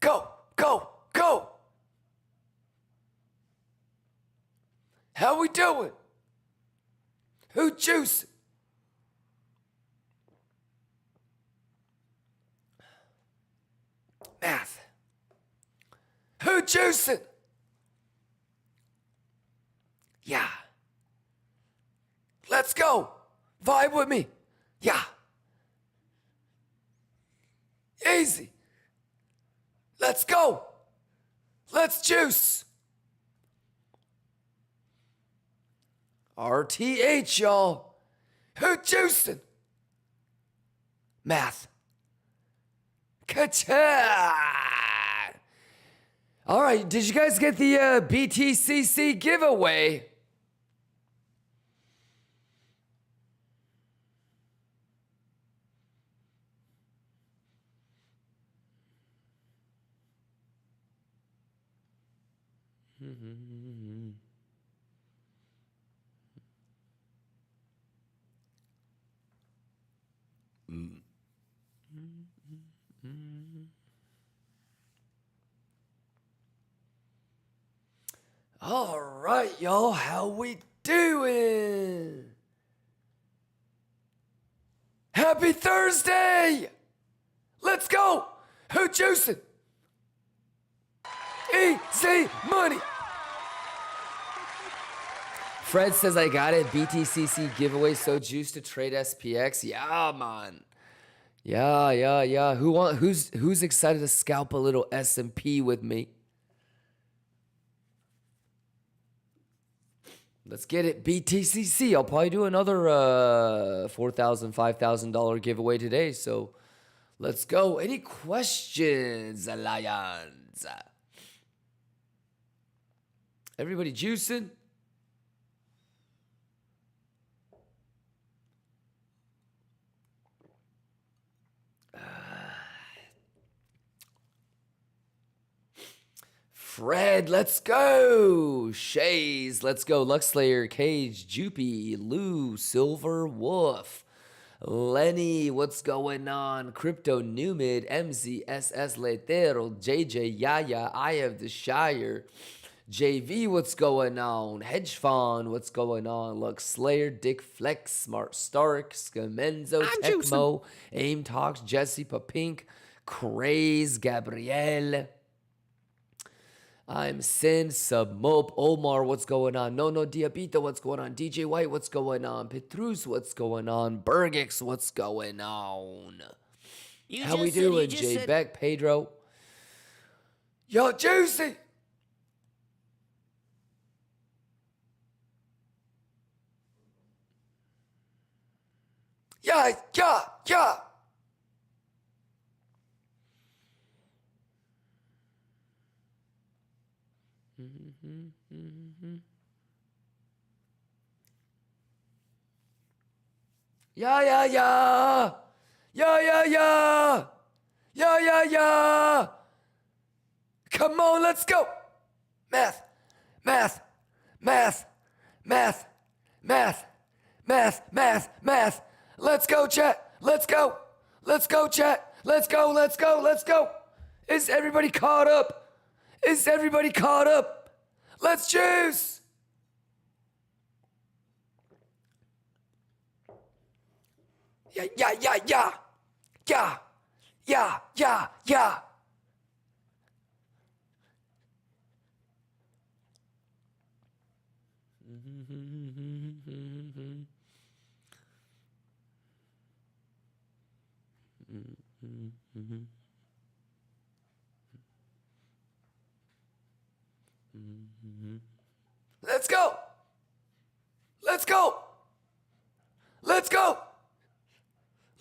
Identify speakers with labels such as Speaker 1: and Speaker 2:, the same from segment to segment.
Speaker 1: Go, go, go. How we doing? Who juicing? Math. Who juicing? Yeah. Let's go. Vibe with me. Yeah. Easy. Let's go. Let's juice. RTH, y'all. Who juicing? Math. Ka-cha! All right, did you guys get the BTCC giveaway? All right, y'all, how we doing? Happy Thursday! Let's go! Who juicing? Easy money! Fred says I got it. BTCC giveaway, so juiced to trade SPX. Yeah, man. Yeah. Who's excited to scalp a little S&P with me? Let's get it. BTCC. I'll probably do another $4,000, $5,000 giveaway today. So let's go. Any questions, Alliance? Everybody juicing? Fred, let's go. Shays, let's go. Luxslayer, Cage, Jupy, Lou, Silver, Wolf, Lenny, what's going on? Crypto, Numid, MZSS, Letero, JJ, Yaya, I have the Shire, JV, what's going on? Hedge Fund, what's going on? Luxslayer, Dick Flex, Smart Stark, Scamenzo, Tecmo, Aim Talks, Jesse, Papink, Craze, Gabrielle. I'm Sin, Submope, Omar, what's going on? No Diabito, what's going on? DJ White, what's going on? Petrus, what's going on? Bergix, what's going on? How we doing? Jay Beck, Pedro. Yo, Juicy! Yeah. Yeah. Come on, let's go. Math. Let's go, chat. Let's go, chat. Let's go. Is everybody caught up? Let's juice. Yeah.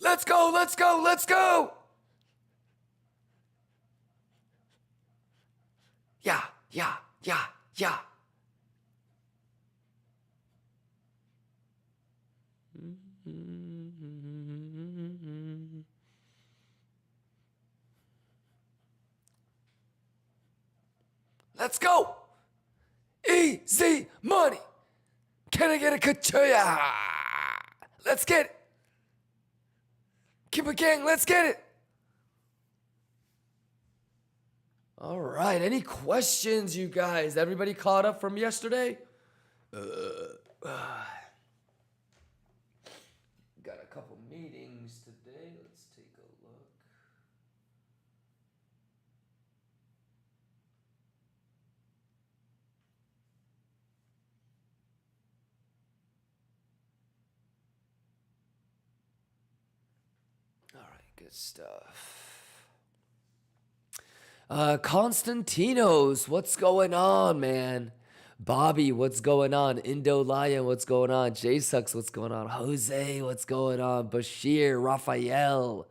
Speaker 1: Let's go. Yeah. Let's go. Easy money. Can I get a kachuya? Let's get it. KIMBA gang, let's get it. All right. Any questions, you guys? Everybody caught up from yesterday? Got a couple meetings today. Let's take a look. All right, good stuff. Constantinos, what's going on, man? Bobby, what's going on? Indo Lion, what's going on? J Sucks, what's going on? Jose, what's going on? Bashir, Raphael,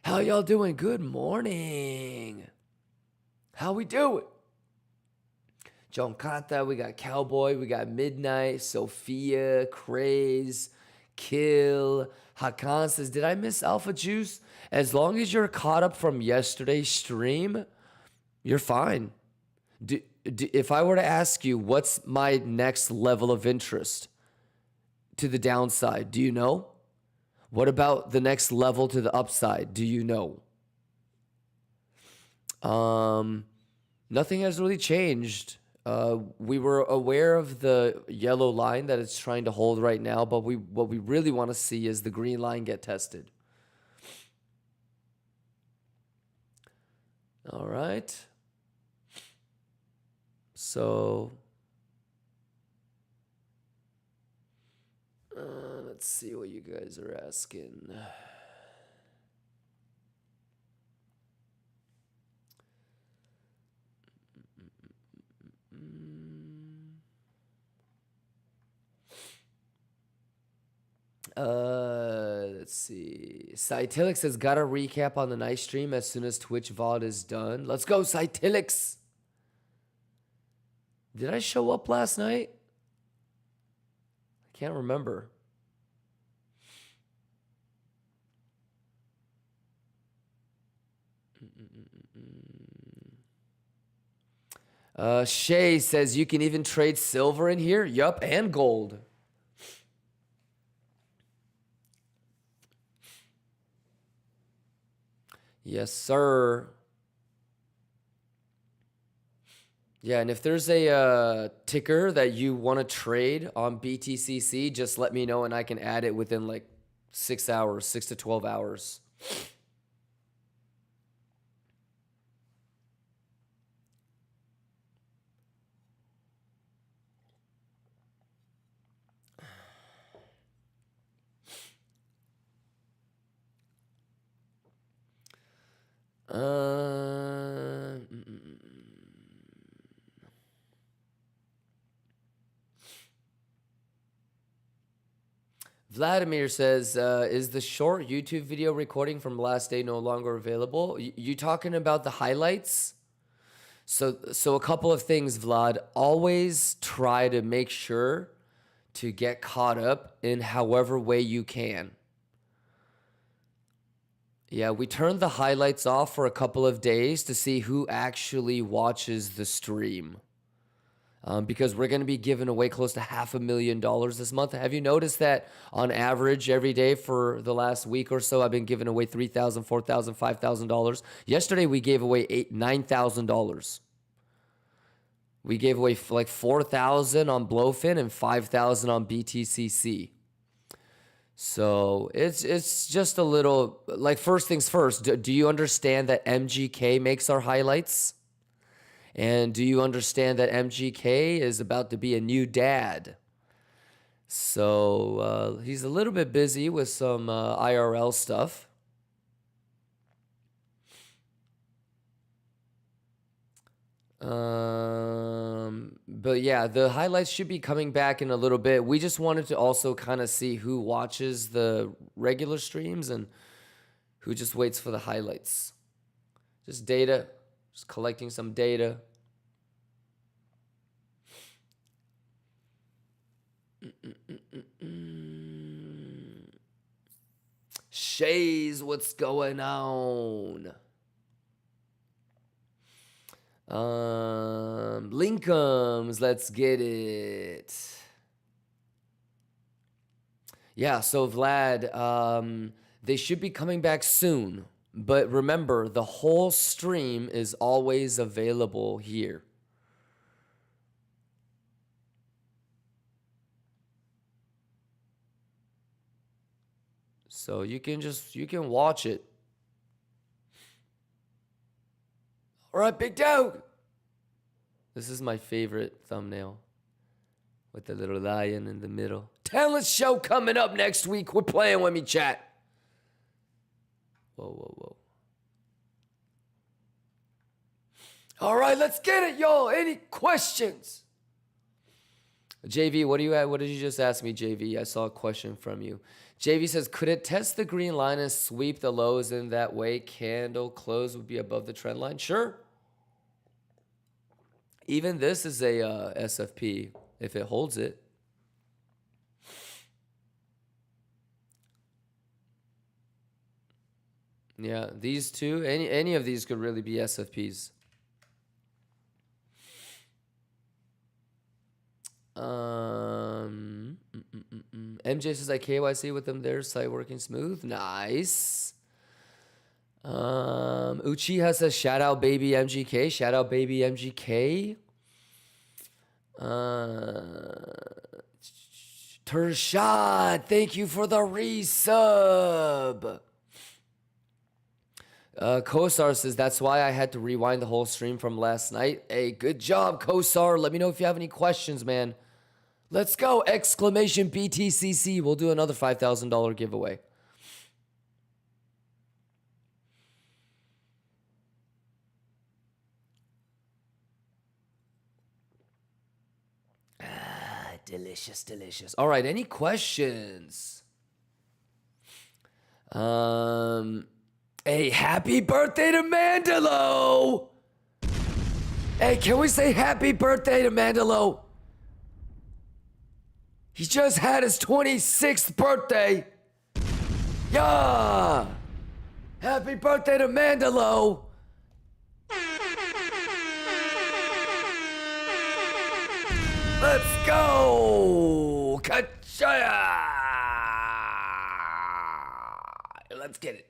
Speaker 1: how y'all doing? Good morning. How we doing? John Kata, we got Cowboy, we got Midnight, Sophia, Craze, Kill. Hakan says, did I miss Alpha Juice? As long as you're caught up from yesterday's stream, you're fine. If I were to ask you, what's my next level of interest to the downside? Do you know? What about the next level to the upside? Do you know? Nothing has really changed. We were aware of the yellow line that it's trying to hold right now, but what we really want to see is the green line get tested. All right. So let's see what you guys are asking. Let's see. Cytilix says, got a recap on the night stream as soon as Twitch VOD is done. Let's go, Cytilix. Did I show up last night? I can't remember. Shay says, you can even trade silver in here? Yup, and gold. Yes, sir. Yeah, and if there's a ticker that you want to trade on BTCC, just let me know and I can add it within like 6 hours, 6 to 12 hours. Vladimir says, is the short YouTube video recording from last day no longer available? You talking about the highlights? So a couple of things, Vlad. Always try to make sure to get caught up in however way you can. Yeah, we turned the highlights off for a couple of days to see who actually watches the stream. Because we're going to be giving away close to $500,000 this month. Have you noticed that on average every day for the last week or so, I've been giving away $3,000, $4,000, $5,000. Yesterday, we gave away $9,000. We gave away like $4,000 on BLOFIN and $5,000 on BTCC. So it's just a little, like, first things first, do you understand that MGK makes our highlights? And do you understand that MGK is about to be a new dad? So he's a little bit busy with some IRL stuff. But yeah, the highlights should be coming back in a little bit. We just wanted to also kind of see who watches the regular streams and who just waits for the highlights. Just data. Just collecting some data. Shays, what's going on? Linkums, let's get it. Yeah, so Vlad, they should be coming back soon. But remember, the whole stream is always available here. So you can watch it. All right, big dog. This is my favorite thumbnail with the little lion in the middle. Talent show coming up next week. Quit playing with me, chat. Whoa, whoa, whoa. All right, let's get it, y'all. Any questions? JV, what did you just ask me, JV? I saw a question from you. JV says, could it test the green line and sweep the lows in that way? Candle close would be above the trend line? Sure. Even this is a SFP if it holds it. Yeah, these two, any of these could really be SFPs. MJ says I KYC with them there, site working smooth. Nice. Uchiha says shout out baby MGK. Shout out baby MGK. Tershad, thank you for the resub. Kosar says that's why I had to rewind the whole stream from last night. Hey, good job, Kosar. Let me know if you have any questions, man. Let's go! Exclamation BTCC. We'll do another $5,000 giveaway. Delicious, delicious. All right, any questions? Hey, happy birthday to Mandalo! Hey, can we say happy birthday to Mandalo? He just had his 26th birthday. Yeah! Happy birthday to Mandalo! Let's go! Kachaya! Let's get it.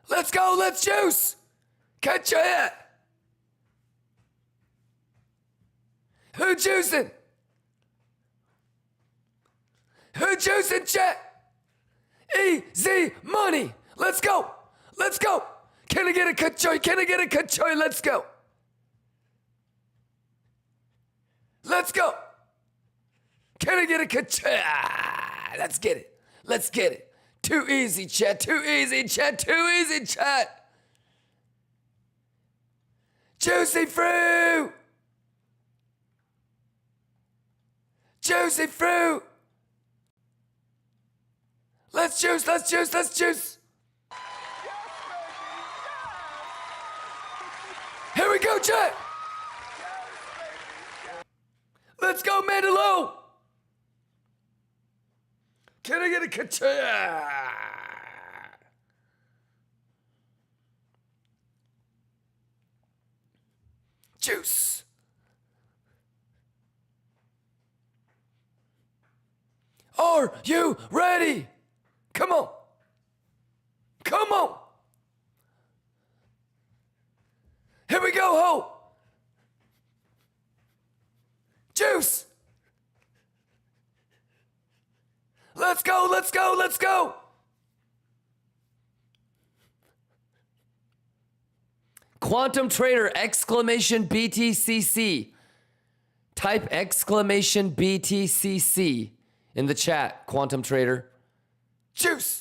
Speaker 1: Let's go! Let's juice! Kachaya! Who juicing? Who juicing, chat? Easy money! Let's go! Let's go! Can I get a kachoy? Can I get a kachoy? Let's go! Let's go! Can I get a kachoy? Let's get it. Let's get it. Too easy, chat. Too easy, chat. Too easy, chat. Juicy fruit! Juicy fruit! Let's juice, let's juice, let's juice! Here we go, chat! Let's go, Mandalo! Can I get a kacha? Juice! Are you ready? Come on! Come on! Here we go, ho! Juice! Let's go, let's go, let's go! Quantum Trader, exclamation BTCC. Type exclamation BTCC in the chat, Quantum Trader. Juice!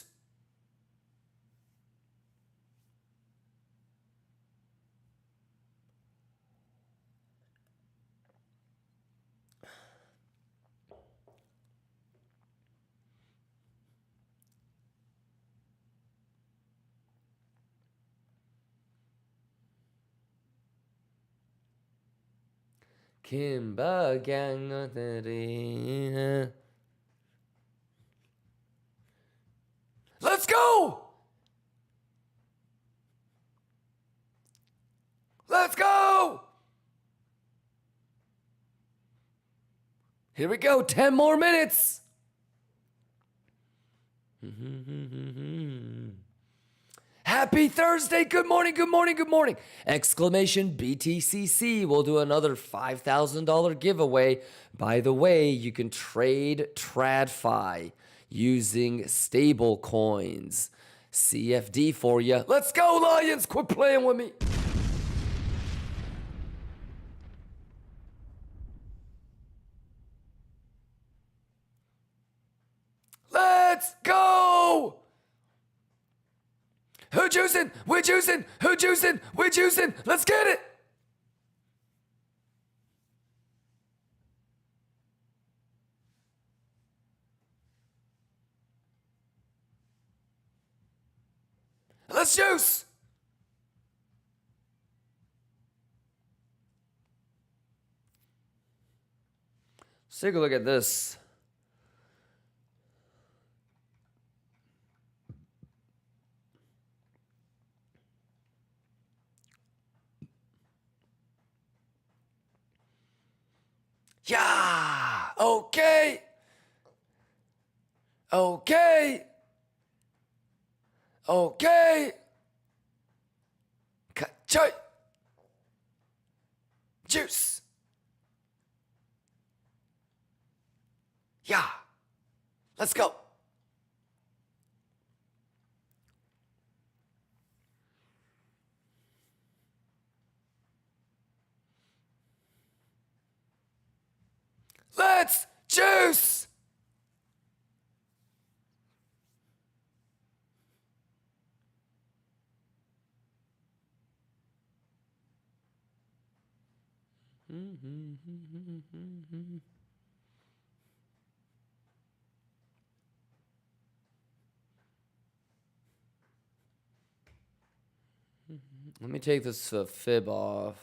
Speaker 1: KIMBA gang. Let's go! Let's go! Here we go. 10 more minutes. Happy Thursday. Good morning, good morning, good morning. Exclamation BTCC. We'll do another $5,000 giveaway. By the way, you can trade TradFi using stable coins. CFD for you. Let's go, Lions. Quit playing with me. Let's go. Who juicing? We're juicing. Who juicing? We're juicing. Let's get it. Let's juice. Let's take a look at this. Yeah. Okay. Okay. Okay. Ka-choy. Juice. Yeah. Let's go. Let's juice. Let me take this fib off.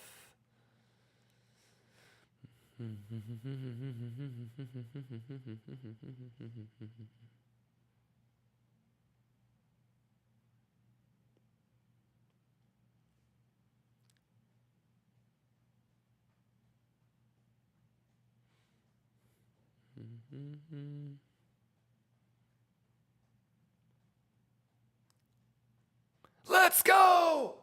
Speaker 1: Let's go.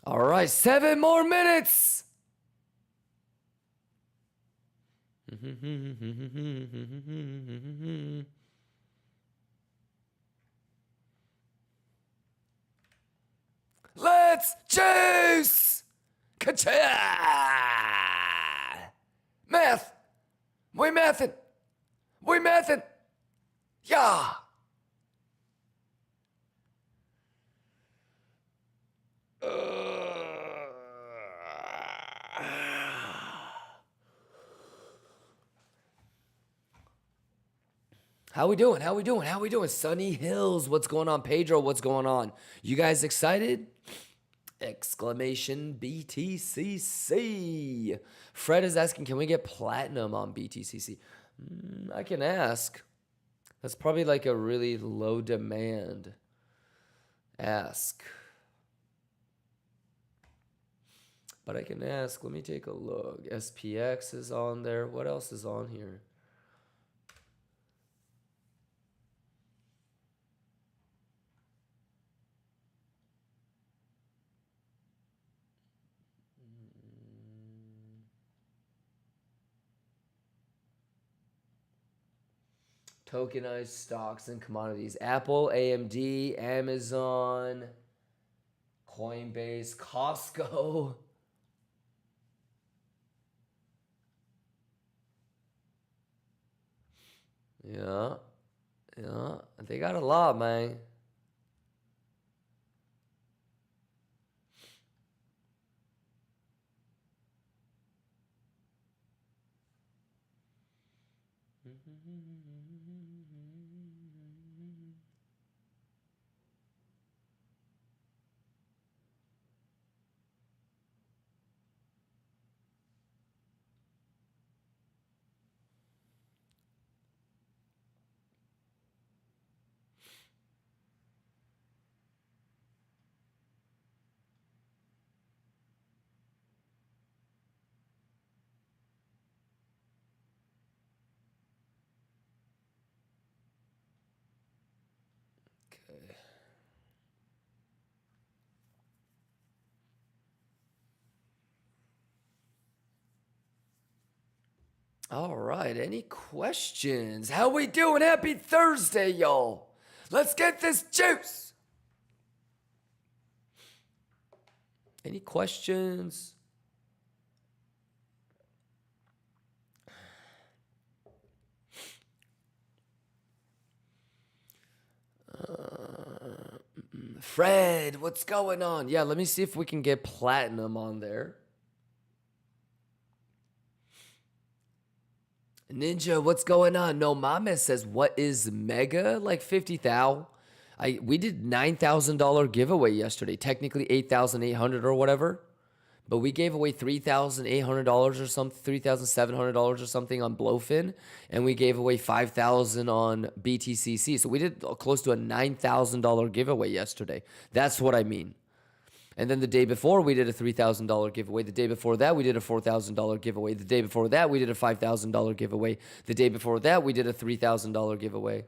Speaker 1: All right, 7 more minutes. Let's juice. Ka-cha! Math. We mathin'. We mathin'. Yeah. How we doing? How we doing? How we doing? Sunny Hills, what's going on? Pedro, what's going on? You guys excited? Exclamation BTCC. Fred is asking, can we get platinum on BTCC? I can ask. That's probably like a really low demand ask. But I can ask. Let me take a look. SPX is on there. What else is on here? Tokenized stocks and commodities. Apple, AMD, Amazon, Coinbase, Costco. Yeah. Yeah. They got a lot, man. All right, any questions? How we doing? Happy Thursday, y'all. Let's get this juice. Any questions? Fred, what's going on? Yeah, let me see if we can get platinum on there. Ninja, what's going on? No Mama says, what is mega? Like 50,000. We did $9,000 giveaway yesterday. Technically 8,800 or whatever. But we gave away $3,800 or something, $3,700 or something on BLOFIN, and we gave away $5,000 on BTCC. So we did close to a $9,000 giveaway yesterday. That's what I mean. And then the day before, we did a $3,000 giveaway. The day before that, we did a $4,000 giveaway. The day before that, we did a $5,000 giveaway. The day before that, we did a $3,000 giveaway.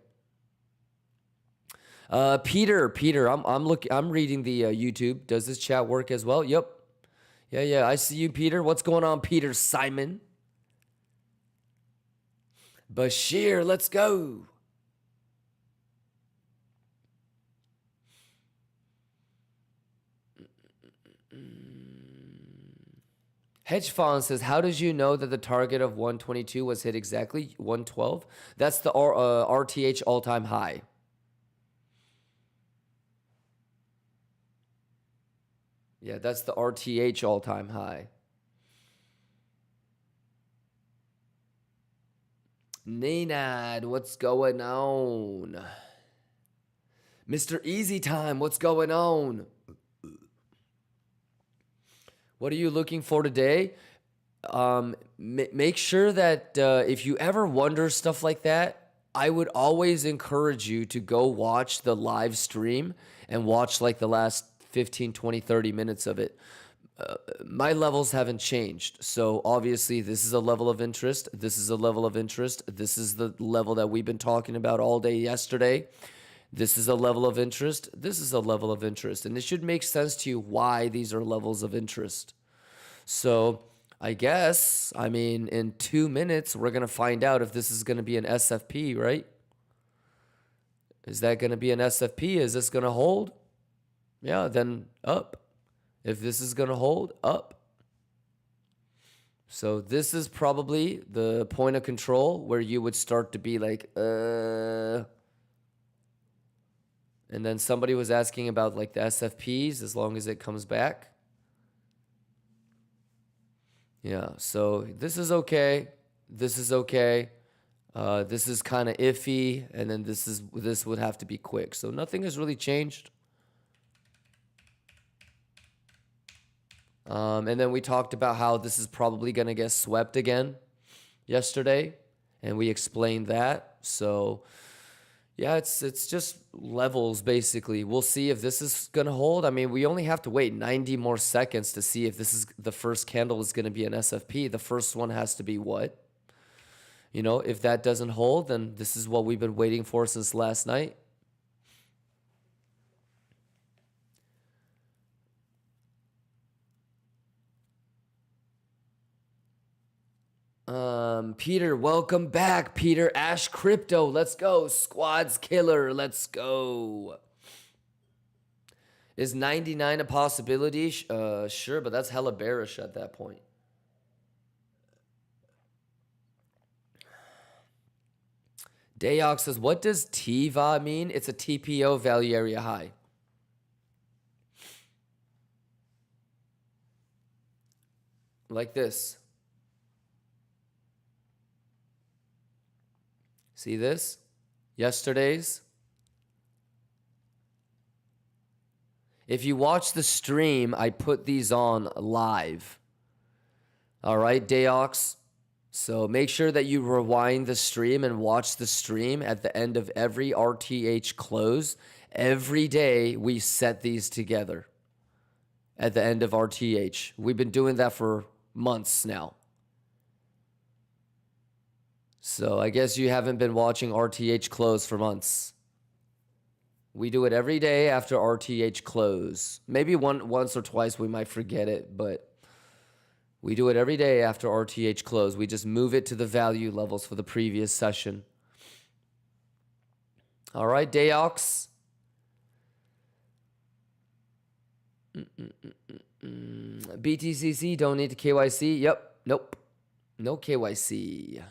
Speaker 1: Peter, I'm reading the YouTube. Does this chat work as well? Yep. Yeah, I see you, Peter. What's going on, Peter Simon? Bashir, let's go. Hedge Fund says, how did you know that the target of 122 was hit exactly 112? That's the RTH all-time high. Yeah, that's the RTH all-time high. Nenad, what's going on? Mr. Easy Time, what's going on? What are you looking for today? Make sure that if you ever wonder stuff like that, I would always encourage you to go watch the live stream and watch like the last 15, 20, 30 minutes of it. My levels haven't changed. So obviously this is a level of interest. This is a level of interest. This is the level that we've been talking about all day yesterday. This is a level of interest. This is a level of interest. And it should make sense to you why these are levels of interest. So I guess, I mean, in 2 minutes, we're going to find out if this is going to be an SFP, right? Is that going to be an SFP? Is this going to hold? Yeah, then up. If this is going to hold, up. So this is probably the point of control where you would start to be like, And then somebody was asking about like the SFPs as long as it comes back. Yeah, so this is okay. This is okay. This is kind of iffy. And then this would have to be quick. So nothing has really changed. And then we talked about how this is probably going to get swept again yesterday. And we explained that. So yeah, it's just levels basically. We'll see if this is going to hold. I mean, we only have to wait 90 more seconds to see if this is the first candle is going to be an SFP. The first one has to be what? You know, if that doesn't hold, then this is what we've been waiting for since last night. Peter, welcome back. Peter, Ash Crypto, let's go. Squads Killer, let's go. Is 99 a possibility? Sure, but that's hella bearish at that point. Dayox says, what does TVA mean? It's a TPO value area high. Like this. See this? Yesterday's. If you watch the stream, I put these on live. All right, Dayox. So make sure that you rewind the stream and watch the stream at the end of every RTH close. Every day we set these together at the end of RTH. We've been doing that for months now. So I guess you haven't been watching RTH close for months. We do it every day after RTH close. Maybe once or twice we might forget it, but we do it every day after RTH close. We just move it to the value levels for the previous session. All right, Dayox. BTCC, don't need to KYC. Yep, nope. No KYC.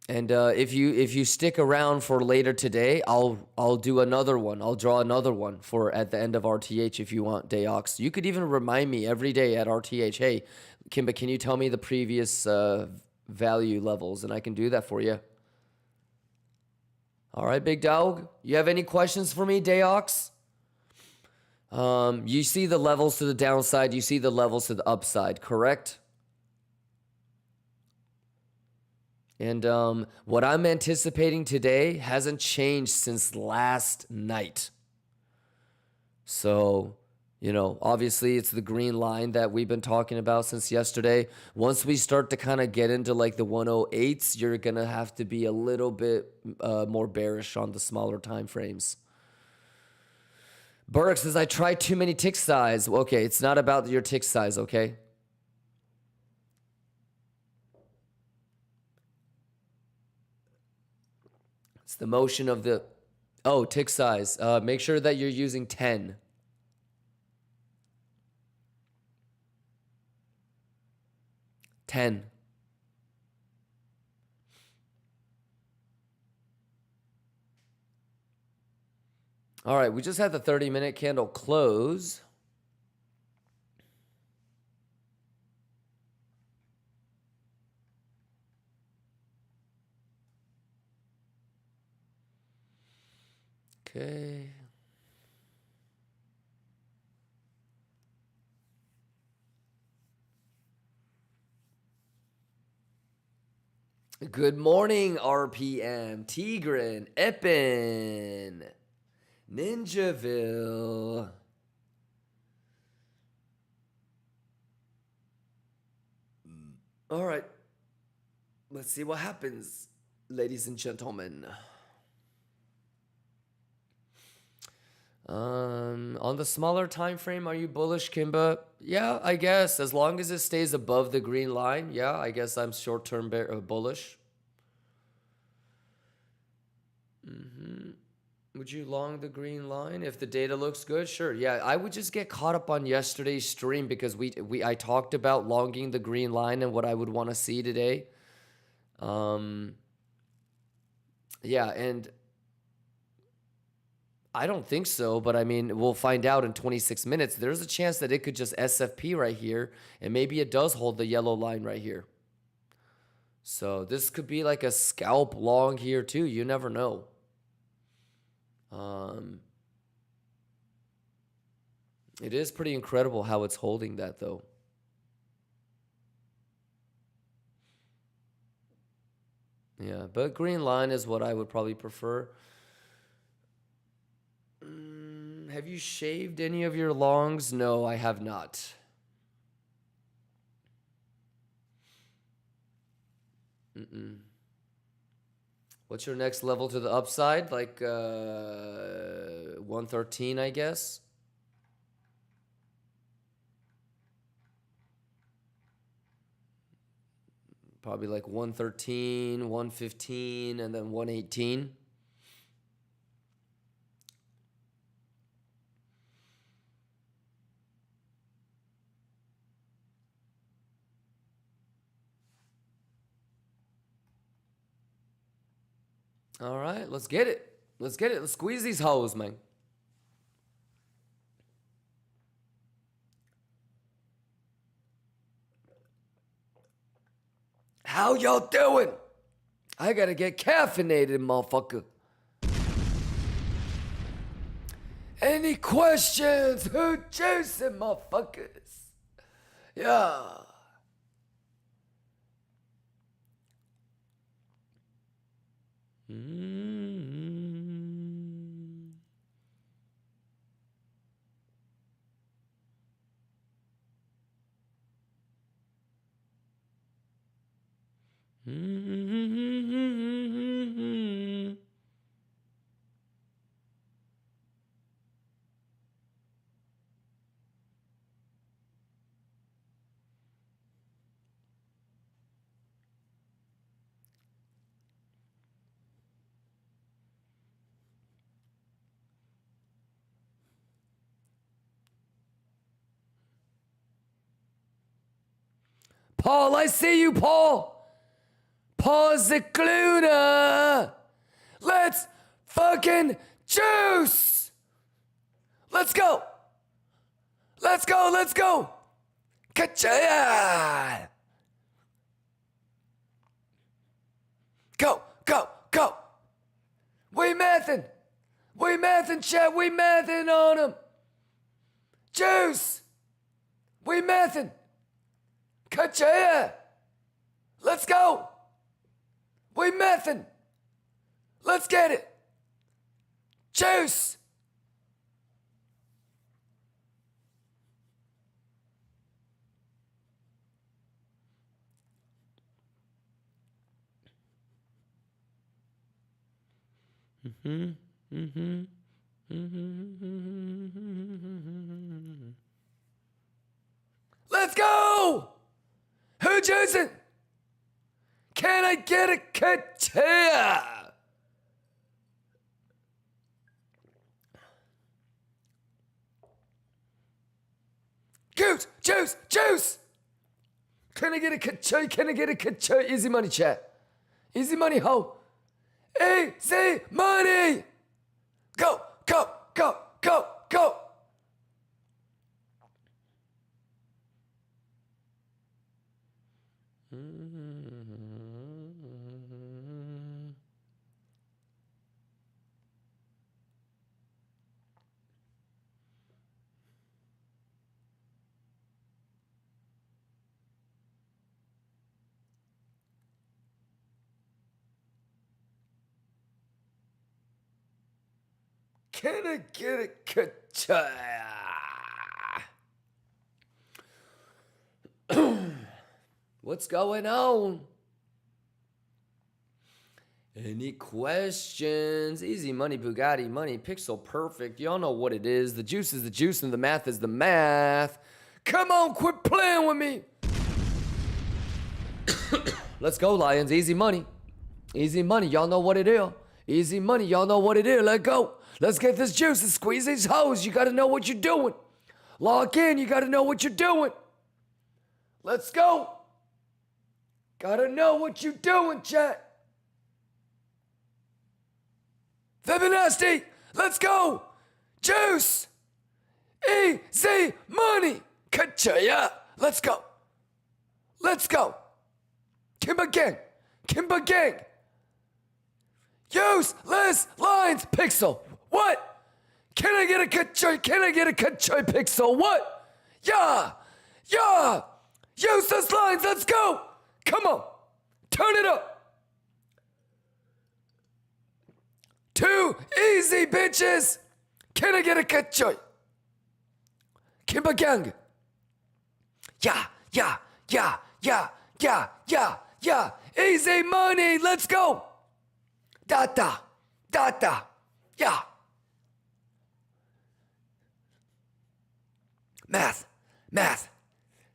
Speaker 1: And if you stick around for later today, I'll do another one. I'll draw another one for at the end of RTH if you want, Dayox. You could even remind me every day at RTH, hey, Kimba, can you tell me the previous value levels? And I can do that for you. All right, big dog. You have any questions for me, Dayox? You see the levels to the downside. You see the levels to the upside, correct? And what I'm anticipating today hasn't changed since last night. So, you know, obviously it's the green line that we've been talking about since yesterday. Once we start to kind of get into like the 108s, you're going to have to be a little bit more bearish on the smaller time frames. Burke says, I tried too many tick size. Okay, it's not about your tick size, okay? It's the motion of the, oh, tick size. Make sure that you're using 10. All right, we just had the 30-minute candle close. Okay. Good morning, RPM, Tigran, Eppin, Ninjaville. All right. Let's see what happens, ladies and gentlemen. On the smaller time frame, are you bullish, Kimba? Yeah, I guess. As long as it stays above the green line, yeah, I guess I'm short-term bullish. Would you long the green line if the data looks good? Sure. Yeah, I would just get caught up on yesterday's stream because I talked about longing the green line and what I would want to see today. Yeah, and I don't think so, but I mean, we'll find out in 26 minutes. There's a chance that it could just SFP right here, and maybe it does hold the yellow line right here. So this could be like a scalp long here too. You never know. It is pretty incredible how it's holding that though. Yeah, but green line is what I would probably prefer. Have you shaved any of your longs? No, I have not. What's your next level to the upside? Like 113, I guess. Probably like 113, 115, and then 118. All right, let's get it. Let's get it. Let's squeeze these hoes, man. How y'all doing? I gotta get caffeinated, motherfucker. Any questions? Who juicing, motherfuckers? Yeah. Paul, I see you, Paul. Paul Zikluna. Let's fucking juice. Let's go. Let's go. Let's go. Ka-cha! Go, go, go. We mathin'. We mathin', chat. We mathin' on him. Juice. We mathin'. Ka-cha! Let's go. We mathin'. Let's get it. Juice. Let's go. Who juicing? Can I get a ka-cha? Juice, juice, juice. Can I get a ka-cha? Can I get a ka-cha? Easy money, chat. Easy money, ho. Easy money. Go, go, go, go, go. Can I get a ka-cha? What's going on? Any questions? Easy money, Bugatti money, pixel perfect. Y'all know what it is. The juice is the juice and the math is the math. Come on, quit playing with me. Let's go, Lions. Easy money. Easy money. Y'all know what it is. Easy money. Y'all know what it is. Let's go. Let's get this juice and squeeze these hoes. You got to know what you're doing. Log in. You got to know what you're doing. Let's go. Got to know what you're doing, chat. Fibonacci. Let's go. Juice. Easy money. Ka-cha. Let's go. Let's go. KIMBA gang. KIMBA gang. Useless lines. Pixel. What? Can I get a ka-cha? Can I get a ka-cha pixel? What? Yeah. Yeah. Useless lines. Let's go. Come on. Turn it up. Too easy, bitches. Can I get a ka-cha? KIMBA gang. Yeah. Yeah. Yeah. Yeah. Yeah. Yeah. Yeah. Easy money. Let's go. Data. Data. Yeah. Math. Math.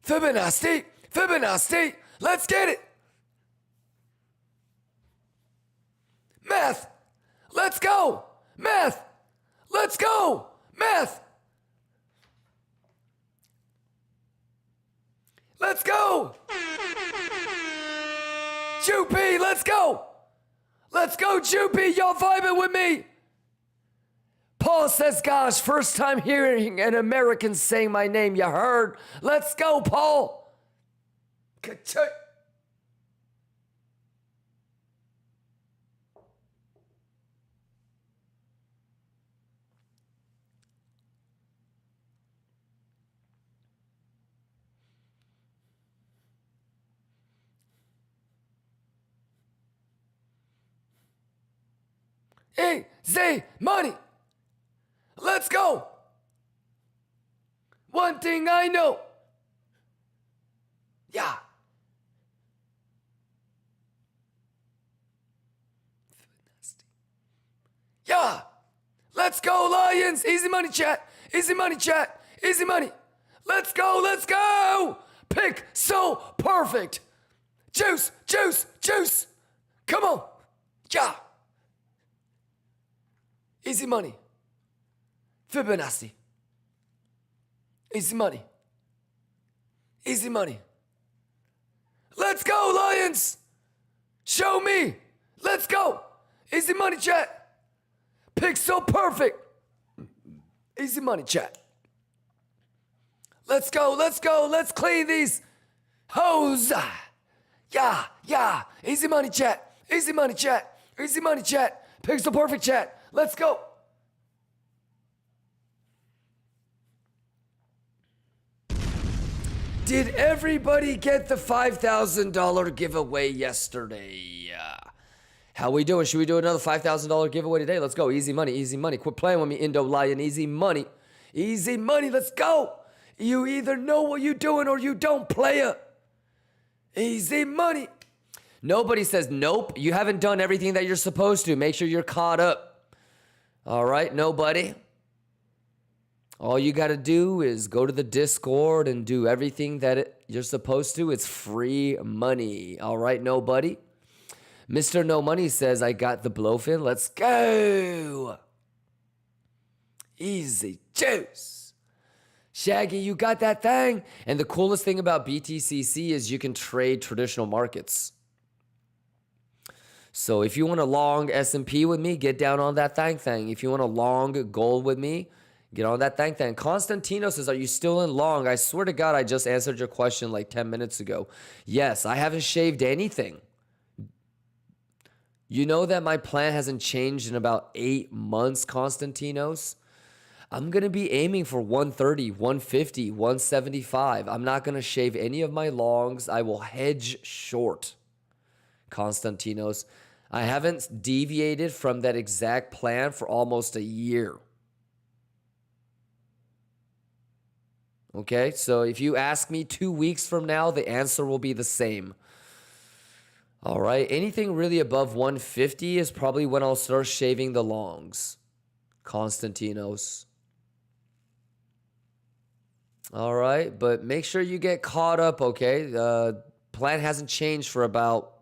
Speaker 1: Fibonacci. Fibonacci. Let's get it. Math. Let's go. Math. Let's go. Math. Let's go. Joopy, let's go. Let's go, Joopy. Y'all vibing with me. Paul says, gosh, first time hearing an American saying my name. You heard? Let's go, Paul. Ka-cha. Easy money. Let's go. One thing I know. Yeah. Let's go, Lions. Easy money, chat. Easy money, chat. Easy money. Let's go. Let's go. Pick so perfect. Juice, juice, juice. Come on. Yeah. Easy money. Fibonacci. Easy money. Easy money. Let's go, Lions. Show me. Let's go. Easy money, chat. Pick so perfect. Easy money, chat. Let's go. Let's go. Let's clean these hoes. Yeah, yeah. Easy money, chat. Easy money, chat. Easy money, chat. Pick so perfect, chat. Let's go. Did everybody get the $5,000 giveaway yesterday? How we doing? Should we do another $5,000 giveaway today? Let's go. Easy money, easy money. Quit playing with me, Indo Lion. Easy money. Easy money. Let's go. You either know what you're doing or you don't, player. Easy money. Nobody says nope. You haven't done everything that you're supposed to. Make sure you're caught up. All right, nobody. All you got to do is go to the Discord and do everything that you're supposed to. It's free money. All right, nobody. Mr. No Money says, I got the BLOFIN. Let's go. Easy juice. Shaggy, you got that thing? And the coolest thing about BTCC is you can trade traditional markets. So if you want a long S&P with me, get down on that thing. If you want a long gold with me, get on that thing. Constantino says, are you still in long? I swear to God, I just answered your question like 10 minutes ago. Yes, I haven't shaved anything. You know that my plan hasn't changed in about 8 months, Constantinos. I'm going to be aiming for 130, 150, 175. I'm not going to shave any of my longs. I will hedge short, Constantinos. I haven't deviated from that exact plan for almost a year. Okay, so if you ask me 2 weeks from now, the answer will be the same. All right, anything really above 150 is probably when I'll start shaving the longs, Constantinos. All right, but make sure you get caught up, okay? Plan hasn't changed for about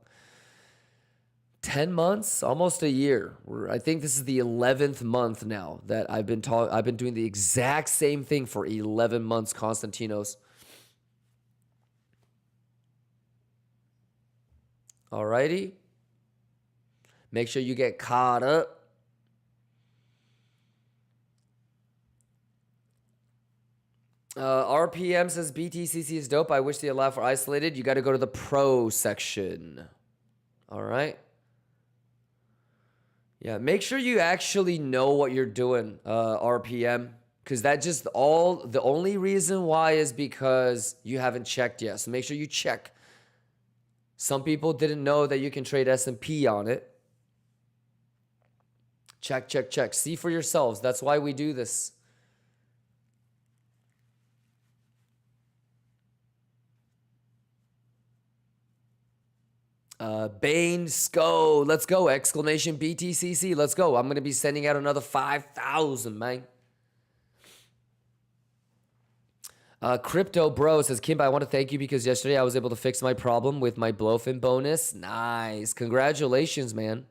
Speaker 1: 10 months, almost a year. I think this is the 11th month now that I've been doing the exact same thing for 11 months, Constantinos. Alrighty. Make sure you get caught up. RPM says BTCC is dope. I wish they allow for isolated. You got to go to the pro section. All right. Yeah, make sure you actually know what you're doing, RPM, because the only reason why is because you haven't checked yet. So make sure you check. Some people didn't know that you can trade S&P on it. Check, check, check. See for yourselves. That's why we do this. Bane Sco, let's go! Exclamation BTCC, let's go! I'm gonna be sending out another 5,000, man. Crypto Bro says, Kimba, I want to thank you because yesterday I was able to fix my problem with my BLOFIN bonus. Nice, congratulations, man.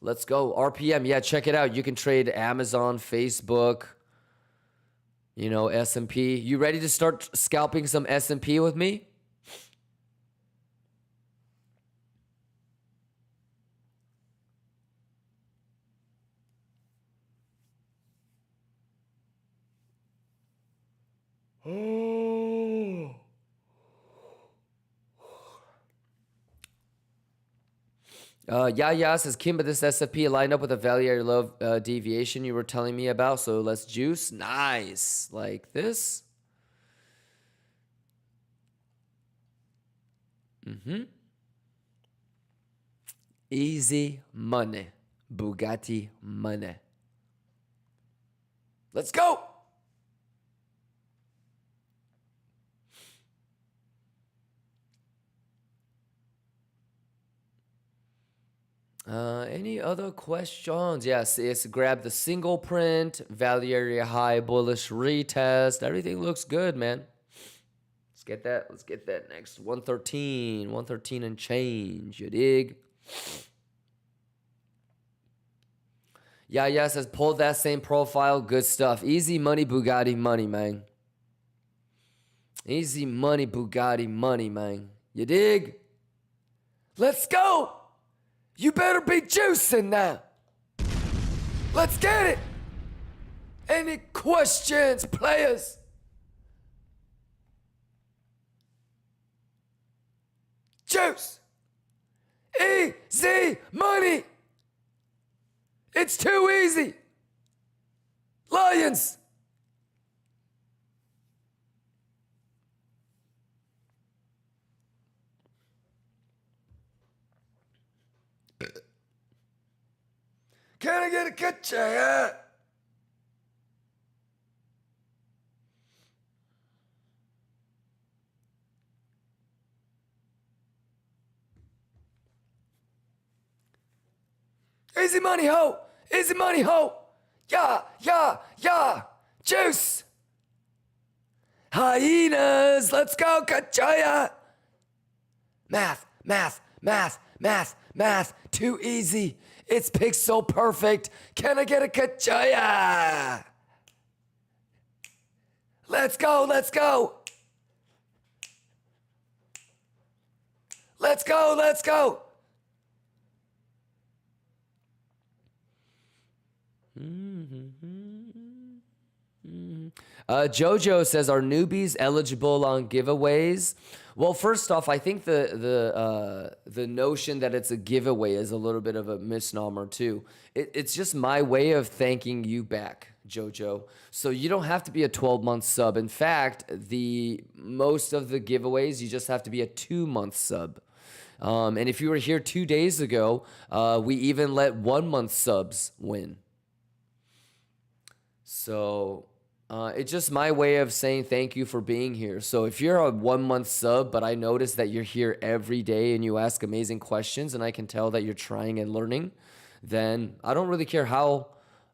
Speaker 1: Let's go. RPM, yeah, check it out. You can trade Amazon, Facebook, you know, S&P. You ready to start scalping some S&P with me? Oh. Yeah, says Kimba, this S&P lined up with a value area low deviation you were telling me about. So let's juice. Nice. Like this. Easy money. Bugatti money. Let's go. Any other questions? Yes, it's grab the single print, value area high, bullish retest. Everything looks good, man. Let's get that. Let's get that next. 113 and change. You dig? Yeah, says pull that same profile. Good stuff. Easy money, Bugatti money, man. Easy money, Bugatti money, man. You dig? Let's go. You better be juicing now. Let's get it. Any questions, players? Juice. Easy money. It's too easy. Lions. Can I get a catch? Easy money, ho. Easy money, ho. Yeah. Juice. Hyenas. Let's go, Kachaya. Math. Too easy. It's pixel perfect. Can I get a Kachaya? Let's go. Let's go. Jojo says, are newbies eligible on giveaways? Well, first off, I think the notion that it's a giveaway is a little bit of a misnomer too. It's just my way of thanking you back, Jojo. So you don't have to be a 12-month sub. In fact, most of the giveaways, you just have to be a 2-month sub. And if you were here 2 days ago, we even let 1-month subs win. So it's just my way of saying thank you for being here. So if you're a 1-month sub, but I notice that you're here every day and you ask amazing questions and I can tell that you're trying and learning, then I don't really care how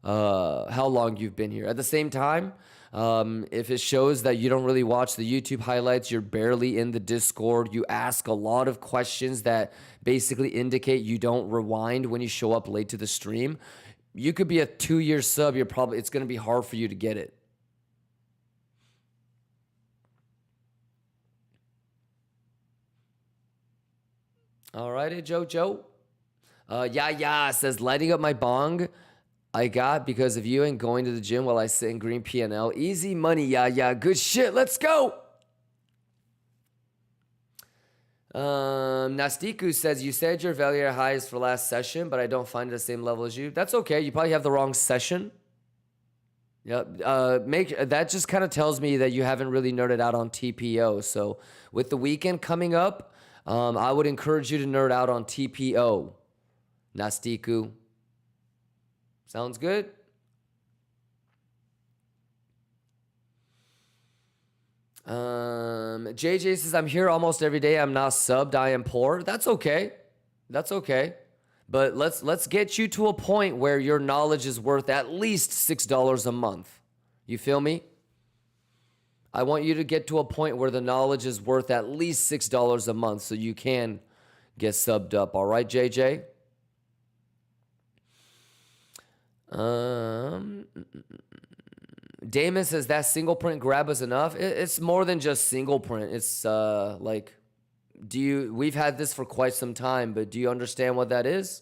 Speaker 1: long you've been here. At the same time, if it shows that you don't really watch the YouTube highlights, you're barely in the Discord, you ask a lot of questions that basically indicate you don't rewind when you show up late to the stream, you could be a 2-year sub. It's going to be hard for you to get it. Alrighty, Jojo. Yeah, says lighting up my bong I got because of you and going to the gym while I sit in green PNL. Easy money, yeah. Good shit. Let's go. Nastiku says, you said your value high is for last session, but I don't find it the same level as you. That's okay. You probably have the wrong session. Yep. That just kind of tells me that you haven't really nerded out on TPO. So with the weekend coming up, I would encourage you to nerd out on TPO. Nastiku. Sounds good? JJ says, I'm here almost every day. I'm not subbed. I am poor. That's okay. But let's get you to a point where your knowledge is worth at least $6 a month. You feel me? I want you to get to a point where the knowledge is worth at least $6 a month so you can get subbed up. All right, JJ? Damon says that single print grab is enough. It's more than just single print. It's we've had this for quite some time, but do you understand what that is?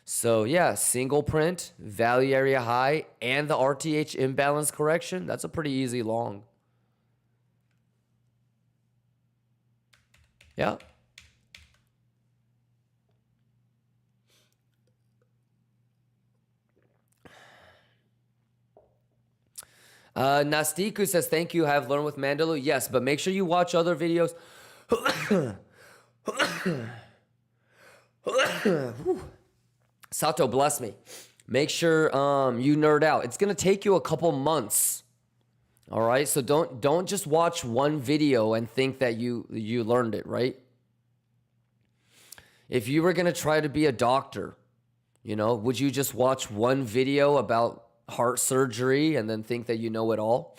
Speaker 1: So yeah, single print, value area high, and the RTH imbalance correction. That's a pretty easy long. Yeah. Nastiku says, thank you. I have learned with Mandaloo. Yes, but make sure you watch other videos. Sato, bless me. Make sure you nerd out. It's going to take you a couple months. All right? So don't just watch one video and think that you learned it, right? If you were going to try to be a doctor You know, would you just watch one video about heart surgery and then think that you know it all?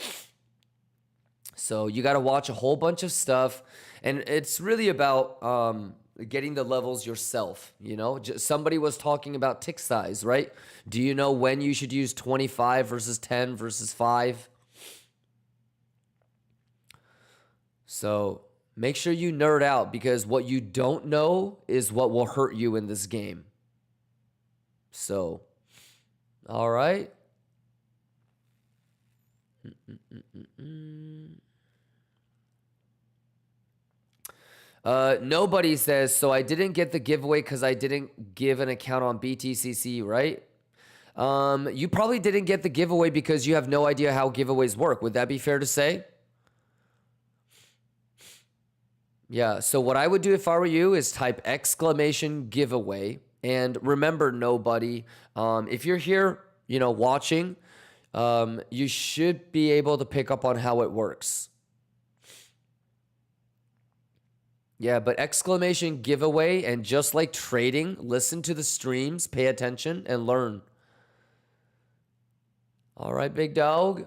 Speaker 1: So you got to watch a whole bunch of stuff, and it's really about getting the levels yourself. You know, somebody was talking about tick size, right? Do you know when you should use 25 versus 10 versus 5? So make sure you nerd out, because what you don't know is what will hurt you in this game. So, all right. Nobody says, so I didn't get the giveaway because I didn't give an account on BTCC, right? You probably didn't get the giveaway because you have no idea how giveaways work. Would that be fair to say? Yeah, so what I would do if I were you is type exclamation giveaway. And remember, nobody, if you're here, you know, watching, you should be able to pick up on how it works. Yeah, but exclamation giveaway, and just like trading, listen to the streams, pay attention, and learn. All right, big dog.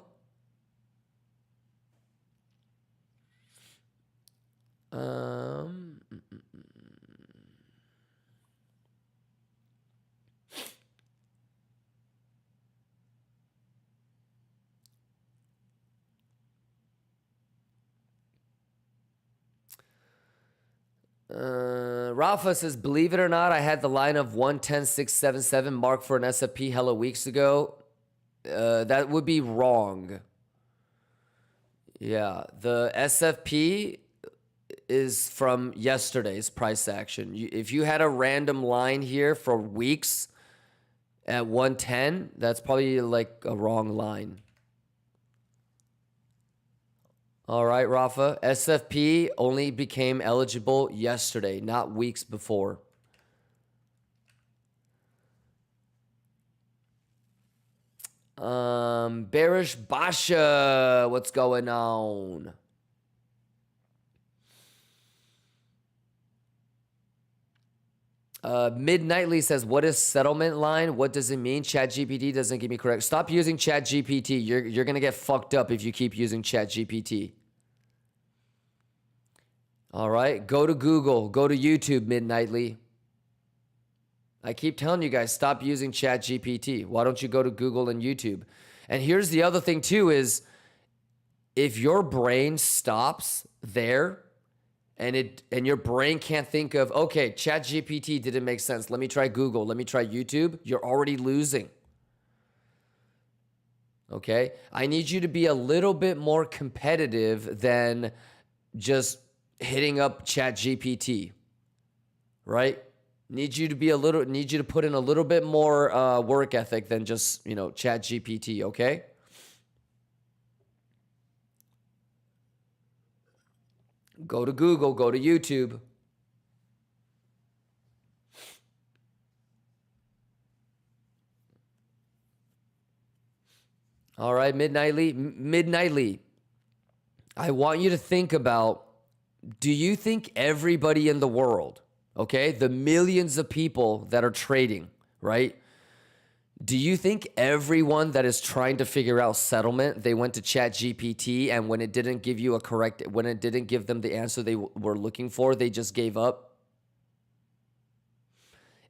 Speaker 1: Rafa says, believe it or not, I had the line of 110,677 marked for an SFP hella weeks ago. That would be wrong. Yeah, the SFP is from yesterday's price action. If you had a random line here for weeks at 110, that's probably like a wrong line. All right, Rafa. SFP only became eligible yesterday, not weeks before. Bearish Basha, what's going on? Midnightly says, what is settlement line? What does it mean? ChatGPT doesn't give me correct. Stop using ChatGPT. You're going to get fucked up if you keep using ChatGPT. All right, go to Google, go to YouTube, Midnightly. I keep telling you guys, stop using ChatGPT. Why don't you go to Google and YouTube? And here's the other thing too is, if your brain stops there and your brain can't think of, okay, ChatGPT didn't make sense, let me try Google, let me try YouTube, you're already losing. Okay? I need you to be a little bit more competitive than just hitting up ChatGPT, right? Need you to put in a little bit more work ethic than just, you know, ChatGPT, okay? Go to Google, go to YouTube. All right, Midnightly. I want you to think about, do you think everybody in the world, okay, the millions of people that are trading, right? Do you think everyone that is trying to figure out settlement, they went to ChatGPT, and when it didn't give them the answer they were looking for, they just gave up?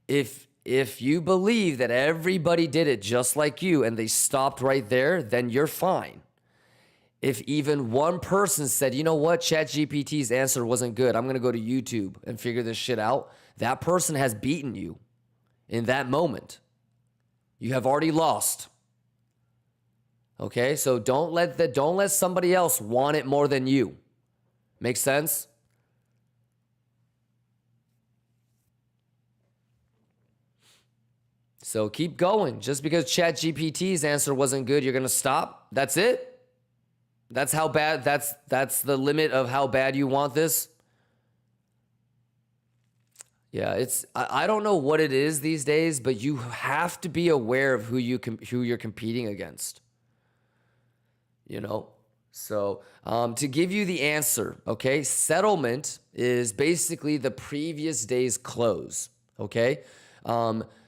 Speaker 1: If you believe that everybody did it just like you and they stopped right there, then you're fine. If even one person said, you know what, ChatGPT's answer wasn't good, I'm going to go to YouTube and figure this shit out, that person has beaten you in that moment. You have already lost. Okay, so don't let somebody else want it more than you. Make sense? So keep going. Just because ChatGPT's answer wasn't good, you're going to stop? That's it? That's how bad, that's the limit of how bad you want this? Yeah, I don't know what it is these days, but you have to be aware of who you're competing against. You know? So, to give you the answer, okay? Settlement is basically the previous day's close, okay?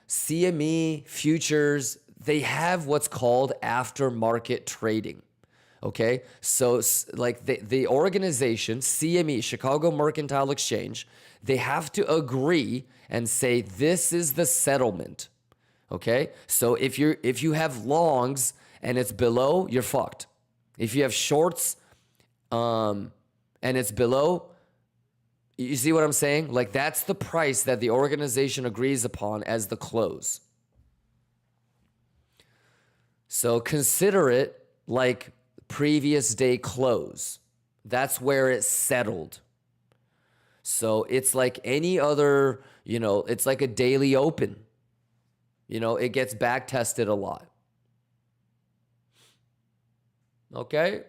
Speaker 1: CME, futures, they have what's called aftermarket trading. Okay, so like the organization, CME, Chicago Mercantile Exchange, they have to agree and say, this is the settlement. Okay, so if you have longs and it's below, you're fucked. If you have shorts and it's below, you see what I'm saying? Like, that's the price that the organization agrees upon as the close. So consider it like previous day close. That's where it settled. So it's like any other, it's like a daily open. It gets back tested a lot. Okay?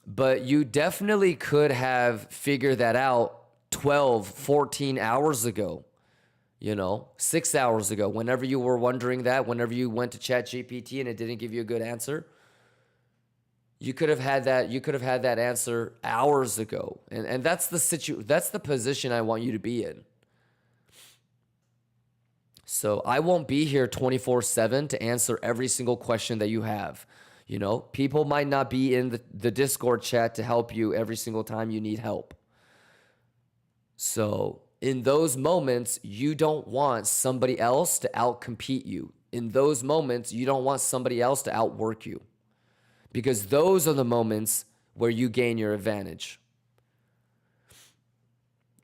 Speaker 1: But you definitely could have figured that out 12, 14 hours ago, 6 hours ago, whenever you were wondering that, whenever you went to ChatGPT and it didn't give you a good answer. You could have had that answer hours ago. And that's the position I want you to be in. So I won't be here 24/7 to answer every single question that you have. People might not be in the Discord chat to help you every single time you need help. So in those moments, you don't want somebody else to outcompete you. In those moments, you don't want somebody else to outwork you. Because those are the moments where you gain your advantage.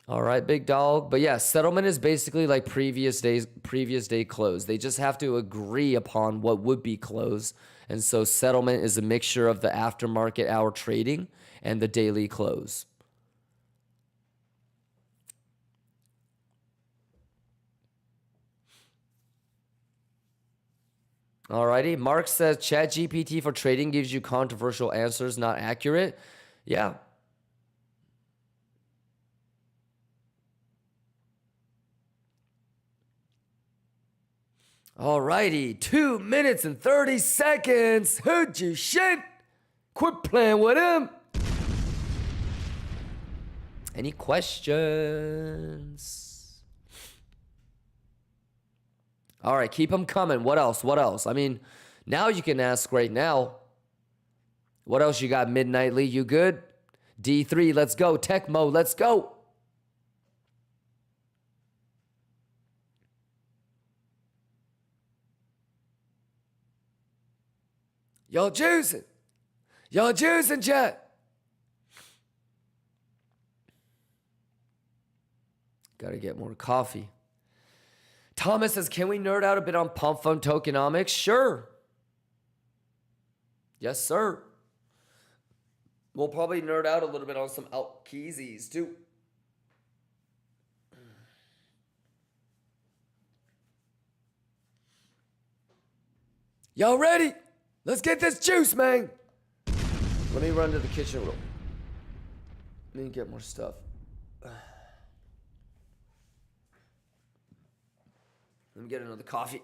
Speaker 1: All right, big dog. But yeah, settlement is basically like previous day close. They just have to agree upon what would be close. And so settlement is a mixture of the aftermarket hour trading and the daily close. Alrighty, Mark says ChatGPT for trading gives you controversial answers, not accurate. Yeah. Alrighty, 2 minutes and 30 seconds. Heard you shit. Quit playing with him. Any questions? All right, keep them coming. What else? I mean, now you can ask right now. What else you got, Midnightly? You good? D3, let's go. Tecmo, let's go. Y'all juicing, chat. Gotta get more coffee. Thomas says, can we nerd out a bit on pump fund tokenomics? Sure. Yes, sir. We'll probably nerd out a little bit on some Alkeezes too. Y'all ready? Let's get this juice, man. Let me run to the kitchen room. Let me get more stuff. Let me get another coffee.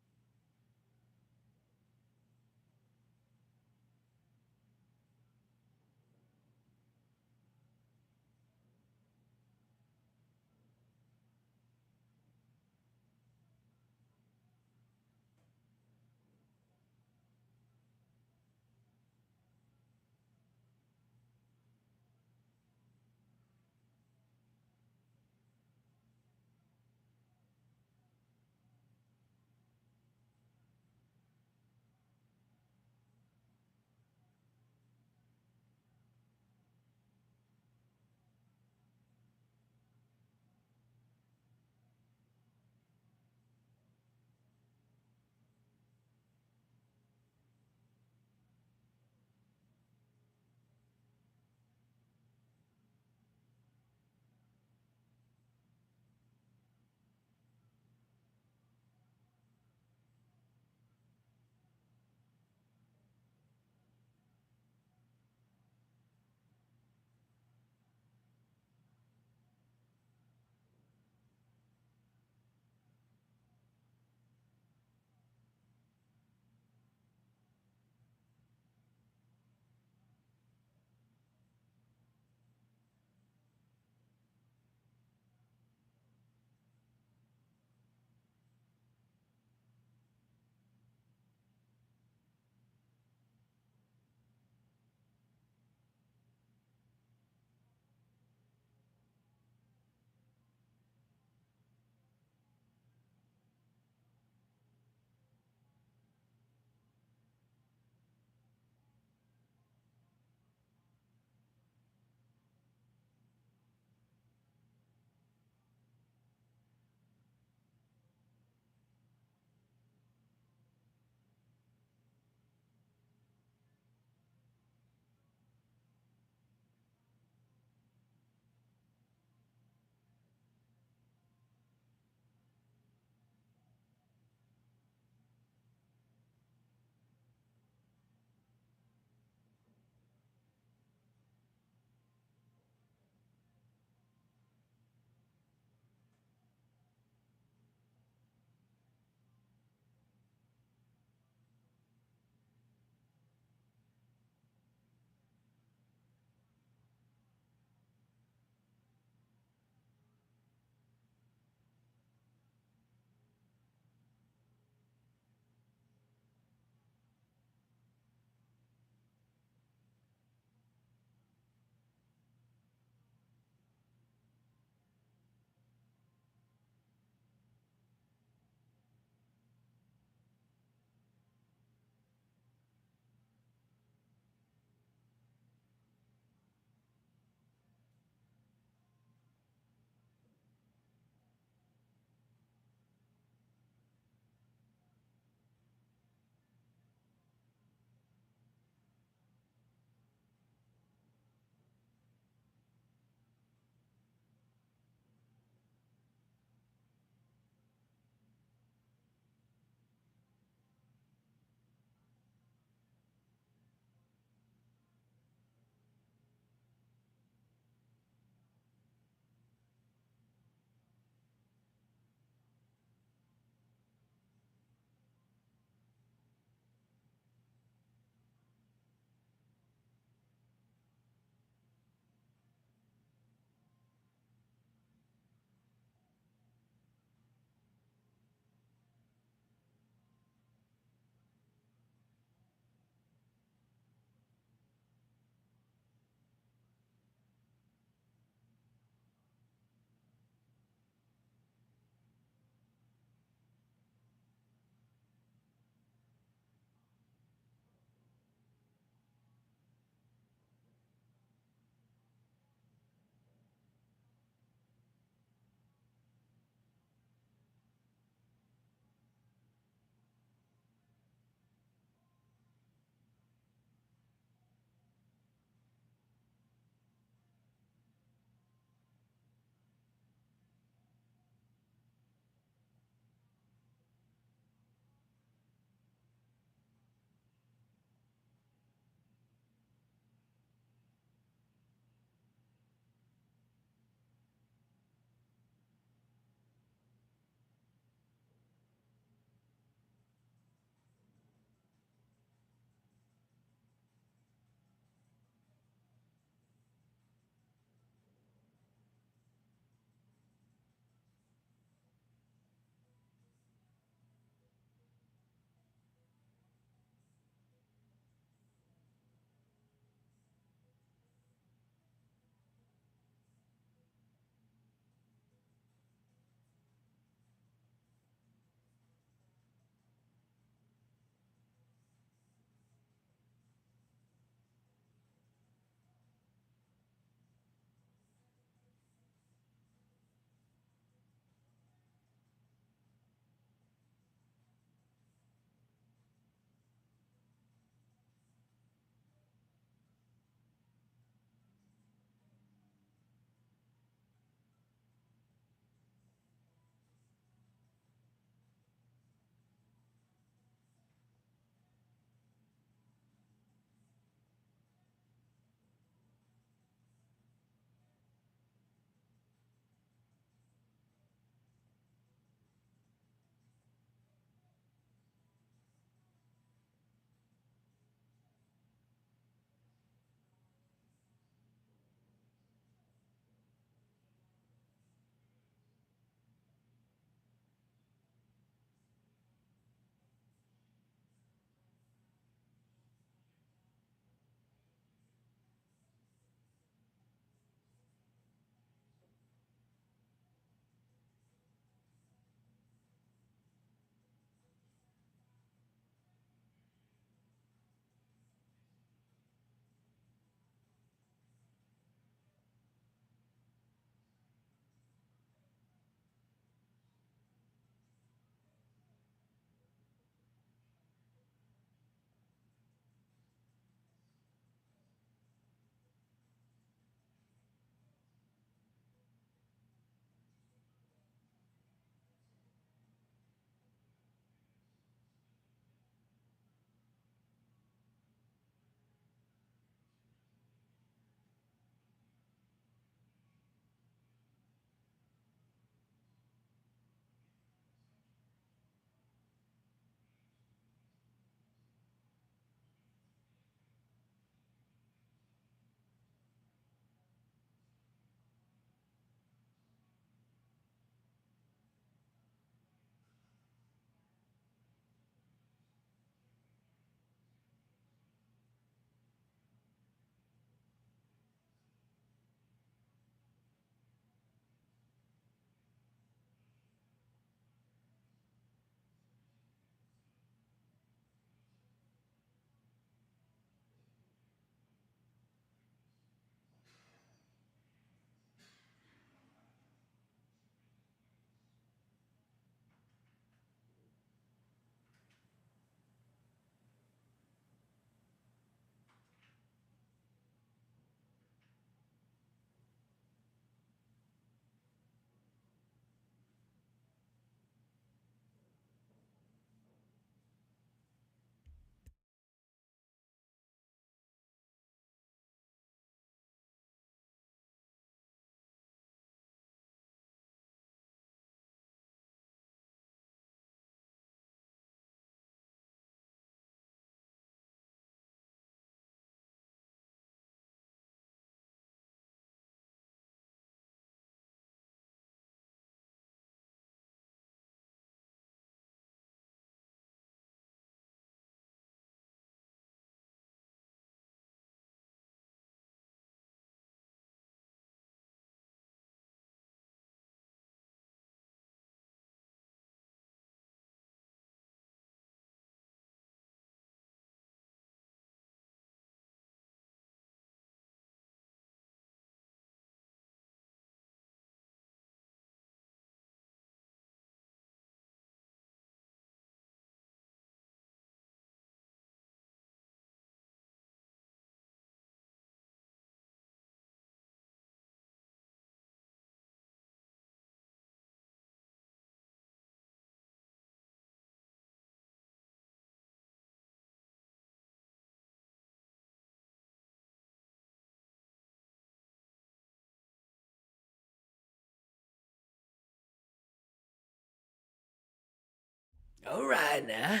Speaker 1: All right now.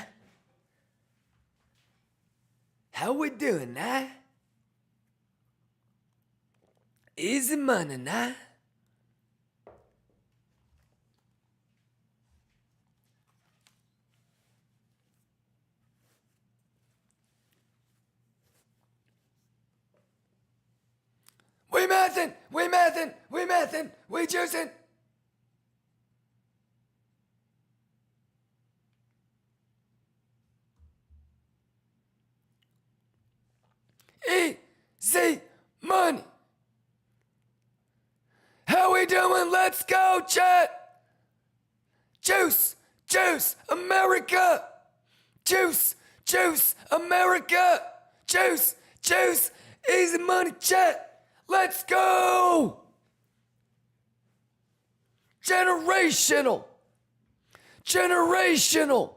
Speaker 1: How we doing now? Easy money now. We mathin', we mathin', we mathin', we juicing. Easy money. How we doing? Let's go, chat. Juice, juice, America. Juice, juice, America. Juice, juice, easy money, chat. Let's go. Generational. Generational.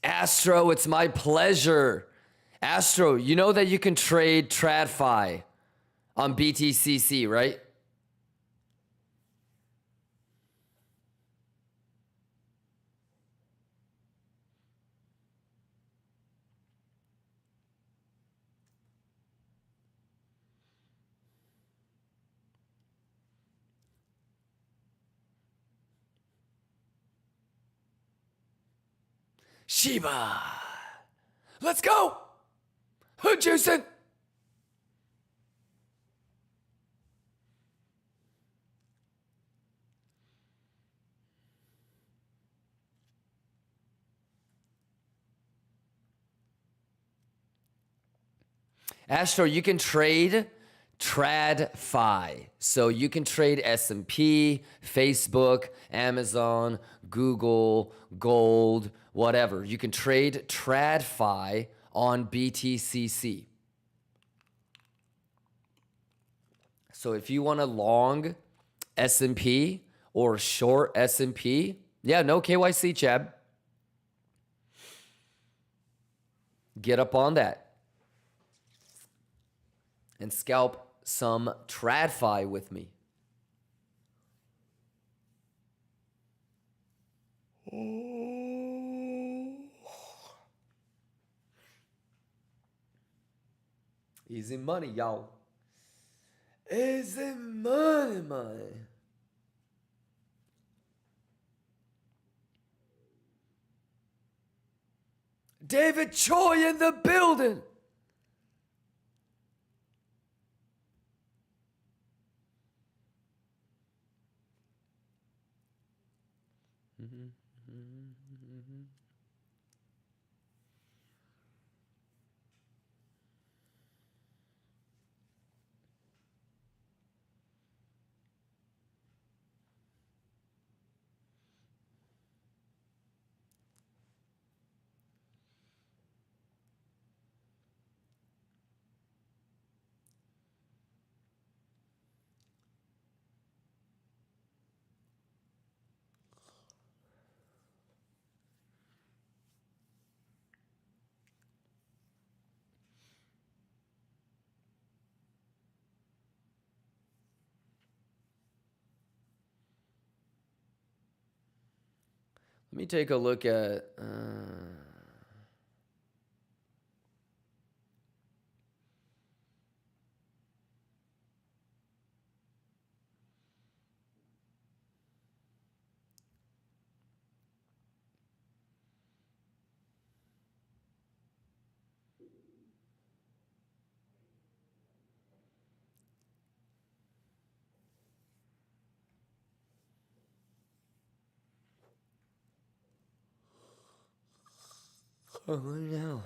Speaker 1: Astro, it's my pleasure. Astro, you know that you can trade TradFi on BTCC, right? Shiba. Let's go. Who juicing? Astro, you can trade TradFi. So you can trade S&P, Facebook, Amazon, Google, gold, whatever. You can trade TradFi on BTCC. So if you want to long S&P or short S&P, yeah, no KYC, Chad. Get up on that and scalp some TradFi with me. Easy money, y'all. Easy money, money. David Choi in the building. Let me take a look at... Oh, no.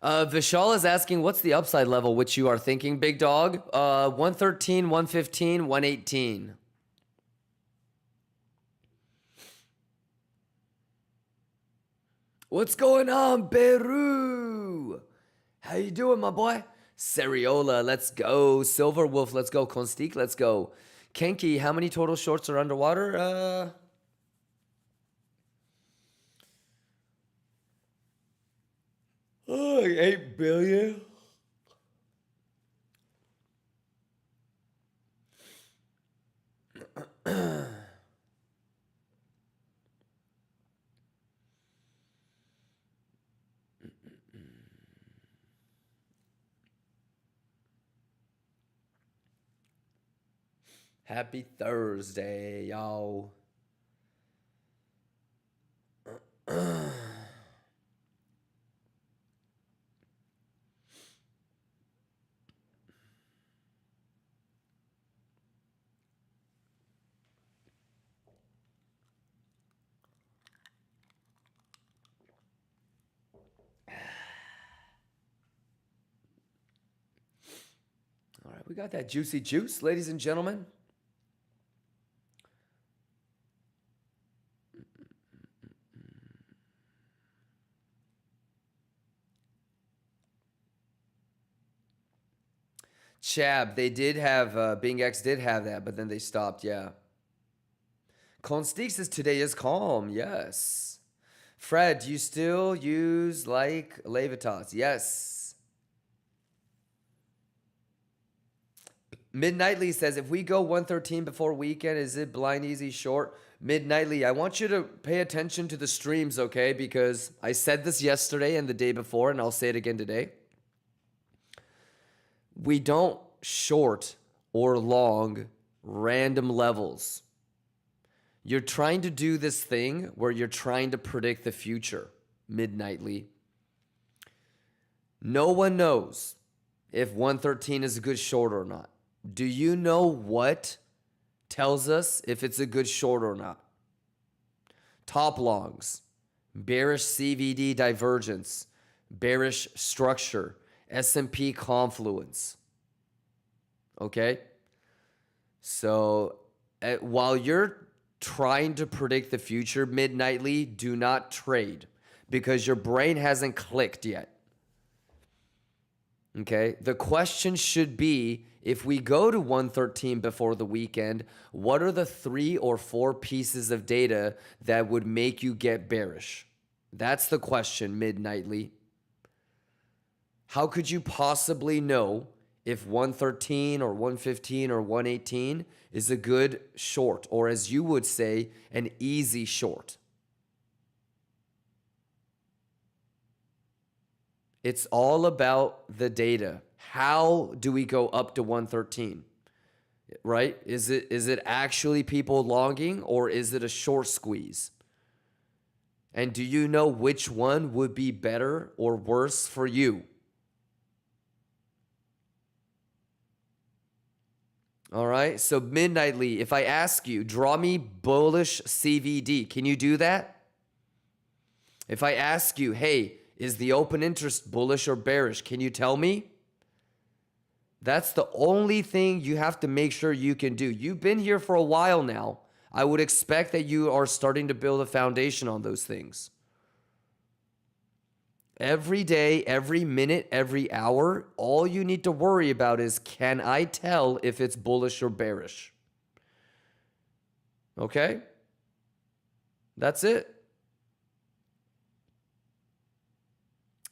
Speaker 1: Vishal is asking, what's the upside level which you are thinking, big dog? 113, 115, 118. What's going on, Beru? How you doing, my boy? Seriola, let's go. Silver Wolf, let's go. Constique, let's go. Kenki, how many total shorts are underwater? 8 billion. Happy Thursday, y'all. All right, we got that juicy juice, ladies and gentlemen. Chab, they did have, BingX did have that, but then they stopped, yeah. Constique says today is calm, yes. Fred, you still use like Levitas? Yes. Midnightly says, if we go 113 before weekend, is it blind easy short? Midnightly, I want you to pay attention to the streams, okay? Because I said this yesterday and the day before, and I'll say it again today. We don't short or long random levels. You're trying to do this thing where you're trying to predict the future, midnightly. No one knows if 113 is a good short or not. Do you know what tells us if it's a good short or not? Top longs, bearish CVD divergence, bearish structure, S&P confluence. Okay? So while you're trying to predict the future midnightly, do not trade because your brain hasn't clicked yet. Okay? The question should be, if we go to 113 before the weekend, what are the 3 or 4 pieces of data that would make you get bearish? That's the question midnightly. How could you possibly know if 113 or 115 or 118 is a good short, or as you would say, an easy short? It's all about the data. How do we go up to 113? Right? Is it actually people longing, or is it a short squeeze? And do you know which one would be better or worse for you? All right, so midnightly, if I ask you, draw me bullish CVD, can you do that? If I ask you, hey, is the open interest bullish or bearish, can you tell me? That's the only thing you have to make sure you can do. You've been here for a while now. I would expect that you are starting to build a foundation on those things. Every day, every minute, every hour, all you need to worry about is, can I tell if it's bullish or bearish? Okay? That's it.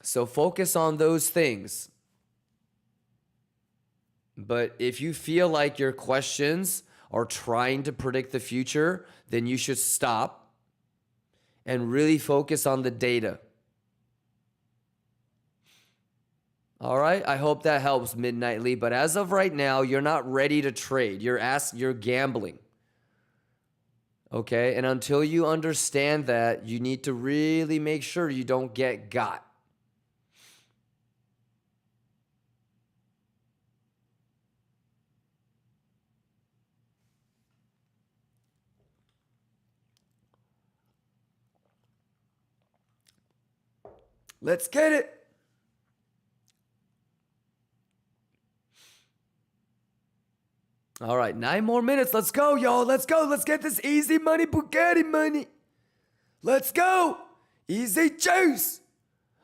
Speaker 1: So focus on those things. But if you feel like your questions are trying to predict the future, then you should stop and really focus on the data. All right, I hope that helps midnightly, but as of right now, you're not ready to trade. You're gambling. Okay? And until you understand that, you need to really make sure you don't get got. Let's get it. All right, 9 more minutes. Let's go, y'all. Let's go. Let's get this easy money, Bugatti money. Let's go. Easy juice.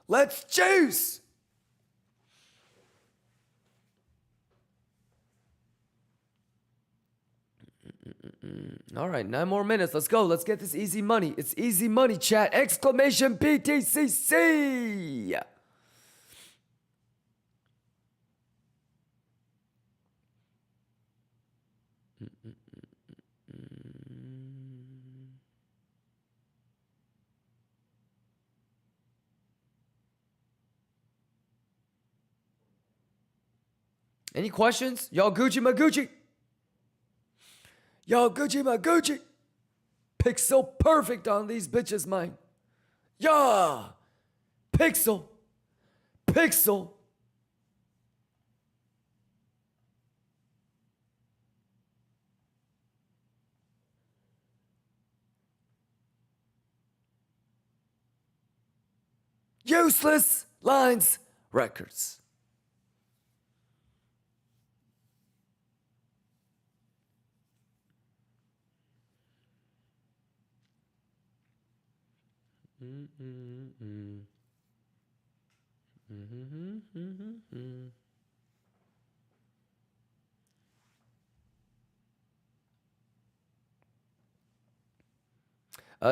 Speaker 1: Let's juice. All right, 9 more minutes. Let's go. Let's get this easy money. It's easy money, chat. Exclamation PTCC. Any questions? Y'all Gucci my Gucci. Y'all Gucci my Gucci. Pixel perfect on these bitches, man. Yeah. Pixel. Pixel. Useless Lines Records.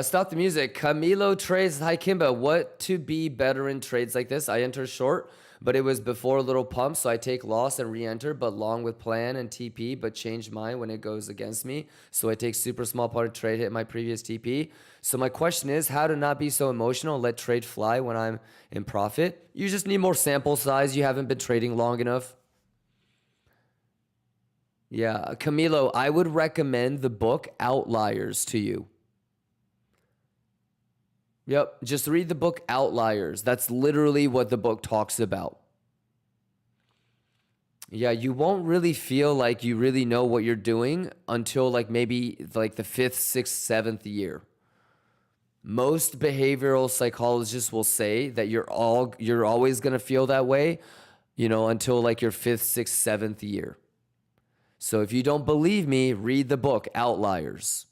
Speaker 1: Stop the music. Camilo trades. Hi, Kimba. What to be better in trades like this? I enter short, but it was before a little pump, so I take loss and re-enter, but long with plan and TP, but change mine when it goes against me. So I take super small part of trade, hit my previous TP. So my question is how to not be so emotional and let trade fly when I'm in profit. You just need more sample size. You haven't been trading long enough. Yeah, Camilo, I would recommend the book Outliers to you. Yep, just read the book Outliers. That's literally what the book talks about. Yeah, you won't really feel like you really know what you're doing until like maybe like the 5th, 6th, 7th year. Most behavioral psychologists will say that you're always going to feel that way, you know, until like your 5th, 6th, 7th year. So if you don't believe me, read the book Outliers.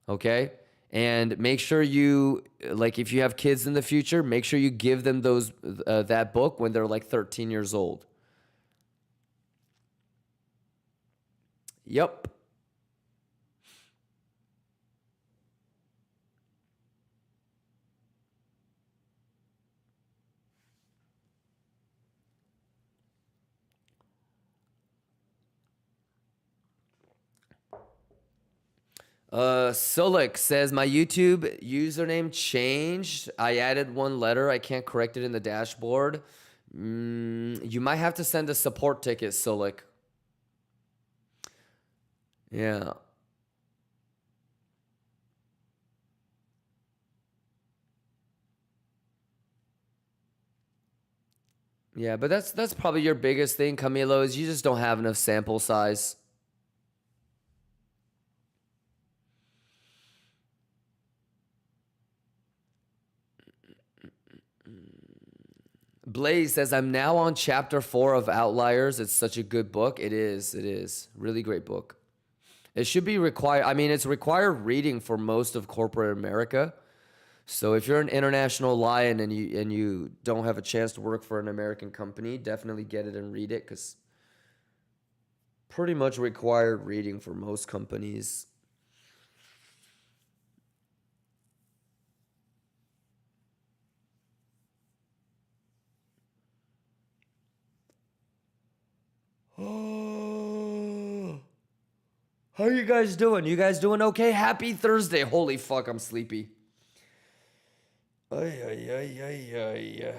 Speaker 1: Okay? And make sure you, like, if you have kids in the future, make sure you give them that book when they're like 13 years old. Yep. Sulik says, my YouTube username changed. I added one letter. I can't correct it in the dashboard. You might have to send a support ticket, Sulik. Yeah. Yeah, but that's probably your biggest thing, Camilo, is you just don't have enough sample size. Blaze says, I'm now on chapter 4 of Outliers. It's such a good book. It is. It is. Really great book. It should be required. I mean, it's required reading for most of corporate America. So if you're an international lion and you don't have a chance to work for an American company, definitely get it and read it, because pretty much required reading for most companies. How you guys doing? You guys doing okay? Happy Thursday. Holy fuck, I'm sleepy. Ay, ay, ay, ay, ay.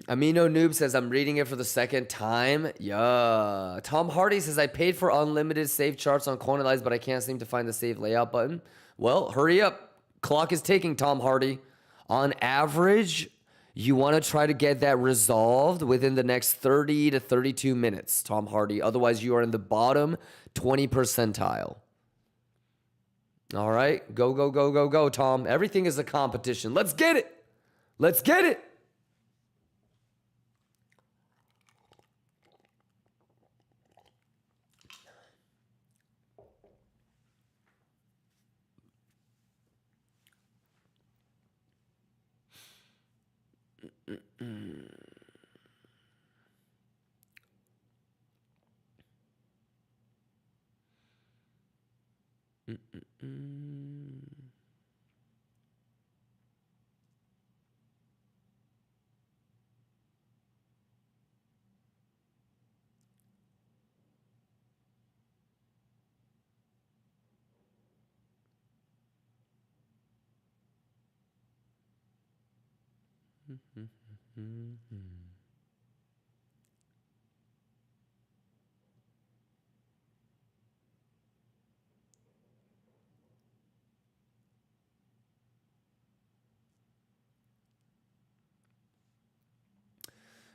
Speaker 1: Amino Noob says, I'm reading it for the second time. Yeah. Tom Hardy says, I paid for unlimited save charts on Quantize, but I can't seem to find the save layout button. Well, hurry up. Clock is ticking, Tom Hardy. On average, you want to try to get that resolved within the next 30 to 32 minutes, Tom Hardy. Otherwise, you are in the bottom 20 percentile. All right. Go, go, go, go, go, Tom. Everything is a competition. Let's get it. Let's get it.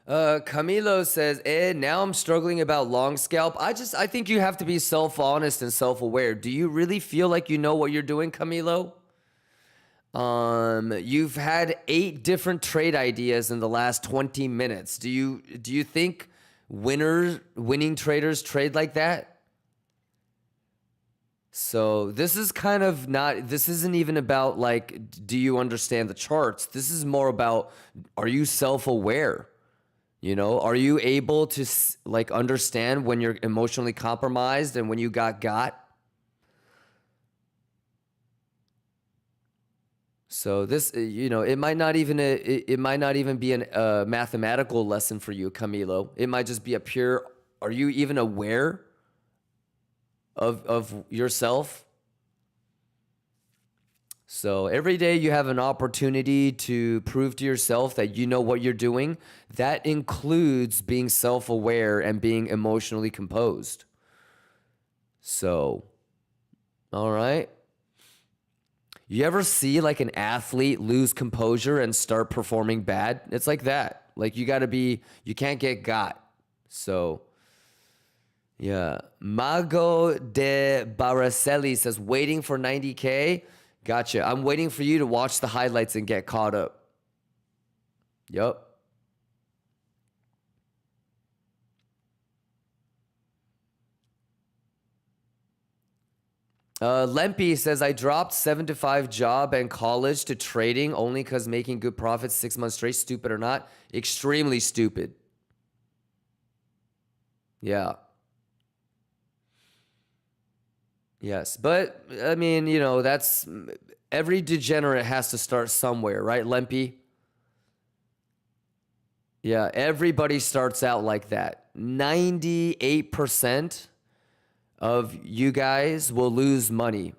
Speaker 1: Camilo says, now I'm struggling about long scalp. I think you have to be self-honest and self-aware. Do you really feel like you know what you're doing, Camilo? You've had 8 different trade ideas in the last 20 minutes. Do you think winning traders trade like that? So this is kind of not, this isn't even about like, do you understand the charts? This is more about, are you self-aware? You know, are you able to like understand when you're emotionally compromised and when you got? So this, you know, it might not even be a mathematical lesson for you, Camilo. It might just be a pure, are you even aware of yourself? So every day you have an opportunity to prove to yourself that you know what you're doing. That includes being self-aware and being emotionally composed. So, all right. You ever see like an athlete lose composure and start performing bad? It's like that. Like you can't get got. So, yeah. Mago de Baracelli says, waiting for 90K. Gotcha. I'm waiting for you to watch the highlights and get caught up. Yup. Lempy says, I dropped 7 to 5 job and college to trading only because making good profits 6 months straight. Stupid or not? Extremely stupid. Yeah. Yes. But, I mean, you know, that's every degenerate has to start somewhere, right, Lempy? Yeah. Everybody starts out like that. 98% of you guys will lose money.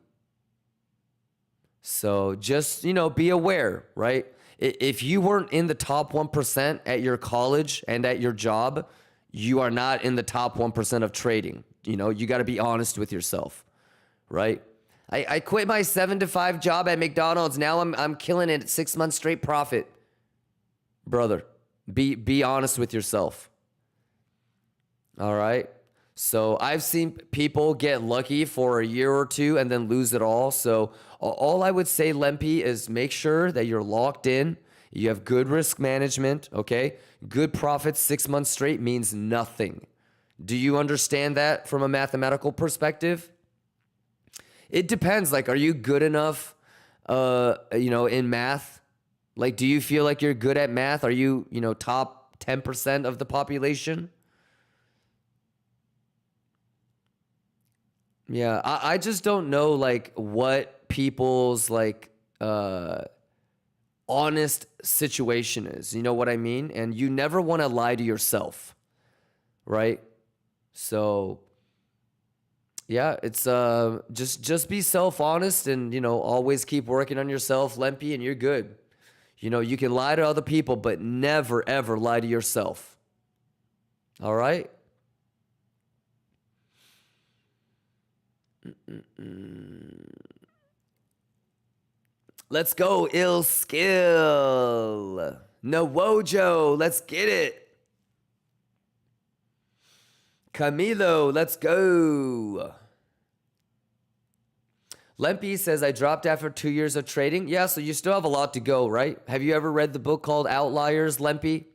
Speaker 1: So just, you know, be aware, right? If you weren't in the top 1% at your college and at your job, you are not in the top 1% of trading. You know, you got to be honest with yourself, right? I quit my 7 to 5 job at McDonald's. Now I'm killing it at 6 months straight profit. Brother, be honest with yourself. All right? So I've seen people get lucky for a year or two and then lose it all. So all I would say, Lempy, is make sure that you're locked in. You have good risk management, okay? Good profits 6 months straight means nothing. Do you understand that from a mathematical perspective? It depends. Like, are you good enough, you know, in math? Like, do you feel like you're good at math? Are you, you know, top 10% of the population? Yeah, I just don't know like what people's like honest situation is. You know what I mean? And you never want to lie to yourself, right? So yeah, it's just be self-honest and, you know, always keep working on yourself, Lempy, and you're good. You know, you can lie to other people, but never, ever lie to yourself. All right? Let's go, ill skill. No Wojo, let's get it. Camilo, let's go. Lempy says, I dropped after 2 years of trading. Yeah, so you still have a lot to go, right? Have you ever read the book called Outliers, Lempy?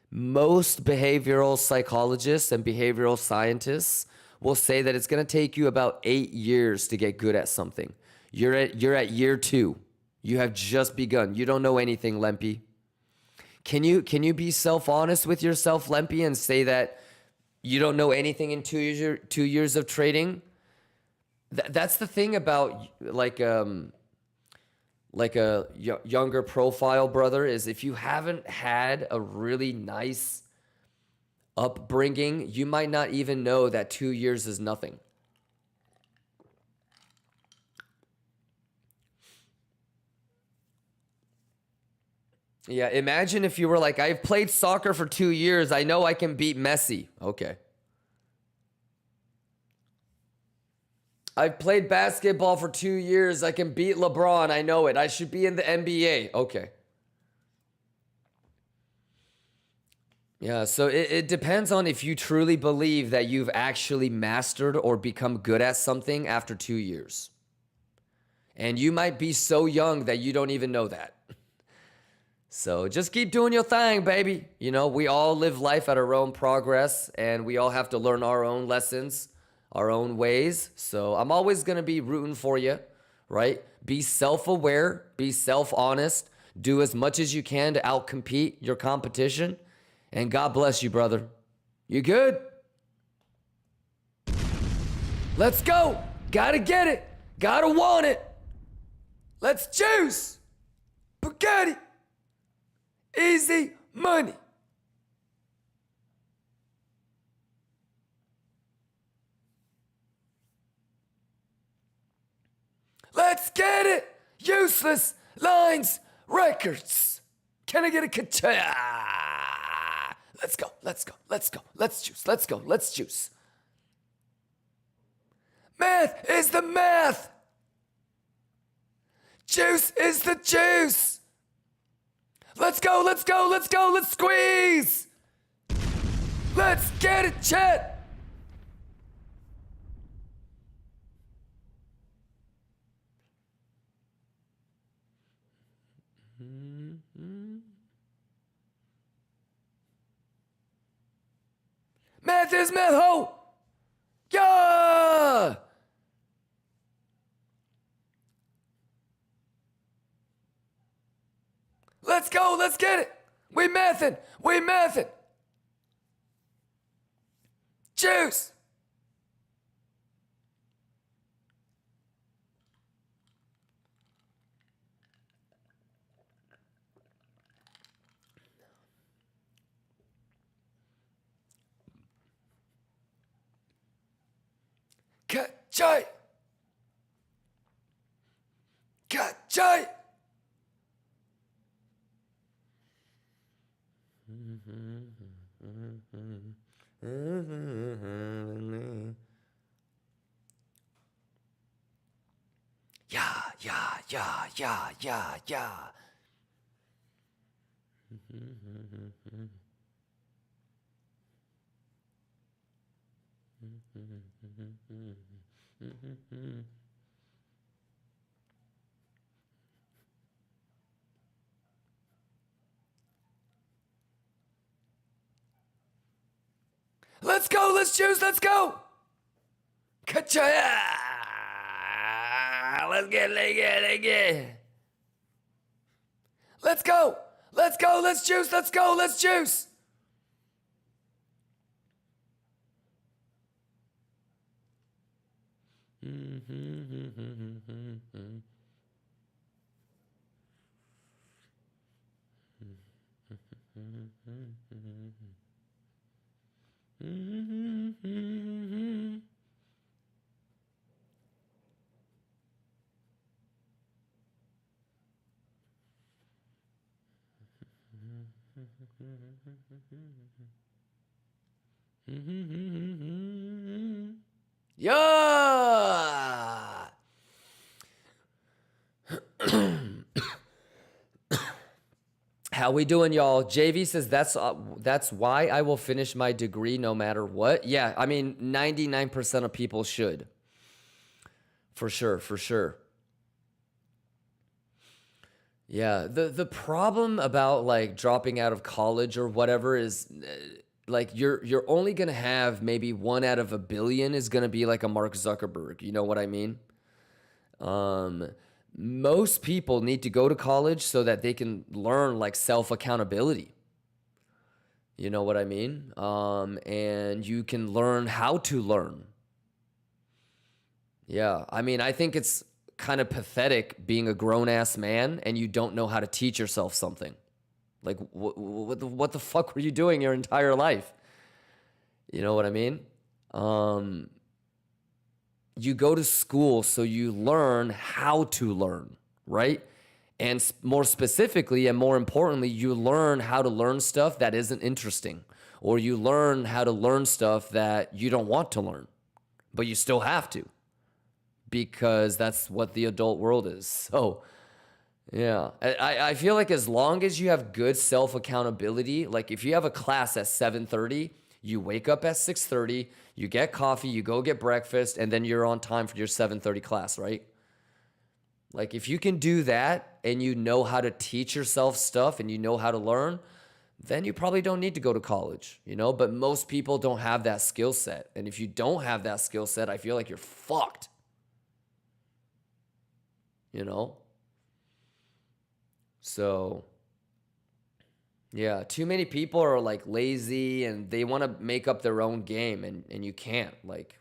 Speaker 1: Most behavioral psychologists and behavioral scientists will say that it's going to take you about 8 years to get good at something. You're at year 2. You have just begun. You don't know anything, Lempy. Can you be self-honest with yourself, Lempy, and say that you don't know anything in 2 years of trading? That's the thing about like a younger profile, brother, is if you haven't had a really nice upbringing, you might not even know that 2 years is nothing. Yeah, imagine if you were like, I've played soccer for 2 years. I know I can beat Messi. Okay. I've played basketball for 2 years. I can beat LeBron. I know it. I should be in the NBA. Okay. Yeah, so it depends on if you truly believe that you've actually mastered or become good at something after 2 years. And you might be so young that you don't even know that. So just keep doing your thing, baby. You know, we all live life at our own progress, and we all have to learn our own lessons, our own ways. So I'm always going to be rooting for you, right? Be self-aware, be self-honest, do as much as you can to outcompete your competition. And God bless you, brother. You good? Let's go. Gotta get it. Gotta want it. Let's juice. Bugatti. Easy money. Let's get it. Useless Lines Records. Can I get a ka-cha? Let's go. Let's go. Let's go. Let's juice. Let's go. Let's juice. Math is the math. Juice is the juice. Let's go, let's go, let's go, let's squeeze. Let's get it, Chet. Math is math, ho. Yeah. Let's go, let's get it. We mathin', we mathin'. Juice. Ka-chai. Ka-chai. Yeah. Let's go, let's choose, let's go. Ka-cha! Let's get it. Let's go, let's juice, let's go, let's juice. Yeah. How we doing, y'all? JV says that's why I will finish my degree no matter what. Yeah, I mean 99% of people should. For sure, for sure. Yeah, the problem about like dropping out of college or whatever is like you're only going to have maybe 1 out of a billion is going to be like a Mark Zuckerberg. You know what I mean? Most people need to go to college so that they can learn like self-accountability. You know what I mean? And you can learn how to learn. Yeah, I mean, I think it's kind of pathetic being a grown-ass man and you don't know how to teach yourself something. Like, what the fuck were you doing your entire life? You know what I mean? You go to school so you learn how to learn, right? And more specifically and more importantly, you learn how to learn stuff that isn't interesting, or you learn how to learn stuff that you don't want to learn, but you still have to, because that's what the adult world is. So yeah, I feel like as long as you have good self-accountability, like if you have a class at 7:30, you wake up at 6:30, you get coffee, you go get breakfast, and then you're on time for your 7:30 class, right? Like if you can do that and you know how to teach yourself stuff and you know how to learn, then you probably don't need to go to college, you know? But most people don't have that skill set. And if you don't have that skill set, I feel like you're fucked. You know? So yeah, too many people are like lazy and they want to make up their own game, and you can't. Like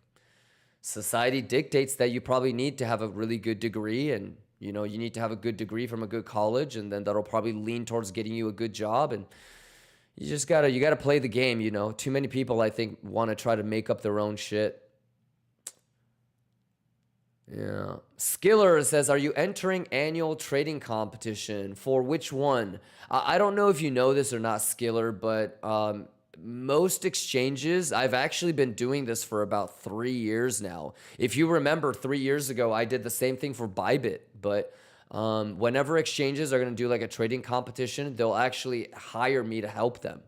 Speaker 1: society dictates that you probably need to have a really good degree, and you know, you need to have a good degree from a good college, and then that'll probably lean towards getting you a good job, and you gotta play the game, you know. Too many people, I think, want to try to make up their own shit. Yeah. Skiller says, are you entering annual trading competition? For which one? I don't know if you know this or not, Skiller, but most exchanges, I've actually been doing this for about 3 years now. If you remember, 3 years ago, I did the same thing for Bybit, but whenever exchanges are going to do like a trading competition, they'll actually hire me to help them.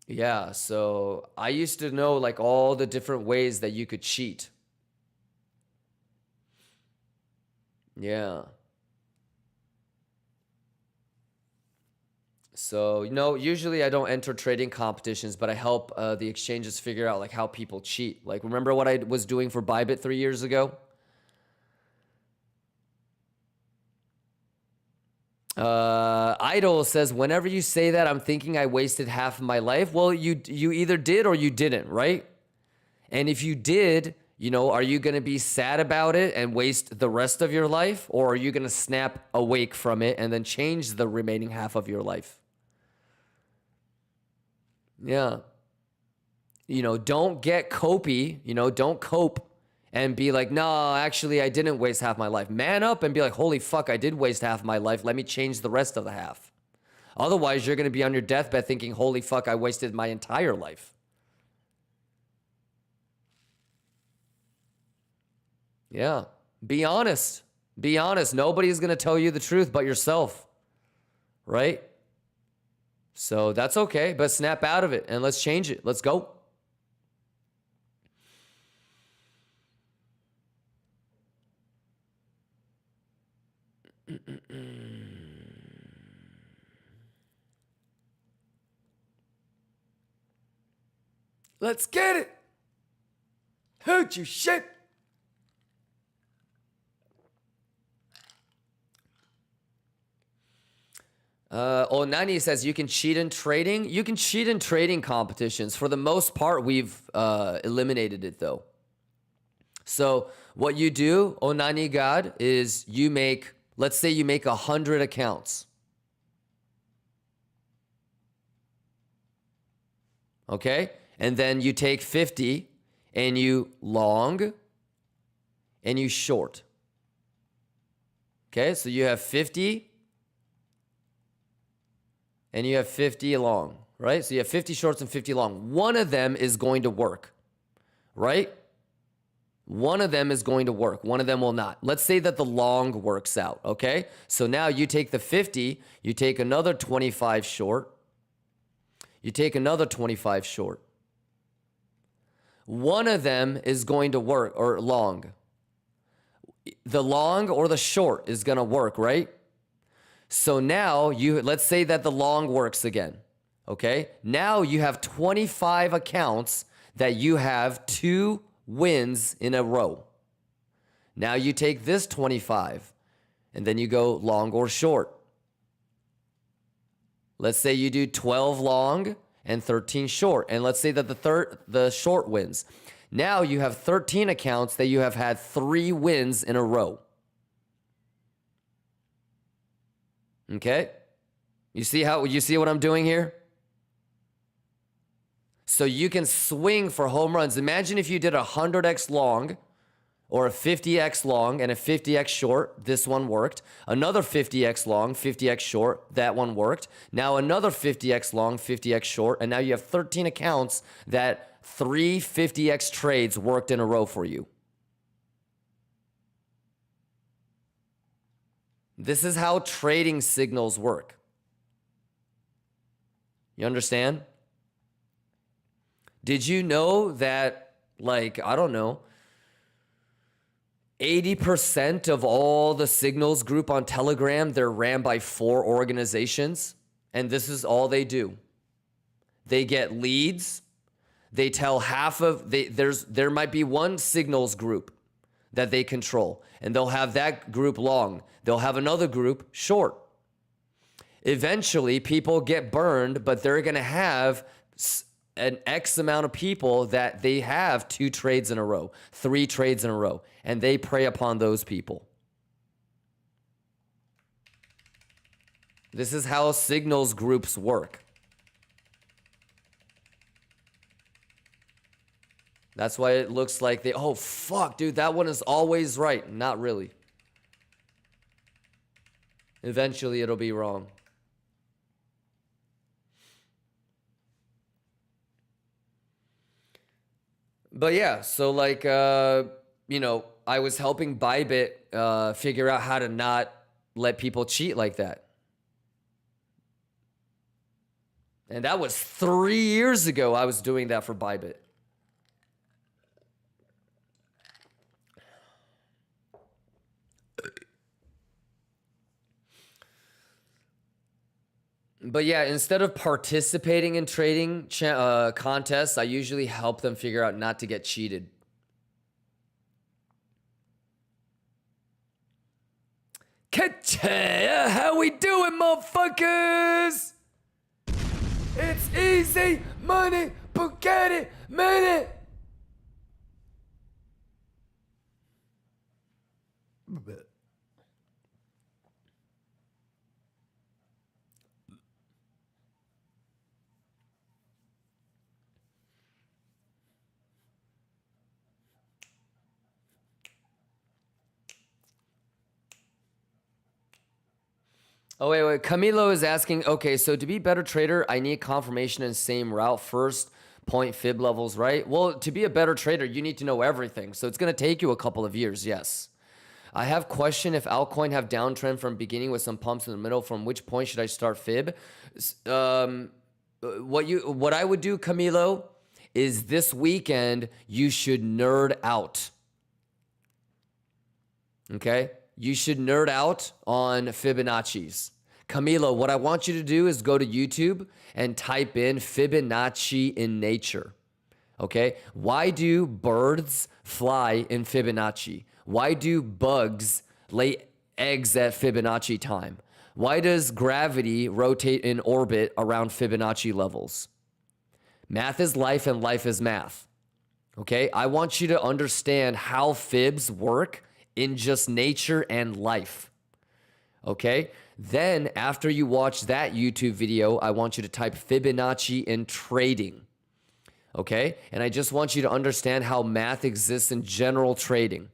Speaker 1: Yeah, so I used to know like all the different ways that you could cheat. Yeah. So, you know, usually I don't enter trading competitions, but I help the exchanges figure out like how people cheat. Like, remember what I was doing for Bybit 3 years ago? Idol says, whenever you say that, I'm thinking I wasted half of my life. Well, you either did or you didn't, right? And if you did, you know, are you going to be sad about it and waste the rest of your life? Or are you going to snap awake from it and then change the remaining half of your life? Yeah. You know, don't get copy, you know, don't cope and be like, no, actually, I didn't waste half my life. Man up and be like, holy fuck, I did waste half my life. Let me change the rest of the half. Otherwise, you're going to be on your deathbed thinking, holy fuck, I wasted my entire life. Yeah. Be honest. Be honest. Nobody's going to tell you the truth but yourself. Right? So that's okay, but snap out of it and let's change it. Let's go. Let's get it. Hurt you shit. Onani says you can cheat in trading. You can cheat in trading competitions. For the most part, we've eliminated it though. So what you do, Onani God, is you make, let's say you make 100 accounts. Okay? And then you take 50 and you long and you short. Okay, so you have 50 and you have 50 long, right? So you have 50 shorts and 50 long. One of them is going to work, right? One of them is going to work. One of them will not. Let's say that the long works out, okay? So now you take the 50, you take another 25 short, you take another 25 short. One of them is going to work, or long. The long or the short is going to work, right? So now let's say that the long works again, okay? Now you have 25 accounts that you have 2 wins in a row. Now you take this 25 and then you go long or short. Let's say you do 12 long and 13 short, and let's say that the short wins. Now you have 13 accounts that you have had 3 wins in a row. Okay? You see what I'm doing here? So you can swing for home runs. Imagine if you did a 100x long or a 50x long and a 50x short. This one worked. Another 50x long, 50x short. That one worked. Now another 50x long, 50x short. And now you have 13 accounts that 3 50x trades worked in a row for you. This is how trading signals work. You understand? Did you know that, like, I don't know, 80% of all the signals group on Telegram, they're ran by 4 organizations, and this is all they do. They get leads. They tell there might be one signals group that they control, and they'll have that group long. They'll have another group short. Eventually, people get burned, but they're going to have an X amount of people that they have 2 trades in a row, 3 trades in a row, and they prey upon those people. This is how signals groups work. That's why it looks like oh, fuck, dude, that one is always right. Not really. Eventually, it'll be wrong. But yeah, so like, you know, I was helping Bybit figure out how to not let people cheat like that. And that was 3 years ago I was doing that for Bybit. But yeah, instead of participating in trading contests, I usually help them figure out not to get cheated. Ka-cha! How we doing, motherfuckers? It's easy money, Bugatti minute. Oh, wait. Camilo is asking, okay, so to be a better trader, I need confirmation in same route first, point fib levels, right? Well, to be a better trader, you need to know everything. So it's going to take you a couple of years, yes. I have question if altcoin have downtrend from beginning with some pumps in the middle, from which point should I start fib? What I would do, Camilo, is this weekend, you should nerd out. Okay? You should nerd out on Fibonacci's. Camilo, what I want you to do is go to YouTube and type in Fibonacci in nature. Okay? Why do birds fly in Fibonacci? Why do bugs lay eggs at Fibonacci time? Why does gravity rotate in orbit around Fibonacci levels? Math is life and life is math. Okay? I want you to understand how fibs work in just nature and life. Okay? Then after you watch that YouTube video, I want you to type Fibonacci in trading. Okay? And I just want you to understand how math exists in general trading.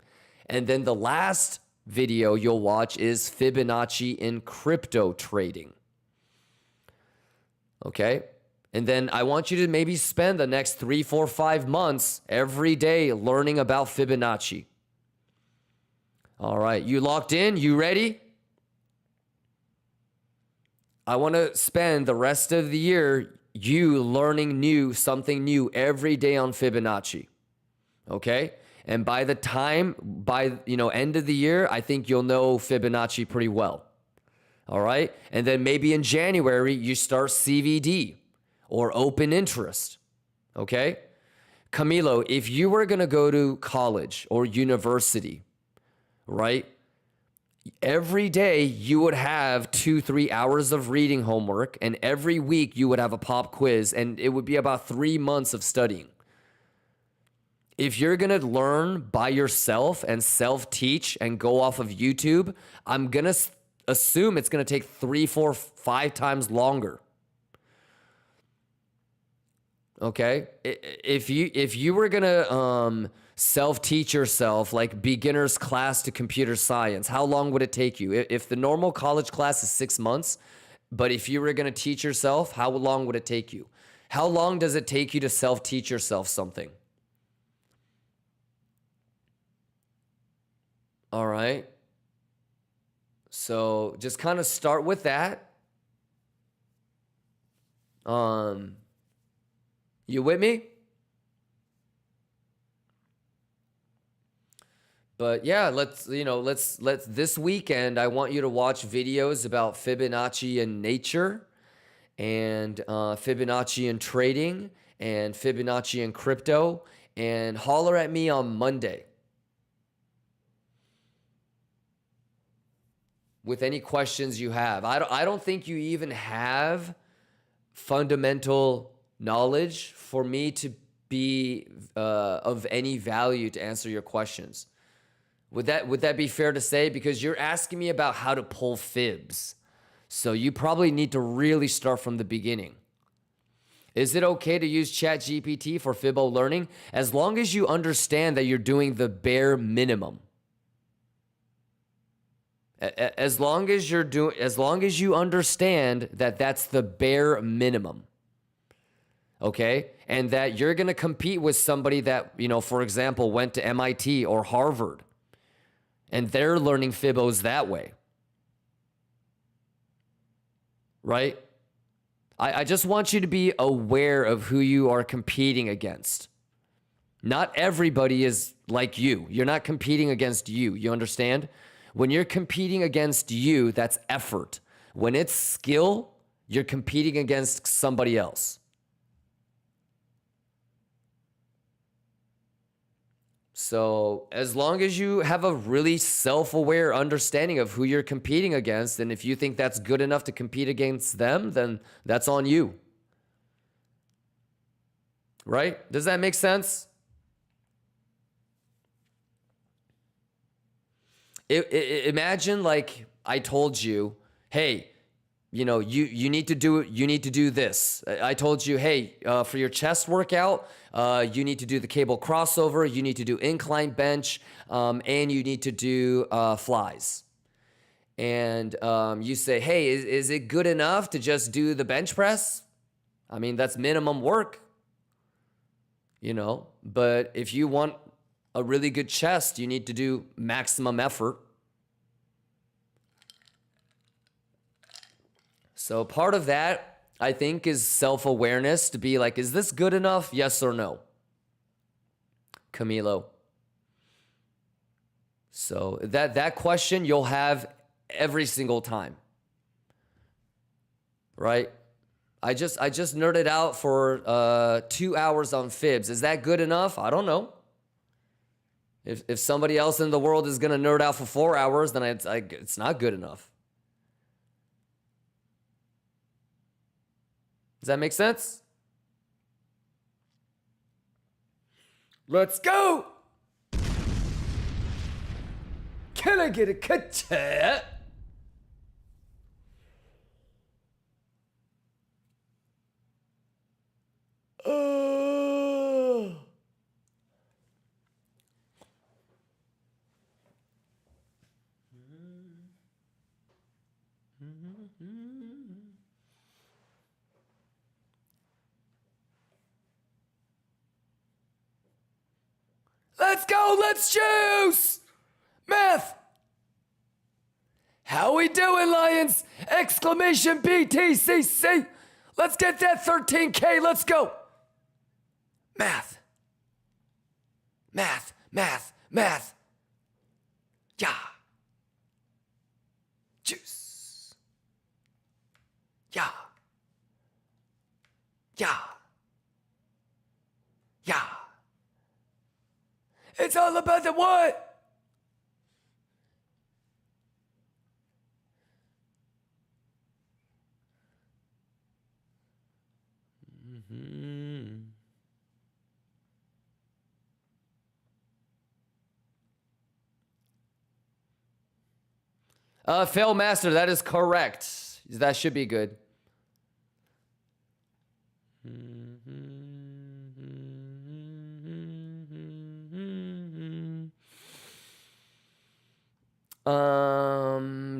Speaker 1: And then the last video you'll watch is Fibonacci in crypto trading. Okay? And then I want you to maybe spend the next 3, 4, 5 months every day learning about Fibonacci. All right, you locked in? You ready? I want to spend the rest of the year you learning something new every day on Fibonacci. Okay? And by the time, end of the year, I think you'll know Fibonacci pretty well. All right? And then maybe in January, you start CVD or open interest. Okay? Camilo, if you were going to go to college or university, right? Every day you would have 2-3 hours of reading homework, and every week you would have a pop quiz, and it would be about 3 months of studying. If you're going to learn by yourself and self-teach and go off of YouTube, I'm going to assume it's going to take 3, 4, 5 times longer. Okay? If you were going to self-teach yourself, like beginner's class to computer science, how long would it take you? If the normal college class is 6 months, but if you were going to teach yourself, how long would it take you? How long does it take you to self-teach yourself something? All right. So just kind of start with that. You with me? But yeah, let's this weekend, I want you to watch videos about Fibonacci in nature and Fibonacci in trading and Fibonacci in crypto, and holler at me on Monday with any questions you have. I don't think you even have fundamental knowledge for me to be of any value to answer your questions. Would that be fair to say? Because you're asking me about how to pull fibs. So you probably need to really start from the beginning. Is it okay to use ChatGPT for Fibo learning? As long as you understand that you're doing the bare minimum. As long as you understand that that's the bare minimum. Okay? And that you're going to compete with somebody that, for example, went to MIT or Harvard, and they're learning Fibos that way. Right? I just want you to be aware of who you are competing against. Not everybody is like you. You're not competing against you. You understand? When you're competing against you, that's effort. When it's skill, you're competing against somebody else. So as long as you have a really self-aware understanding of who you're competing against, and if you think that's good enough to compete against them, then that's on you. Right? Does that make sense? Imagine like I told you, hey, you need to do this. I told you, hey, for your chest workout, you need to do the cable crossover, you need to do incline bench, and you need to do flies. And you say, hey, is it good enough to just do the bench press? I mean, that's minimum work, but if you want a really good chest, you need to do maximum effort. So part of that, I think, is self-awareness, to be like, is this good enough? Yes or no? Camilo. So that question you'll have every single time. Right? I just nerded out for 2 hours on fibs. Is that good enough? I don't know. If somebody else in the world is going to nerd out for 4 hours, then it's not good enough. Does that make sense? Let's go! Can I get a cut? Let's go. Let's juice. Math. How we doing, Lions? Exclamation BTCC. Let's get that 13K. Let's go. Math. Math. Math. Math. Yeah. Juice. Yeah. Yeah. Yeah. It's all about the what? Phil Master, that is correct. That should be good.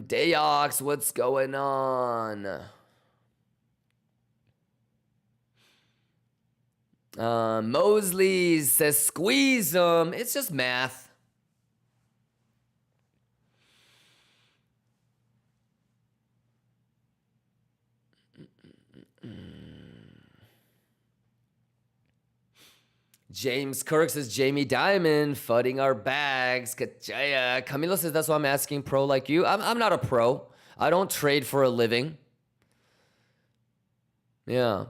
Speaker 1: Dayox, what's going on? Mosley says squeeze them. It's just math. James Kirk says Jamie Dimon fudding our bags. Kachaya. Camilo says that's why I'm asking pro like you. I'm not a pro. I don't trade for a living. Yeah.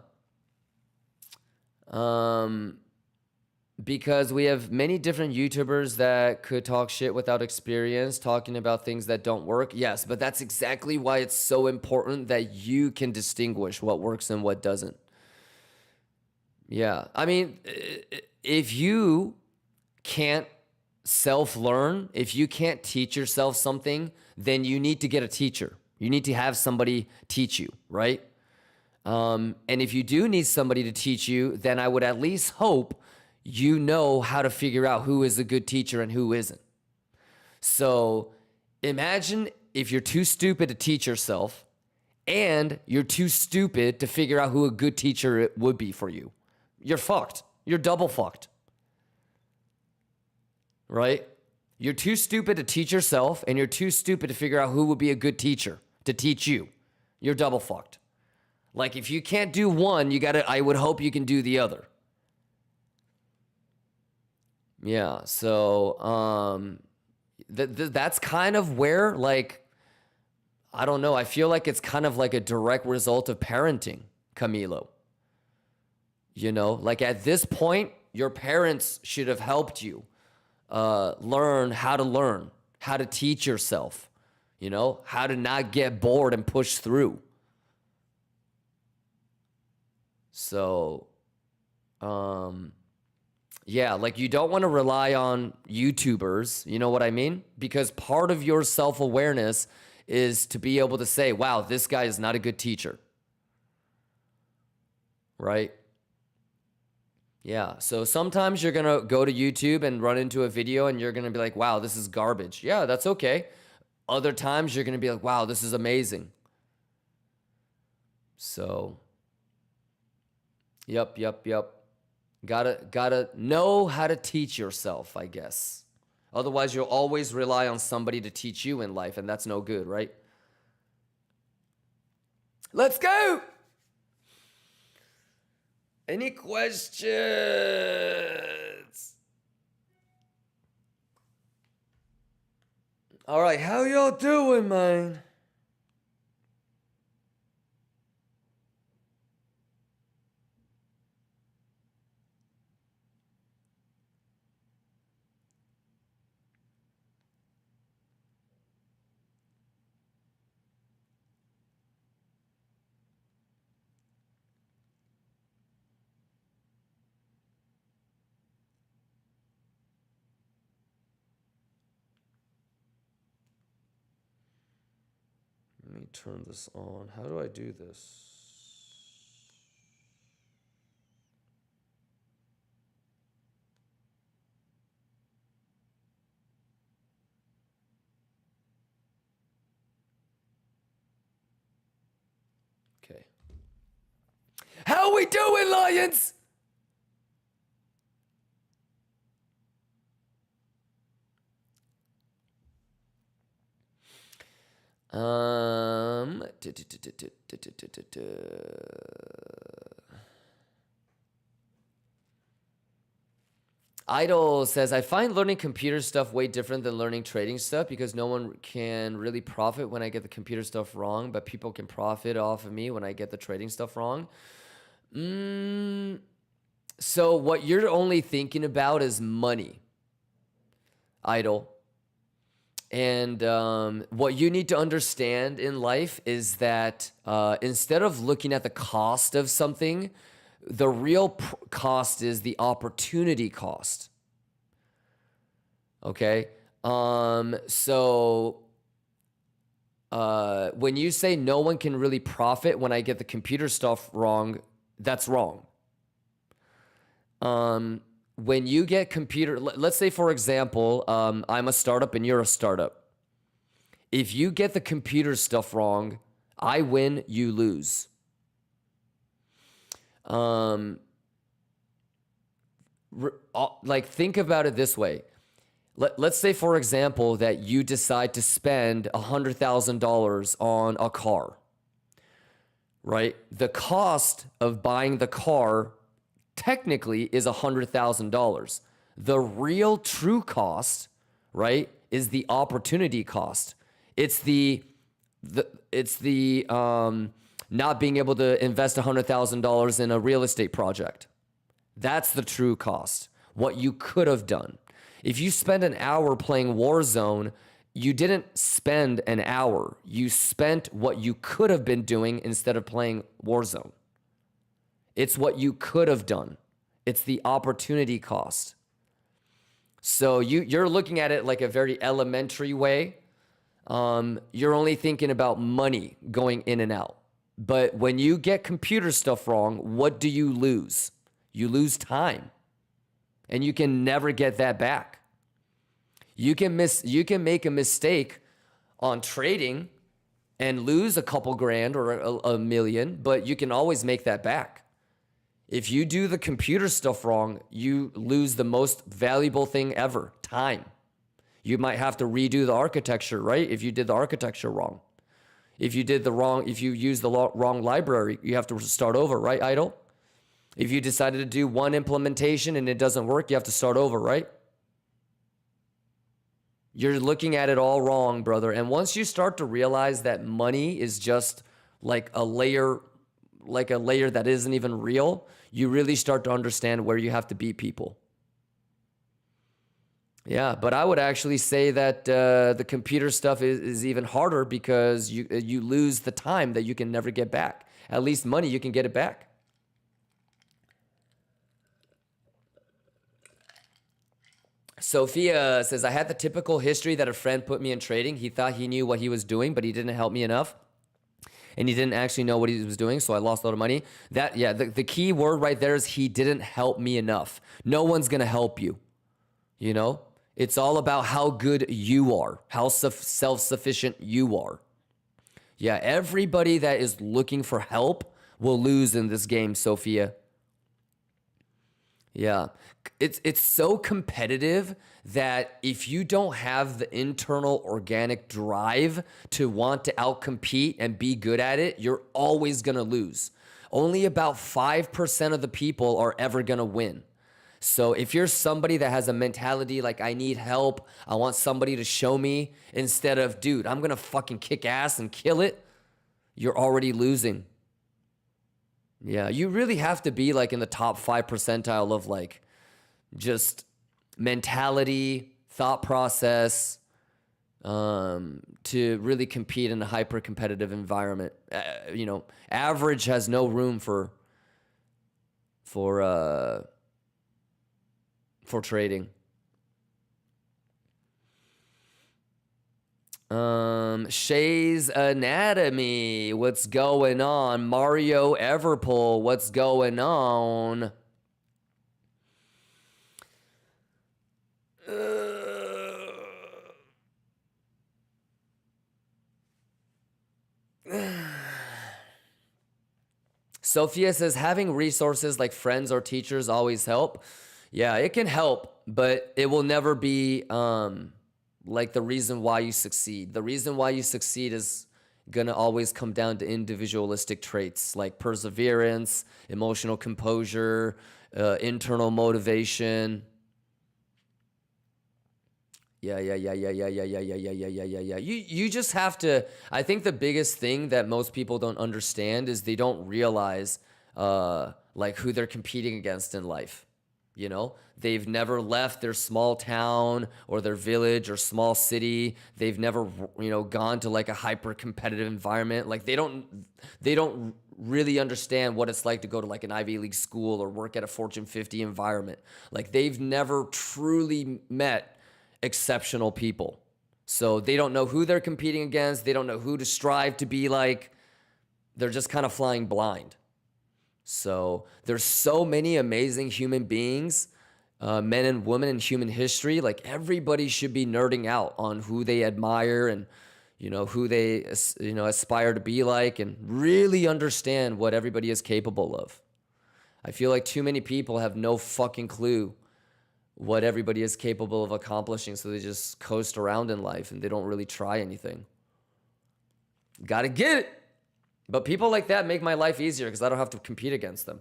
Speaker 1: Because we have many different YouTubers that could talk shit without experience, talking about things that don't work. Yes, but that's exactly why it's so important that you can distinguish what works and what doesn't. Yeah. I mean, if you can't self-learn, if you can't teach yourself something, then you need to get a teacher. You need to have somebody teach you, right? And if you do need somebody to teach you, then I would at least hope you know how to figure out who is a good teacher and who isn't. So imagine if you're too stupid to teach yourself and you're too stupid to figure out who a good teacher it would be for you. You're fucked. You're double fucked. Right? You're too stupid to teach yourself and you're too stupid to figure out who would be a good teacher to teach you. You're double fucked. Like if you can't do one, I would hope you can do the other. Yeah, so that's kind of where, like, I don't know, I feel like it's kind of like a direct result of parenting, Camilo. You know, like at this point, your parents should have helped you learn, how to teach yourself, you know, how to not get bored and push through. So, yeah, like you don't want to rely on YouTubers, you know what I mean? Because part of your self-awareness is to be able to say, wow, this guy is not a good teacher. Right? Yeah, so sometimes you're going to go to YouTube and run into a video and you're going to be like, wow, this is garbage. Yeah, that's okay. Other times you're going to be like, wow, this is amazing. So, yep. Gotta know how to teach yourself, I guess. Otherwise, you'll always rely on somebody to teach you in life, and that's no good, right? Let's go! Any questions? All right, how y'all doing, man? Let me turn this on. How do I do this? Okay. How we doing, Lions? Um, Idol says, I find learning computer stuff way different than learning trading stuff because no one can really profit when I get the computer stuff wrong, but people can profit off of me when I get the trading stuff wrong. So what you're only thinking about is money, Idol. And what you need to understand in life is that instead of looking at the cost of something, the real cost is the opportunity cost. Okay? So when you say no one can really profit when I get the computer stuff wrong, that's wrong. When you get let's say for example, I'm a startup and you're a startup. If you get the computer stuff wrong, I win, you lose. Like think about it this way. Let's say for example that you decide to spend $100,000 on a car, right? The cost of buying the car technically is $100,000. The real true cost, right, is the opportunity cost. It's the not being able to invest $100,000 in a real estate project. That's the true cost. What you could have done. If you spend an hour playing Warzone, you didn't spend an hour. You spent what you could have been doing instead of playing Warzone. It's what you could have done. It's the opportunity cost. So you're looking at it like a very elementary way. You're only thinking about money going in and out. But when you get computer stuff wrong, what do you lose? You lose time. And you can never get that back. You can make a mistake on trading and lose a couple grand or a million, but you can always make that back. If you do the computer stuff wrong, you lose the most valuable thing ever, time. You might have to redo the architecture, right? If you did the architecture wrong. If you used the wrong library, you have to start over, right, Idol? If you decided to do one implementation and it doesn't work, you have to start over, right? You're looking at it all wrong, brother. And once you start to realize that money is just like a layer that isn't even real, you really start to understand where you have to beat people. Yeah, but I would actually say that the computer stuff is even harder because you lose the time that you can never get back. At least money, you can get it back. Sophia says, I had the typical history that a friend put me in trading. He thought he knew what he was doing, but he didn't help me enough. And he didn't actually know what he was doing, so I lost a lot of money. The key word right there is he didn't help me enough. No one's going to help you, you know? It's all about how good you are, how self-sufficient you are. Yeah, everybody that is looking for help will lose in this game, Sophia. Yeah, it's so competitive that if you don't have the internal organic drive to want to outcompete and be good at it, you're always going to lose. Only about 5% of the people are ever going to win. So if you're somebody that has a mentality like I need help, I want somebody to show me, instead of, dude, I'm going to fucking kick ass and kill it, you're already losing. Yeah, you really have to be like in the top 5 percentile of like just mentality, thought process, to really compete in a hyper competitive environment. Average has no room for trading. Shay's Anatomy, what's going on? Mario Everpool, what's going on? Sophia says, having resources like friends or teachers always help. Yeah, it can help, but it will never be like the reason why you succeed. The reason why you succeed is gonna always come down to individualistic traits like perseverance, emotional composure, internal motivation. Yeah. You just have to. I think the biggest thing that most people don't understand is they don't realize like who they're competing against in life. You know, they've never left their small town or their village or small city. They've never, you know, gone to like a hyper competitive environment. Like they don't really understand what it's like to go to like an Ivy League school or work at a Fortune 50 environment. Like they've never truly met exceptional people. So they don't know who they're competing against. They don't know who to strive to be like. They're just kind of flying blind. So there's so many amazing human beings, men and women in human history. Like everybody should be nerding out on who they admire and, you know, who they, you know, aspire to be like, and really understand what everybody is capable of. I feel like too many people have no fucking clue what everybody is capable of accomplishing. So they just coast around in life and they don't really try anything. Gotta get it. But people like that make my life easier because I don't have to compete against them.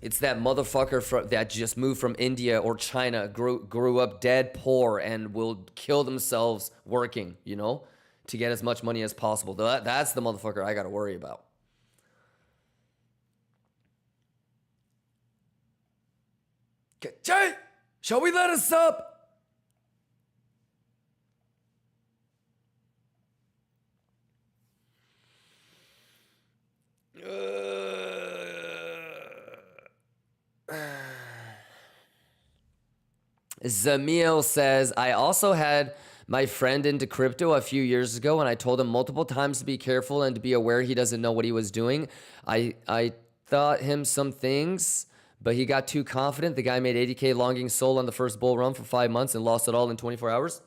Speaker 1: It's that motherfucker that just moved from India or China, grew up dead poor, and will kill themselves working, you know, to get as much money as possible. That's the motherfucker I got to worry about. Jay, shall we let us up? Zamil says, I also had my friend into crypto a few years ago, and I told him multiple times to be careful and to be aware he doesn't know what he was doing. I taught him some things, but he got too confident. The guy made 80K longing sold on the first bull run for 5 months and lost it all in 24 hours.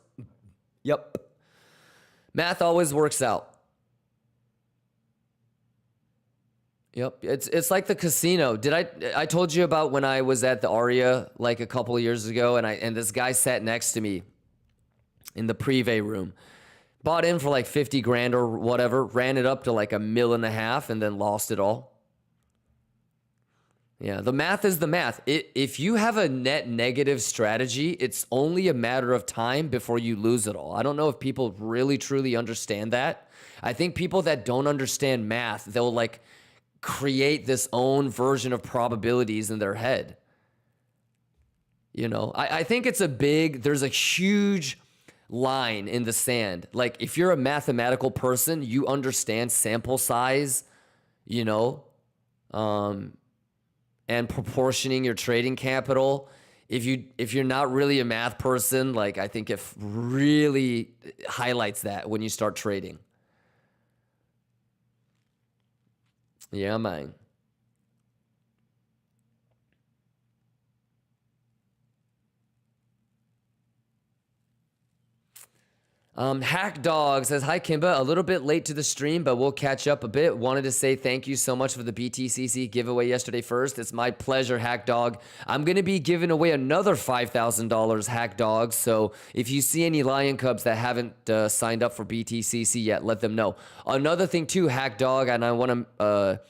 Speaker 1: Yep. Math always works out. Yep, it's like the casino. I told you about when I was at the Aria like a couple of years ago, and this guy sat next to me in the privé room. Bought in for like 50 grand or whatever, ran it up to like $1.5 million and then lost it all. Yeah, the math is the math. If you have a net negative strategy, it's only a matter of time before you lose it all. I don't know if people really truly understand that. I think people that don't understand math, they'll like create this own version of probabilities in their head. You know, I think it's there's a huge line in the sand. Like if you're a mathematical person, you understand sample size, you know, and proportioning your trading capital. If you're not really a math person, like I think it really highlights that when you start trading. Yeah, man. Hack Dog says, hi, Kimba. A little bit late to the stream, but we'll catch up a bit. Wanted to say thank you so much for the BTCC giveaway yesterday first. It's my pleasure, Hack Dog. I'm going to be giving away another $5,000, Hack Dog. So if you see any Lion Cubs that haven't signed up for BTCC yet, let them know. Another thing too, Hack Dog, and I want to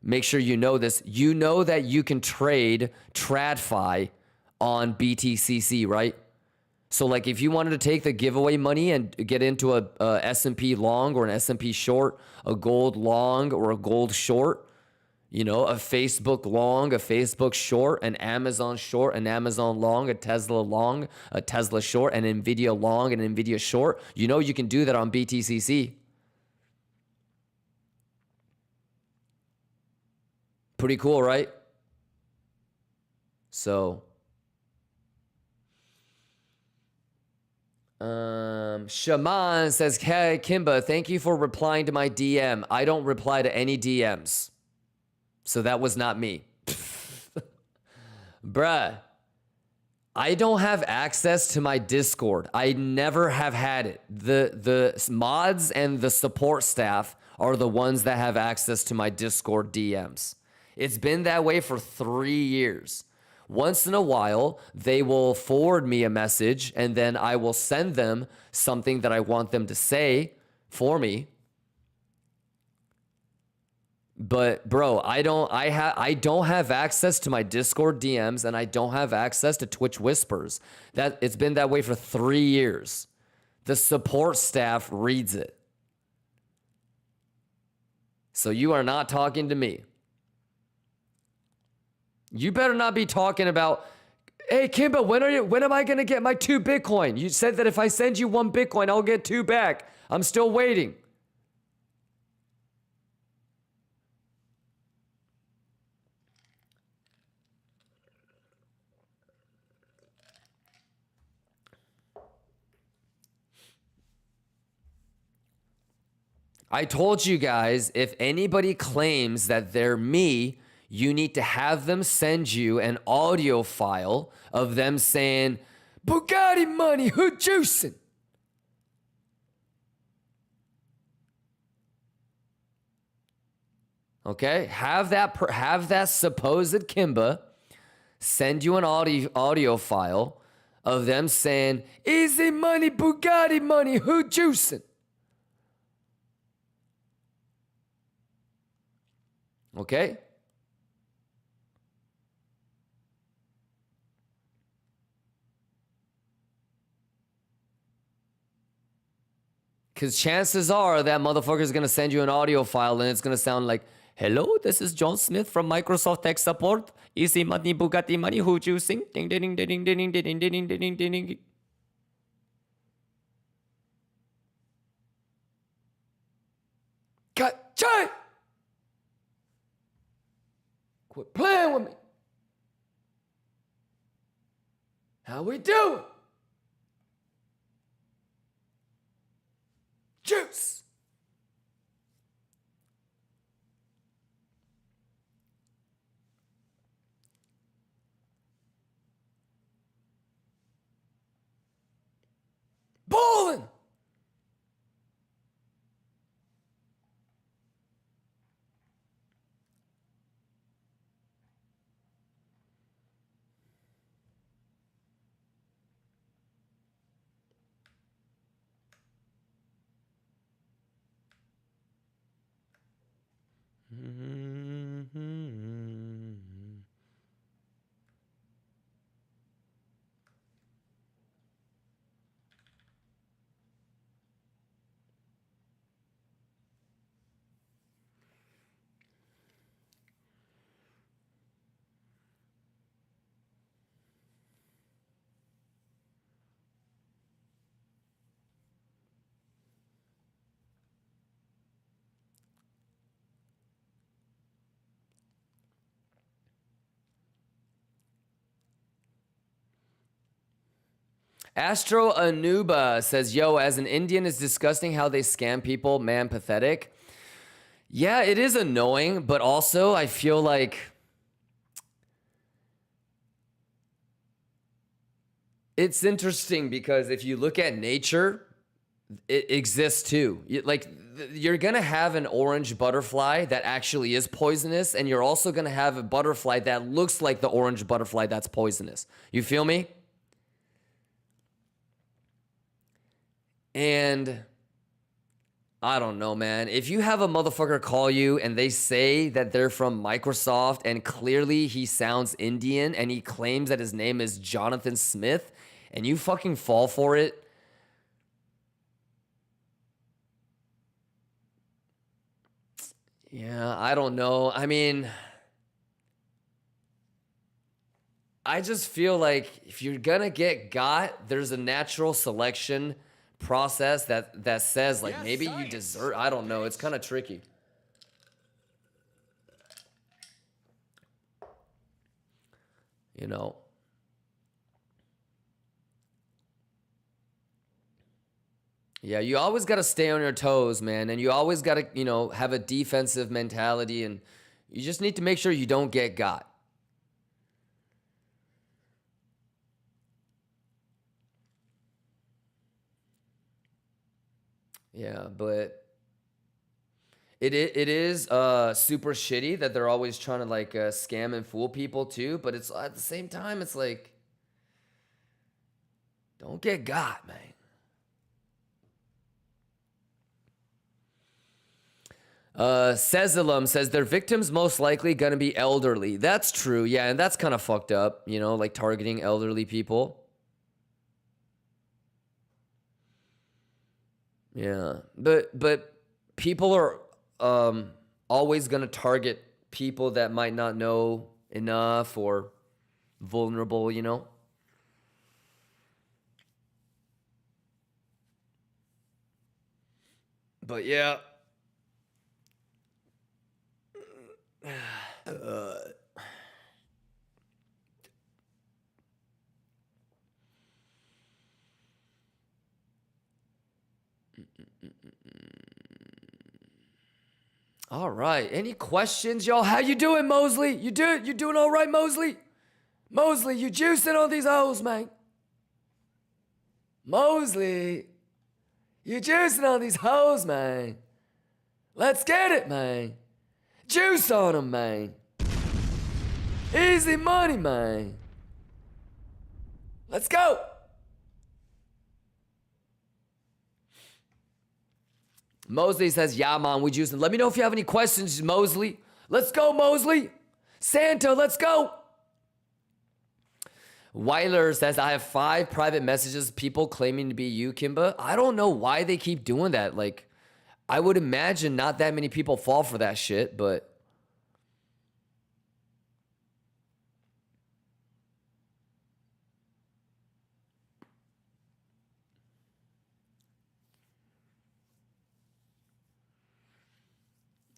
Speaker 1: make sure you know this. You know that you can trade TradFi on BTCC, right? So like if you wanted to take the giveaway money and get into a S&P long or an S&P short, a gold long or a gold short, you know, a Facebook long, a Facebook short, an Amazon short, an Amazon long, a Tesla short, an Nvidia long, an Nvidia short, you know you can do that on BTCC. Pretty cool, right? So Shaman says, hey, Kimba, thank you for replying to my DM. I don't reply to any DMs. So that was not me. Bruh, I don't have access to my Discord. I never have had it. The mods and the support staff are the ones that have access to my Discord DMs. It's been that way for 3 years. once in a while, they will forward me a message and then I will send them something that I want them to say for me. But bro, I don't have access to my Discord DMs and I don't have access to Twitch whispers. That it's been that way for 3 years. The support staff reads it. So you are not talking to me. You better not be talking about, hey Kimba, when am I gonna get my 2 Bitcoin? You said that if I send you 1 Bitcoin, I'll get 2 back. I'm still waiting. I told you guys, if anybody claims that they're me, you need to have them send you an audio file of them saying, Bugatti money, who juicing? Okay, have that supposed Kimba send you an audio file of them saying, easy money, Bugatti money, who juicing? Okay? Because chances are that motherfucker is going to send you an audio file and it's going to sound like, hello, this is John Smith from Microsoft Tech Support. Easy money, Bugatti money, who juicing? Ding, ding, ding, ding, ding, ding, ding, ding, ding, ding, ding. Cut, chai! Quit playing with me. How we doing? Juice. Ballin'. Astro Anuba says, yo, as an Indian, it's disgusting how they scam people. Man, pathetic. Yeah, it is annoying, but also I feel like it's interesting because if you look at nature, it exists too. You're going to have an orange butterfly that actually is poisonous, and you're also going to have a butterfly that looks like the orange butterfly that's poisonous. You feel me? And I don't know, man. If you have a motherfucker call you and they say that they're from Microsoft and clearly he sounds Indian and he claims that his name is Jonathan Smith and you fucking fall for it, yeah, I don't know. I mean, I just feel like if you're gonna get got, there's a natural selection process that says like maybe you deserve. I don't know. It's kind of tricky. You know. Yeah, you always got to stay on your toes, man, and you always got to, have a defensive mentality, and you just need to make sure you don't get got. Yeah, but It is super shitty that they're always trying to like scam and fool people too, but it's at the same time it's like don't get got, man. Sezalum says their victims most likely gonna be elderly. That's true, yeah, and that's kind of fucked up, you know, like targeting elderly people. Yeah, but people are always gonna target people that might not know enough or vulnerable, you know. But yeah. All right. Any questions, y'all? How you doing, Mosley? You doing all right, Mosley? Mosley, you juicing on these hoes, man. Mosley, you juicing on these hoes, man. Let's get it, man. Juice on them, man. Easy money, man. Let's go. Mosley says, yeah, man, we juicing. Let me know if you have any questions, Mosley. Let's go, Mosley. Santa, let's go. Weiler says, I have 5 private messages, people claiming to be you, Kimba. I don't know why they keep doing that. Like, I would imagine not that many people fall for that shit, but...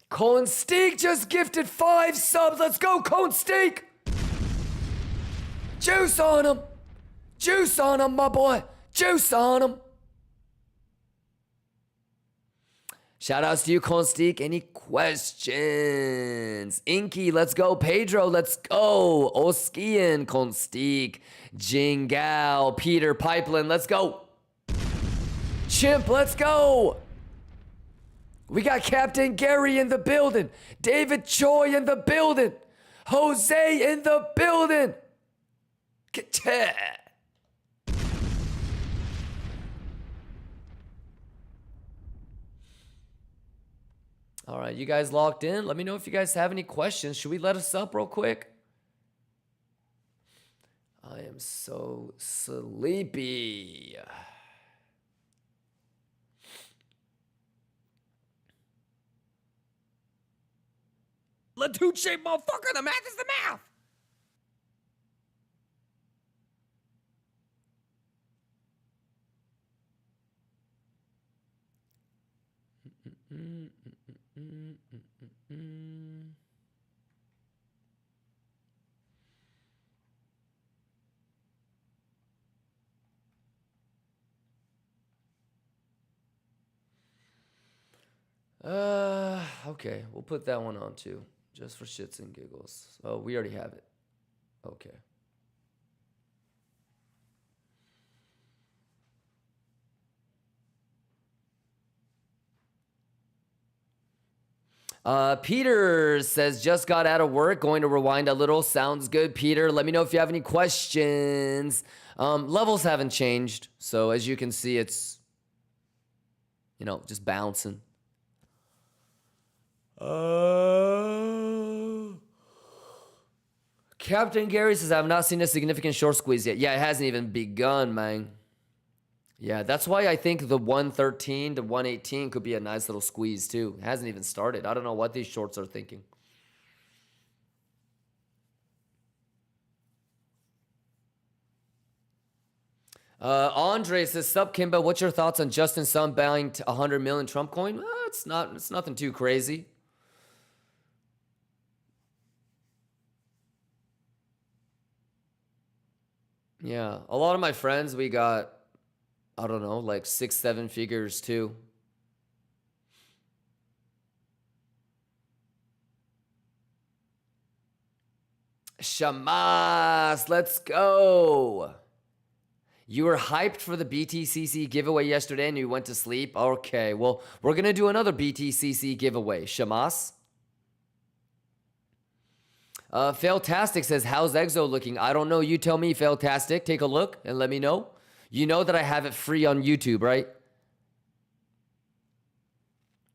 Speaker 1: Colin Steak just gifted 5 subs. Let's go, Colin Steak. Juice on him. Juice on him, my boy. Juice on him. Shout outs to you, Colin Steak. Any questions? Inky, let's go. Pedro, let's go. Oskian, Colin Steak. Jingao, Peter Pipeline, let's go. Chimp, let's go. We got Captain Gary in the building. David Choi in the building. Jose in the building. All right, you guys locked in? Let me know if you guys have any questions. Should we let us up real quick? I am so sleepy. Latuche, motherfucker, the math is the math. Okay, we'll put that one on too, just for shits and giggles. Oh, we already have it. Okay. Peter says, just got out of work, going to rewind a little. Sounds good, Peter. Let me know if you have any questions. Levels haven't changed. So as you can see, it's, you know, just bouncing. Captain Gary says, I have not seen a significant short squeeze yet. Yeah, it hasn't even begun, man. Yeah, that's why I think the 113 to 118 could be a nice little squeeze too. It hasn't even started. I don't know what these shorts are thinking. Andre says, sup Kimba, what's your thoughts on Justin Sun buying 100 million Trump coin? It's nothing too crazy. Yeah, a lot of my friends, we got, I don't know, like 6-7 figures too. Shamas, let's go. You were hyped for the BTCC giveaway yesterday and you went to sleep? Okay, well, we're going to do another BTCC giveaway. Shamas? Failtastic says, how's Exo looking? I don't know. You tell me, Failtastic. Take a look and let me know. You know that I have it free on YouTube, right?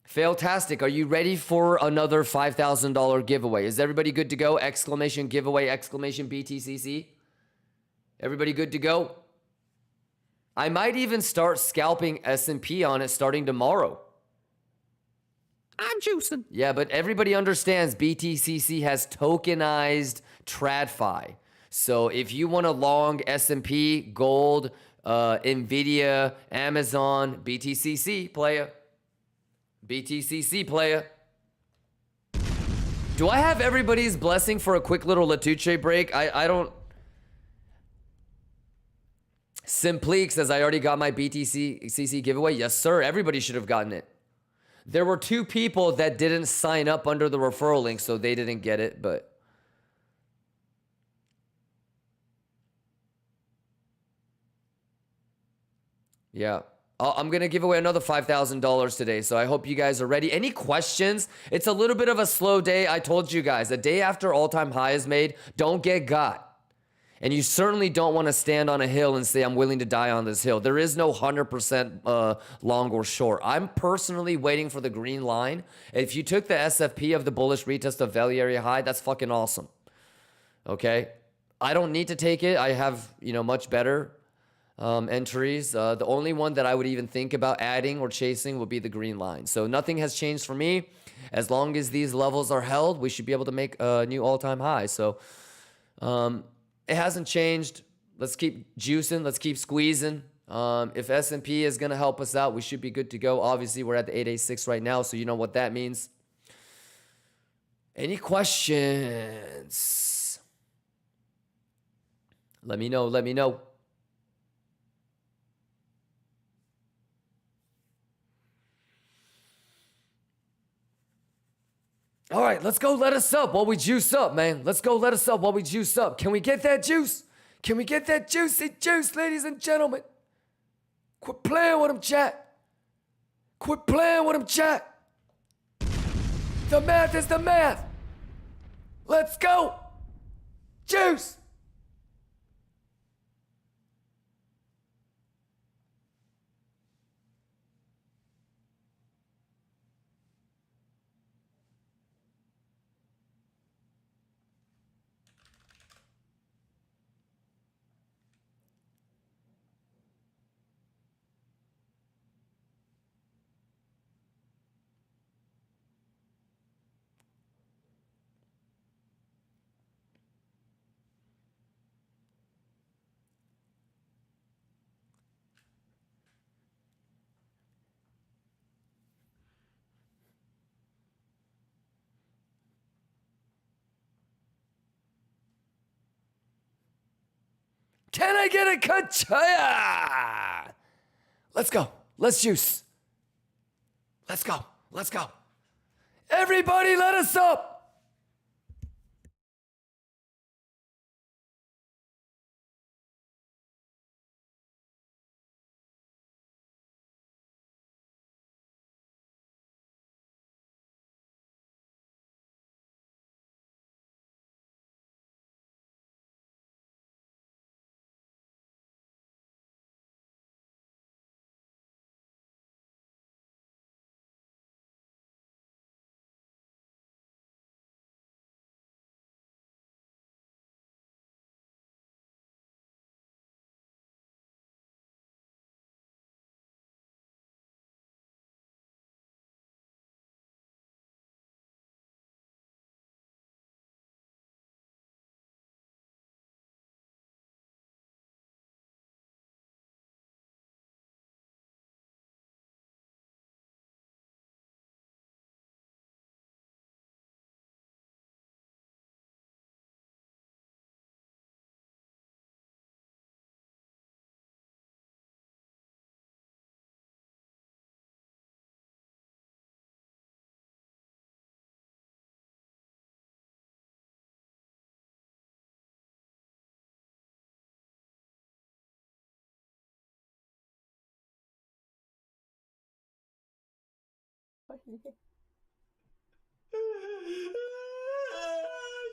Speaker 1: Failtastic, are you ready for another $5,000 giveaway? Is everybody good to go? Exclamation giveaway, exclamation BTCC. Everybody good to go? I might even start scalping S&P on it starting tomorrow. I'm juicing. Yeah, but everybody understands BTCC has tokenized TradFi. So if you want to long S&P, gold, Nvidia, Amazon, BTCC, playa. BTCC, playa. Do I have everybody's blessing for a quick little Latuche break? I don't... Simpleek says, I already got my BTCC giveaway. Yes, sir. Everybody should have gotten it. There were 2 people that didn't sign up under the referral link, so they didn't get it, but... Yeah. I'm going to give away another $5,000 today, so I hope you guys are ready. Any questions? It's a little bit of a slow day. I told you guys, a day after all-time high is made, don't get got. And you certainly don't want to stand on a hill and say, I'm willing to die on this hill. There is no 100% long or short. I'm personally waiting for the green line. If you took the SFP of the bullish retest of value area high, that's fucking awesome. Okay? I don't need to take it. I have, much better entries. The only one that I would even think about adding or chasing would be the green line. So nothing has changed for me. As long as these levels are held, we should be able to make a new all-time high. So, it hasn't changed. Let's keep juicing. Let's keep squeezing. If S&P is going to help us out, we should be good to go. Obviously, we're at the 886 right now, so you know what that means. Any questions? Let me know. Let me know. All right, let's go let us up while we juice up, man. Let's go let us up while we juice up. Can we get that juice? Can we get that juicy juice, ladies and gentlemen? Quit playing with them, chat. Quit playing with them, chat. The math is the math. Let's go. Juice. Can I get a kachaya? Let's go. Let's juice. Let's go. Let's go. Everybody let us up.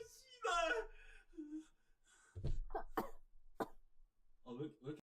Speaker 2: 씨발. 왜 이렇게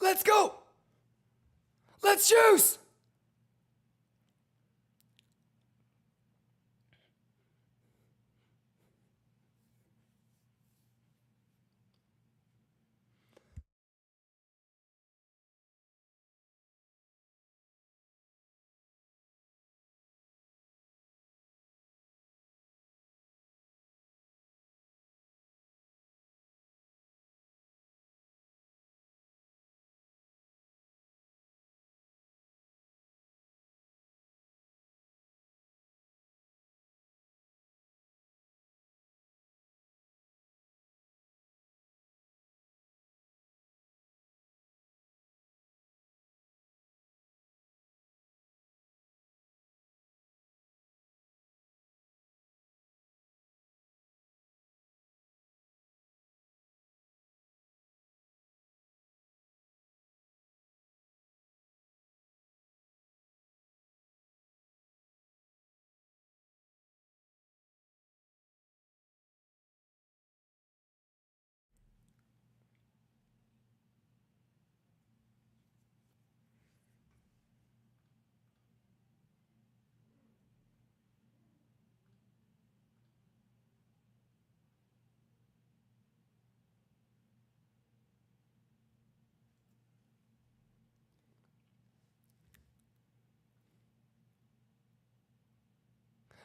Speaker 1: Let's go. Let's juice.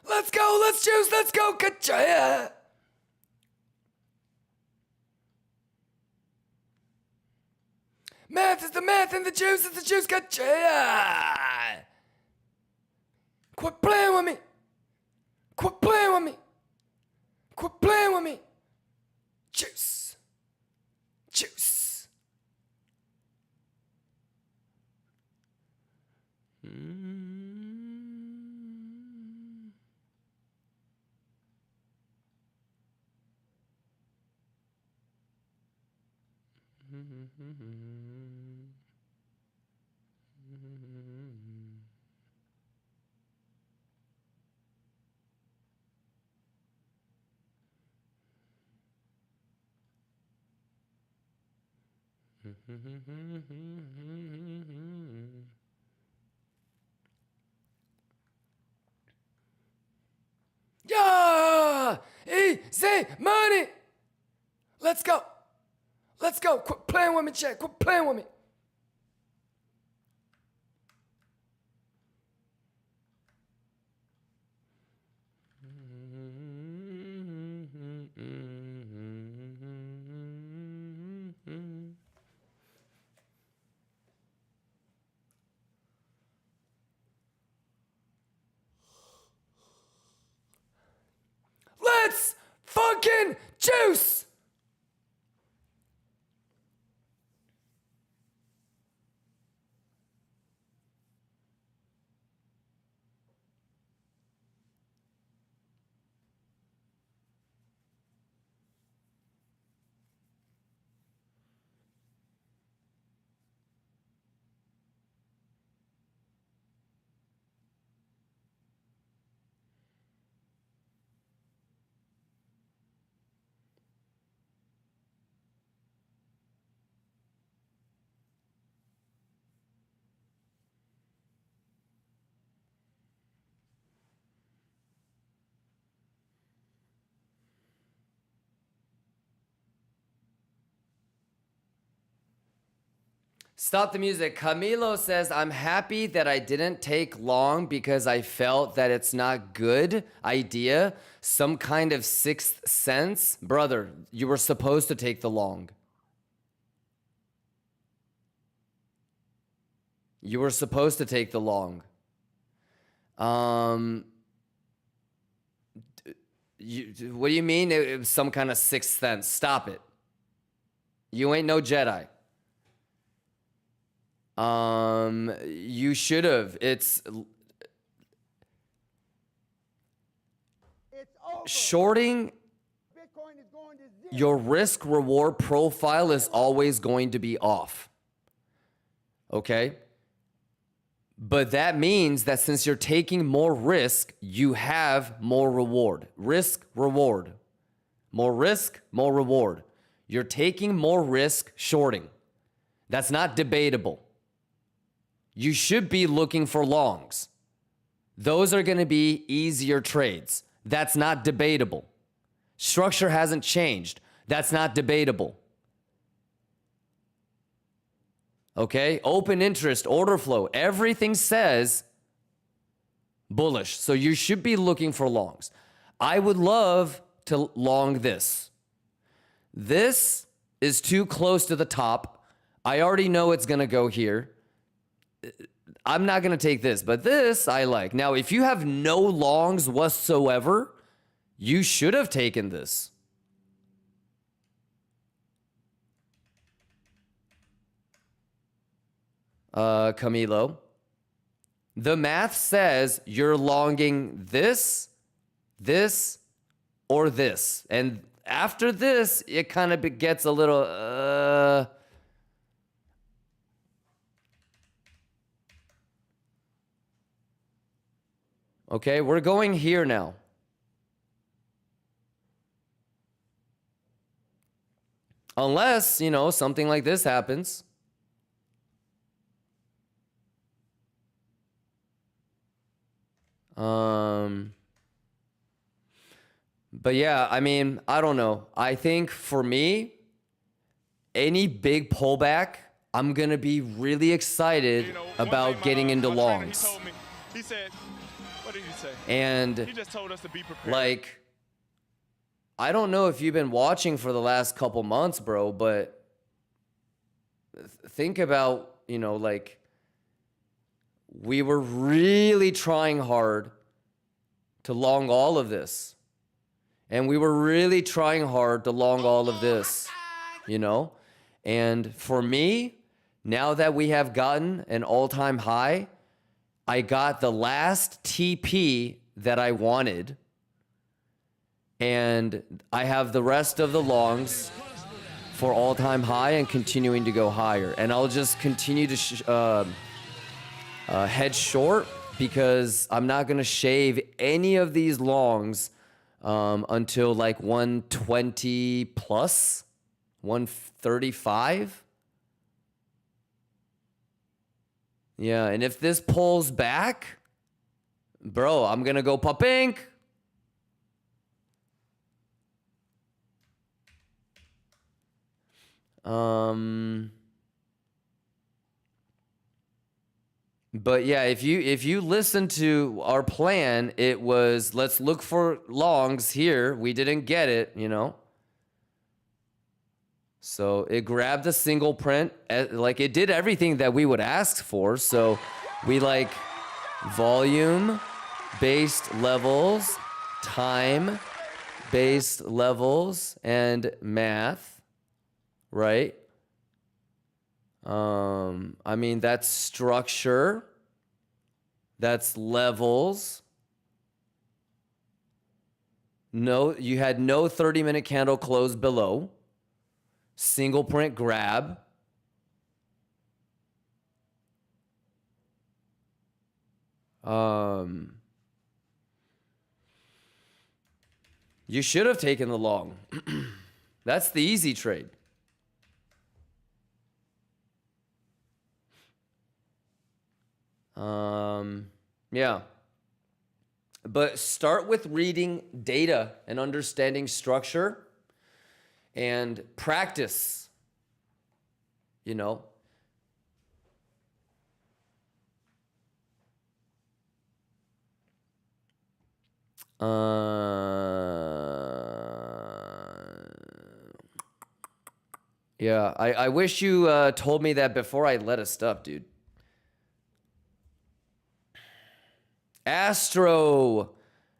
Speaker 1: Let's go. Let's juice. Let's go. Ka-cha. Math is the math and the juice is the juice. Ka-cha. Quit playing with me. Quit playing with me. Quit playing with me. Juice. Juice. Yeah! Easy money! Let's go! Let's go! Quit playing with me, Chad! Quit playing with me! Let's fucking juice. Stop the music. Camilo says, I'm happy that I didn't take long because I felt that it's not good idea. Some kind of sixth sense. Brother, you were supposed to take the long. You were supposed to take the long. What do you mean it was some kind of sixth sense? Stop it. You ain't no Jedi. You should have. It's shorting.
Speaker 3: Bitcoin is going to zero.
Speaker 1: Your risk reward profile is always going to be off. Okay? But that means that since you're taking more risk, you have more reward. Risk, reward. More risk, more reward. You're taking more risk shorting. That's not debatable. You should be looking for longs. Those are going to be easier trades. That's not debatable. Structure hasn't changed. That's not debatable. Okay? Open interest, order flow, everything says bullish. So you should be looking for longs. I would love to long this. This is too close to the top. I already know it's going to go here. I'm not going to take this, but this I like. Now, if you have no longs whatsoever, you should have taken this. Camilo. The math says you're longing this, this, or this. And after this, it kind of gets a little... Okay, we're going here now. Unless, you know, something like this happens. But yeah, I mean, I don't know. I think for me, any big pullback, I'm going to be really excited about getting into longs.
Speaker 4: He said, what did he say?
Speaker 1: And
Speaker 4: He just told us to be prepared.
Speaker 1: like, I don't know if you've been watching for the last couple months, bro, but think about, you know, like, we were really trying hard to long all of this. And we were really trying hard to long all of this, you know? And for me, now that we have gotten an all-time high, I got the last TP that I wanted. And I have the rest of the longs for all-time high and continuing to go higher. And I'll just continue to head short because I'm not going to shave any of these longs until like 120 plus, 135. Yeah, and if this pulls back, bro, I'm going to go pop-ink. But yeah, if you listen to our plan, it was let's look for longs here. We didn't get it, you know. So it grabbed a single print, like it did everything that we would ask for. So we like volume, based levels, time, based levels and math, right? I mean, that's structure. That's levels. No, you had no 30-minute candle close below. Single print grab. You should have taken the long. That's the easy trade. Yeah. But start with reading data and understanding structure and practice, you know. Yeah, I wish you told me that before I let us up, dude. Astro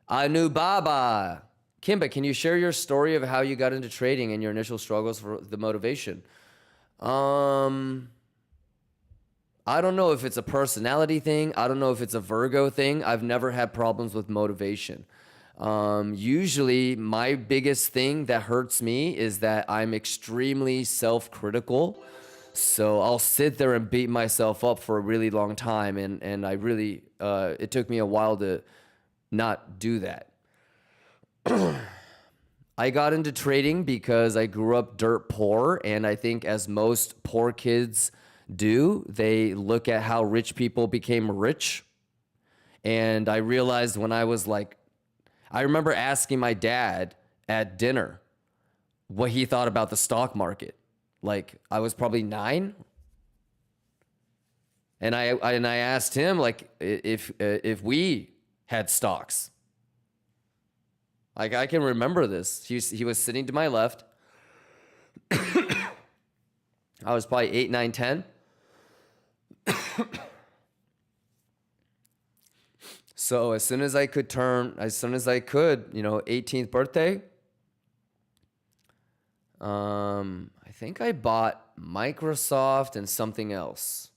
Speaker 1: Anubaba. Kimba, can you share your story of how you got into trading and your initial struggles for the motivation? I don't know if it's a personality thing. I don't know if it's a Virgo thing. I've never had problems with motivation. Usually my biggest thing that hurts me is that I'm extremely self-critical. So I'll sit there and beat myself up for a really long time. And I really, it took me a while to not do that. I got into trading because I grew up dirt poor. And I think as most poor kids do, they look at how rich people became rich. And I realized when I was like, I remember asking my dad at dinner what he thought about the stock market. Like I was probably 9. And I asked him like if we had stocks. Like I can remember this. He was sitting to my left. I was probably 8, 9, 10. So as soon as I could, you know, 18th birthday, I think I bought Microsoft and something else.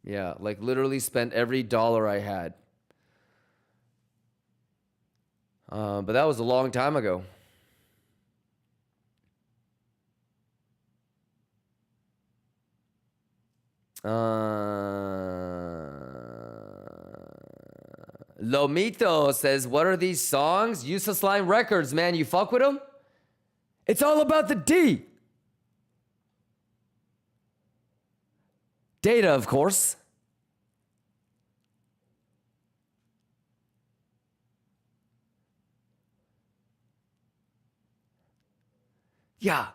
Speaker 1: Yeah, like literally spent every dollar I had. But that was a long time ago. Lomito says, what are these songs? Useless Line Records, man. You fuck with them? It's all about the D. Data, of course. Yeah.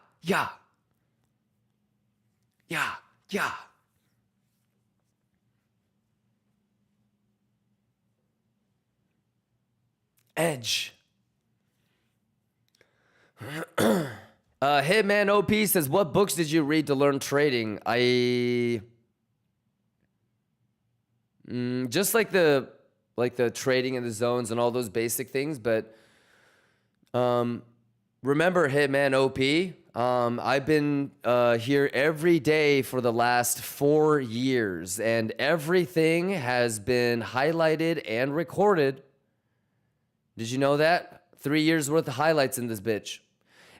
Speaker 1: Edge. Hitman OP says, what books did you read to learn trading? Just like the trading in the zones and all those basic things, but remember Hitman OP? I've been here every day for the last 4 years, and everything has been highlighted and recorded. Did you know that? 3 years worth of highlights in this bitch.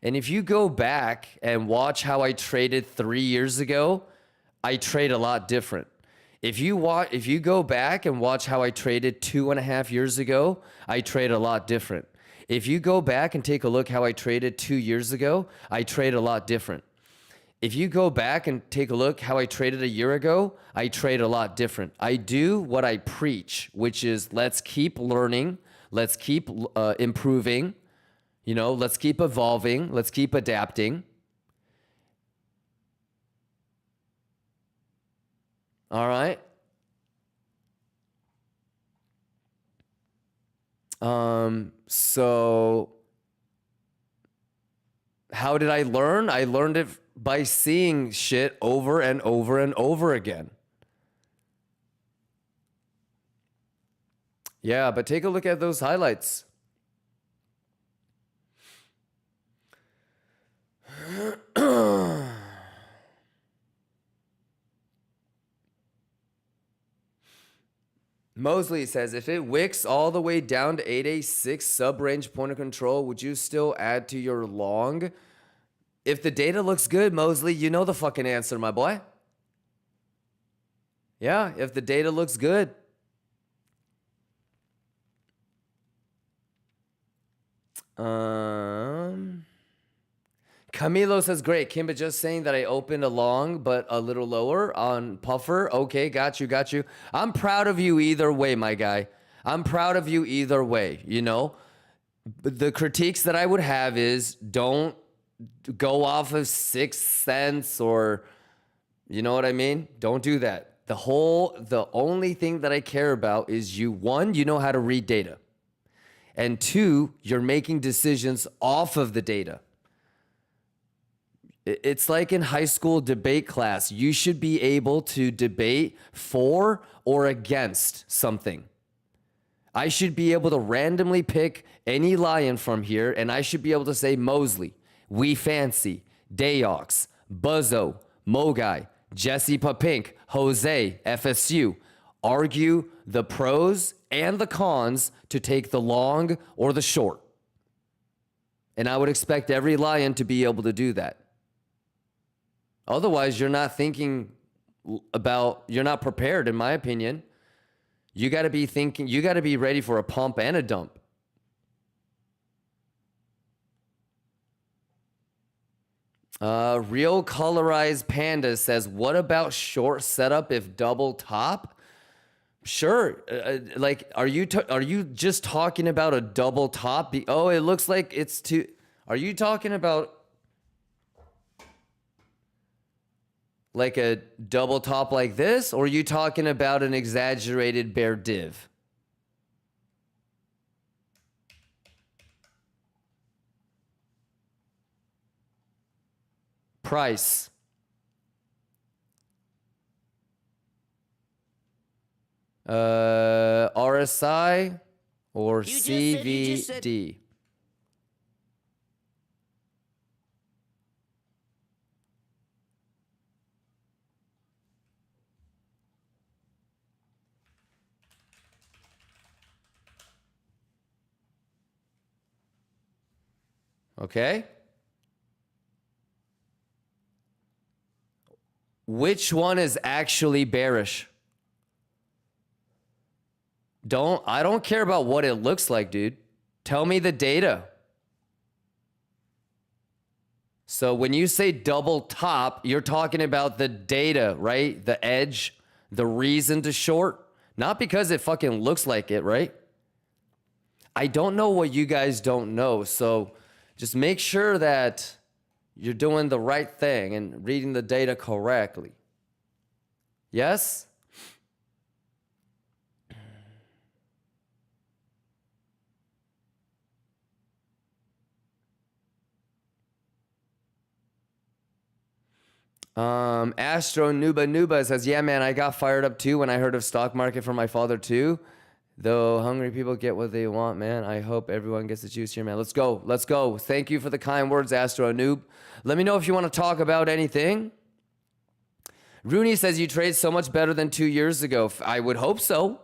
Speaker 1: And if you go back and watch how I traded 3 years ago, I trade a lot different. If you go back and watch how I traded 2.5 years ago, I trade a lot different. If you go back and take a look how I traded 2 years ago, I trade a lot different. If you go back and take a look how I traded a year ago, I trade a lot different. I do what I preach, which is let's keep learning, let's keep improving, you know, let's keep evolving, let's keep adapting. All right. So how did I learn? I learned it by seeing shit over and over and over again. Yeah, but take a look at those highlights. Mosley says, if it wicks all the way down to 8A6 sub-range point of control, would you still add to your long? If the data looks good, Mosley, you know the fucking answer, my boy. Yeah, if the data looks good. Camilo says, great. Kimba just saying that I opened a long, but a little lower on puffer. Okay, got you. I'm proud of you either way, my guy. I'm proud of you either way, you know? The critiques that I would have is don't go off of 6 cents or, you know what I mean? Don't do that. The only thing that I care about is you, one, you know how to read data. And two, you're making decisions off of the data. It's like in high school debate class. You should be able to debate for or against something. I should be able to randomly pick any lion from here, and I should be able to say Mosley, We Fancy, Dayox, Buzzo, Mogai, Jesse Papink, Jose, FSU. Argue the pros and the cons to take the long or the short. And I would expect every lion to be able to do that. Otherwise, you're not thinking about, you're not prepared, in my opinion. You got to be thinking, you got to be ready for a pump and a dump. Real Colorized Panda says, what about short setup if double top? Sure. Like, are you just talking about a double top? Oh, it looks like it's too. Are you talking about like a double top like this, or are you talking about an exaggerated bear div? Price. RSI or CVD? Okay. Which one is actually bearish? I don't care about what it looks like, dude. Tell me the data. So when you say double top, you're talking about the data, right? The edge, the reason to short, not because it fucking looks like it, right? I don't know what you guys don't know. So just make sure that you're doing the right thing and reading the data correctly. Yes? Astro Nuba says, yeah, man, I got fired up too when I heard of stock market from my father too. Though hungry people get what they want, man. I hope everyone gets the juice here, man. Let's go. Let's go. Thank you for the kind words, Astro Noob. Let me know if you want to talk about anything. Rooney says you trade so much better than 2 years ago. I would hope so.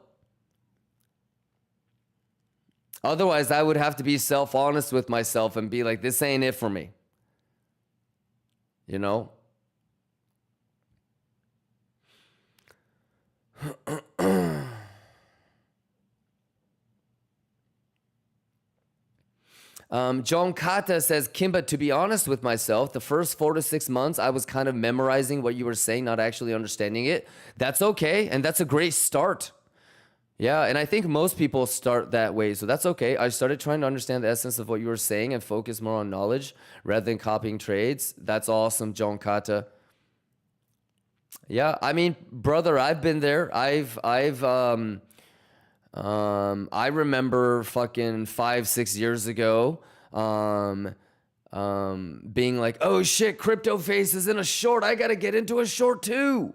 Speaker 1: Otherwise, I would have to be self-honest with myself and be like, this ain't it for me. You know? John Kata says, Kimba, to be honest with myself, the first 4 to 6 months, I was kind of memorizing what you were saying, not actually understanding it. That's okay, and that's a great start. Yeah, and I think most people start that way, so that's okay. I started trying to understand the essence of what you were saying and focus more on knowledge rather than copying trades. That's awesome, John Kata. Yeah, I mean, brother, I've been there. I remember fucking 5-6 years ago, being like, oh shit, crypto face is in a short. I got to get into a short too.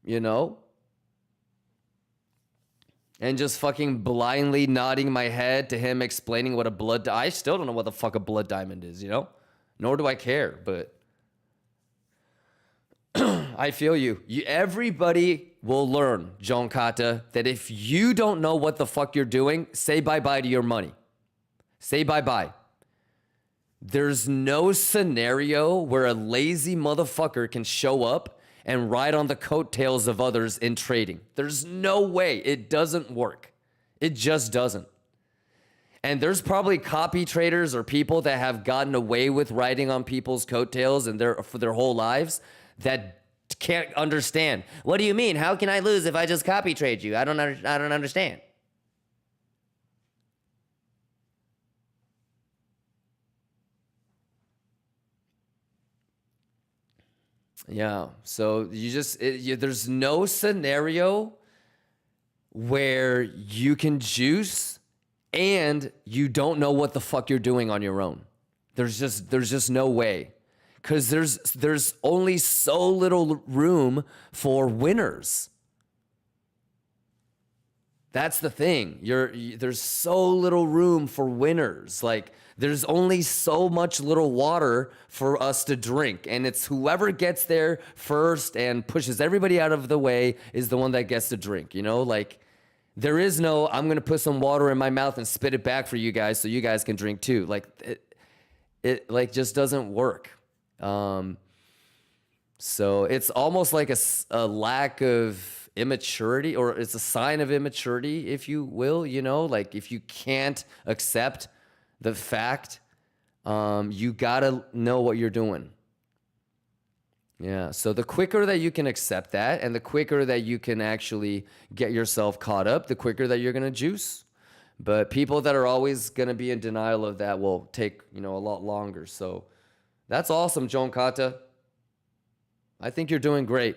Speaker 1: You know? and just fucking blindly nodding my head to him explaining what a blood I still don't know what the fuck a blood diamond is, you know? Nor do I care, but I feel you. Everybody will learn, John Kata, that if you don't know what the fuck you're doing, say bye-bye to your money. Say bye-bye. There's no scenario where a lazy motherfucker can show up and ride on the coattails of others in trading. There's no way. It doesn't work. It just doesn't. And there's probably copy traders or people that have gotten away with riding on people's coattails and for their whole lives that can't understand. What do you mean? How can I lose if I just copy trade you? I don't understand. Yeah. So there's no scenario where you can juice and you don't know what the fuck you're doing on your own. There's just no way. Because there's only so little room for winners. That's the thing. There's so little room for winners. Like, there's only so much little water for us to drink. And it's whoever gets there first and pushes everybody out of the way is the one that gets to drink. You know, like, there is no, I'm going to put some water in my mouth and spit it back for you guys so you guys can drink too. Like, it like just doesn't work. So it's almost like a lack of immaturity, or it's a sign of immaturity, if you will, you know, like if you can't accept the fact, you gotta know what you're doing. Yeah. So the quicker that you can accept that and the quicker that you can actually get yourself caught up, the quicker that you're going to juice. But people that are always going to be in denial of that will take, you know, a lot longer. So that's awesome, John Kata. I think you're doing great.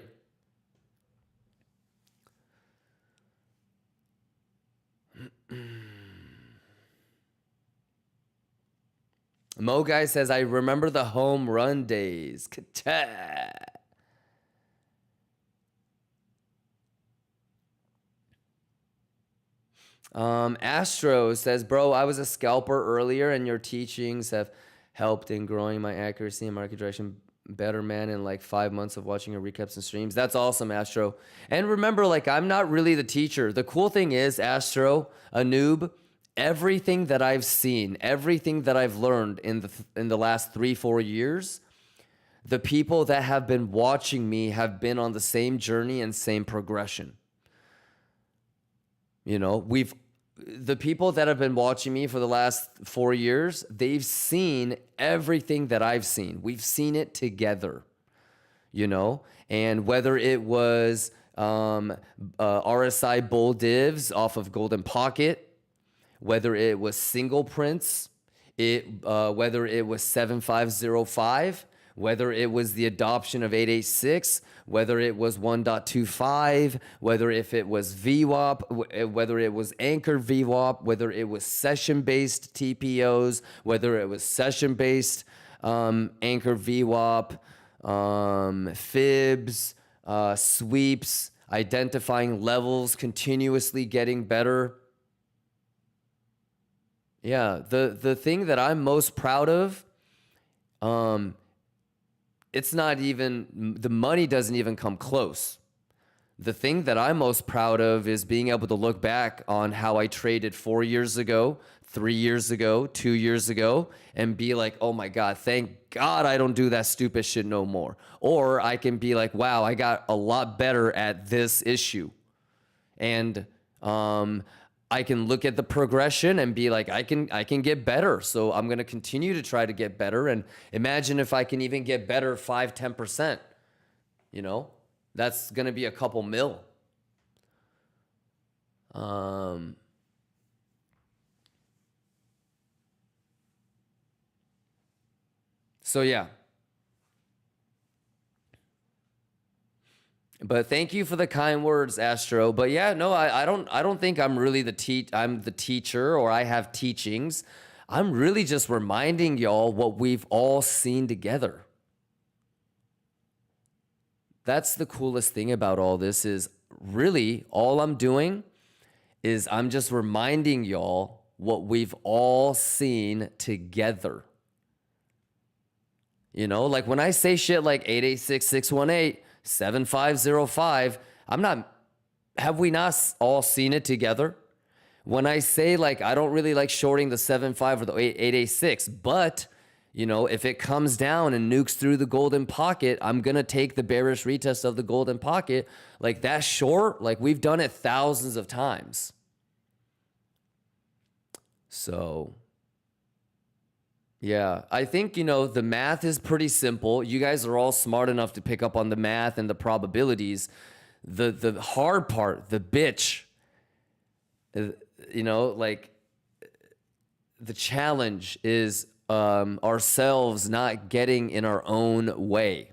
Speaker 1: Mo Guy says, I remember the home run days. Ka-cha. Astro says, bro, I was a scalper earlier and your teachings have helped in growing my accuracy and market direction better, man, in like 5 months of watching your recaps and streams. That's awesome, Astro. And remember, like, I'm not really the teacher. The cool thing is, Astro, a noob, everything that I've seen, everything that I've learned in the last 3-4 years, the people that have been watching me have been on the same journey and same progression. You know, the people that have been watching me for the last 4 years, they've seen everything that I've seen. We've seen it together, you know, and whether it was RSI bull divs off of Golden Pocket, whether it was single prints, whether it was 7505, whether it was the adoption of 886, whether it was 1.25, whether if it was VWAP, whether it was anchor VWAP, whether it was session-based TPOs, whether it was session-based anchor VWAP, fibs, sweeps, identifying levels, continuously getting better. Yeah, the thing that I'm most proud of, it's not even, the money doesn't even come close. The thing that I'm most proud of is being able to look back on how I traded 4 years ago, 3 years ago, 2 years ago, and be like, oh my God, thank God I don't do that stupid shit no more. Or I can be like, wow, I got a lot better at this issue. And I can look at the progression and be like, I can get better. So I'm going to continue to try to get better. And imagine if I can even get better 5-10%, you know, that's going to be a couple mil. So yeah. But thank you for the kind words, Astro. But yeah, no, I don't think I'm really I'm the teacher or I have teachings. I'm really just reminding y'all what we've all seen together. That's the coolest thing about all this is really all I'm doing is I'm just reminding y'all what we've all seen together. You know, like when I say shit like 886-618, 7505, have we not all seen it together? When I say like, I don't really like shorting the 75 or the 886, but you know, if it comes down and nukes through the golden pocket, I'm going to take the bearish retest of the golden pocket. Like that short, like we've done it thousands of times. So yeah, I think, you know, the math is pretty simple. You guys are all smart enough to pick up on the math and the probabilities. The hard part, the bitch, you know, like the challenge is ourselves not getting in our own way.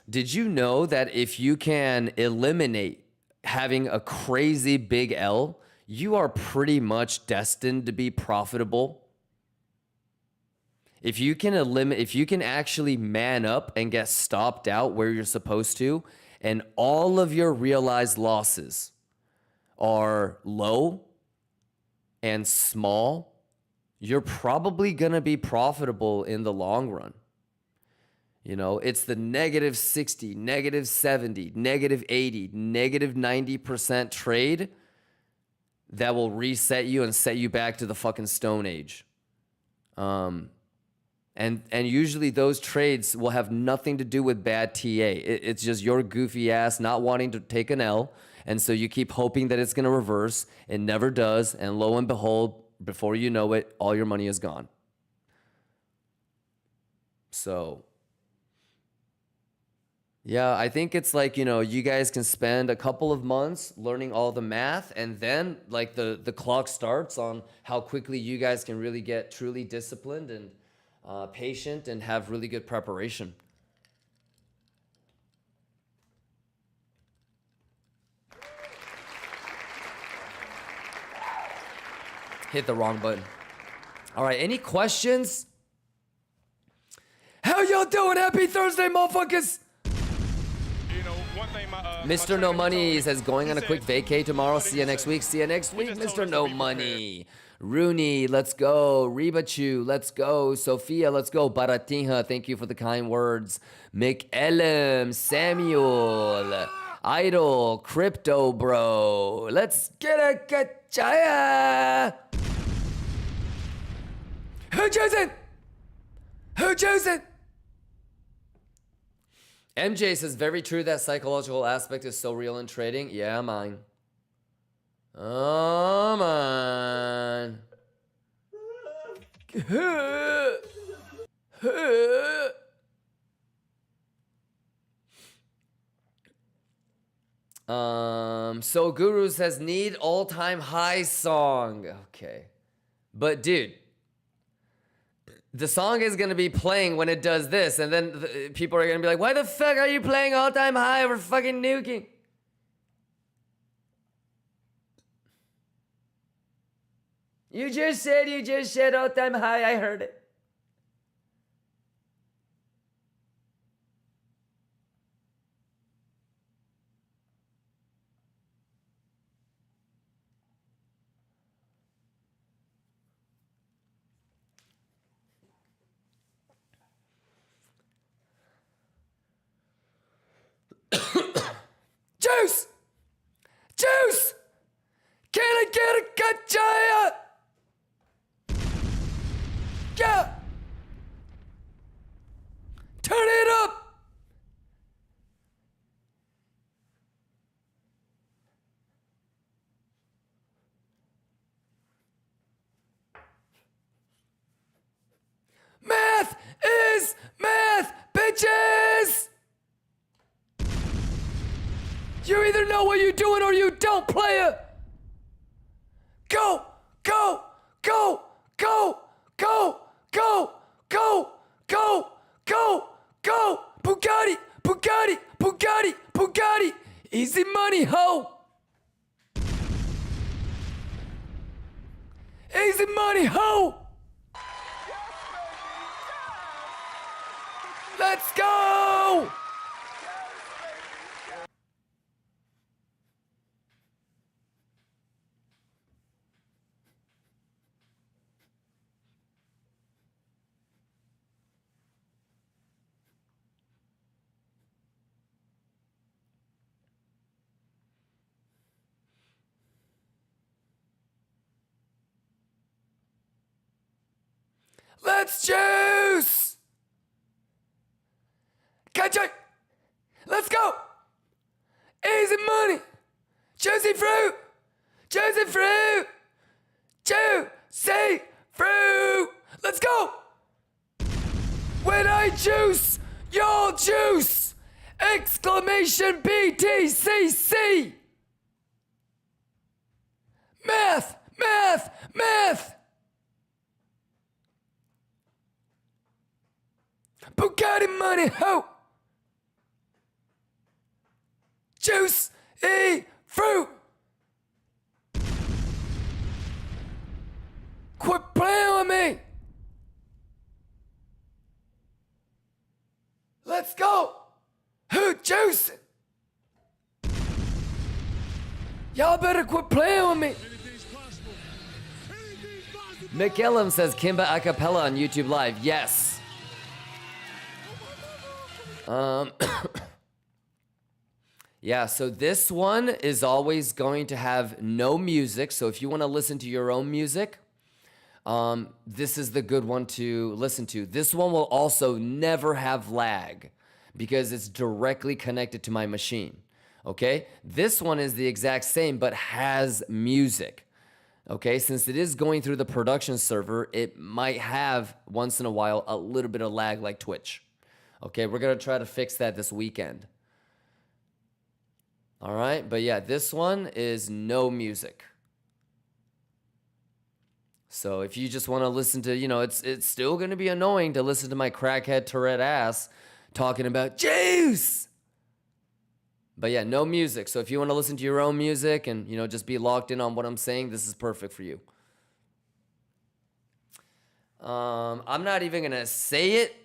Speaker 1: Did you know that if you can eliminate having a crazy big L, you are pretty much destined to be profitable? If you can actually man up and get stopped out where you're supposed to, and all of your realized losses are low and small, you're probably gonna be profitable in the long run. You know, it's the -60, -70, -80, -90% trade that will reset you and set you back to the fucking Stone Age. And usually those trades will have nothing to do with bad TA. It's just your goofy ass not wanting to take an L. And so you keep hoping that it's going to reverse. It never does. And lo and behold, before you know it, all your money is gone. So yeah, I think it's like, you know, you guys can spend a couple of months learning all the math, and then like the clock starts on how quickly you guys can really get truly disciplined and patient and have really good preparation. Hit the wrong button. All right, any questions? How y'all doing? Happy Thursday, motherfuckers!
Speaker 4: One thing
Speaker 1: Mr. No Money says going on a quick vacay tomorrow. See you next week. See you next week, Mr. No Money. Rooney, let's go. Rebachu, let's go. Sophia, let's go. Baratinha, thank you for the kind words. McElem, Samuel, Idol, Crypto Bro. Let's get a kachaya. Who chosen? Who chosen? MJ says, very true that psychological aspect is so real in trading. Yeah, mine. Oh, man. So Guru says, need all-time high song. Okay. But, dude, the song is going to be playing when it does this, and then people are going to be like, why the fuck are you playing all-time high? We're fucking nuking. You just said all-time high. I heard it. Juice! Juice! Can I get a kachaya? Yeah! Turn it up! Math is math, bitches! You either know what you're doing or you don't, player! Go! Go! Go! Go! Go! Go! Go! Go! Go! Go! Bugatti! Bugatti! Bugatti! Bugatti! Easy money, ho! Easy money, ho! Let's go! Let's juice! Catch it! Let's go! Easy money! Juicy fruit! Juicy fruit! Juicy fruit! Let's go! When I juice, you'll juice! Exclamation BTCC! Math! Math! Math! Bugatti money, ho! Juice, fruit! Quit playing with me! Let's go! Who juicing? Y'all better quit playing with me! McEllum says Kimba acapella on YouTube Live. Yes. Yeah, so this one is always going to have no music. So if you want to listen to your own music, this is the good one to listen to. This one will also never have lag because it's directly connected to my machine. Okay? This one is the exact same but has music. Okay? Since it is going through the production server, it might have once in a while a little bit of lag like Twitch. Okay, we're going to try to fix that this weekend. All right, but yeah, this one is no music. So if you just want to listen to, you know, it's still going to be annoying to listen to my crackhead Tourette ass talking about juice. But yeah, no music. So if you want to listen to your own music and, you know, just be locked in on what I'm saying, this is perfect for you. I'm not even going to say it.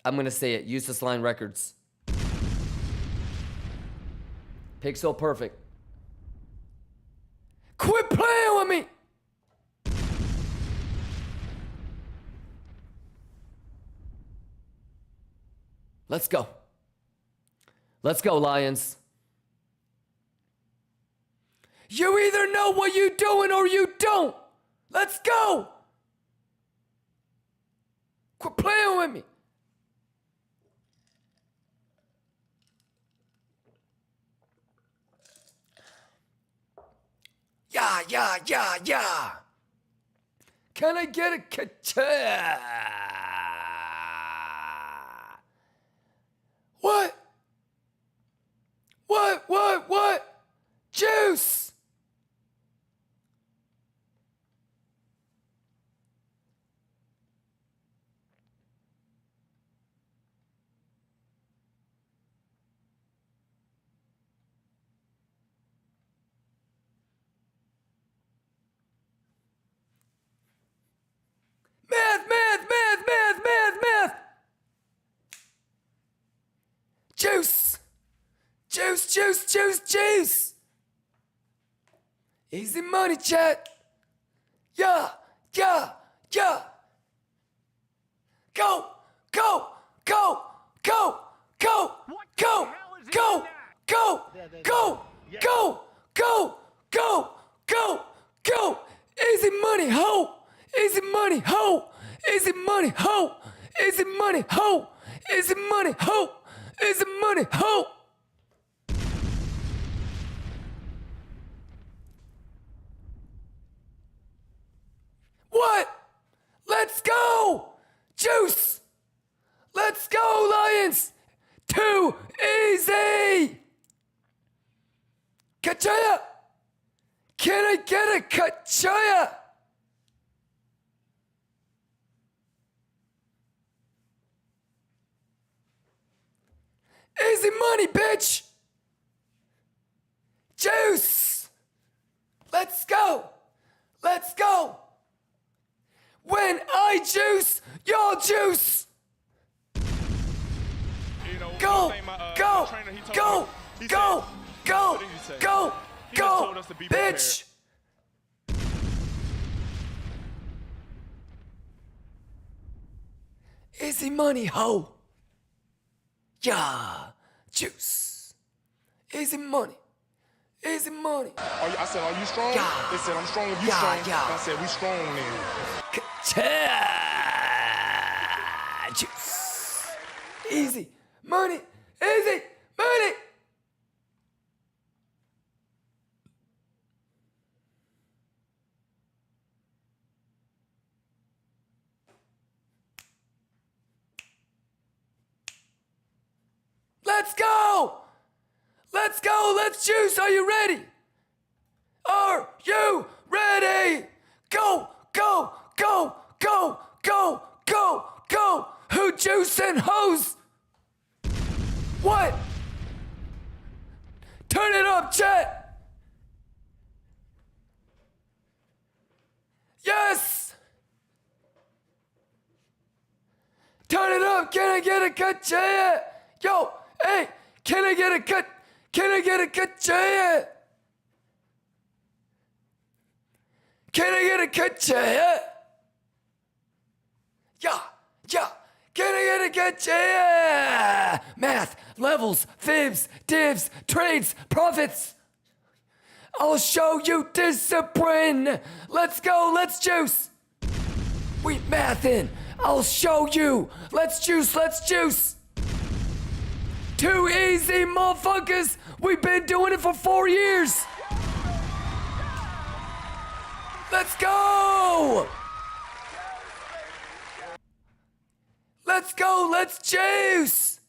Speaker 1: I'm going to say it. Use this line records. Pixel perfect. Quit playing with me. Let's go. Let's go, Lions. You either know what you're doing or you don't. Let's go. Quit playing with me. Yeah. Can I get a ka-cha? What? Juice! Math! Juice! Easy money, chat. Yeah. Go. Easy money, ho. Easy money, ho. Easy money, ho. Easy money, ho. Easy money, ho. Easy money, ho. What? Let's go! Juice! Let's go, Lions! Too easy! Kachaya! Can I get a kachaya? Easy money, bitch! Juice! Let's go! When I juice, y'all juice! Go!
Speaker 4: one thing my
Speaker 1: Go!
Speaker 4: trainer, he told
Speaker 1: Go!
Speaker 4: me, he
Speaker 1: Go!
Speaker 4: said-
Speaker 1: Go!
Speaker 4: what did he say?
Speaker 1: Go!
Speaker 4: He just
Speaker 1: Go!
Speaker 4: told us to be prepared.
Speaker 1: Bitch! Easy money, ho! Yeah! Juice! Easy money! Easy money!
Speaker 2: I said, are you strong?
Speaker 1: Yeah.
Speaker 2: They said, I'm strong if you
Speaker 1: Yeah,
Speaker 2: strong.
Speaker 1: yeah.
Speaker 2: I said, we strong then.
Speaker 1: Juice! Easy money! Easy money! Let's go! Let's go! Let's juice! Are you ready? Are you ready? Go! Go! Go! Go! Go! Go! Go! Who juicing hoes? What? Turn it up, chat! Yes! Turn it up! Can I get a cut, chat? Yo! Hey! Can I get a cut? Can I get a cut, chat? Can I get a cut, chat? Yeah! Yeah! Can I get a cut, chat? Math, levels, fibs, divs, trades, profits. I'll show you discipline. Let's go, let's juice. We mathin'. I'll show you. Let's juice, let's juice. Too easy, motherfuckers. We've been doing it for 4 years. Let's go. Let's go, let's juice.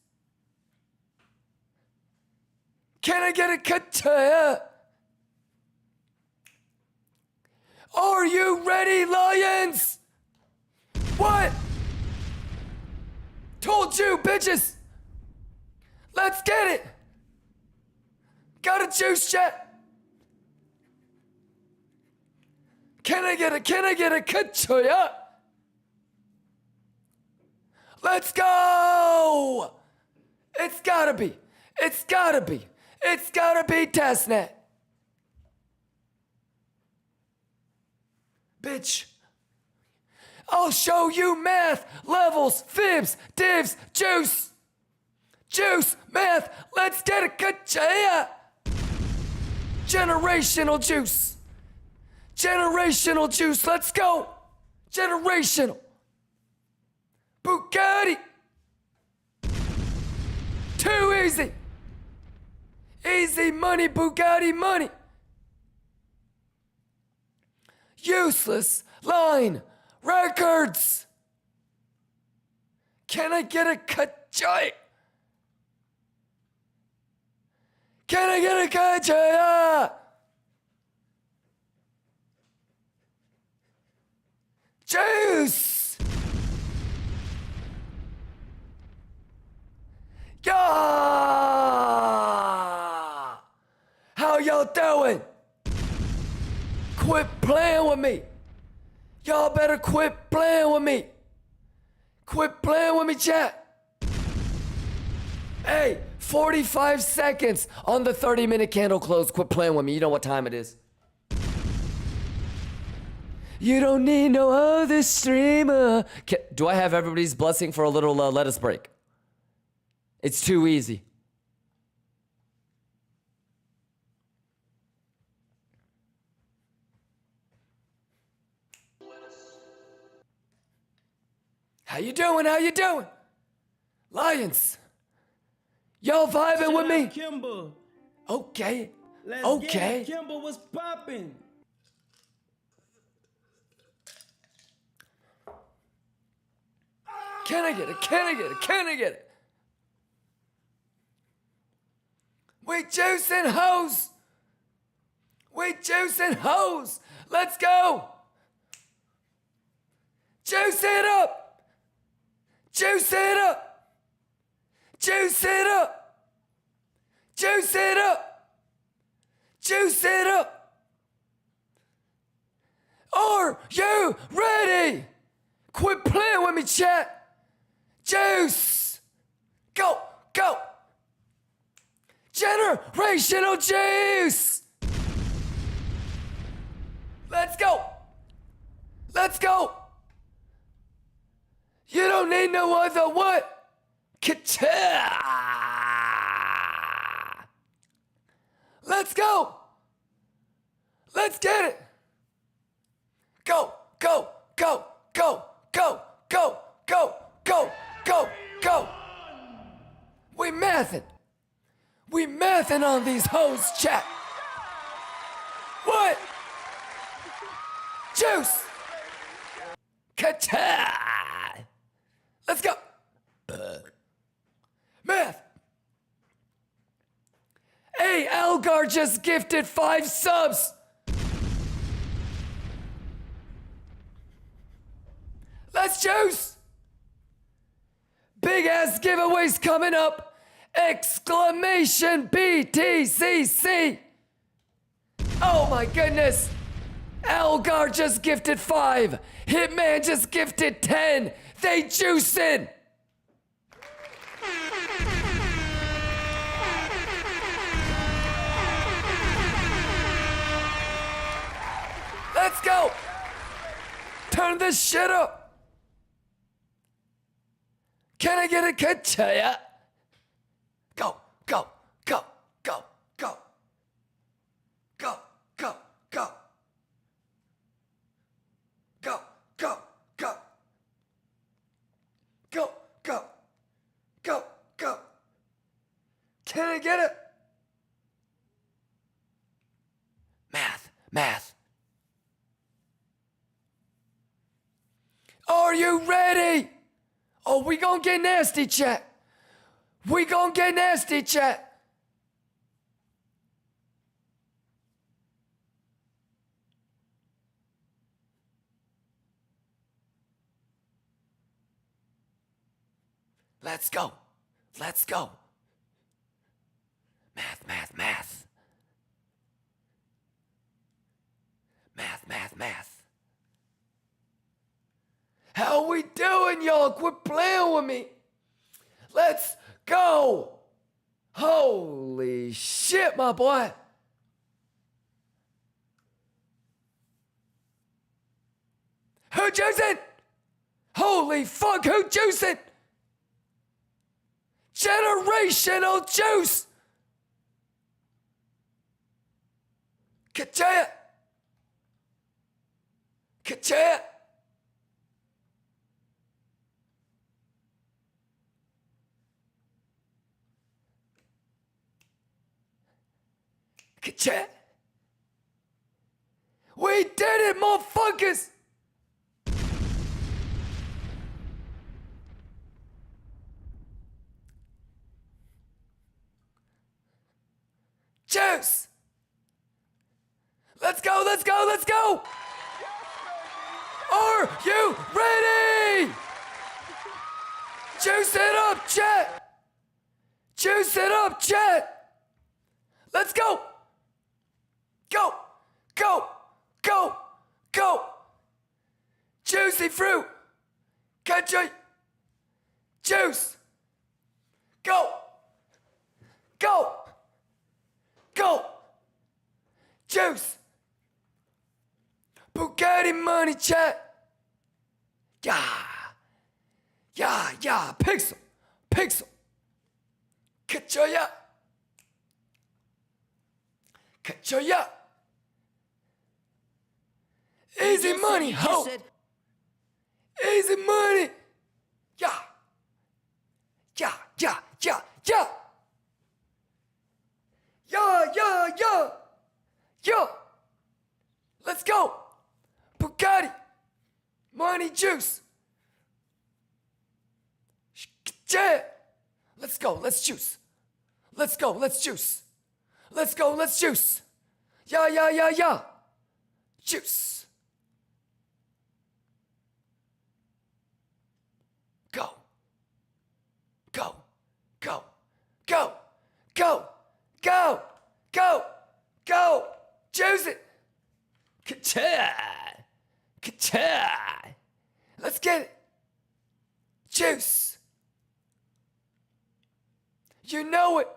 Speaker 1: Can I get a cut? Are you ready, Lions? What? Told you, bitches. Let's get it. Got a juice, chat. Can I get a cut? Let's go. It's gotta be testnet. Bitch. I'll show you math, levels, fibs, divs, juice. Juice, math, let's get a kachaya. Generational juice. Generational juice, let's go. Generational. Bugatti. Too easy. Easy money, Bugatti money. Useless line records. Can I get a kachaya? Can I get a kachaya? Juice. Yeah. How y'all doing? Quit playing with me. Y'all better quit playing with me. Quit playing with me, chat. Hey, 45 seconds on the 30-minute candle close. Quit playing with me. You know what time it is. You don't need no other streamer. Do I have everybody's blessing for a little lettuce break? It's too easy. How you doing? How you doing? Lions. Y'all vibing with me?
Speaker 5: KIMBA.
Speaker 1: Okay.
Speaker 5: Let's
Speaker 1: Okay.
Speaker 5: get it. KIMBA was popping.
Speaker 1: Can I get it? Can I get it? Can I get it? We juicing hoes. We juicing hoes. Let's go. Juice it up. Juice it up. Juice it up. Juice it up. Juice it up. Are you ready? Quit playing with me, chat. Juice. Go, go. Generational juice! Let's go! Let's go! You don't need no other what? Ka-cha! Let's go! Let's get it! Go, go, go, go, go, go, go, go, go, go! We mathin'. We mathin' on these hoes, chat. What? Juice! Ka-cha! Let's go! Math! Hey, Algar just gifted 5 subs! Let's juice! Big ass giveaways coming up! Exclamation BTCC! Oh my goodness! Algar just gifted 5! Hitman just gifted 10! They juicing! Let's go! Turn this shit up! Can I get a ka-cha? Go, go, go, go, go. Go, go, go. Go, go, go. Go, go, go, go. Can I get it? Math, math. Are you ready? Oh, we gonna get nasty, chat. We gonna get nasty, chat. Let's go. Let's go. Math, math, math. Math, math, math. How we doing, y'all? Quit playing with me. Let's go. Holy shit, my boy. Who juicing? Holy fuck, who juicing? Generational juice. Ka-cha. Ka-cha. Ka-cha. We did it, motherfuckers! Juice! Let's go, let's go, let's go! Are you ready? Juice it up, chat! Juice it up, chat! Let's go! Go! Go! Go! Go! Juicy fruit! Country! Juice! Go! Go! Go! Juice! Bugatti money, chat! Yeah! Yeah, yeah! Pixel! Pixel! Kachoya! Kachoya! Easy money, ho! Easy money! Yeah! Yeah, yeah, yeah, yeah! Yeah, yeah, yeah! Yeah! Let's go! Bugatti! Money juice! Yeah! Let's go, let's juice! Let's go, let's juice! Let's go, let's juice! Yeah, yeah, yeah, yeah! Juice! Go! Go! Go! Go! Go! Go! Go! Go! Juice it! Ka-cha! Ka-cha! Let's get it! Juice! You know it!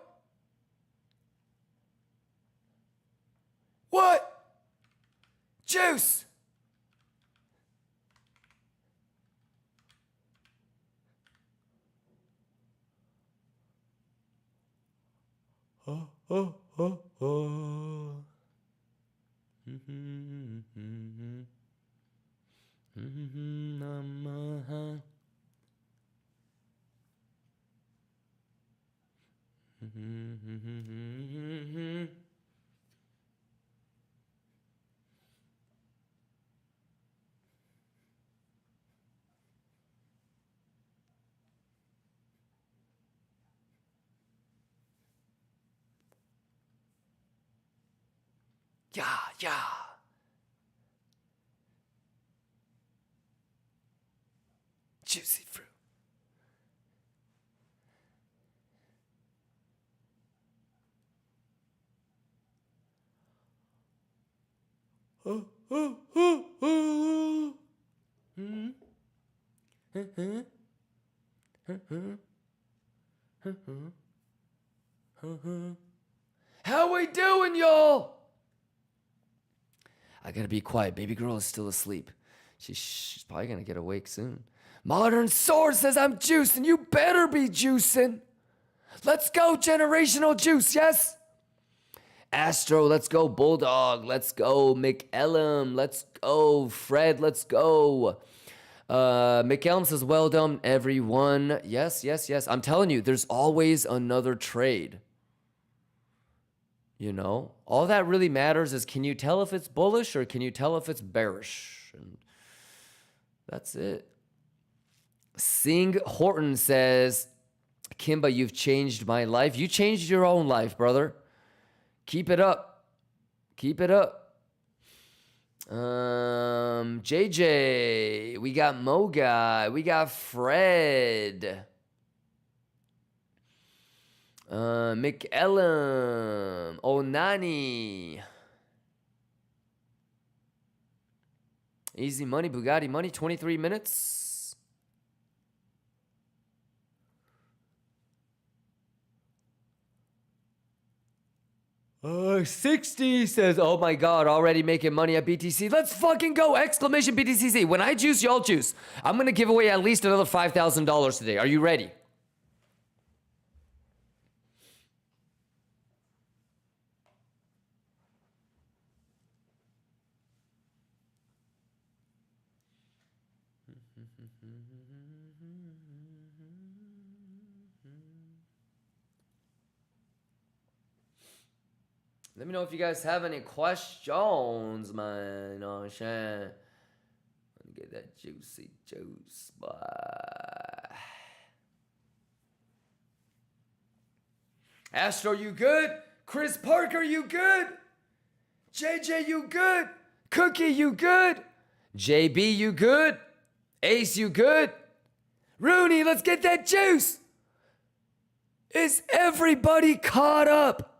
Speaker 1: juice. Yeah. Juicy fruit. How we doing, y'all? I gotta be quiet. Baby girl is still asleep. She's probably gonna get awake soon. Modern Sword says I'm juicing. You better be juicing. Let's go, generational juice, yes? Astro, let's go. Bulldog, let's go. McEllum, let's go. Fred, let's go. McEllum says, well done, everyone. Yes. I'm telling you, there's always another trade. You know, all that really matters is, can you tell if it's bullish or can you tell if it's bearish? And that's it. Sing Horton says, Kimba, you've changed my life. You changed your own life, brother. Keep it up. Keep it up. JJ, we got Mogai, we got Fred. McEllum, Onani. Easy money, Bugatti money, 23 minutes. Oh, 60 says, oh my God, already making money at BTC. Let's fucking go! Exclamation BTCC. When I juice, y'all juice. I'm going to give away at least another $5,000 today. Are you ready? Let me know if you guys have any questions, man. You know what I'm saying? Let me get that juicy juice, boy. Astro, you good? Chris Parker, you good? JJ, you good? Cookie, you good? JB, you good? Ace, you good? Rooney, let's get that juice. Is everybody caught up?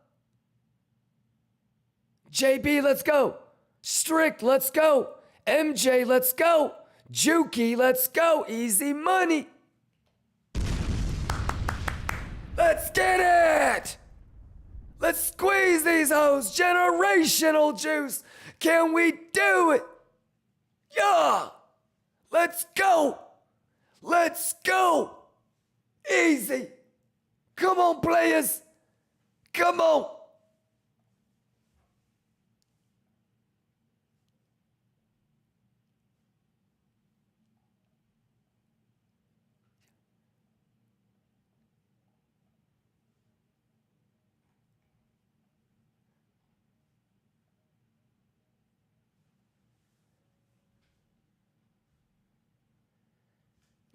Speaker 1: JB, let's go. Strict, let's go. MJ, let's go. Juki, let's go. Easy money. Let's get it. Let's squeeze these hoes. Generational juice. Can we do it? Yeah. Let's go. Let's go. Easy. Come on, players. Come on.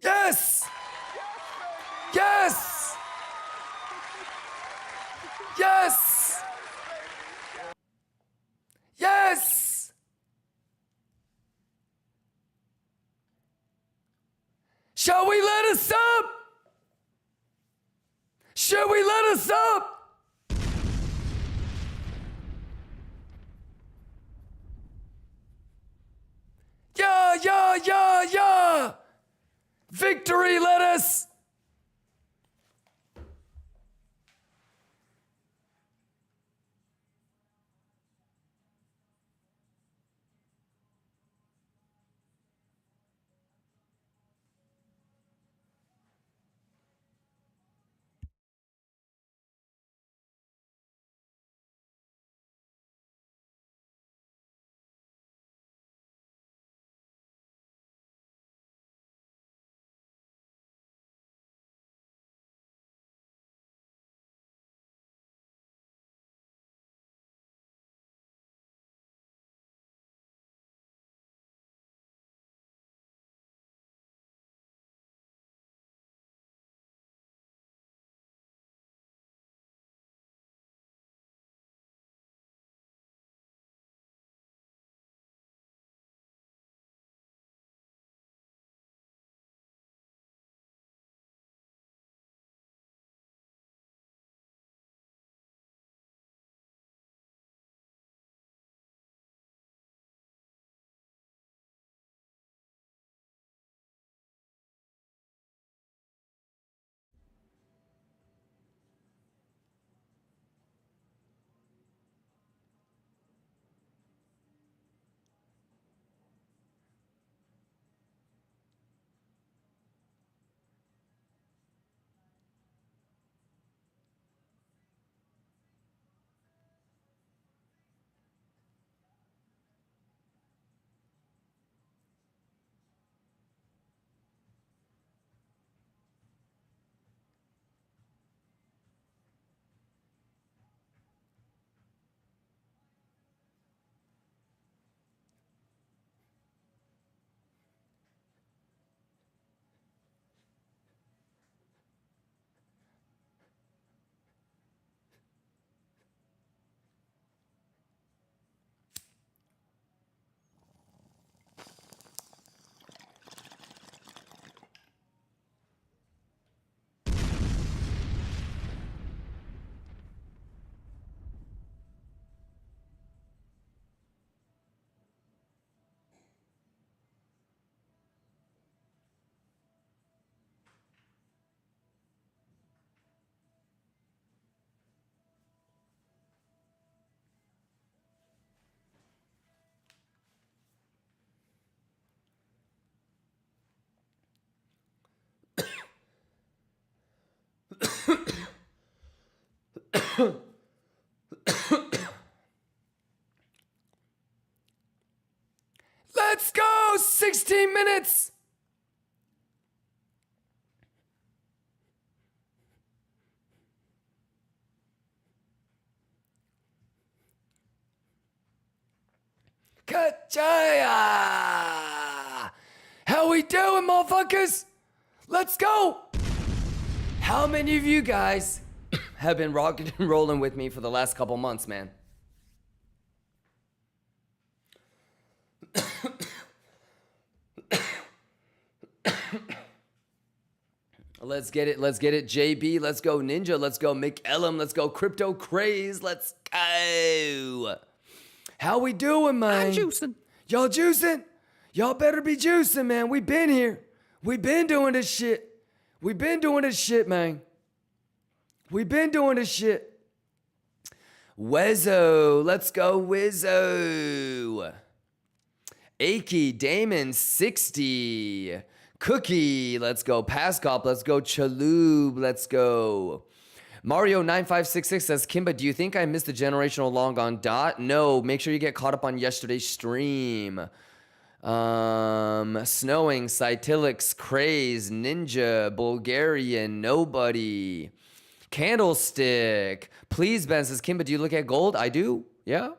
Speaker 1: Yes! Yes! Yes! Yes! Shall we let us up? Shall we let us up? Yeah! Victory, let us! Let's go! 16 minutes! Kachaya! How we doing, motherfuckers? Let's go! How many of you guys have been rocking and rolling with me for the last couple months, man? Let's get it, JB, let's go Ninja, let's go McEllum, let's go Crypto Craze, let's go. How we doing, man?
Speaker 5: I'm juicing.
Speaker 1: Y'all juicing? Y'all better be juicing, man. We been here. We been doing this shit. We been doing this shit, man. We been doing this shit. Wezzo, let's go Wizzo. Aki, Damon, 60. Cookie, let's go. Pascop, let's go. Chaloob, let's go. Mario9566 says, Kimba, do you think I missed the generational long on dot? No, make sure you get caught up on yesterday's stream. Snowing, Cytilix, Craze, Ninja, Bulgarian, Nobody. Candlestick. Please, Ben says, Kimba, do you look at gold? I do. Yeah.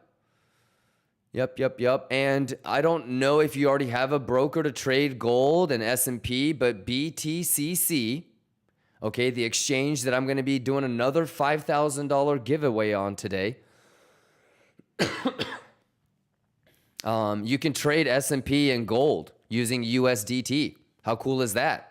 Speaker 1: Yep. And I don't know if you already have a broker to trade gold and S&P, but BTCC, okay, the exchange that I'm going to be doing another $5,000 giveaway on today. You can trade S&P and gold using USDT. How cool is that?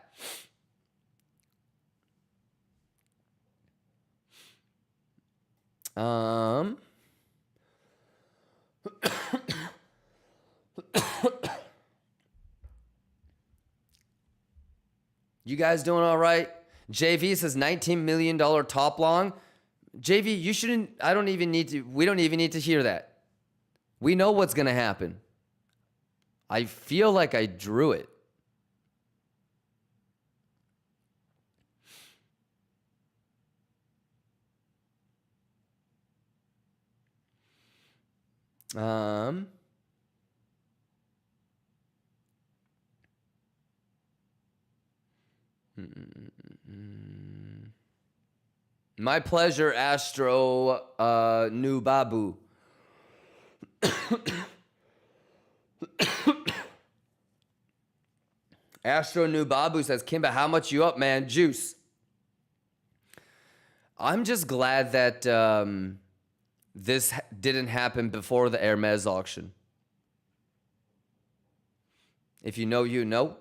Speaker 1: You guys doing all right? JV says $19 million top long. JV, you shouldn't, we don't even need to hear that. We know what's going to happen. I feel like I drew it. My pleasure, Astro Nubabu. Astro Nubabu says, Kimba, how much you up, man? Juice. I'm just glad that this didn't happen before the Hermes auction. If you know, you know.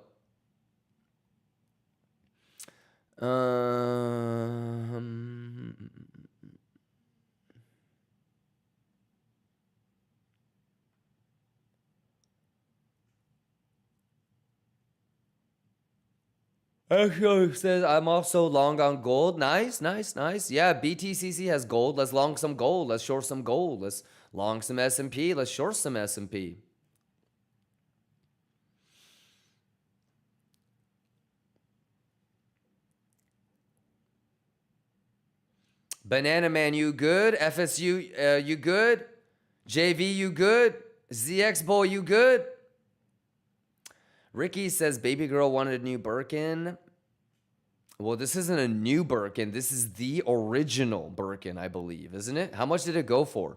Speaker 1: Astro says, I'm also long on gold. Nice. Yeah, BTCC has gold. Let's long some gold. Let's short some gold. Let's long some S&P. Let's short some S&P. Banana Man, you good? FSU, you good? JV, you good? ZX Boy, you good? Ricky says, baby girl wanted a new Birkin. Well, this isn't a new Birkin. This is the original Birkin, I believe, isn't it? How much did it go for?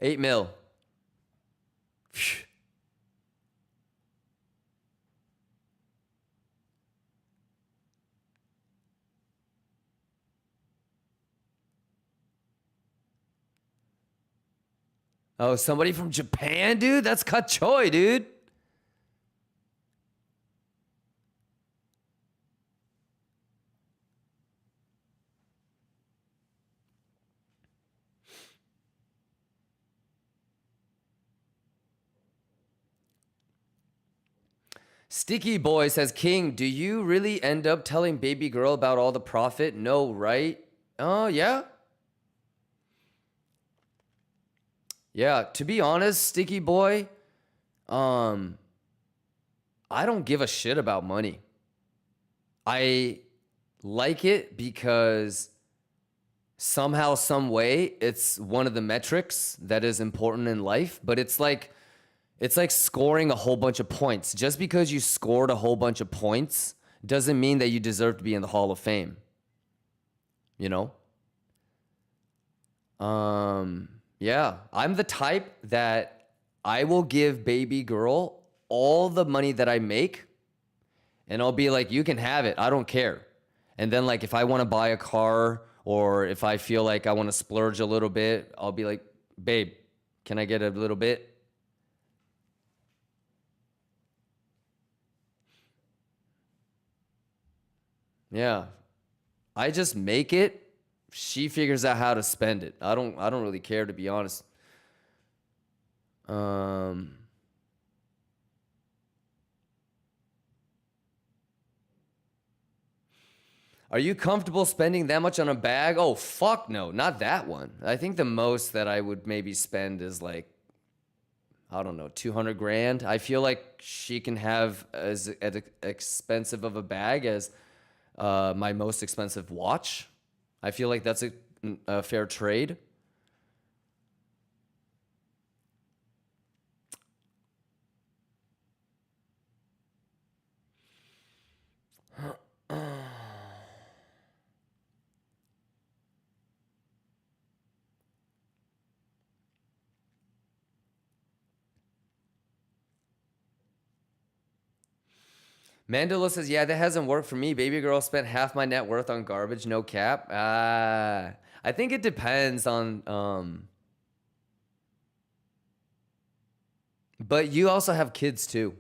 Speaker 1: $8 mil. Phew. Oh, somebody from Japan, dude? That's Kachoi, dude. Sticky Boy says, King, do you really end up telling baby girl about all the profit? No, right? Oh, yeah? Yeah, to be honest, Sticky Boy, I don't give a shit about money. I like it because somehow, some way, it's one of the metrics that is important in life, but it's like scoring a whole bunch of points. Just because you scored a whole bunch of points doesn't mean that you deserve to be in the Hall of Fame. You know? Yeah, I'm the type that I will give baby girl all the money that I make, and I'll be like, you can have it. I don't care. And then like, if I want to buy a car, or if I feel like I want to splurge a little bit, I'll be like, babe, can I get a little bit? Yeah. I just make it. She figures out how to spend it. I don't really care, to be honest. Are you comfortable spending that much on a bag? Oh, fuck no, not that one. I think the most that I would maybe spend is like, I don't know, 200 grand. I feel like she can have as expensive of a bag as my most expensive watch. I feel like that's a fair trade. Mandela says, yeah, that hasn't worked for me. Baby girl spent half my net worth on garbage, no cap. I think it depends on, but you also have kids too.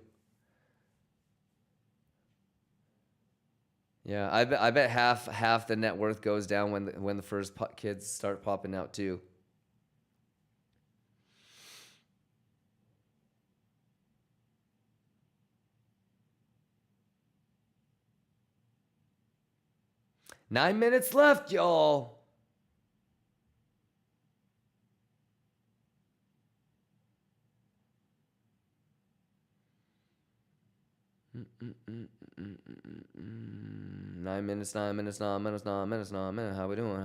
Speaker 1: Yeah, I bet half the net worth goes down when the first kids start popping out too. Nine minutes left, y'all. Nine minutes. How we doing?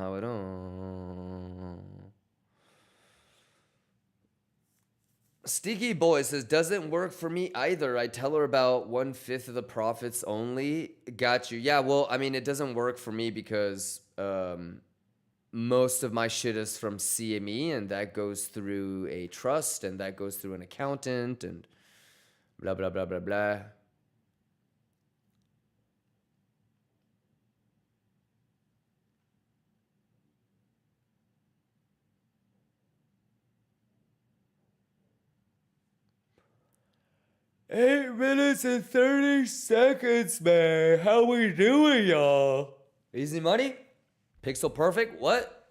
Speaker 1: Sticky Boy says, doesn't work for me either. I tell her about 1/5 of the profits only. Got you. Yeah, well, I mean, it doesn't work for me because most of my shit is from CME, and that goes through a trust, and that goes through an accountant, and blah, blah, blah, blah, blah. Eight minutes and 30 seconds, man. How we doing, y'all? Easy money? Pixel perfect? What?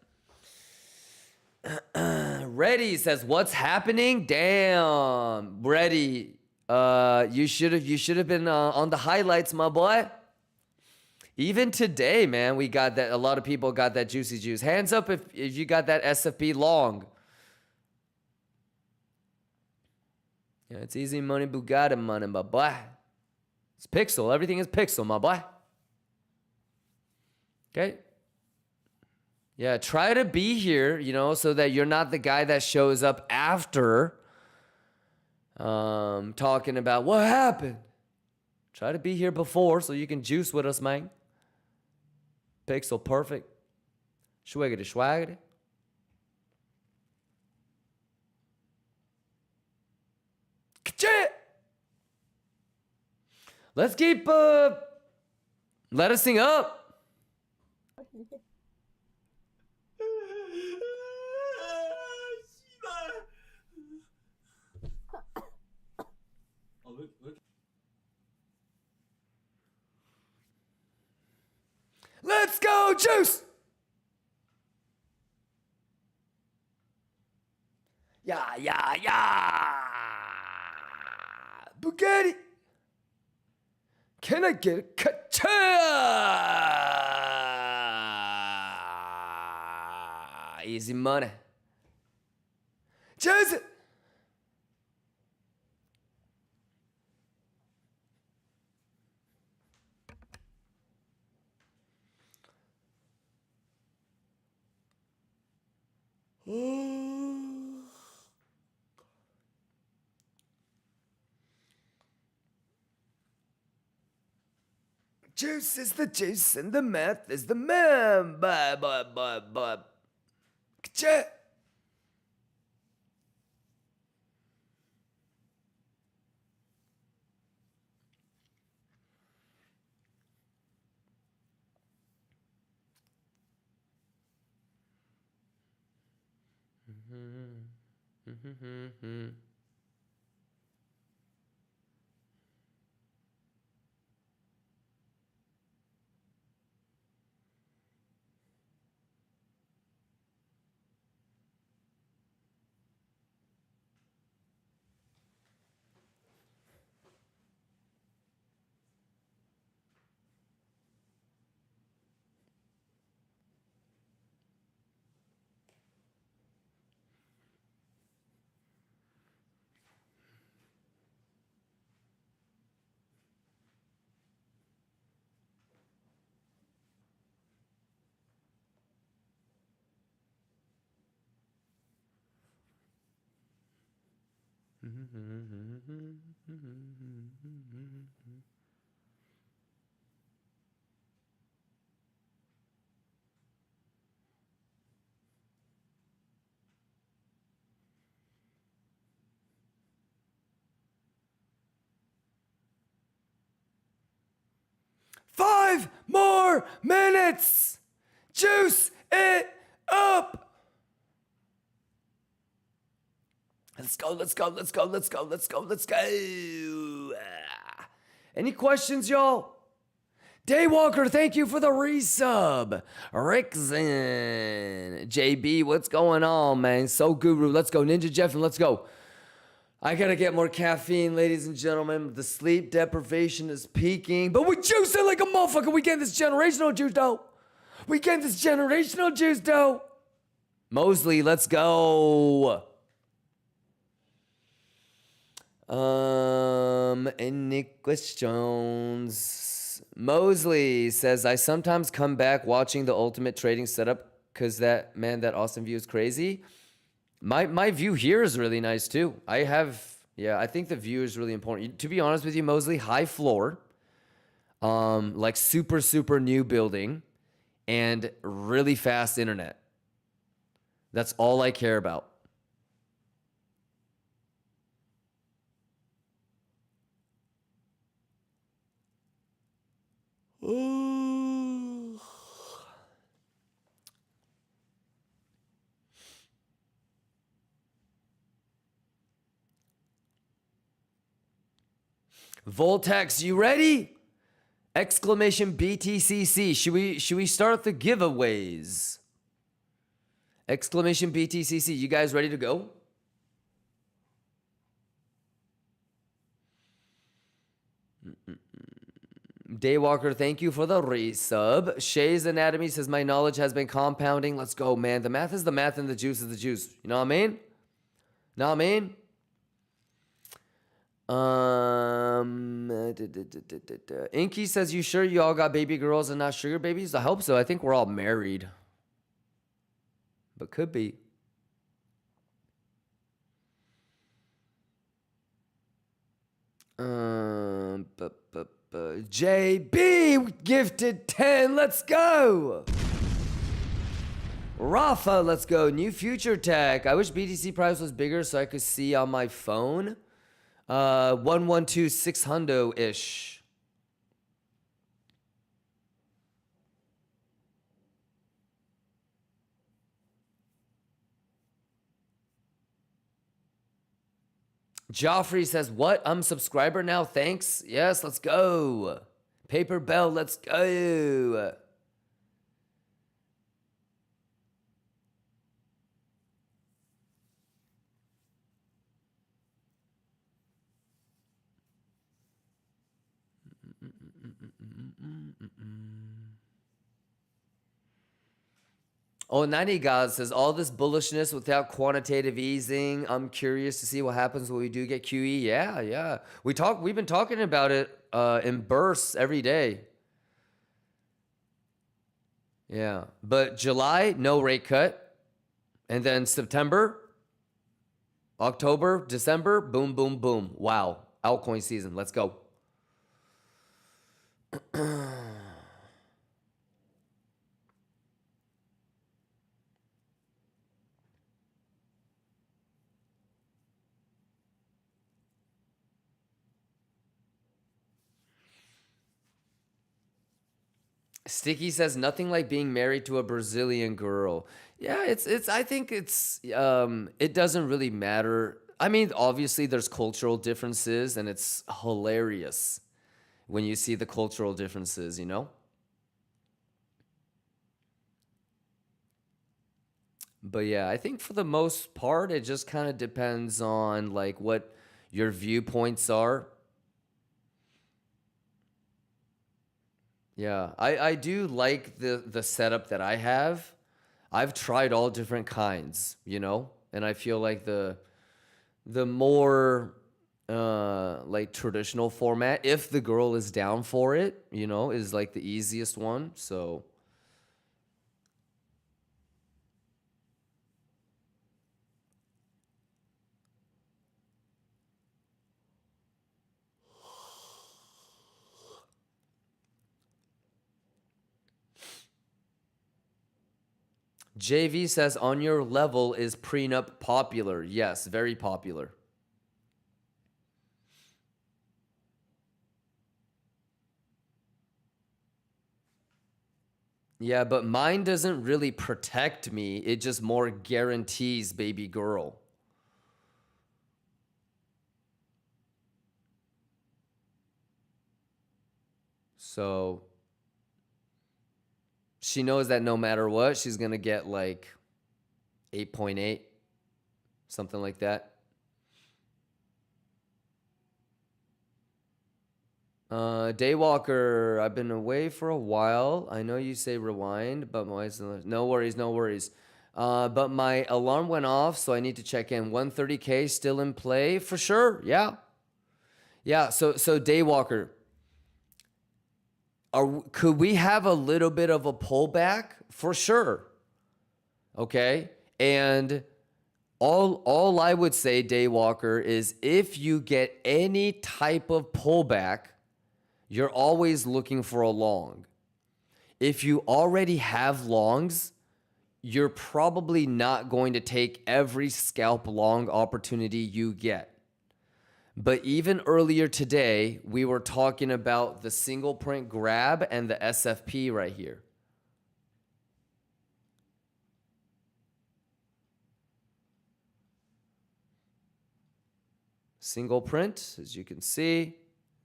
Speaker 1: Ready says, what's happening? Damn. Ready. You should have been on the highlights, my boy. Even today, man, we got that. A lot of people got that juicy juice. Hands up if you got that SFP long. Yeah, it's easy money, Bugatti money, my boy. It's pixel. Everything is pixel, my boy. Okay. Yeah, try to be here, you know, so that you're not the guy that shows up after talking about what happened. Try to be here before so you can juice with us, man. Pixel perfect. Schwiggity schwaggity. Let's keep let us sing up. Let's go, juice. Yeah. Bugatti. Can I get a ka-cha? Easy money. Juice it. Juice is the juice and the math is the man. Bye. Ka-cha. Five more minutes. Juice it up. Let's go. Any questions, y'all? Daywalker, thank you for the resub. Rickson, JB, what's going on, man? So Guru, let's go. Ninja Jeff, and let's go. I gotta get more caffeine, ladies and gentlemen. The sleep deprivation is peaking, but we're juicing like a motherfucker. We getting this generational juice, though. Mosley, let's go. And Nicholas Jones. Mosley says, I sometimes come back watching the ultimate trading setup because that Austin view is crazy. My view here is really nice too. I think the view is really important. To be honest with you, Mosley, high floor, like super new building, and really fast internet. That's all I care about. Voltex, you ready? Exclamation BTCC. Should we start the giveaways? Exclamation BTCC. You guys ready to go? Daywalker, thank you for the resub. Shay's Anatomy says, my knowledge has been compounding. Let's go, man. The math is the math and the juice is the juice. You know what I mean? Inky says, you sure you all got baby girls and not sugar babies? I hope so. I think we're all married. But could be. JB gifted 10. Let's go. Rafa, let's go. New future tech. I wish BTC price was bigger so I could see on my phone. 112,600 ish. Joffrey says, what? I'm a subscriber now. Thanks. Yes, let's go. Paper Bell, let's go. Oh, 90 God says, all this bullishness without quantitative easing. I'm curious to see what happens when we do get QE. Yeah. We've been talking about it in bursts every day. Yeah. But July, no rate cut. And then September, October, December, boom, boom, boom. Wow. Altcoin season. Let's go. Sticky says nothing like being married to a Brazilian girl. Yeah, I think it doesn't really matter. I mean, obviously there's cultural differences and it's hilarious when you see the cultural differences, you know? But yeah, I think for the most part it just kind of depends on like what your viewpoints are. Yeah, I do like the setup that I have. I've tried all different kinds, you know, and I feel like the more like traditional format, if the girl is down for it, you know, is like the easiest one. So JV says, on your level, is prenup popular? Yes, very popular. Yeah, but mine doesn't really protect me. It just more guarantees baby girl. So she knows that no matter what, she's going to get like 8.8, something like that. Daywalker, I've been away for a while. I know you say rewind, but no worries. But my alarm went off, so I need to check in. 130K still in play for sure. Yeah. So Daywalker, could we have a little bit of a pullback? For sure. Okay. And all I would say, Daywalker, is if you get any type of pullback, you're always looking for a long. If you already have longs, you're probably not going to take every scalp long opportunity you get. But even earlier today, we were talking about the single print grab and the SFP right here. Single print, as you can see,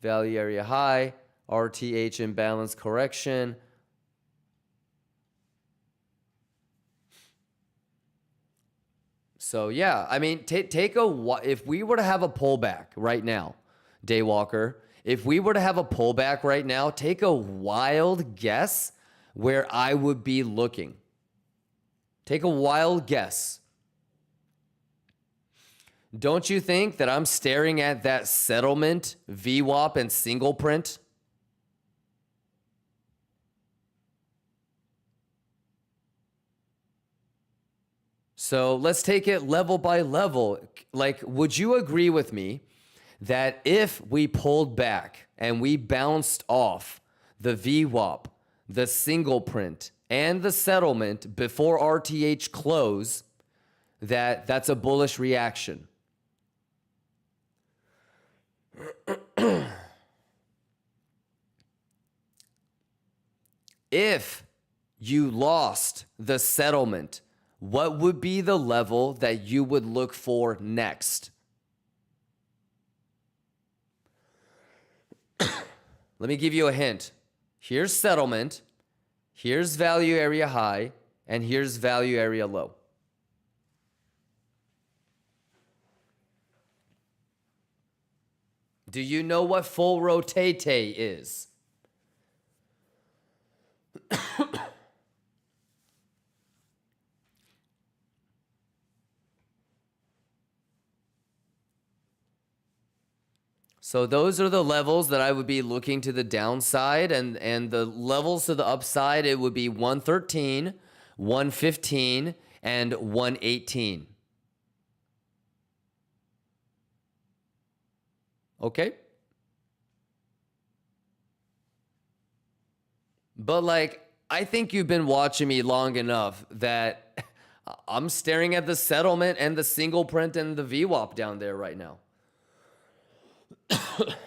Speaker 1: value area high, RTH imbalance correction. So yeah, I mean, if we were to have a pullback right now, Daywalker, if we were to have a pullback right now, take a wild guess where I would be looking. Take a wild guess. Don't you think that I'm staring at that settlement, VWAP, and single print? So let's take it level by level. Like, would you agree with me that if we pulled back and we bounced off the VWAP, the single print, and the settlement before RTH close, that's a bullish reaction? If you lost the settlement, what would be the level that you would look for next? Let me give you a hint. Here's settlement, here's value area high, and here's value area low. Do you know what full rotate is? So those are the levels that I would be looking to the downside, and the levels to the upside, it would be 113, 115, and 118. Okay? But like, I think you've been watching me long enough that I'm staring at the settlement and the single print and the VWAP down there right now.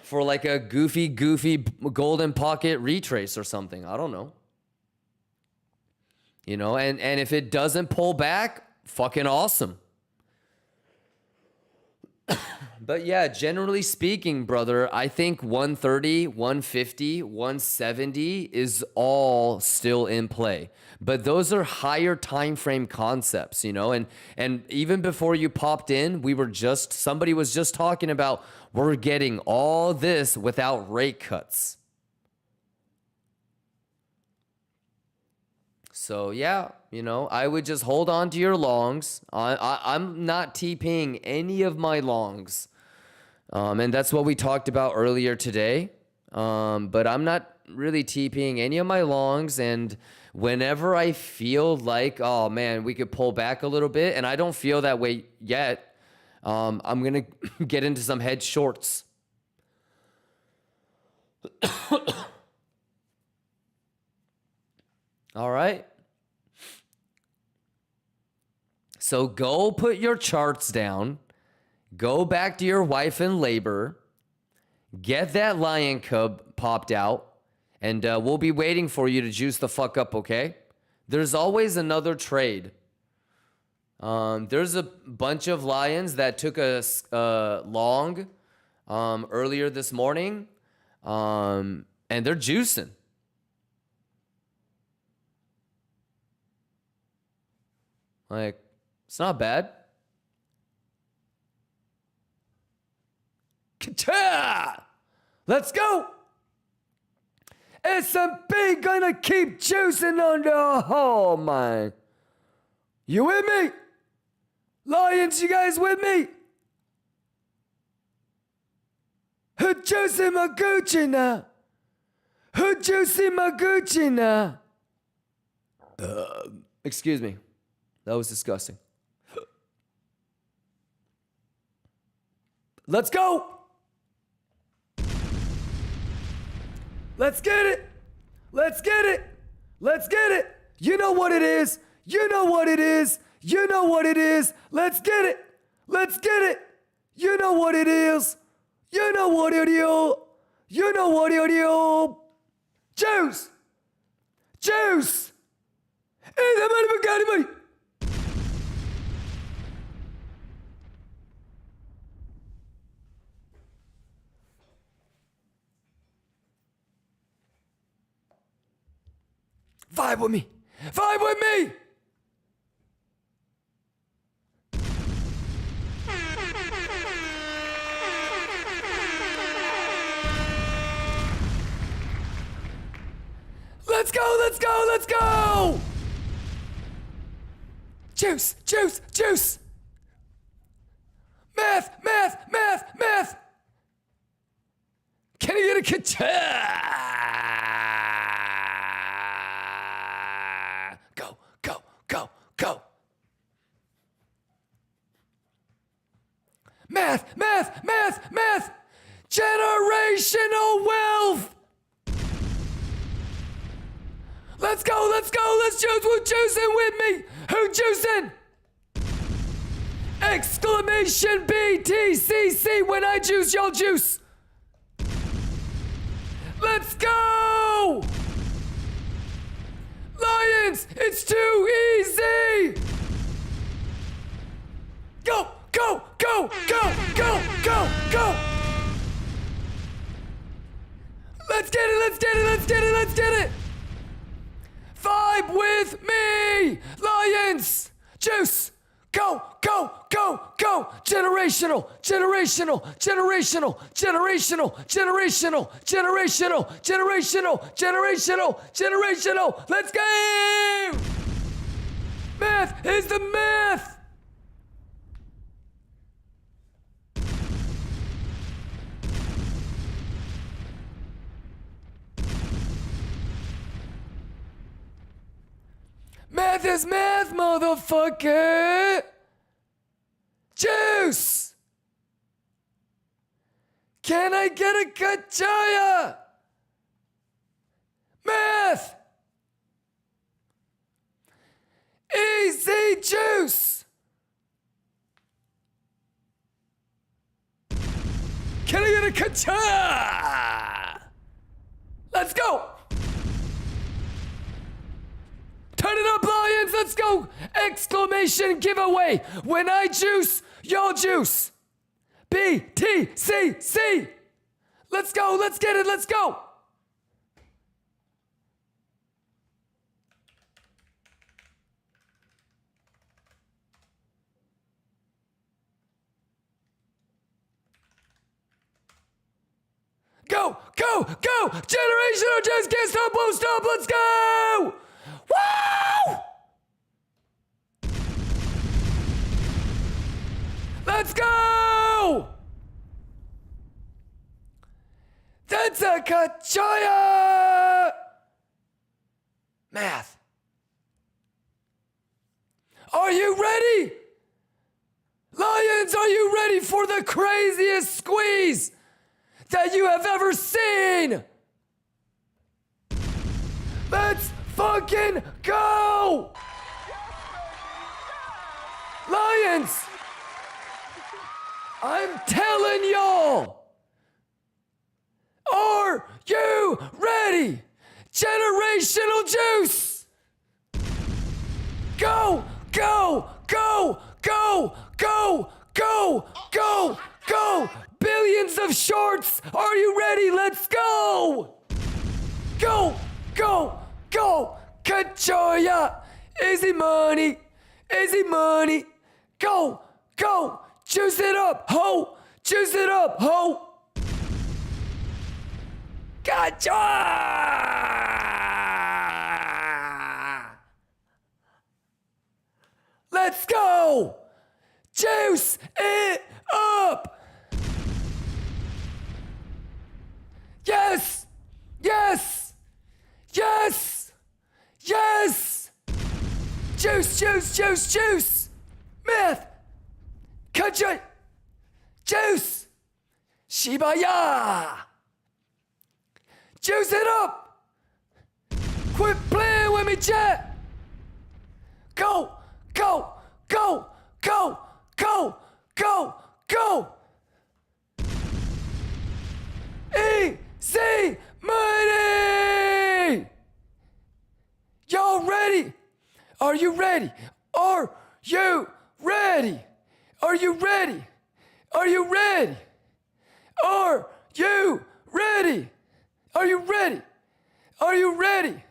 Speaker 1: For like a goofy golden pocket retrace or something. I don't know. You know, and if it doesn't pull back, fucking awesome. But yeah, generally speaking, brother, I think 130, 150, 170 is all still in play. But those are higher time frame concepts, you know, and even before you popped in, somebody was just talking about we're getting all this without rate cuts. So yeah, you know, I would just hold on to your longs. I'm not TPing any of my longs. And that's what we talked about earlier today. But I'm not really TPing any of my longs. And whenever I feel like, oh man, we could pull back a little bit, and I don't feel that way yet, I'm going to get into some hedge shorts. All right. So go put your charts down. Go back to your wife in labor. Get that lion cub popped out. And we'll be waiting for you to juice the fuck up, okay? There's always another trade. There's a bunch of lions that took a long earlier this morning. And they're juicing. Like, it's not bad. Let's go. S&P gonna keep juicing on the whole, man. You with me? Lions, you guys with me? Who juicing my Gucci now? Who juicing my Gucci now? Excuse me. That was disgusting. Let's go. Let's get it. Let's get it. Let's get it. You know what it is. You know what it is. You know what it is. Let's get it. Let's get it. You know what it is. You know what it is. You know what it is. Juice. Juice. Hey, that might have got anybody. Vibe with me. Vibe with me. Let's go, let's go, let's go. Juice, juice, juice. Math, math, math, math. Can I get a Go, go, go, go. Math, math, math, math. Generational wealth. Let's go, let's go, let's juice. Who's juicing with me? Who juicing? Exclamation BTCC. When I juice, y'all juice. Let's go! Lions, it's too easy! Go, go, go, go, go, go, go! Let's get it, let's get it, let's get it, let's get it! Vibe with me! Lions! Juice! Go, go, go, go! Generational, generational, generational, generational, generational, generational, generational, generational, generational. Let's go! Math is the math! Math is math, motherfucker. Juice. Can I get a kachaya? Math. Easy juice. Can I get a kachaya? Let's go. Turn it up, Lions. Let's go. Exclamation giveaway. When I juice, y'all juice. BTCC. Let's go. Let's get it. Let's go. Go, go, go! Generational just can't stop, won't stop, let's go! Woo! Let's go! That's a kachaya! Math. Are you ready? Lions, are you ready for the craziest squeeze that you have ever seen? Let's fucking go! Lions! I'm telling y'all! Are you ready? Generational juice! Go! Go! Go! Go! Go! Go! Go! Go! Billions of shorts! Are you ready? Let's go! Go! Go! Go! Kachoya! Easy money! Easy money! Go! Go! Juice it up, ho! Juice it up, ho! Kachoya! Let's go! Juice it up! Yes! Yes! Yes! Yes! Juice, juice, juice, juice! Math! Kajay! Juice! Shibaya! Juice it up! Quit playing with me, chat! Go! Go! Go! Go! Go! Go! Go! Easy money! Y'all ready? Are you ready? Are you ready? Are you ready? Are you ready? Are you ready? Are you ready? Are you ready?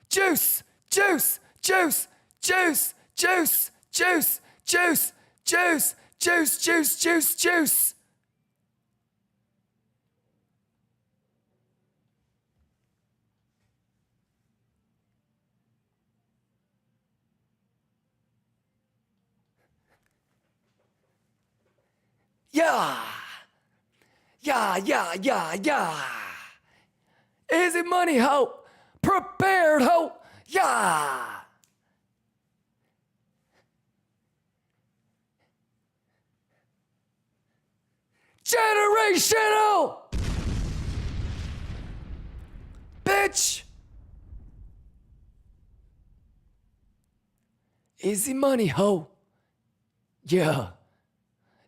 Speaker 1: Juice, juice, juice, juice, juice, juice, juice, juice, juice, juice, juice, juice. Yeah. Yeah, yeah, yeah, yeah. Easy money, ho. Prepared, ho. Yeah. Generational. Bitch. Easy money, ho. Yeah.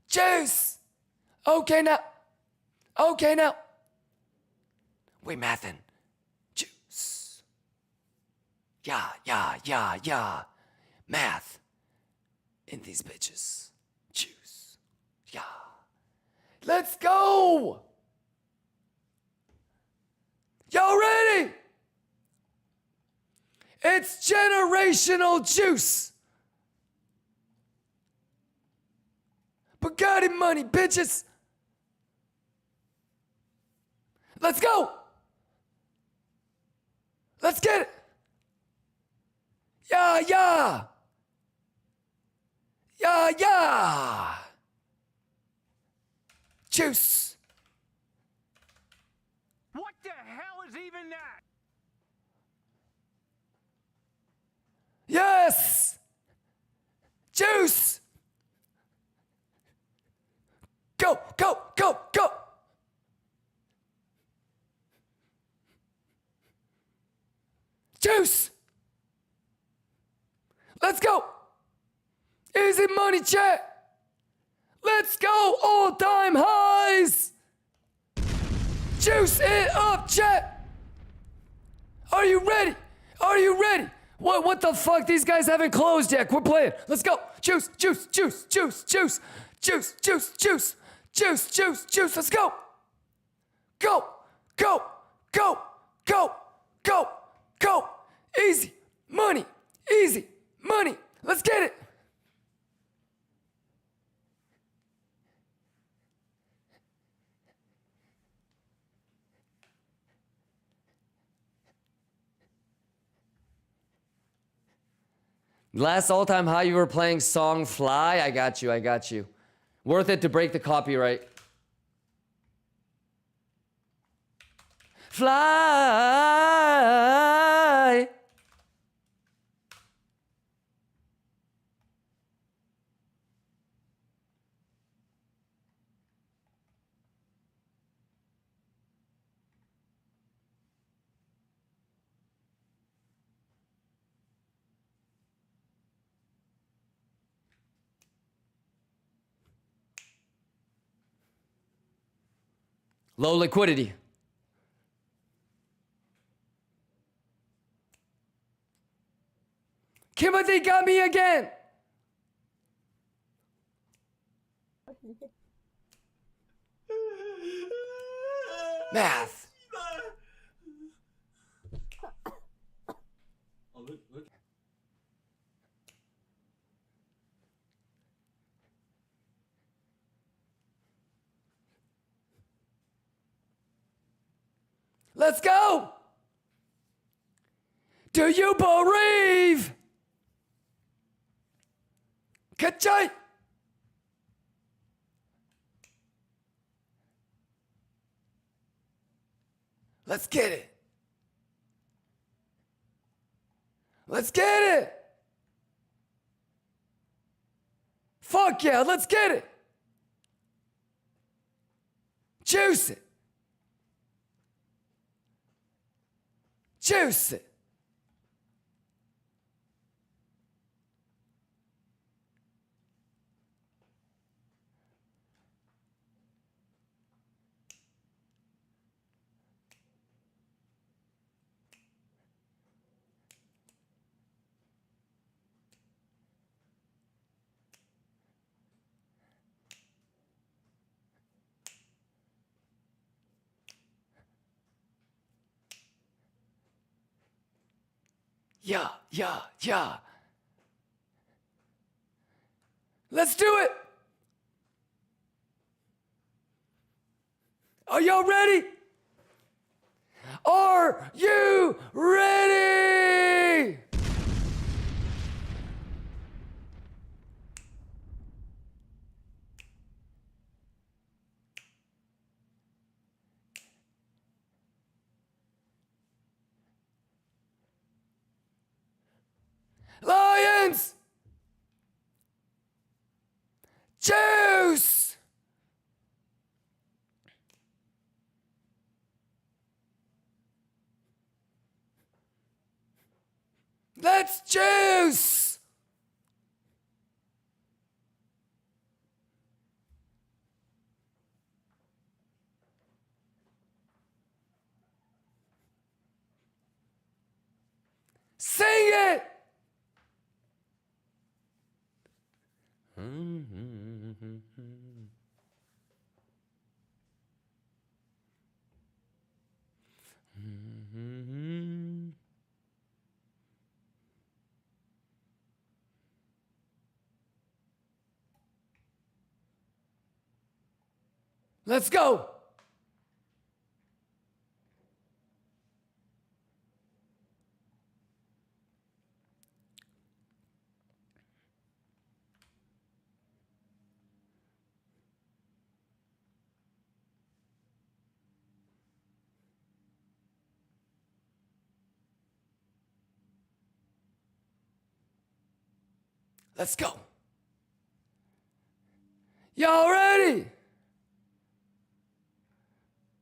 Speaker 1: Juice. Okay now. Okay now. We mathin'. Juice. Yeah, yeah, yeah, yeah. Math. In these bitches. Juice. Yeah. Let's go. Y'all ready? It's generational juice. Bugatti money, bitches. Let's go. Let's get it. Yeah, yeah. Yeah, yeah. Juice.
Speaker 5: What the hell is even that?
Speaker 1: Yes. Juice. Let's go. Easy money, chat. Let's go. All-time highs. Juice it up, chat. Are you ready? Are you ready? What the fuck? These guys haven't closed yet. We're playing. Let's go. Juice, juice, juice, juice, juice, juice, juice, juice, juice, juice, juice. Let's go. Go, go, go, go, go, go. Easy money, easy money. Let's get it. Last all-time high, you were playing Song Fly. I got you, I got you. Worth it to break the copyright. Fly. Low liquidity. Kimba got me again. Math. Let's go. Do you believe? Kachai. Let's get it. Let's get it. Fuck yeah, let's get it. Juice it. Juice it. Yeah, yeah, yeah. Let's do it. Are y'all ready? Are you ready? Lions! Juice! Let's juice! Sing it! Let's go! Let's go. Y'all ready?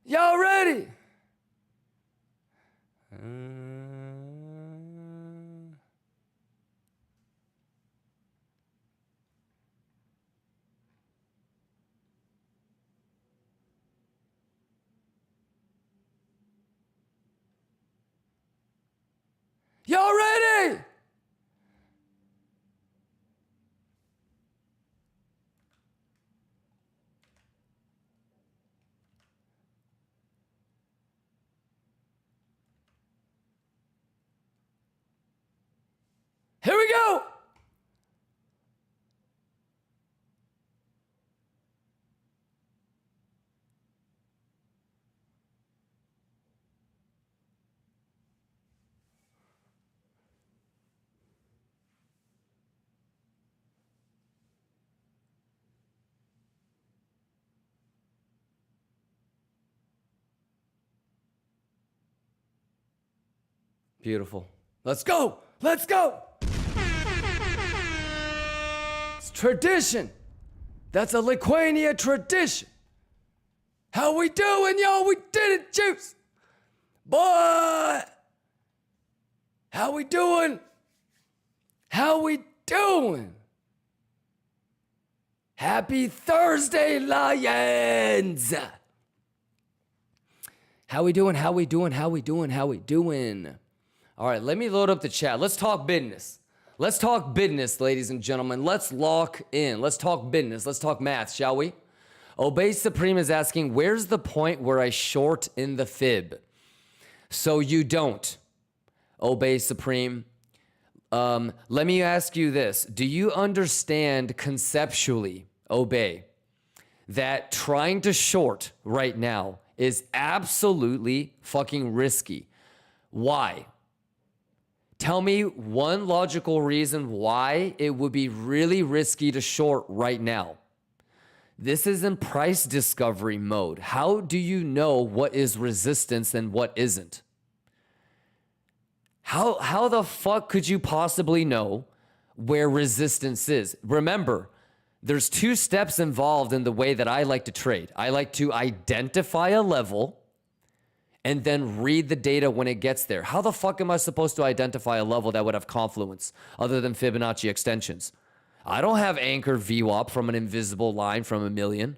Speaker 1: Y'all ready? Beautiful. Let's go. Let's go. It's tradition. That's a Lithuania tradition. How we doing, y'all? We did it, Juice. Boy. How we doing? How we doing? Happy Thursday, Lions. How we doing? How we doing? How we doing? How we doing? All right, let me load up the chat. Let's talk business. Let's talk business, ladies and gentlemen. Let's lock in. Let's talk business. Let's talk math, shall we? Obey Supreme is asking, where's the point where I short in the fib? So you don't. Obey Supreme. Let me ask you this. Do you understand conceptually, Obey, that trying to short right now is absolutely fucking risky? Why? Tell me one logical reason why it would be really risky to short right now. This is in price discovery mode. How do you know what is resistance and what isn't? How the fuck could you possibly know where resistance is? Remember, there's 2 steps involved in the way that I like to trade. I like to identify a level and then read the data when it gets there. How the fuck am I supposed to identify a level that would have confluence other than Fibonacci extensions? I don't have anchored VWAP from an invisible line from a million.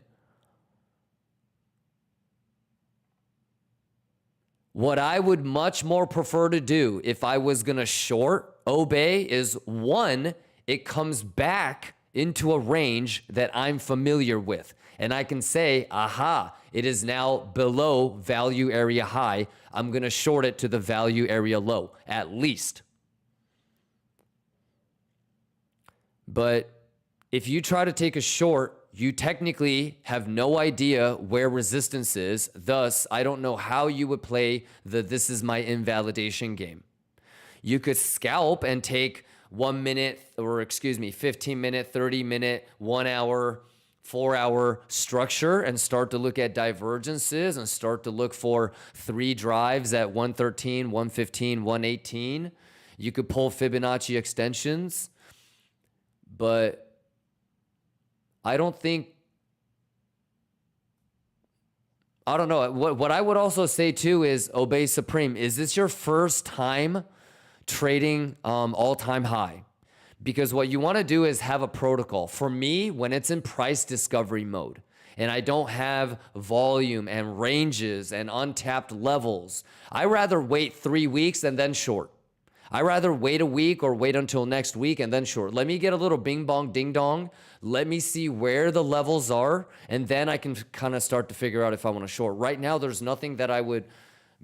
Speaker 1: What I would much more prefer to do if I was going to short Obey is, 1, it comes back into a range that I'm familiar with. And I can say, aha, it is now below value area high. I'm going to short it to the value area low, at least. But if you try to take a short, you technically have no idea where resistance is. Thus, I don't know how you would play the this is my invalidation game. You could scalp and take 1 minute, or 15 minute, 30 minute, 1 hour, 4 hour structure and start to look at divergences and start to look for 3 drives at 113, 115, 118. You could pull Fibonacci extensions, but I don't know. What I would also say too is, Obey Supreme, is this your first time trading all-time high? Because what you want to do is have a protocol. For me, when it's in price discovery mode and I don't have volume and ranges and untapped levels, I rather wait 3 weeks and then short. I rather wait a week or wait until next week and then short. Let me get a little bing bong ding dong. Let me see where the levels are, and then I can kind of start to figure out if I want to short. Right now, there's nothing that I would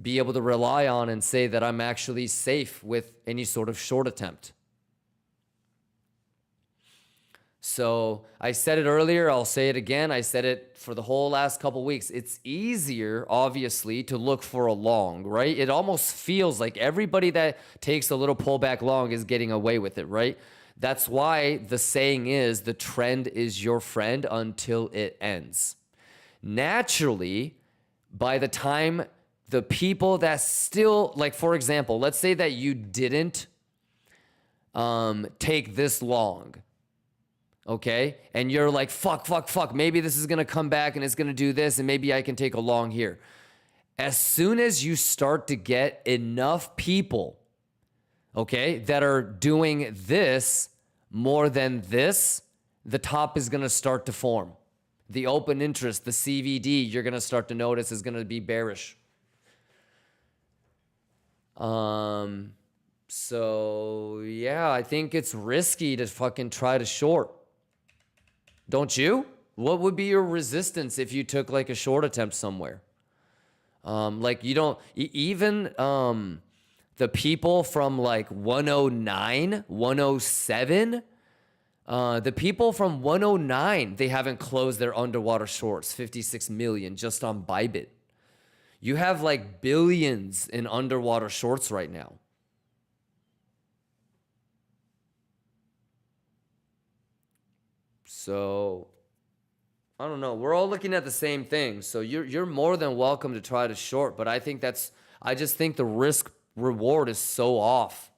Speaker 1: be able to rely on and say that I'm actually safe with any sort of short attempt. So I said it earlier, I'll say it again. I said it for the whole last couple weeks. It's easier, obviously, to look for a long, right? It almost feels like everybody that takes a little pullback long is getting away with it, right? That's why the saying is, the trend is your friend until it ends. Naturally, by the time the people that still, like for example, let's say that you didn't take this long, okay? And you're like, fuck, maybe this is gonna come back and it's gonna do this and maybe I can take a long here. As soon as you start to get enough people, okay, that are doing this more than this, the top is gonna start to form. The open interest, the CVD, you're gonna start to notice is gonna be bearish. So yeah, I think it's risky to fucking try to short. Don't you? What would be your resistance if you took like a short attempt somewhere? Like you don't, even the people from like 109, 107, the people from 109, they haven't closed their underwater shorts, 56 million just on Bybit. You have like billions in underwater shorts right now. So I don't know. We're all looking at the same thing. So you're more than welcome to try to short, but I just think the risk reward is so off.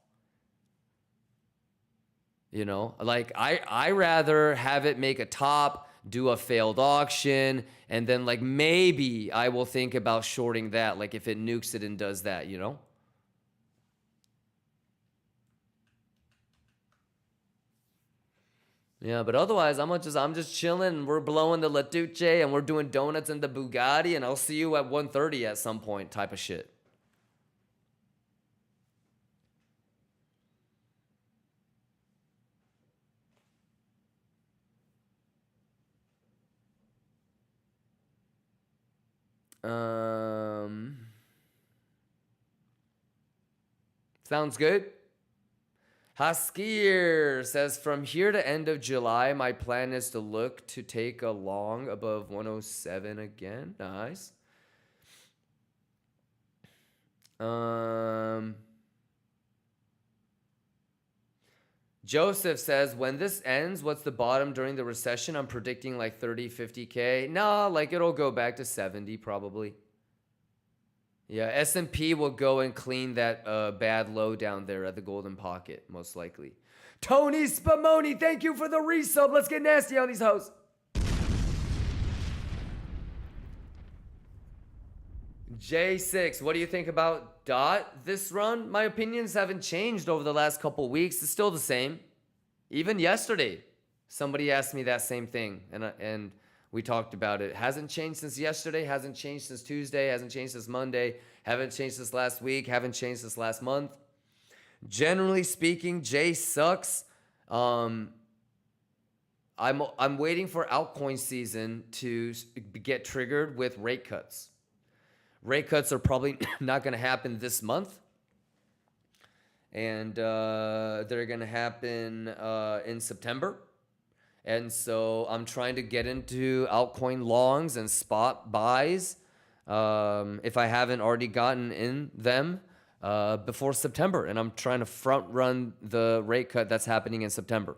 Speaker 1: You know, like I rather have it make a top, do a failed auction, and then like maybe I will think about shorting that, like if it nukes it and does that, you know? Yeah, but otherwise I'm just chilling. We're blowing the Latuche and we're doing donuts in the Bugatti, and I'll see you at 1:30 at some point type of shit. Sounds good. Haskir says, from here to end of July, my plan is to look to take a long above 107 again. Nice. Joseph says, when this ends, what's the bottom during the recession? I'm predicting like 30, 50K. No, like it'll go back to 70 probably. Yeah, S&P will go and clean that bad low down there at the golden pocket, most likely. Tony Spumoni, thank you for the resub. Let's get nasty on these hoes. J6, what do you think about DOT this run? My opinions haven't changed over the last couple weeks. It's still the same. Even yesterday, somebody asked me that same thing, and we talked about it. Hasn't changed since yesterday, hasn't changed since Tuesday, hasn't changed since Monday, haven't changed since last week, haven't changed since last month. Generally speaking, J sucks. I'm waiting for altcoin season to get triggered with rate cuts. Rate cuts are probably not going to happen this month. And they're going to happen in September. And so I'm trying to get into altcoin longs and spot buys if I haven't already gotten in them before September. And I'm trying to front run the rate cut that's happening in September.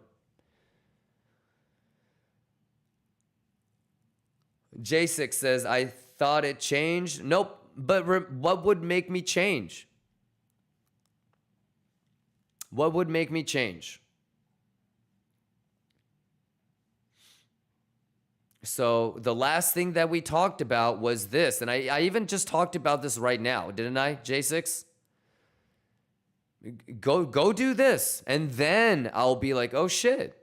Speaker 1: J6 says, I thought it changed. Nope. But what would make me change? What would make me change? So the last thing that we talked about was this. And I even just talked about this right now, didn't I, J6? Go do this. And then I'll be like, oh shit.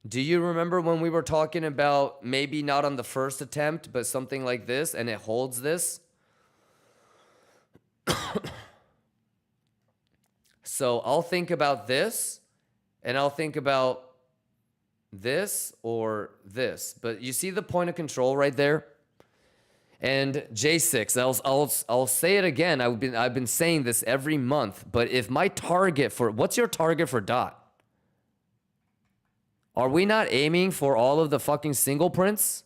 Speaker 1: Do you remember when we were talking about maybe not on the first attempt, but something like this, and it holds this? So I'll think about this, and I'll think about this or this. But you see the point of control right there? And J6, I'll say it again. I've been saying this every month, but if my target for, what's your target for DOT? Are we not aiming for all of the fucking single prints?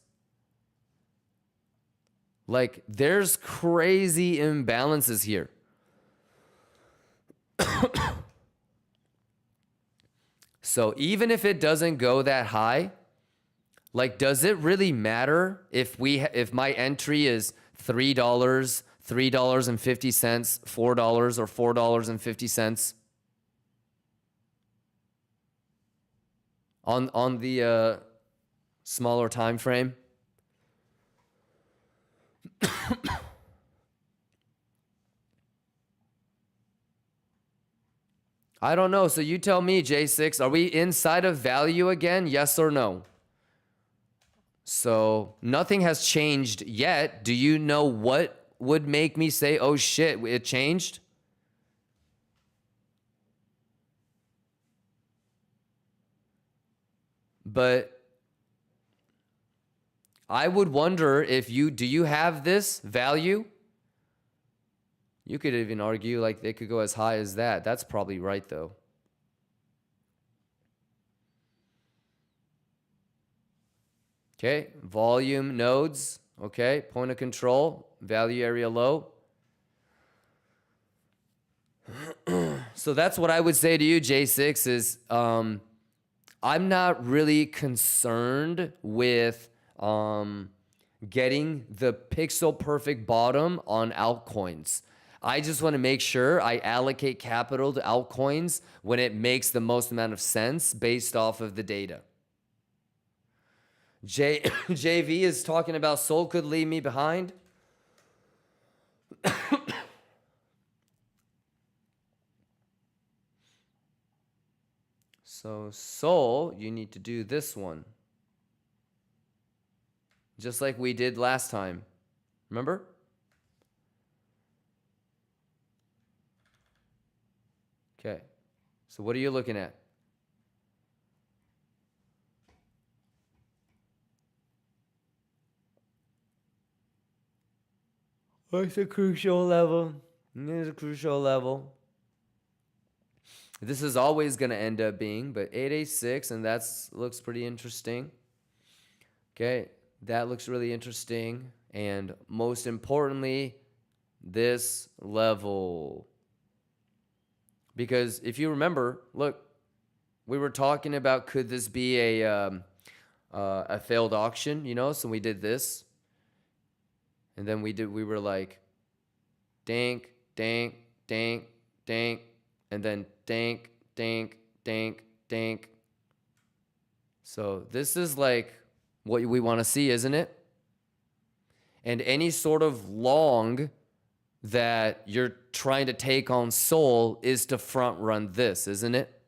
Speaker 1: Like, there's crazy imbalances here. So even if it doesn't go that high, like, does it really matter if my entry is $3, $3.50, $4, or $4.50? On the smaller time frame. I don't know. So you tell me, J6, are we inside of value again? Yes or no? So nothing has changed yet. Do you know what would make me say, oh shit, it changed? But I would wonder if do you have this value? You could even argue like they could go as high as that. That's probably right though. Okay, volume nodes. Okay, point of control, value area low. So that's what I would say to you, J6, is I'm not really concerned with getting the pixel perfect bottom on altcoins. I just want to make sure I allocate capital to altcoins when it makes the most amount of sense based off of the data. JV is talking about Sol could leave me behind. So Sol, you need to do this one. Just like we did last time. Remember? Okay. So what are you looking at? What's a crucial level? It's a crucial level. This is always going to end up being, but 886, and that looks pretty interesting. Okay, that looks really interesting. And most importantly, this level. Because if you remember, look, we were talking about could this be a failed auction, you know? So we did this. And then we were like, dank, dank, dank, dank, and then dank, dank, dank, dank. So this is like what we want to see, isn't it? And any sort of long that you're trying to take on Sol is to front run this, isn't it?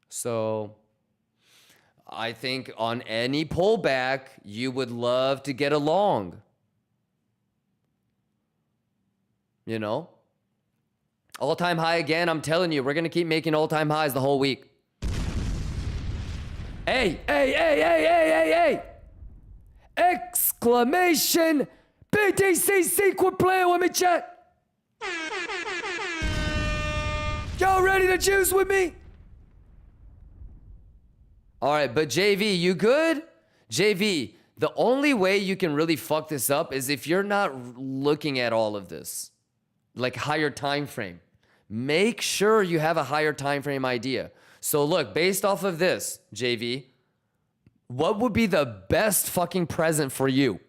Speaker 1: So I think on any pullback, you would love to get a long. You know? All-time high again. I'm telling you, we're going to keep making all-time highs the whole week. Hey, hey, hey, hey, hey, hey, hey! Exclamation! BTC secret player with me, chat! Y'all ready to juice with me? All right, but JV, you good? JV, the only way you can really fuck this up is if you're not looking at all of this, like higher time frame. Make sure you have a higher time frame idea. So look, based off of this, JV, what would be the best fucking present for you?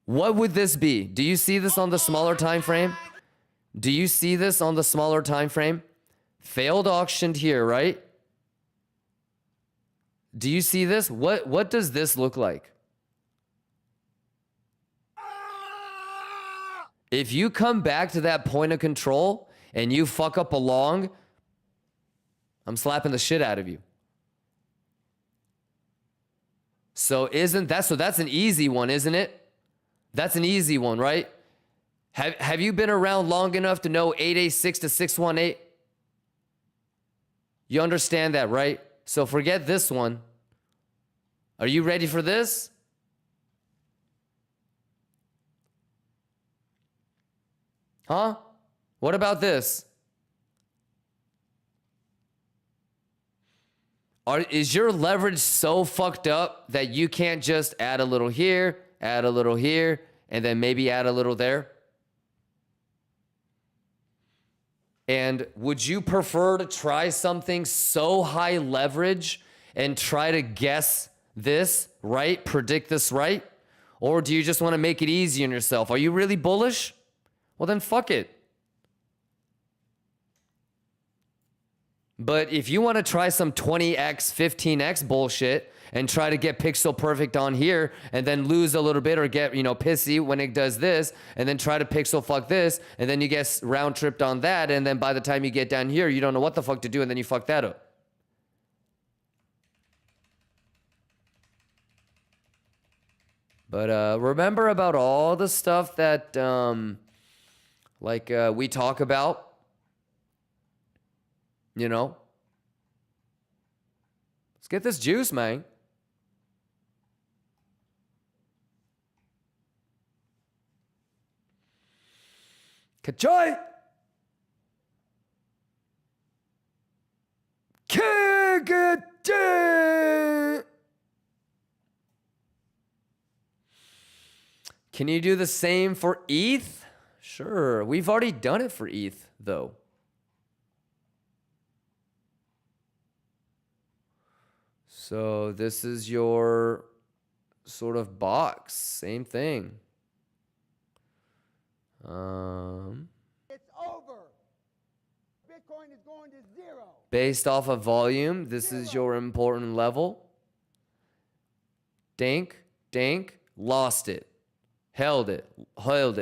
Speaker 1: What would this be? Do you see this on the smaller time frame? Do you see this on the smaller time frame? Failed auctioned here, right? Do you see this? What does this look like? If you come back to that point of control and you fuck up a long, I'm slapping the shit out of you. So that's an easy one, isn't it? That's an easy one, right? Have you been around long enough to know 886 to 618? You understand that, right? So forget this one. Are you ready for this? Huh? What about this? Is your leverage so fucked up that you can't just add a little here, and then maybe add a little there? And would you prefer to try something so high leverage and try to guess this right, predict this right? Or do you just want to make it easy on yourself? Are you really bullish? Well, then fuck it. But if you want to try some 20x, 15x bullshit and try to get pixel perfect on here and then lose a little bit or get, pissy when it does this and then try to pixel fuck this and then you get round tripped on that and then by the time you get down here, you don't know what the fuck to do and then you fuck that up. But remember about all the stuff that we talk about? Let's get this juice, man. Kachoy! Can you do the same for ETH? Sure. We've already done it for ETH, though. So this is your sort of box. Same thing.
Speaker 3: It's over. Bitcoin is going to zero.
Speaker 1: Based off of volume, this is your important level. Dink, dink, lost it. Held it, lost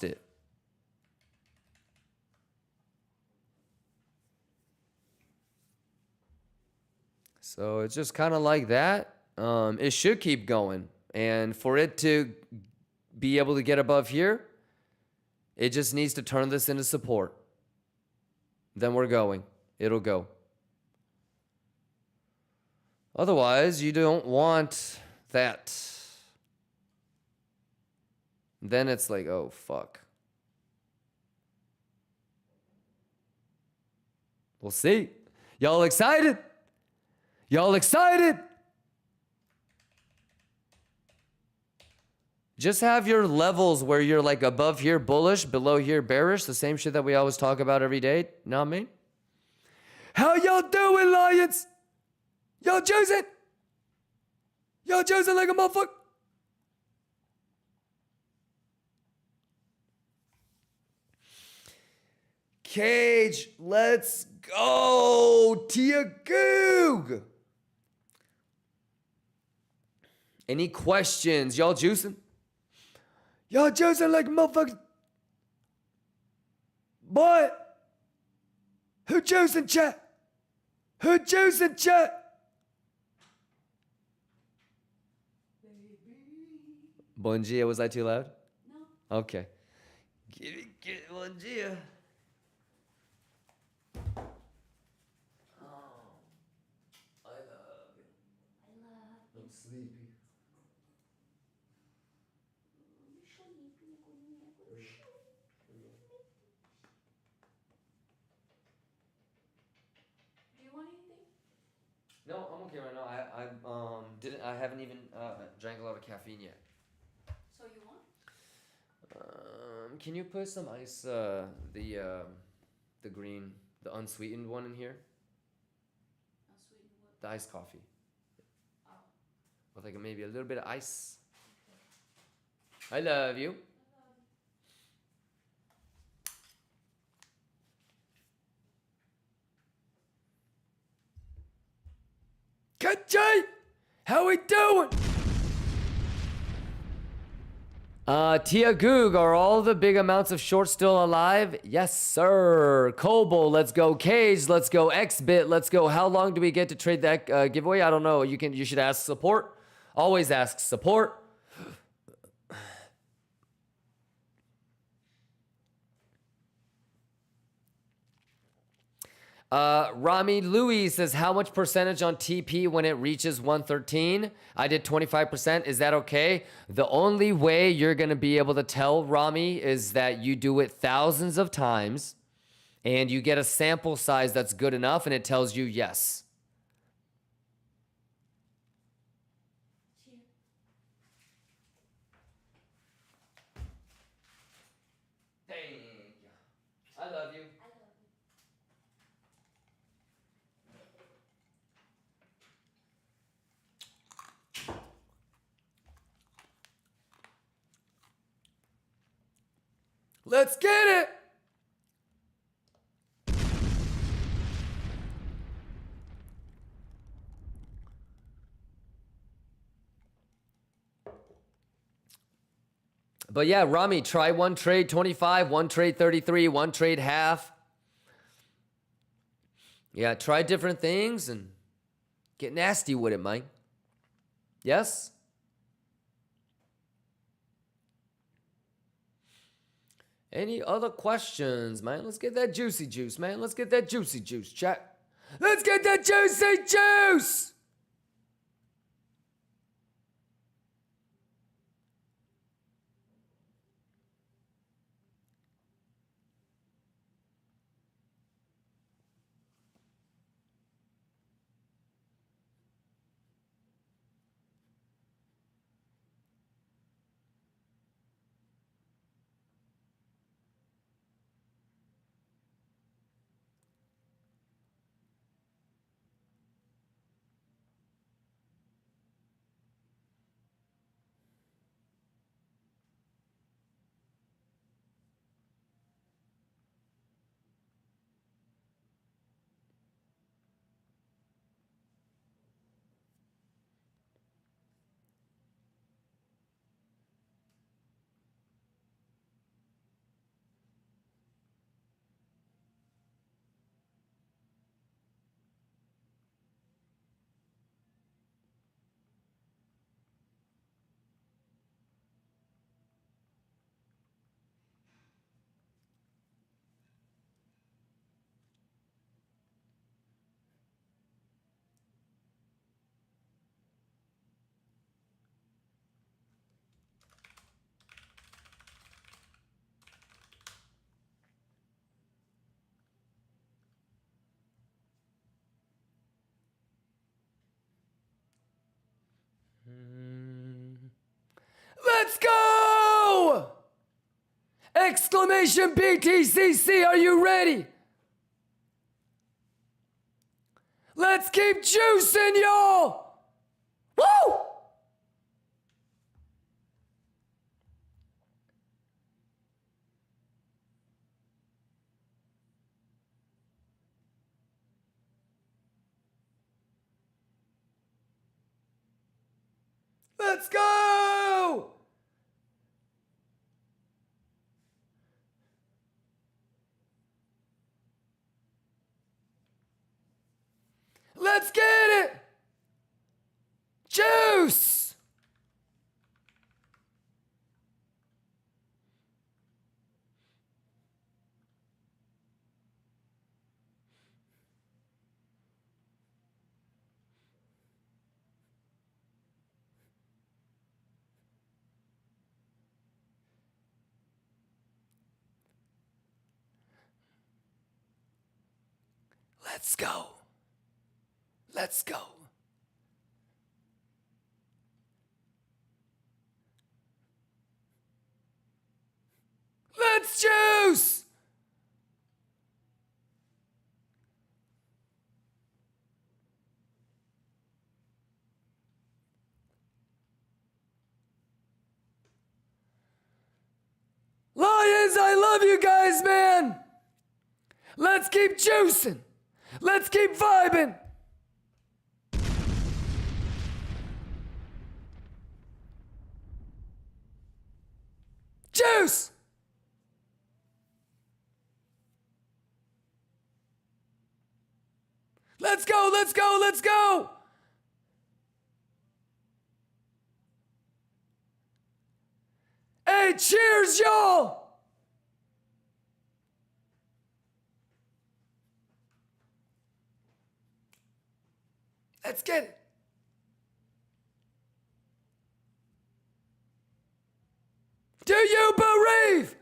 Speaker 1: it. So it's just kind of like that. It should keep going. And for it to be able to get above here, it just needs to turn this into support. Then we're going. It'll go. Otherwise, you don't want that. Then it's like, oh, fuck. We'll see. Y'all excited? Y'all excited? Just have your levels where you're like above here bullish, below here bearish. The same shit that we always talk about every day. Know what I mean? How y'all doing, Lions? Y'all juicing? Y'all juicing like a motherfucker? Cage, let's go. Tia Goog. Any questions? Y'all juicing? Y'all juicing like motherfuckers. Boy. Who juicing, chat? Who juicing, chat? Bom dia, was I too loud? No. Okay. Get it, bom dia. I'm sleepy.
Speaker 5: Do you want anything?
Speaker 1: No, I'm okay right now. I haven't even drank a lot of caffeine yet.
Speaker 5: So you want?
Speaker 1: Can you put some ice, the green, the unsweetened one in here?
Speaker 5: Unsweetened what?
Speaker 1: The iced coffee.
Speaker 5: Oh.
Speaker 1: With like maybe a little bit of ice. I love you. Kajay! How we doing? Tia Goog, are all the big amounts of shorts still alive? Yes, sir. Kobo, let's go. Cage, let's go. XBit, let's go. How long do we get to trade that giveaway? I don't know. You should ask support. Always ask support. Rami Louis says, how much percentage on TP when it reaches 113? I did 25%. Is that okay? The only way you're going to be able to tell, Rami, is that you do it thousands of times and you get a sample size that's good enough and it tells you yes. Thank you. I love you. Let's get it! But yeah, Rami, try one trade 25, one trade 33, one trade half. Yeah, try different things and get nasty with it, Mike. Yes? Any other questions, man? Let's get that juicy juice, man. Let's get that juicy juice, chat. Let's get that juicy juice! Exclamation BTCC, are you ready? Let's keep juicing, y'all! Woo! Let's go! Let's get it! Juice! Let's go. Let's go. Let's juice! Lions, I love you guys, man! Let's keep juicing! Let's keep vibing! Juice! Let's go, let's go, let's go! Hey, cheers, y'all! Let's get it. Do you believe?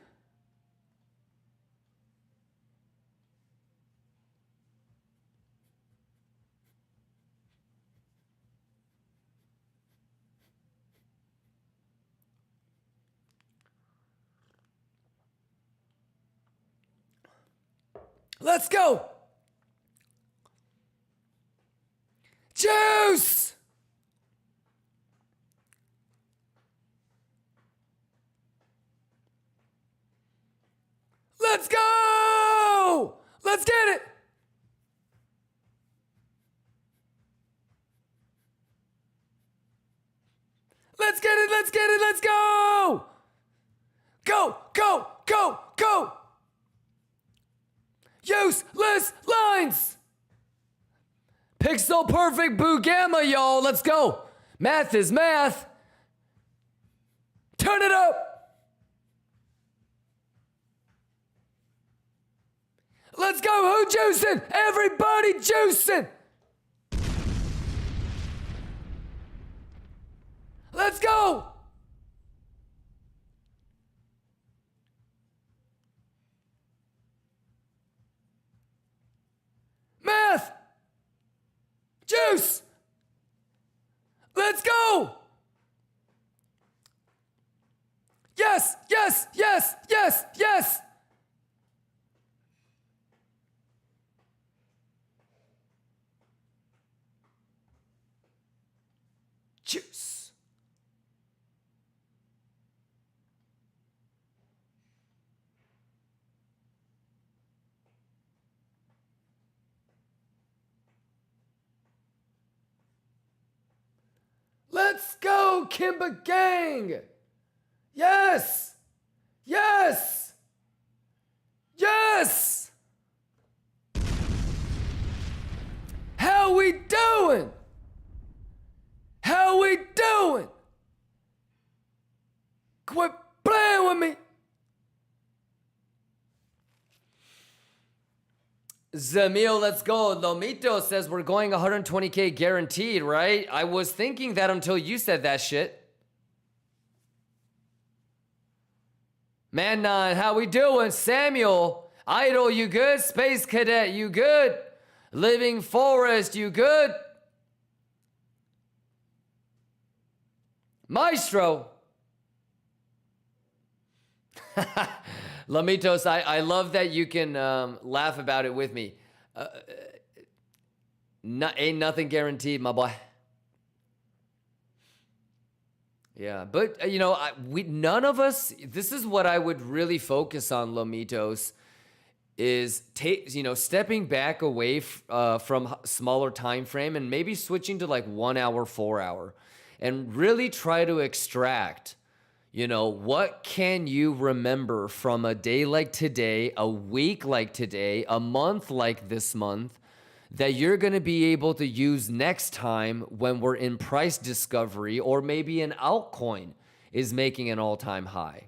Speaker 1: Let's go. Juice. Let's go. Let's get it. Let's get it. Let's get it. Let's go. Go, go, go, go. Useless lines. Pixel perfect boo gamma, y'all. Let's go. Math is math. Turn it up. Let's go. Who juicing? Everybody juicing. Let's go. Math. Juice. Let's go. Yes, yes, yes, yes, yes. Juice. Let's go, KIMBA gang. Yes. Yes. Yes. How we doing? How we doing? Quit playing with me. Zamil, let's go. Lomito says we're going 120K guaranteed, right? I was thinking that until you said that shit. Man 9, how we doing? Samuel, Idol, you good? Space Cadet, you good? Living Forest, you good? Maestro. Lamitos, I love that you can laugh about it with me. Ain't nothing guaranteed, my boy. Yeah, but you know, none of us. This is what I would really focus on, Lamitos, is stepping back away from smaller time frame and maybe switching to like 1 hour, 4 hour, and really try to extract. You know, what can you remember from a day like today, a week like today, a month like this month, that you're going to be able to use next time when we're in price discovery, or maybe an altcoin is making an all-time high?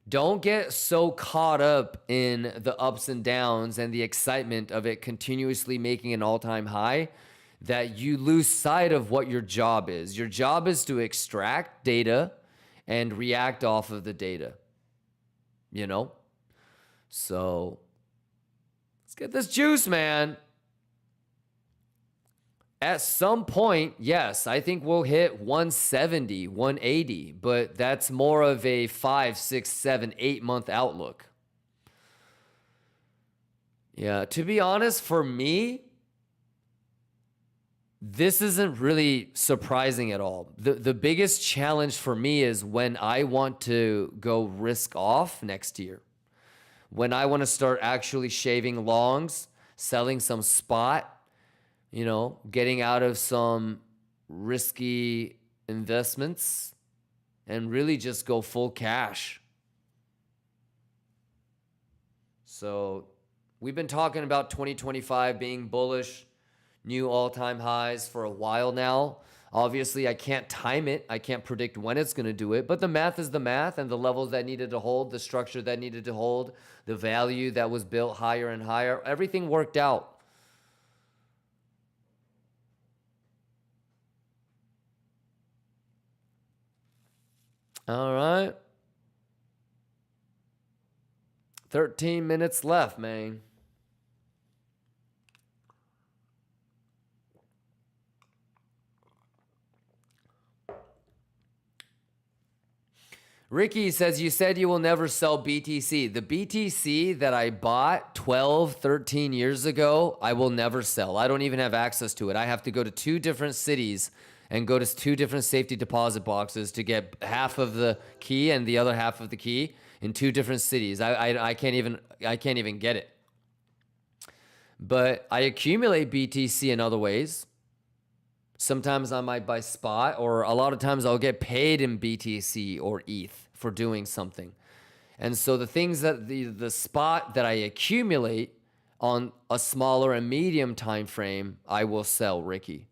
Speaker 1: Don't get so caught up in the ups and downs and the excitement of it continuously making an all-time high that you lose sight of what your job is. Your job is to extract data and react off of the data, you know? So let's get this juice, man. At some point, yes, I think we'll hit 170, 180, but that's more of a 5, 6, 7, 8 month outlook. Yeah, to be honest, for me, this isn't really surprising at all. The biggest challenge for me is when I want to go risk off next year. When I want to start actually shaving longs, selling some spot, you know, getting out of some risky investments and really just go full cash. So we've been talking about 2025 being bullish, new all-time highs for a while now. Obviously, I can't time it. I can't predict when it's going to do it, but the math is the math, and the levels that needed to hold, the structure that needed to hold, the value that was built higher and higher, everything worked out. All right. 13 minutes left, man. Ricky says, you said you will never sell BTC. The BTC that I bought 12, 13 years ago, I will never sell. I don't even have access to it. I have to go to 2 different cities and go to 2 different safety deposit boxes to get half of the key and the other half of the key in 2 different cities. I can't even get it. But I accumulate BTC in other ways. Sometimes I might buy spot, or a lot of times I'll get paid in BTC or ETH for doing something. And so the things that the spot that I accumulate on a smaller and medium time frame, I will sell, Ricky.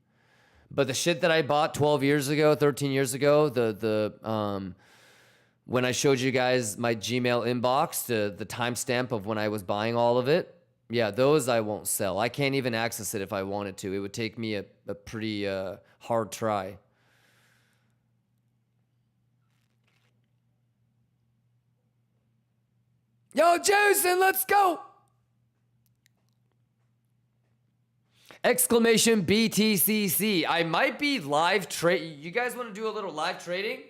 Speaker 1: But the shit that I bought 12 years ago, 13 years ago, when I showed you guys my Gmail inbox, the timestamp of when I was buying all of it, yeah, those I won't sell. I can't even access it if I wanted to. It would take me a pretty hard try. Yo, Jason, let's go! Exclamation BTCC. I might be live trade. You guys want to do a little live trading?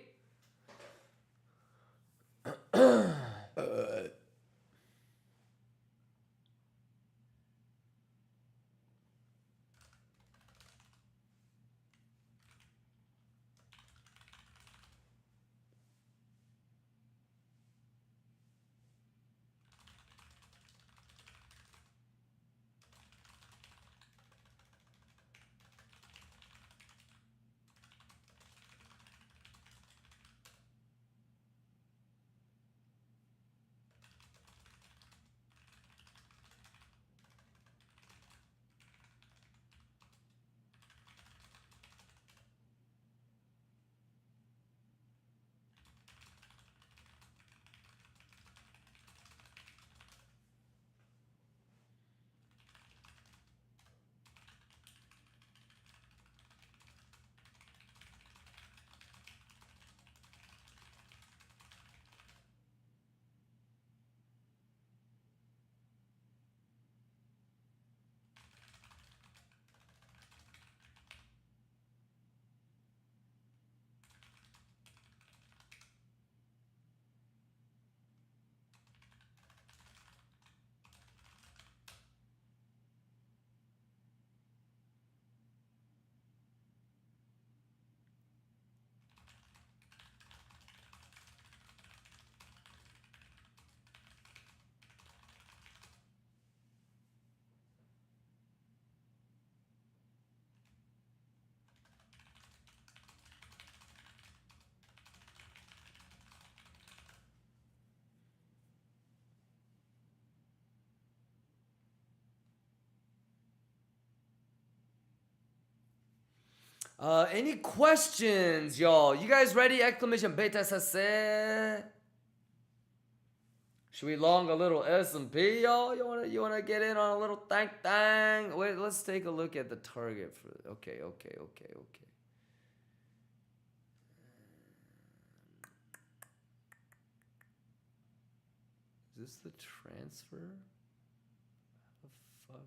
Speaker 1: Any questions, y'all? You guys ready? Exclamation beta sase. Should we long a little S&P, y'all? You wanna get in on a little thang? Wait, let's take a look at the target for. Okay. Is this the transfer? How the fuck?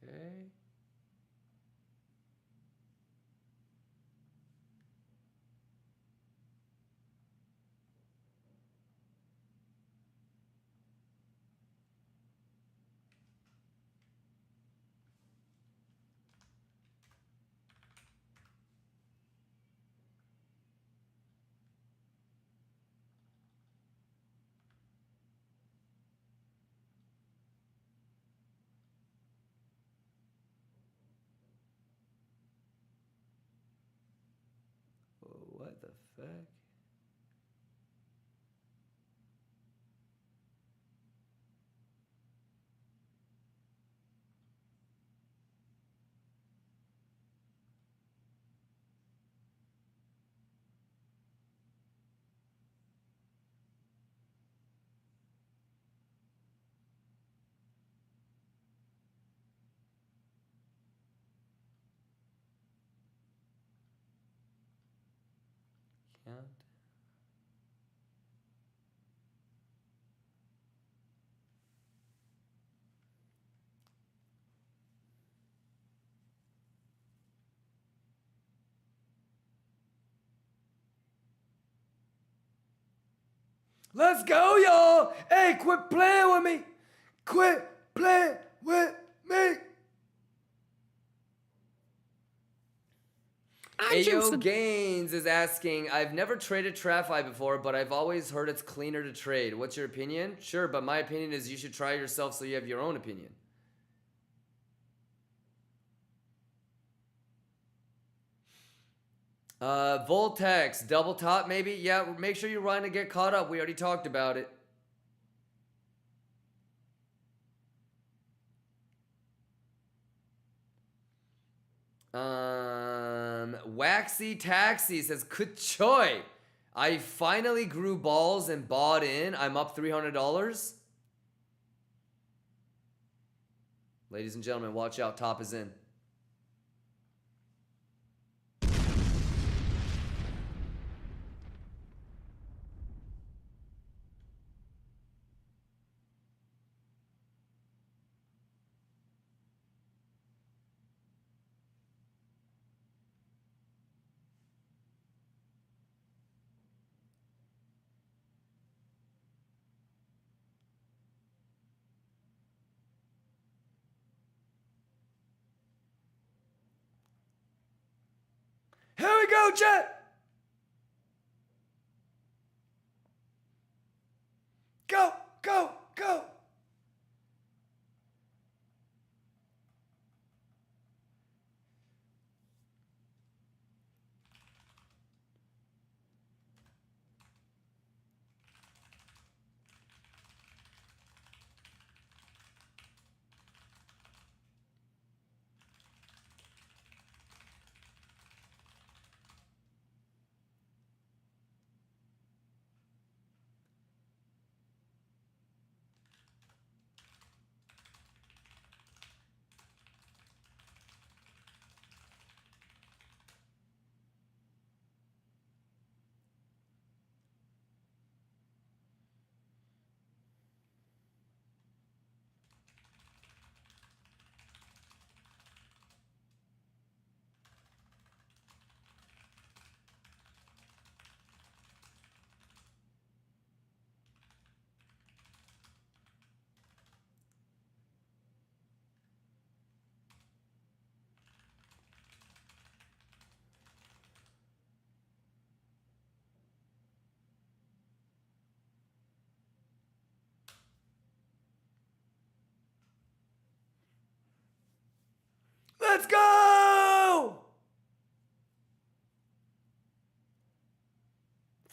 Speaker 1: Okay. What the fuck? Count. Let's go, y'all! Hey, quit playing with me! Quit playing with me! Ayo Gaines is asking, I've never traded TradFi before, but I've always heard it's cleaner to trade. What's your opinion? Sure, but my opinion is you should try it yourself so you have your own opinion. Voltex, double top maybe? Yeah, make sure you run to get caught up. We already talked about it. Waxy Taxi says, Kuchoy. I finally grew balls and bought in. I'm up $300. Ladies and gentlemen, watch out. Top is in. Here we go, Jet! Go, go, go!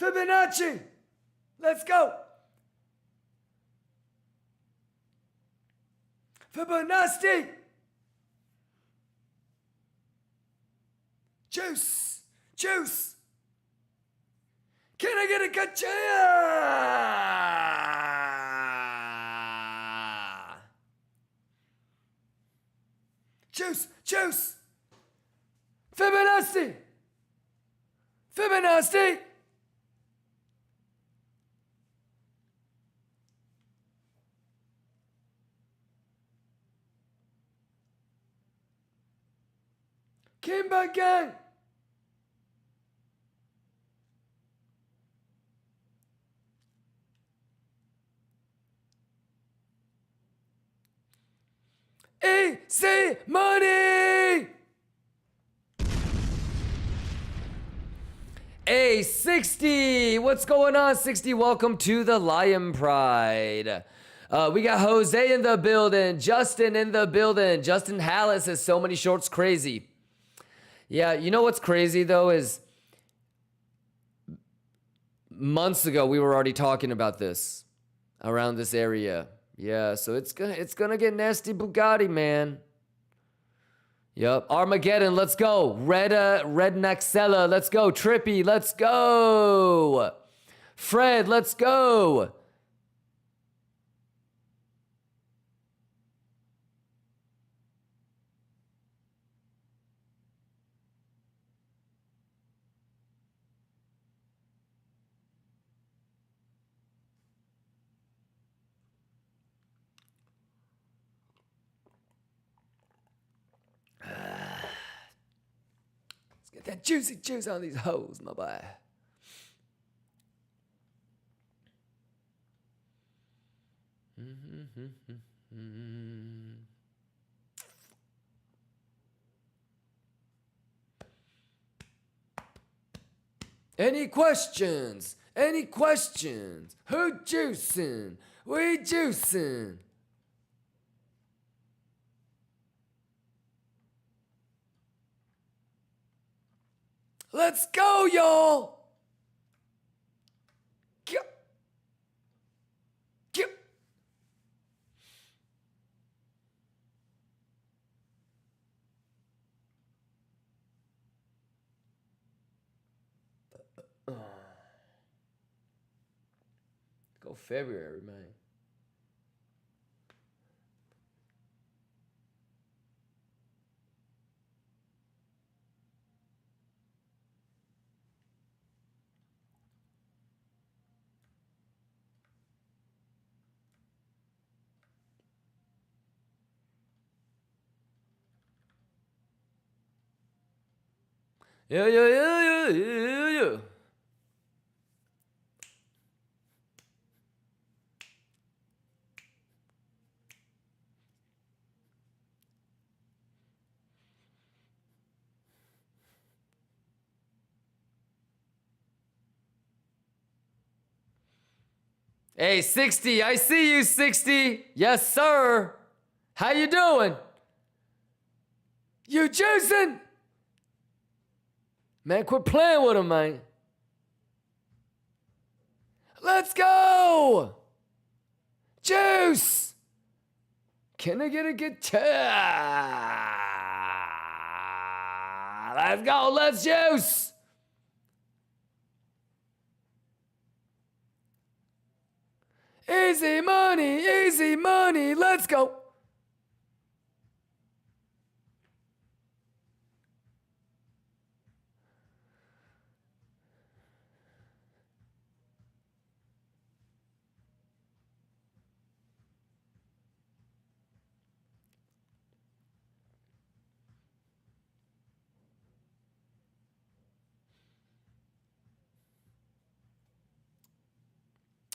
Speaker 1: Fibonacci. Let's go. Fibonacci. Juice. Juice. Can I get a gotcha? Juice. Juice. Fibonacci. Fibonacci. KIMBA gang. Easy money. Hey, 60. What's going on, 60? Welcome to the Lion Pride. We got Jose in the building, Justin in the building. Justin Hallis says so many shorts, crazy. Yeah, you know what's crazy though is months ago we were already talking about this around this area. Yeah, so it's gonna get nasty Bugatti, man. Yep. Armageddon, let's go. Red Naxella, let's go. Trippy, let's go. Fred, let's go. Let's get that juicy juice on these hoes, my boy. Any questions? Any questions? Who juicing? We juicing. Let's go, y'all. Get. Go February, man. Yeah. Hey, 60, I see you, 60. Yes, sir. How you doing? You juicing? Man, quit playing with him, man. Let's go. Juice. Can I get a guitar? Let's go, let's juice. Easy money, let's go.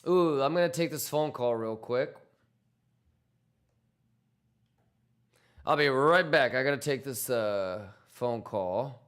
Speaker 1: Ooh, I'm gonna take this phone call real quick. I'll be right back. I gotta take this phone call.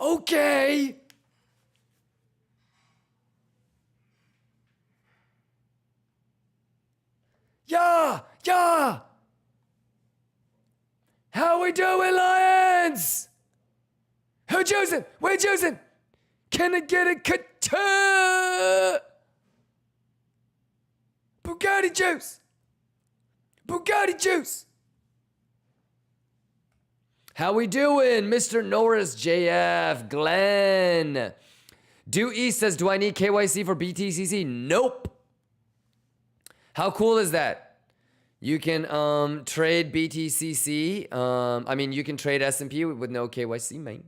Speaker 1: Okay. Yeah. How we doing, Lions? Who choosing? We're choosing. Can I get a Qatar? Bugatti juice. Bugatti juice. How we doing, Mr. Norris JF? Glenn. Do East says, do I need KYC for BTCC? Nope. How cool is that? You can trade BTCC. I mean, you can trade S&P with no KYC, man.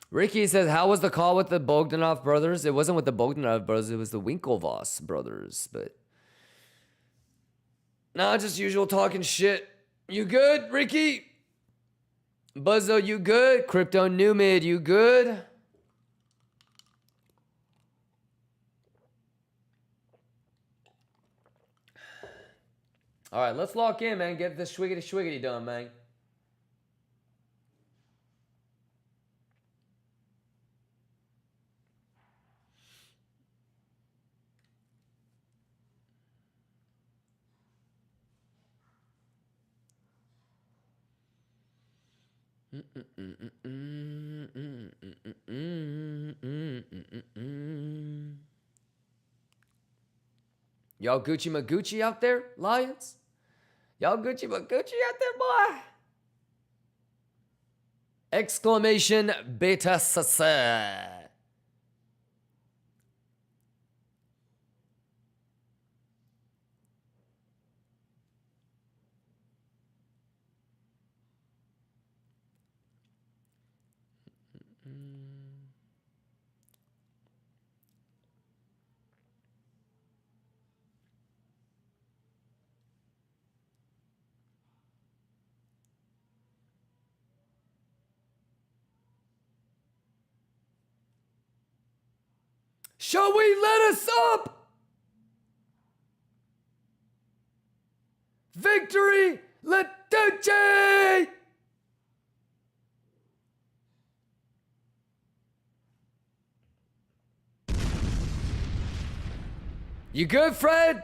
Speaker 1: Ricky says, how was the call with the Bogdanov brothers? It wasn't with the Bogdanov brothers. It was the Winklevoss brothers. But nah, just usual talking shit. You good, Ricky? Buzzo, you good? Crypto Numid, you good? All right, let's lock in, man. Get this schwiggity done, man. Y'all Gucci Magucci out there, Lions? Y'all Gucci Magucci out there, boy? Exclamation beta sasa. Shall we let us up? Victory, Letucci! You good, Fred?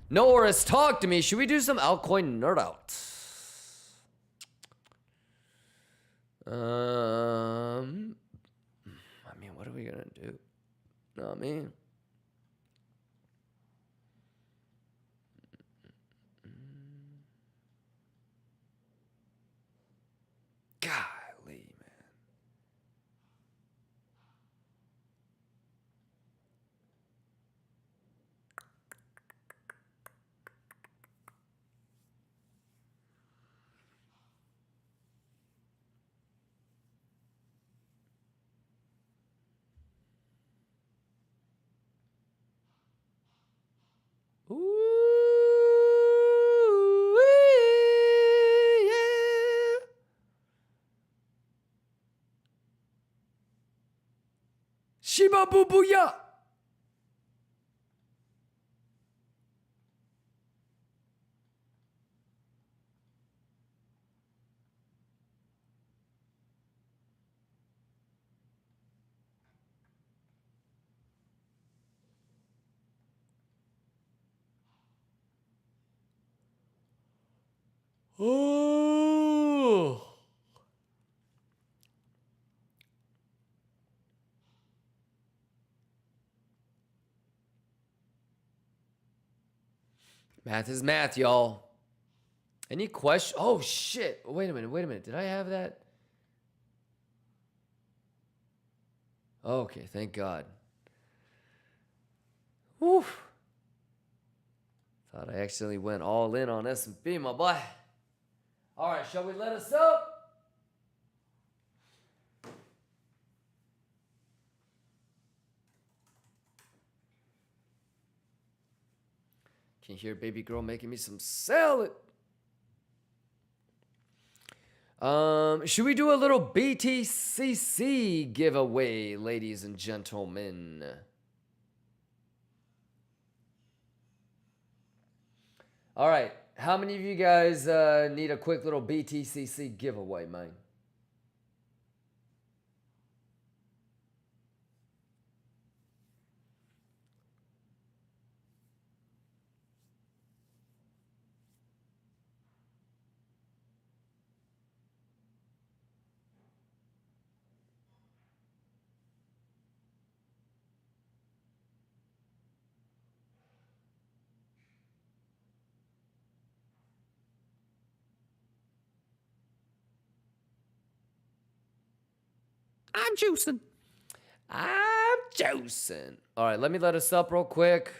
Speaker 1: Norris, talk to me. Should we do some altcoin nerd out? I mean, what are we gonna do? Know what I mean? Golly, man. Ooh, yeah. Shiba boo boo ya. Oh. Math is math, y'all. Any question? Oh, shit. Wait a minute. Did I have that? Okay, thank God. Whew. Thought I accidentally went all in on S&P, my boy. All right, shall we let us up? Can you hear baby girl making me some salad? Should we do a little BTCC giveaway, ladies and gentlemen? All right. How many of you guys need a quick little BTCC giveaway, man? I'm juicing. I'm juicing. All right, let me let us up real quick.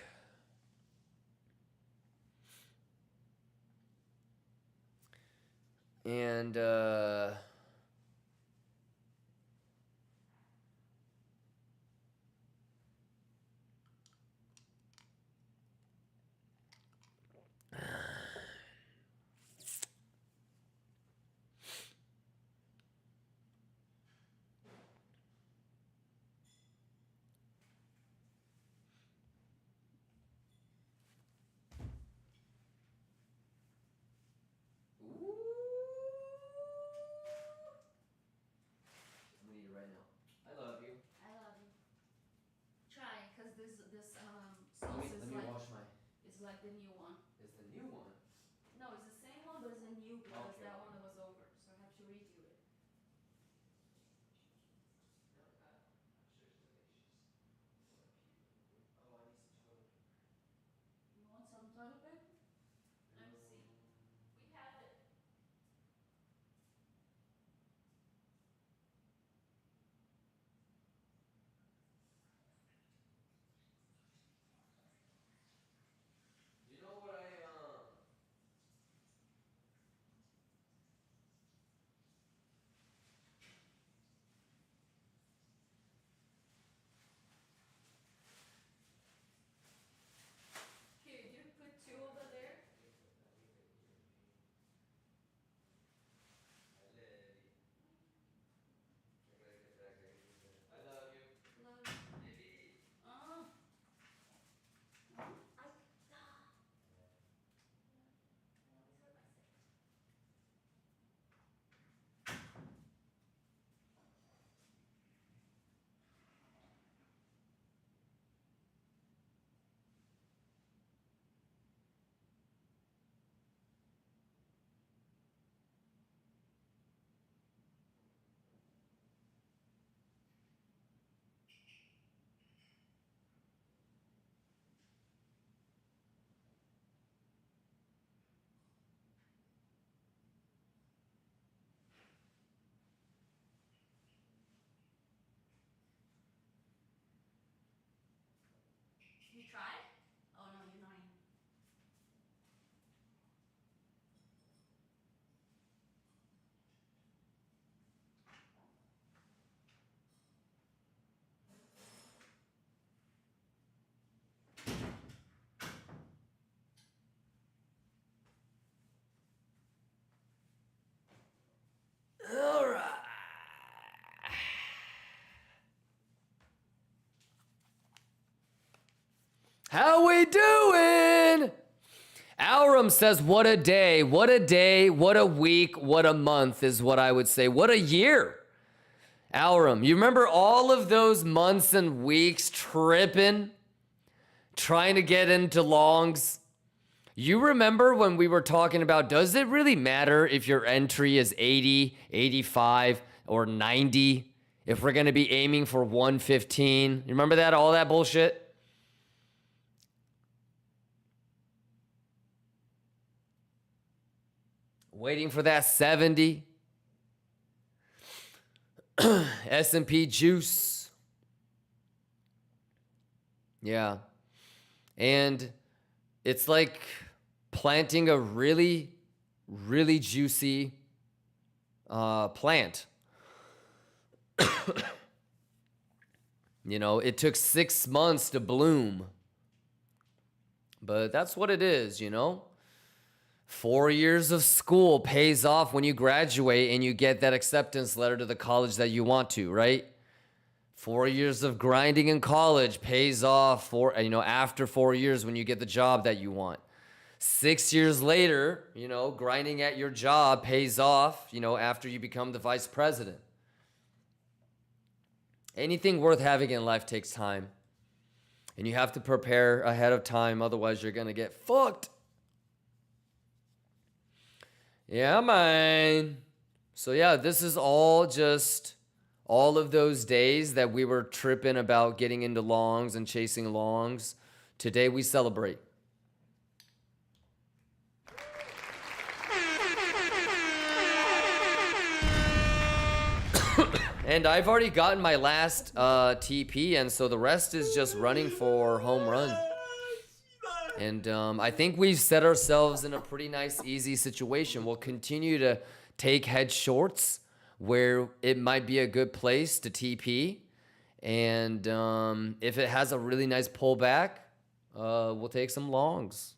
Speaker 1: And
Speaker 5: I love you. Try, cause this sauce is like it's like the new one.
Speaker 1: it's the new one.
Speaker 5: No, it's the same one, but it's a new because
Speaker 1: Okay,
Speaker 5: that
Speaker 1: okay.
Speaker 5: one that was over, so I have to redo it. You want some toilet paper? Let me see. We have it.
Speaker 1: You know what
Speaker 5: Here, you put two over there.
Speaker 1: I love you.
Speaker 5: Love you. Oh. You tried? Oh no, you're not in.
Speaker 1: All right. How we doing? Aurum says, what a day, what a day, what a week, what a month is what I would say. What a year. Aurum, you remember all of those months and weeks tripping, trying to get into longs? You remember when we were talking about, does it really matter if your entry is 80, 85, or 90? If we're going to be aiming for 115? You remember that, all that bullshit? Waiting for that 70. S&P juice. Yeah. And it's like planting a really, really juicy plant. You know, it took 6 months to bloom. But that's what it is, you know? 4 years of school pays off when you graduate and you get that acceptance letter to the college that you want to, right? 4 years of grinding in college pays off for, after 4 years when you get the job that you want. 6 years later, grinding at your job pays off, after you become the vice president. Anything worth having in life takes time. And you have to prepare ahead of time, otherwise you're going to get fucked. Yeah, man. So yeah, this is all just all of those days that we were tripping about getting into longs and chasing longs. Today we celebrate. And I've already gotten my last TP, and so the rest is just running for home run. And I think we've set ourselves in a pretty nice, easy situation. We'll continue to take head shorts where it might be a good place to TP. And if it has a really nice pullback, we'll take some longs.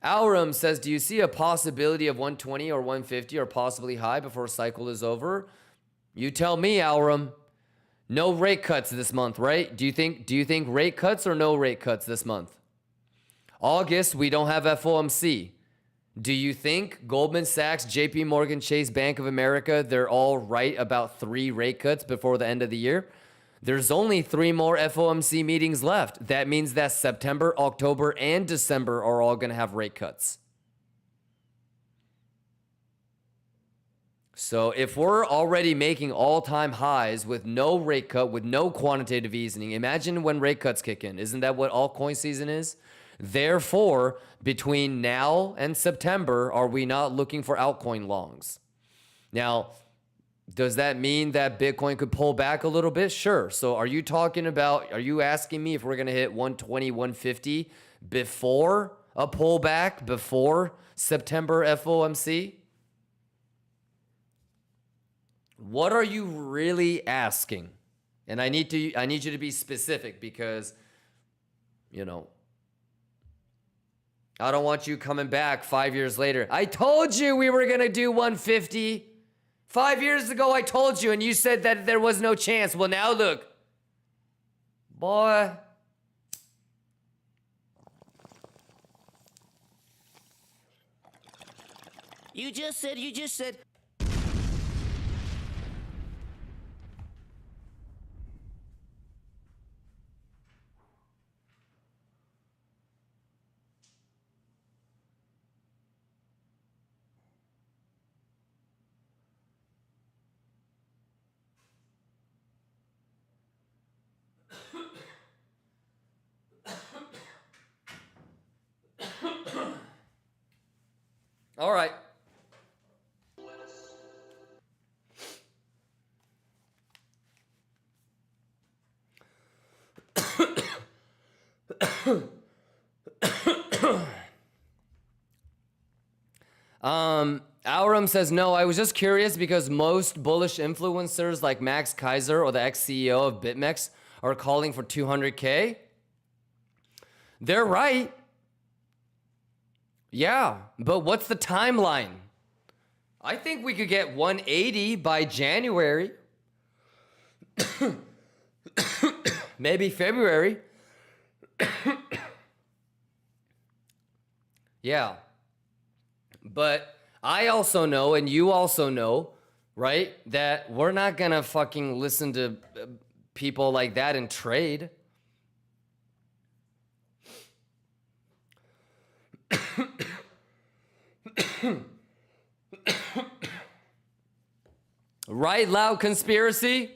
Speaker 1: Aurum says, do you see a possibility of 120 or 150 or possibly high before cycle is over? You tell me, Aurum. No rate cuts this month, right? Do you think rate cuts or no rate cuts this month? August, we don't have FOMC. Do you think Goldman Sachs, JP Morgan Chase, Bank of America, they're all right about 3 rate cuts before the end of the year? There's only 3 more FOMC meetings left. That means that September, October, and December are all going to have rate cuts. So if we're already making all-time highs with no rate cut, with no quantitative easing, imagine when rate cuts kick in. Isn't that what altcoin season is? Therefore, between now and September, are we not looking for altcoin longs? Now, does that mean that Bitcoin could pull back a little bit? Sure. So are you asking me if we're going to hit 120, 150 before a pullback, before September FOMC? What are you really asking? And I need you to be specific because, you know, I don't want you coming back 5 years later. I told you we were going to do 150. 5 years ago, I told you, and you said that there was no chance. Well, now look. Boy.
Speaker 6: You just said.
Speaker 1: All right. Aurum says, no, I was just curious because most bullish influencers like Max Kaiser or the ex-CEO of BitMEX are calling for 200K. They're right. Yeah, but what's the timeline? I think we could get 180 by January. Maybe February. Yeah. But I also know, and you also know, right, that we're not gonna fucking listen to people like that and trade. Right, loud conspiracy?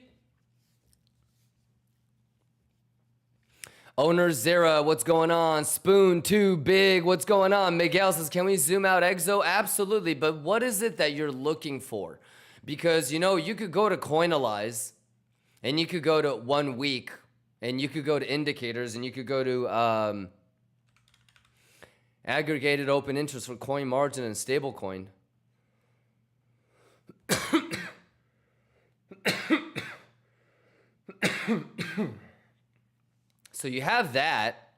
Speaker 1: Owner Zera, what's going on? Spoon too big, what's going on? Miguel says, can we zoom out Exo? Absolutely, but what is it that you're looking for? Because, you know, you could go to Coinalyze, and you could go to 1 week, and you could go to indicators, and you could go to aggregated open interest for coin margin and stablecoin. So you have that.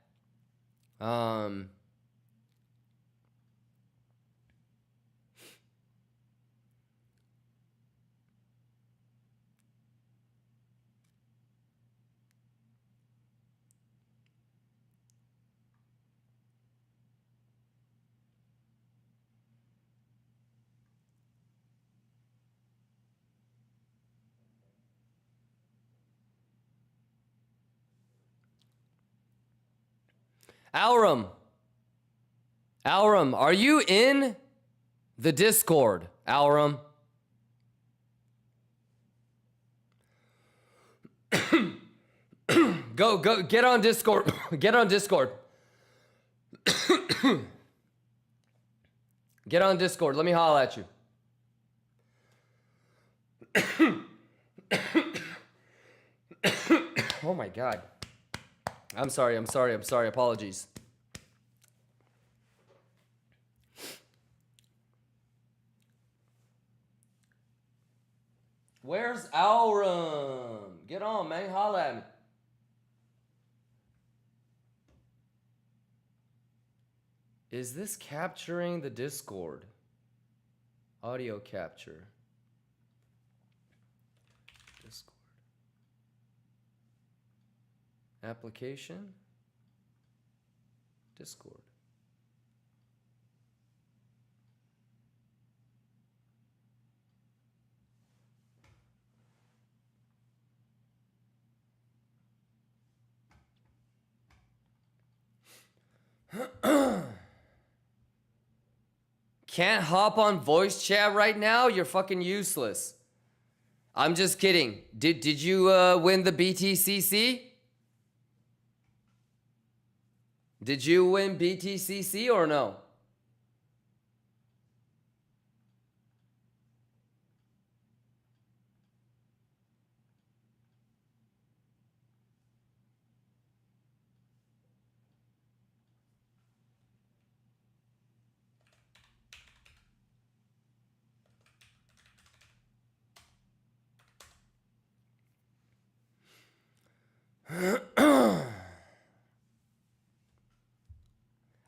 Speaker 1: Aurum, are you in the Discord? Aurum. Go, get on Discord. Get on Discord. Get on Discord. Let me holler at you. Oh my God. I'm sorry. Apologies. Where's Aurum? Get on, man. Holla at me. Is this capturing the Discord? Audio capture. Discord. Application. Discord. Can't hop on voice chat right now? You're fucking useless. I'm just kidding. Did you win the BTCC? Did you win BTCC or no?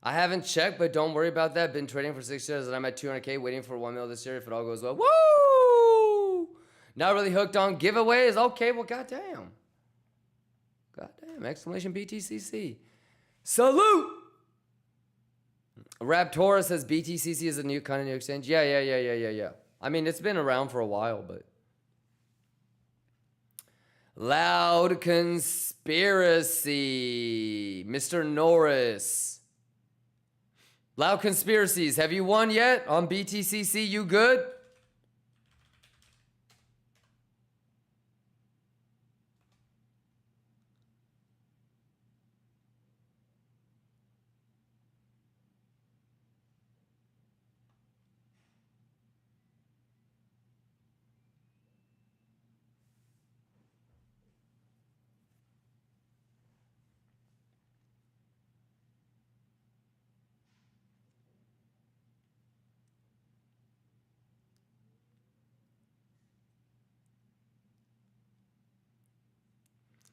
Speaker 1: I haven't checked, but don't worry about that. Been trading for 6 years and I'm at 200K waiting for 1 mil this year if it all goes well. Woo! Not really hooked on giveaways. Okay, well, goddamn. Goddamn, exclamation BTCC. Salute! Raptora says BTCC is a new kind of new exchange. Yeah. I mean, it's been around for a while, but. Loud conspiracy. Mr. Norris. Loud conspiracies. Have you won yet on BTCC? You good?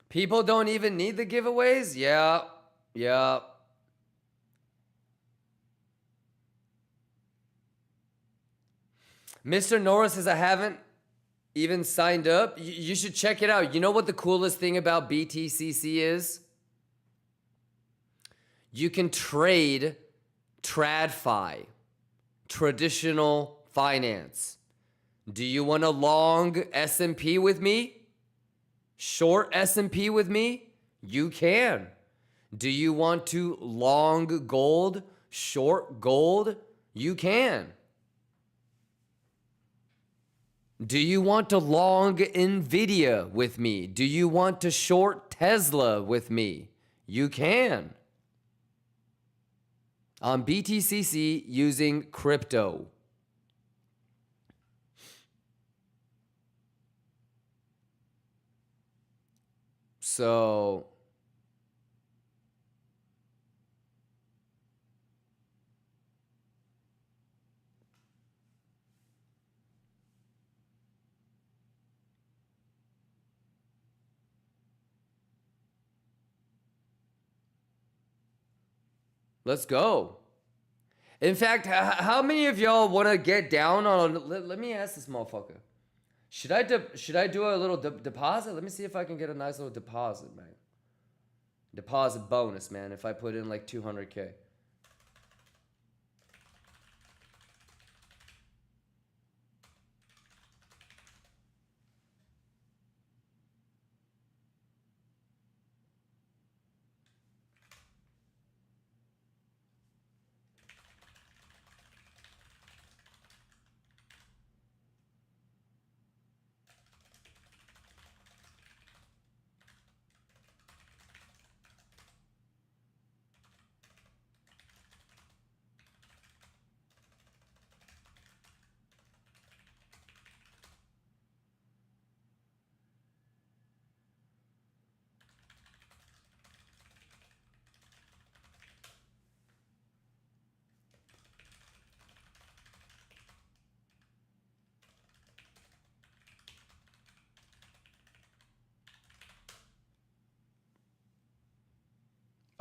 Speaker 1: People don't even need the giveaways? Yeah. Mr. Norris says, I haven't even signed up. You should check it out. You know what the coolest thing about BTCC is? You can trade TradFi, traditional finance. Do you want a long S&P with me? Short S&P with me? You can. Do you want to long gold, short gold? You can. Do you want to long Nvidia with me? Do you want to short Tesla with me? You can. On BTCC using crypto. So let's go. In fact, how many of y'all want to get down on? Let me ask this motherfucker. Should I do a little deposit? Let me see if I can get a nice little deposit, man. Deposit bonus, man. If I put in like 200K.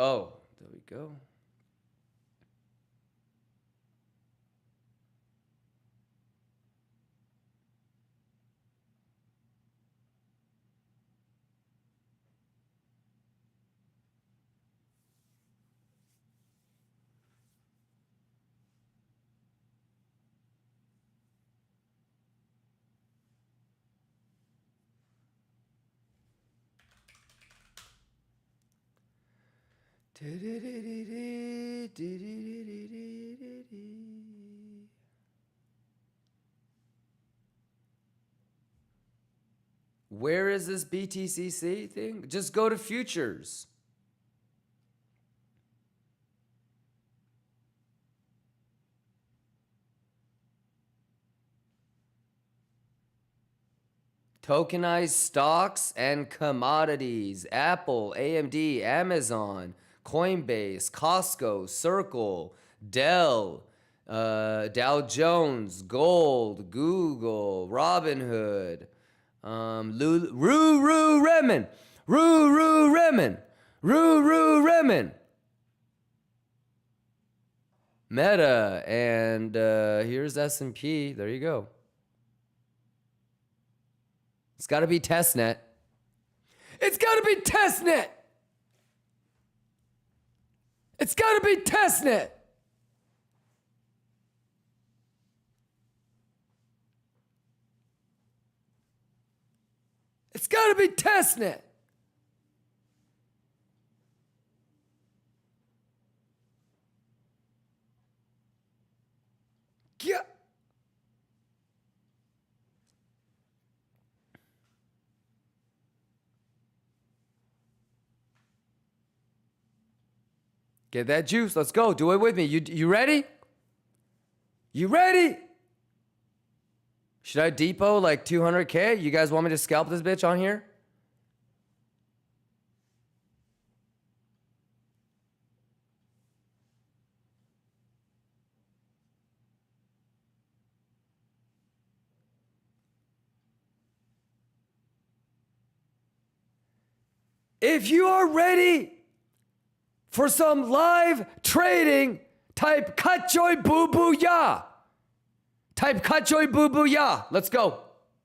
Speaker 1: Oh, there we go. Where is this BTCC thing? Just go to futures. Tokenized stocks and commodities. Apple, AMD, Amazon, Coinbase, Costco, Circle, Dell, Dow Jones, Gold, Google, Robinhood, Ruru Remen, Ruru Remen, Ruru Remen, Meta, and here's S&P. There you go. It's got to be testnet. It's got to be testnet. It's got to be testnet. It's got to be testnet. Yeah. Get that juice. Let's go. Do it with me. You ready? You ready? Should I depot like 200K? You guys want me to scalp this bitch on here? If you are ready for some live trading, type Kachoy Boo Boo Ya. Type Kachoy Boo Boo Ya. Let's go.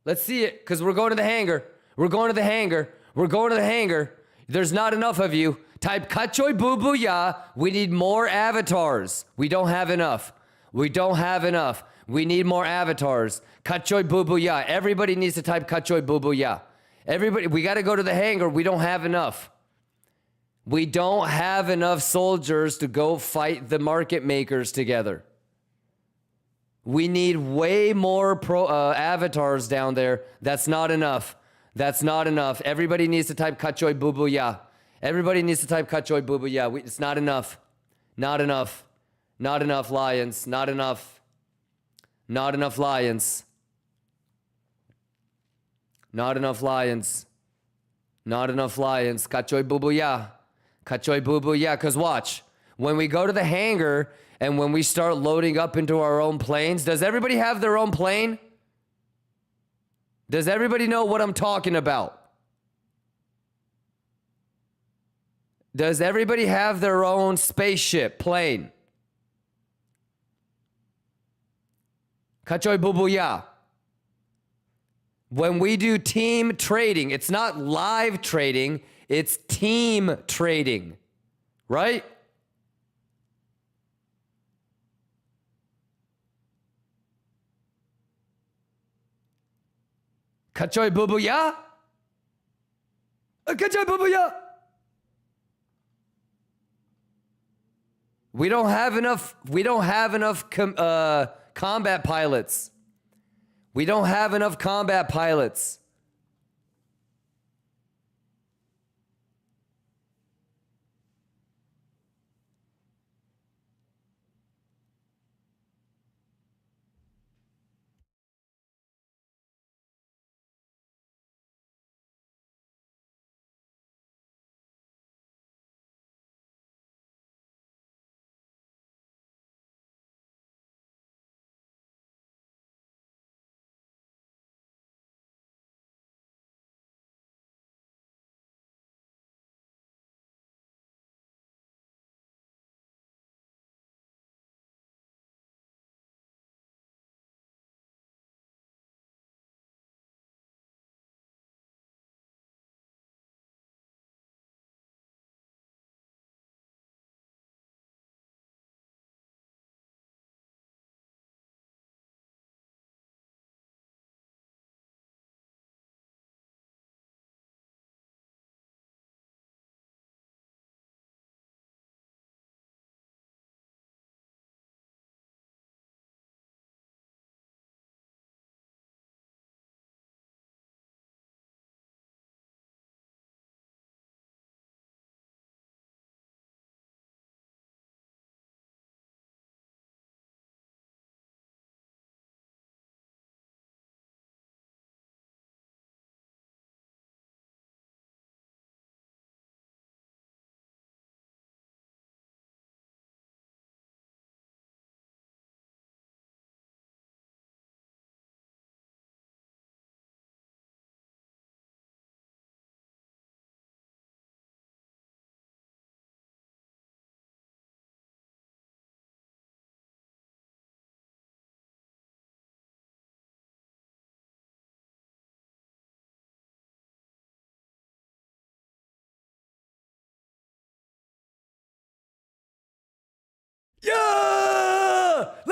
Speaker 1: Let's see it, because we're going to the hangar. We're going to the hangar. We're going to the hangar. There's not enough of you. Type Kachoy Boo Boo Ya. We need more avatars. We don't have enough. We don't have enough. We need more avatars. Kachoy Boo Boo Ya. Everybody needs to type Kachoy Boo Boo Ya. Everybody, we got to go to the hangar. We don't have enough. We don't have enough soldiers to go fight the market makers together. We need way more avatars down there. That's not enough. That's not enough. Everybody needs to type Kachoy Boo Boo Ya. Everybody needs to type Kachoy Boo Boo Ya. It's not enough. Not enough. Not enough, Lions. Not enough. Not enough, Lions. Not enough, Lions. Not enough, Lions. Kachoy Boo Boo Ya. Kachoy Boo Boo Ya. Because watch. When we go to the hangar and when we start loading up into our own planes, does everybody have their own plane? Does everybody know what I'm talking about? Does everybody have their own spaceship, plane? Kachoy Boo Boo Ya. When we do team trading, it's not live trading, it's team trading, right? Kachoy Boo Boo Ya? Kachoy Boo Boo Ya? We don't have enough combat pilots. We don't have enough combat pilots.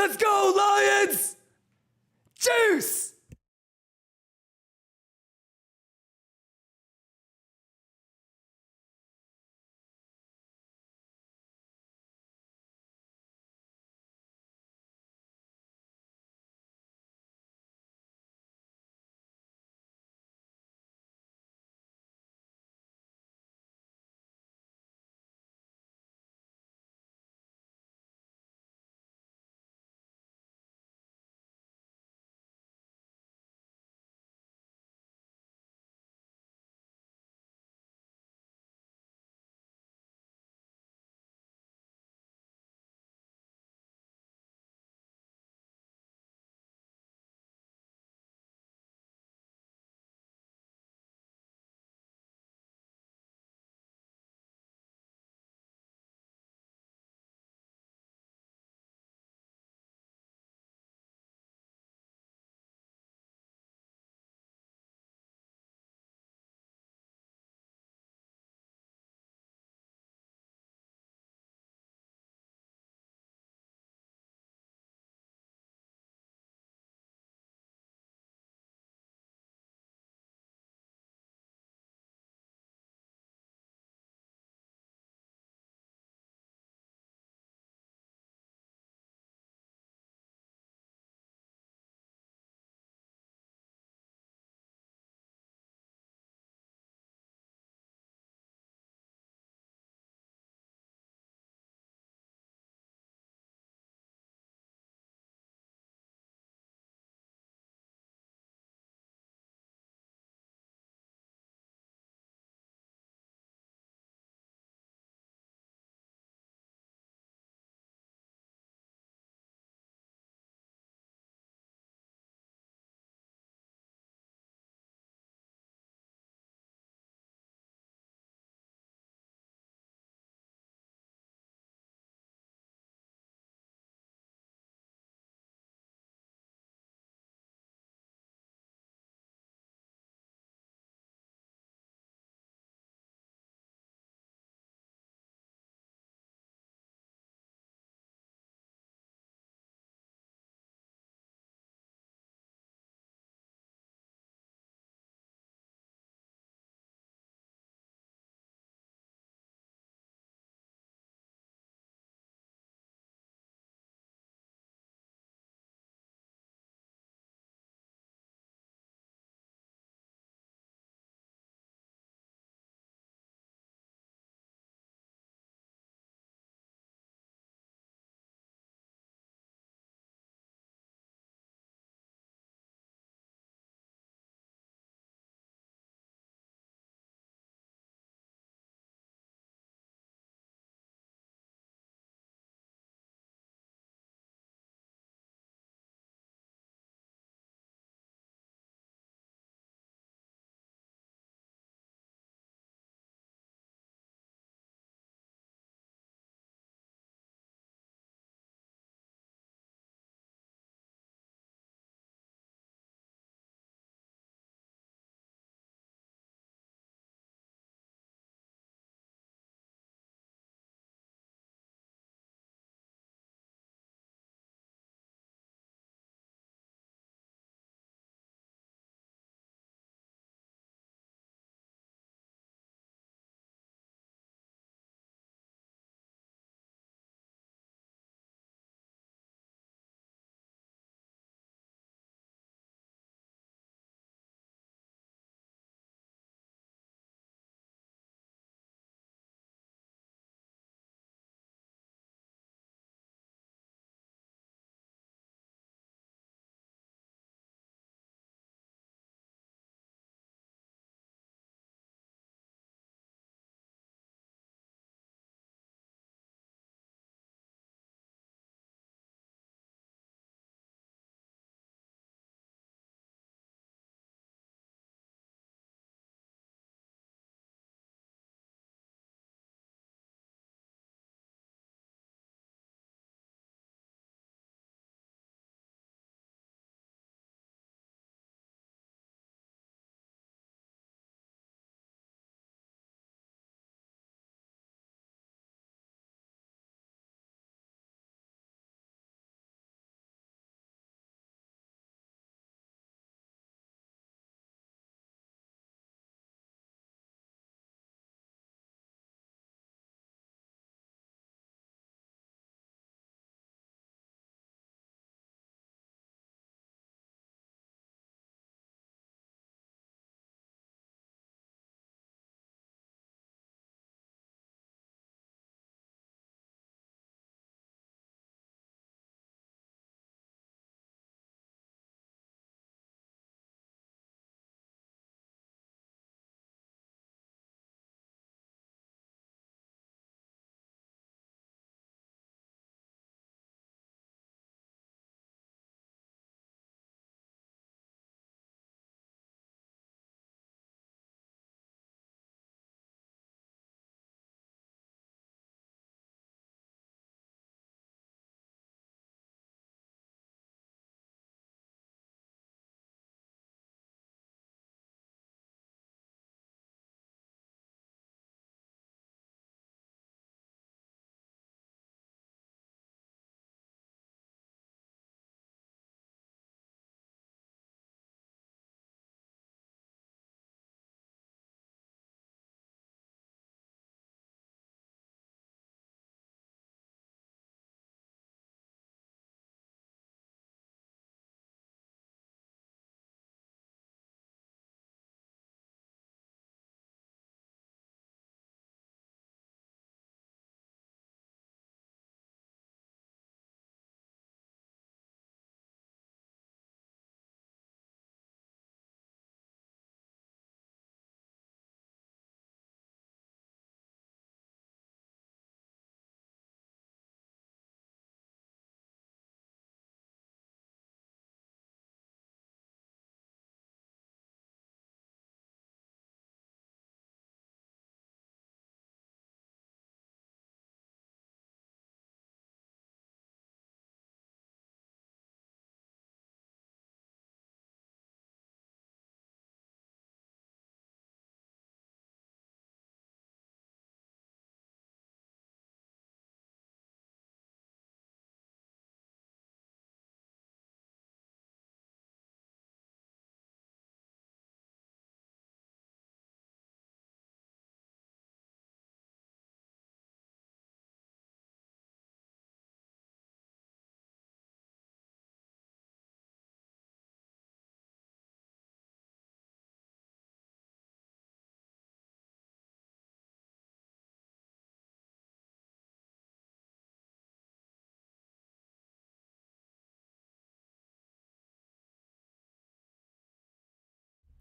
Speaker 1: Let's go, Lions! Juice!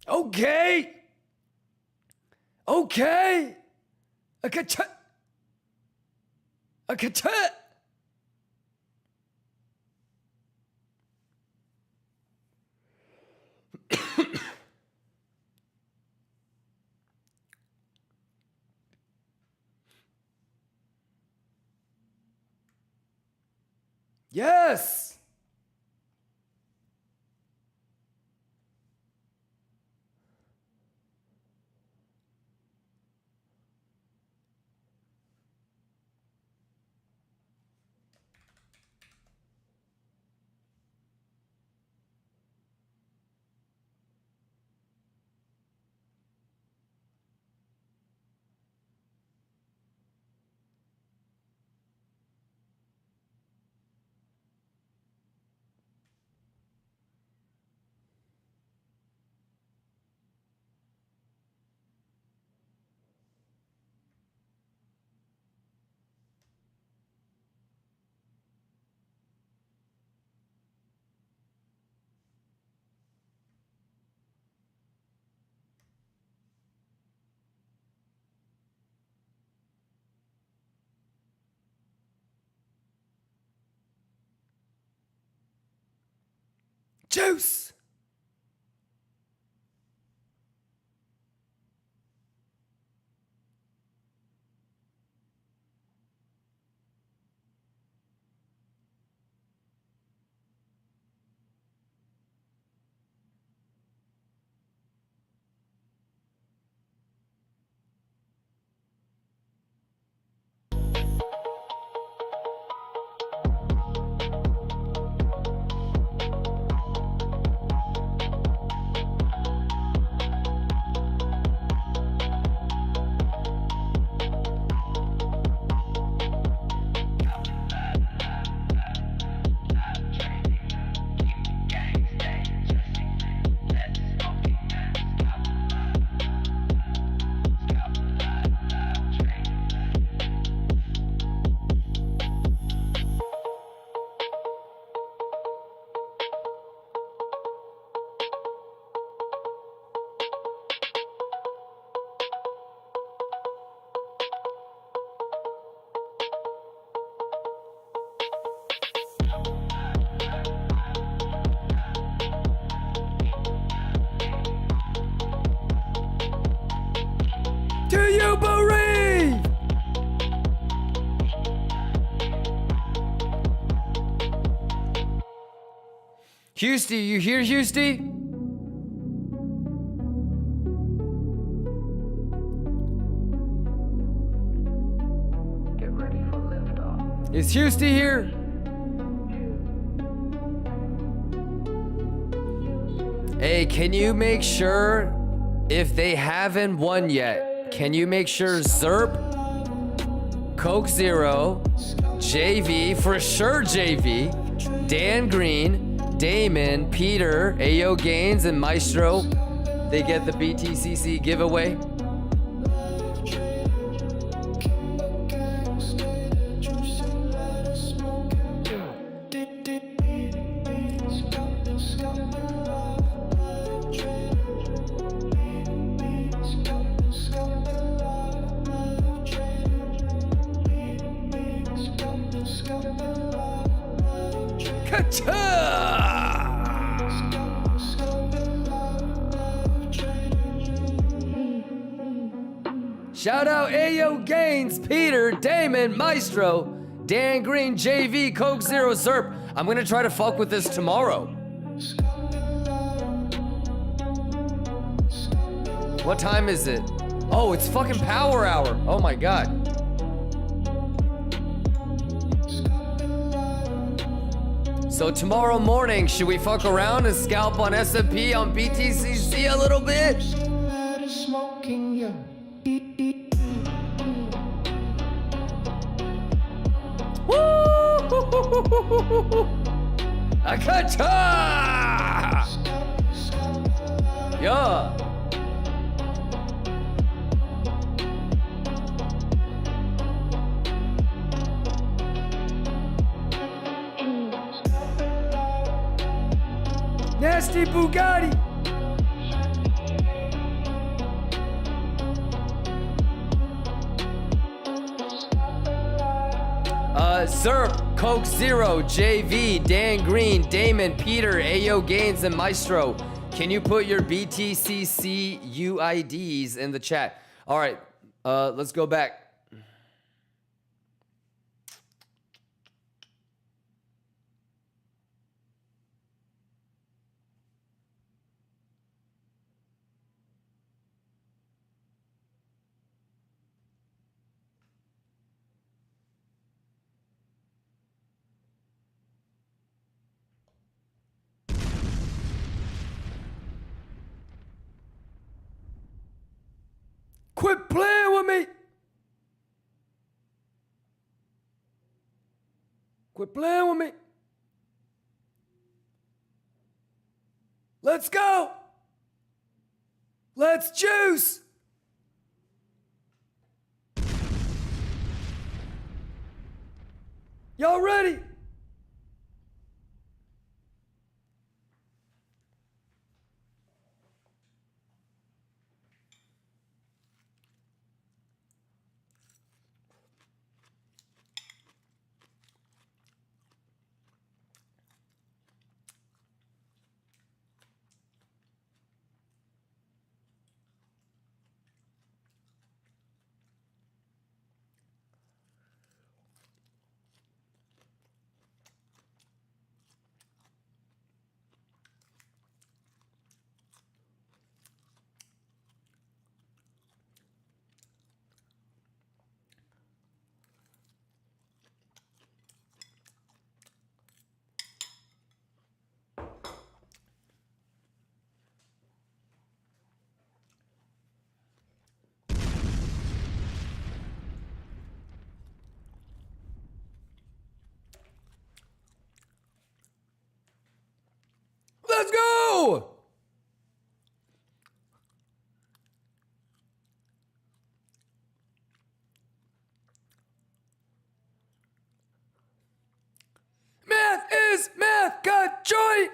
Speaker 1: Okay. Okay. A cut. A cut. Yes. Juice. Do you believe? Houston, you hear Houston?
Speaker 7: Get ready for liftoff.
Speaker 1: Is Houston here? Hey, can you make sure if they haven't won yet, can you make sure Zerp, Coke Zero, JV, for sure JV, Dan Green, Damon, Peter, Ayo Gaines, and Maestro, they get the BTCC giveaway? Shout out Ayo Gaines, Peter, Damon, Maestro, Dan Green, JV, Coke Zero, Zerp. I'm gonna try to fuck with this tomorrow. What time is it? Oh, it's fucking power hour. Oh my god. So tomorrow morning, should we fuck around and scalp on S&P on BTCC a little bit? Woo! Akata! Yeah. Nasty Bugatti. Zerp, Coke Zero, JV, Dan Green, Damon, Peter, Ayo Gaines, and Maestro. Can you put your BTCC UIDs in the chat? All right, let's go back. Quit playing with me. Quit playing with me. Let's go. Let's juice. Y'all ready? Let's go! Math is math, got joy!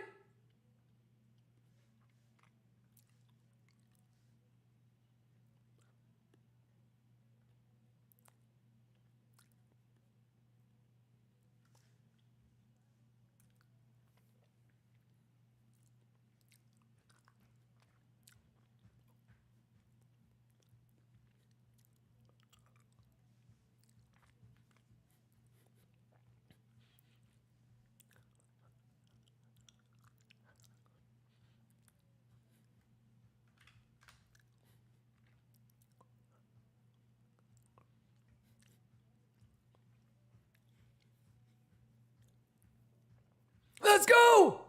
Speaker 1: Let's go!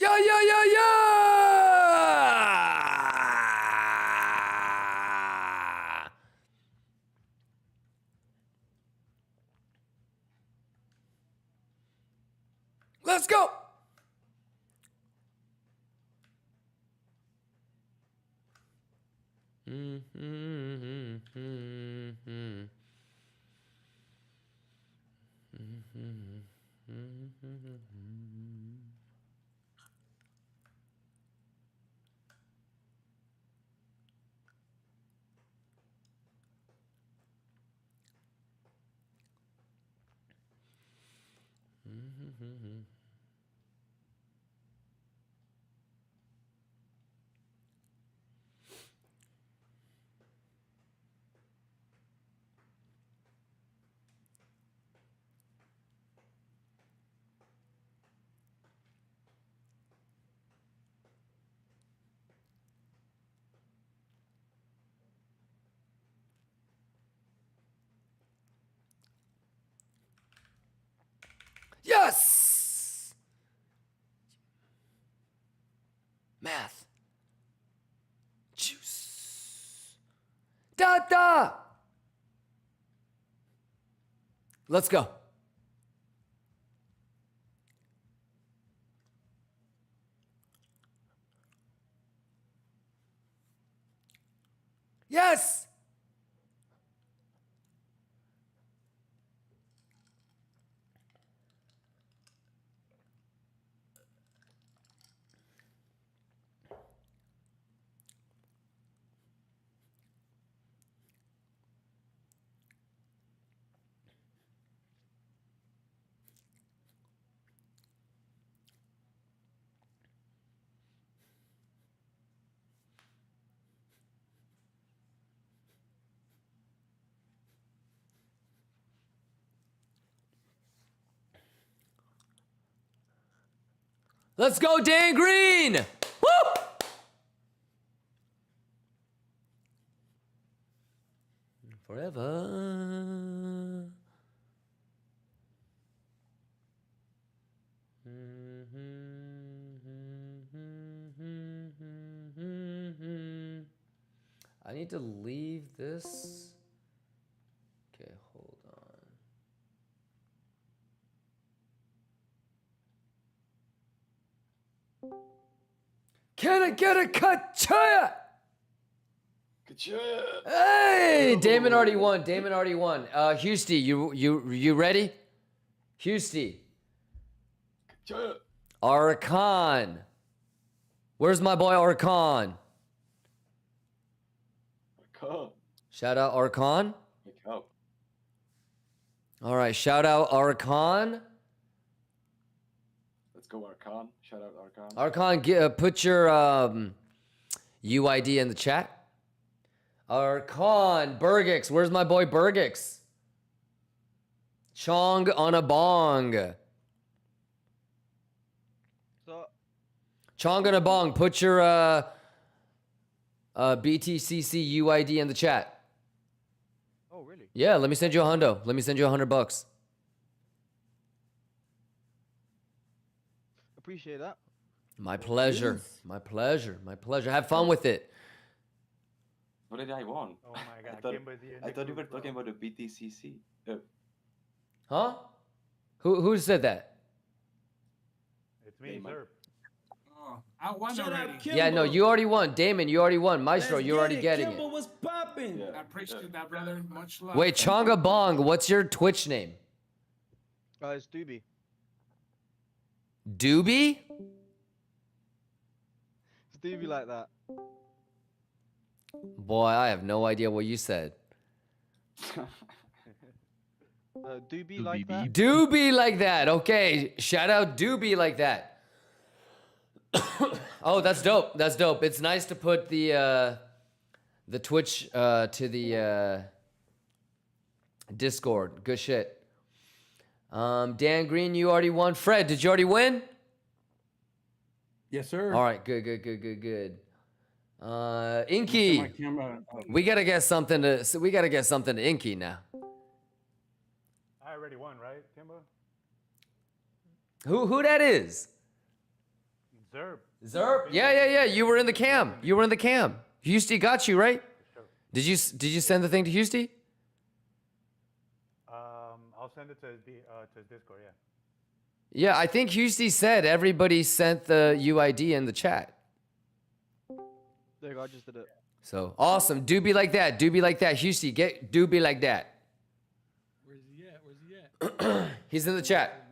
Speaker 1: Yeah, yeah, yeah, yeah! Let's go! Yes! Math. Juice. Da-da! Let's go. Yes! Let's go, Dan Green! Woo! Forever. I need to leave this. Okay, hold on. Can I get a Kachaya? Hey, Damon already won. Damon already won. Houston, you ready? Houston. Arkan. Where's my boy Arkan? Shout out Arkan. All right, shout out Arkan.
Speaker 8: Let's go, Arkan. Shout out Arkan.
Speaker 1: Arkan, put your UID in the chat. Arkan, Bergix. Where's my boy Bergix? Chong on a bong.
Speaker 9: So,
Speaker 1: Chong on a bong. Put your BTCC UID in the chat.
Speaker 9: oh, really?
Speaker 1: Yeah, let me send you $100. Let me send you $100.
Speaker 9: Appreciate that.
Speaker 1: My pleasure. My pleasure. My pleasure. Have fun with it.
Speaker 8: What did I want?
Speaker 4: Oh my God,
Speaker 8: I thought,
Speaker 4: Kimba's here in
Speaker 8: I
Speaker 4: the
Speaker 8: thought you were
Speaker 4: group, bro.
Speaker 8: talking about the BTCC.
Speaker 1: Huh? Who said that?
Speaker 4: It's me,
Speaker 8: Damon.
Speaker 4: sir.
Speaker 10: Oh, I won already.
Speaker 1: Yeah, no, you already won. Damon, you already won. Maestro, you're already getting it.
Speaker 10: was popping.
Speaker 8: Yeah.
Speaker 10: I appreciate that, brother. Much love.
Speaker 1: Wait, Chonga Bong, what's your Twitch name?
Speaker 9: It's Doobie.
Speaker 1: Doobie?
Speaker 9: It's Doobie like that.
Speaker 1: Boy, I have no idea what you said.
Speaker 9: Doobie like that.
Speaker 1: Doobie like that. Okay, shout out Doobie like that. Oh, that's dope. That's dope. It's nice to put the Twitch to the Discord. Good shit. Dan Green, you already won. Fred, did you already win?
Speaker 10: Yes, sir.
Speaker 1: All right, good. Inky, we gotta get something to Inky now.
Speaker 4: I already won, right, Kimba?
Speaker 1: Who that is?
Speaker 4: Zerb.
Speaker 1: Zerp? Yeah. You were in the cam. Houston got you, right? Did you send the thing to Houston?
Speaker 4: I'll send it to his Discord, yeah.
Speaker 1: Yeah, I think Houston said everybody sent the UID in the chat.
Speaker 9: There you go, I just did it.
Speaker 1: So awesome. Doobie like that. Houston, get Doobie like that.
Speaker 11: Where's he at?
Speaker 1: He's in the chat.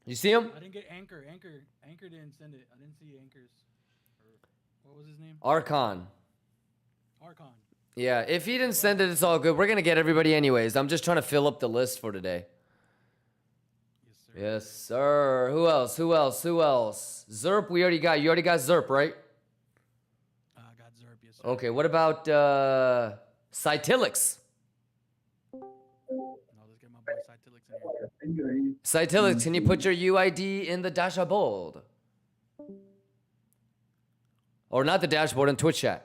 Speaker 1: You see him?
Speaker 11: I didn't get Anchor. Anchor didn't send it. I didn't see Anchor's. What was his name?
Speaker 1: Archon.
Speaker 11: Archon.
Speaker 1: Yeah, if he didn't send it, it's all good. We're gonna get everybody anyways. I'm just trying to fill up the list for today.
Speaker 11: Yes, sir.
Speaker 1: Yes, sir. Who else? Zerp, we already got. You already got Zerp, right?
Speaker 11: I got Zerp. Yes, sir.
Speaker 1: Okay, what about Cytilix?
Speaker 11: No, let's get my boy Cytilix in here.
Speaker 1: Cytilix, can you put your UID in the dashboard? Or not the dashboard, in Twitch chat.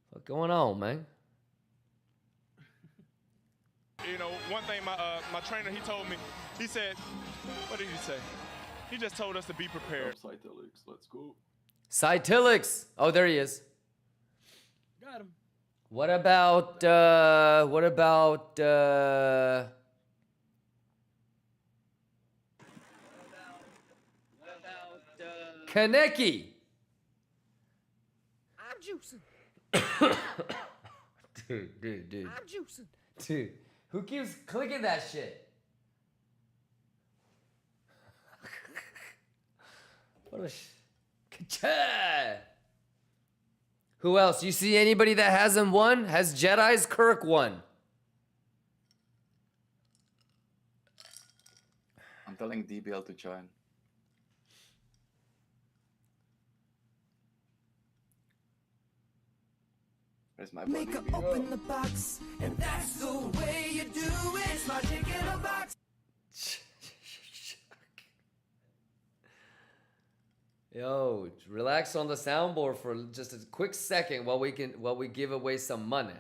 Speaker 1: What's going on, man?
Speaker 4: You know, one thing my trainer, he told me, he said, what did he say? He just told us to be prepared.
Speaker 8: Cytilix, let's go.
Speaker 1: Cytilix! Oh, there he is.
Speaker 11: Got him.
Speaker 1: What about Kaneki?
Speaker 3: I'm juicing.
Speaker 1: Dude.
Speaker 3: I'm juicing.
Speaker 1: Dude, who keeps clicking that shit? What a Ka-cha! Who else? You see anybody that hasn't won? Has Jedi's Kirk won?
Speaker 8: I'm telling DBL to join. Here's my buddy.
Speaker 6: Open the box, and that's the way you do it. It's magic in a box.
Speaker 1: Yo, relax on the soundboard for just a quick second while we give away some money.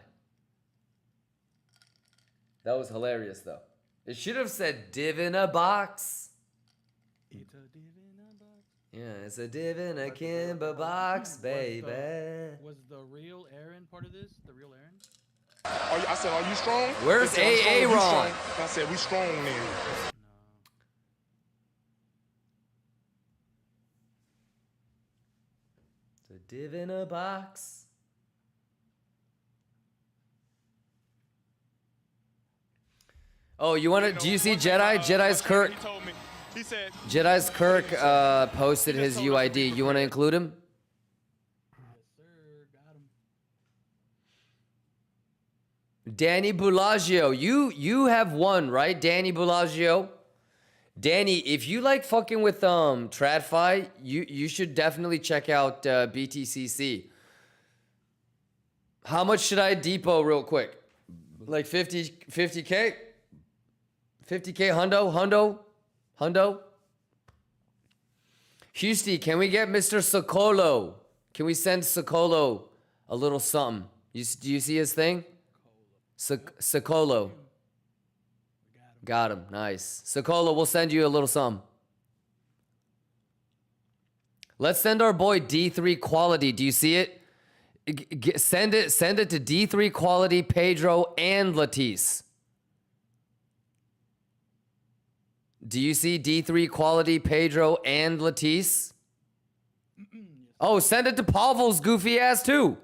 Speaker 1: That was hilarious though. It should have said div in a box.
Speaker 11: It's a div in a box.
Speaker 1: Yeah, it's a div in a KIMBA box, baby.
Speaker 11: Was the real Aaron part of this? The real Aaron?
Speaker 2: I said, are you strong?
Speaker 1: Where's
Speaker 2: They said, I'm strong. You
Speaker 1: Aaron?
Speaker 2: strong. I said, we strong then.
Speaker 1: It's a div in a box. Oh, you want to? Do you see Jedi? Jedi's Kirk.
Speaker 4: He told me. He said.
Speaker 1: Jedi's Kirk posted his UID. You want to include him?
Speaker 11: Yes, sir. Got him.
Speaker 1: Danny Bellagio. You have one, right? Danny Bellagio. Danny, if you like fucking with TradFi, you should definitely check out BTCC. How much should I depot real quick? Like 50K? 50K hundo? Houston, can we get Mr. Socolo? Can we send Socolo a little something? Do you see his thing? Socolo. Got him. Nice. Socolo, we'll send you a little something. Let's send our boy D3 Quality. Do you see it? Send it to D3 Quality, Pedro, and Latisse. Do you see D3 Quality, Pedro, and Latisse? Oh, send it to Pavel's goofy ass too.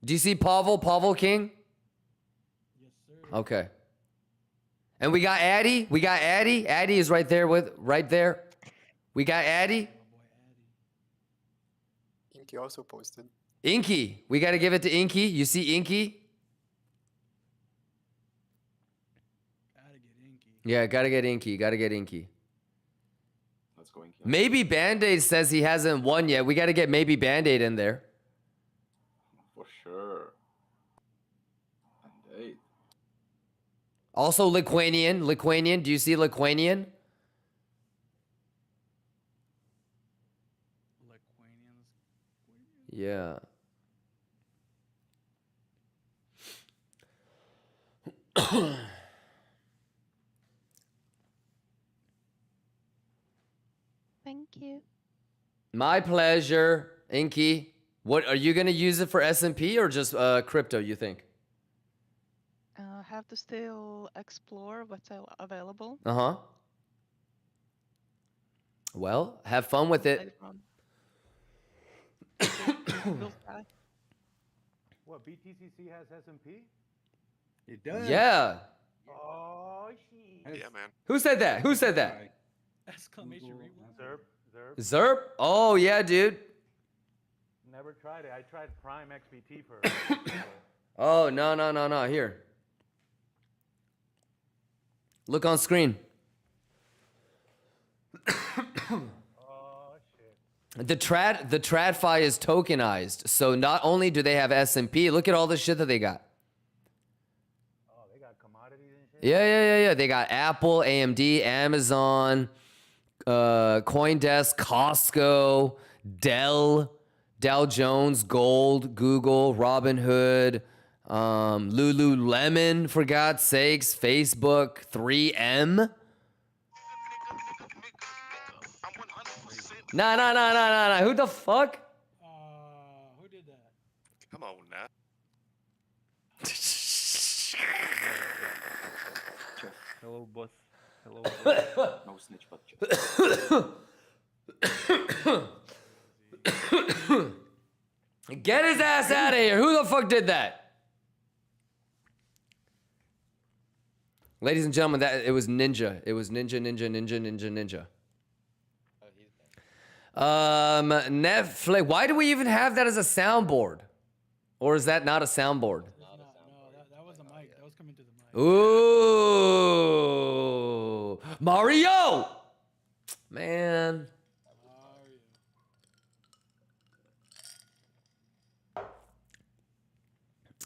Speaker 1: Do you see Pavel King?
Speaker 11: Yes, sir.
Speaker 1: Okay. And we got Addy. Addy is right there right there. We got Addy.
Speaker 12: Inky also posted.
Speaker 1: Inky. We got to give it to Inky. You see Inky?
Speaker 11: Gotta get Inky.
Speaker 1: Yeah, gotta get Inky.
Speaker 8: Let's go, Inky.
Speaker 1: Maybe Band-Aid says he hasn't won yet. We got to get maybe Band-Aid in there.
Speaker 8: For sure. Band-Aid.
Speaker 1: Also Liquanian. Do you see Liquanian? Yeah.
Speaker 13: Thank you.
Speaker 1: My pleasure, Inky. What are you gonna use it for S&P or just crypto? You think?
Speaker 13: Have to still explore what's available.
Speaker 1: Well, have fun with it.
Speaker 9: What, BTCC has S&P?
Speaker 10: It does.
Speaker 1: Yeah.
Speaker 9: Oh, shit.
Speaker 12: Yeah, man.
Speaker 1: Who said that?
Speaker 11: Exclamation rewind.
Speaker 1: Zerp? Oh yeah, dude.
Speaker 9: Never tried it. I tried Prime XBT for.
Speaker 1: Oh no. Here. Look on screen.
Speaker 9: Oh shit.
Speaker 1: The TradFi is tokenized, so not only do they have S&P, look at all the shit that they got.
Speaker 9: Oh, they got commodities and shit.
Speaker 1: Yeah. They got Apple, AMD, Amazon, CoinDesk, Costco, Dell, Dow Jones, Gold, Google, Robinhood, Lululemon, for God's sakes, Facebook, 3M. Nah. Who the fuck?
Speaker 11: Who did that?
Speaker 12: Come on now.
Speaker 9: Hello, boss. Hello.
Speaker 8: No snitch, but
Speaker 1: Get his ass out of here. Who the fuck did that? Ladies and gentlemen, it was Ninja. It was Ninja. Netflix. Why do we even have that as a soundboard? Or is that not a soundboard?
Speaker 11: No, that was a mic. That was coming to the mic.
Speaker 1: Ooh. Mario! Man.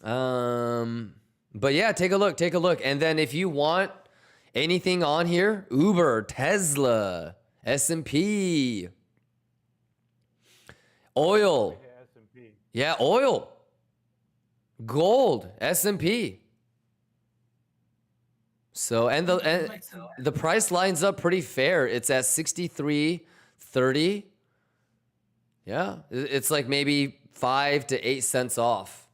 Speaker 1: But yeah, take a look, take a look. And then if you want anything on here, Uber, Tesla, S&P, oil.
Speaker 9: S&P.
Speaker 1: Yeah, oil. Gold, S&P. So, and the price lines up pretty fair. It's at 63.30. Yeah, it's like maybe 5 to 8 cents off.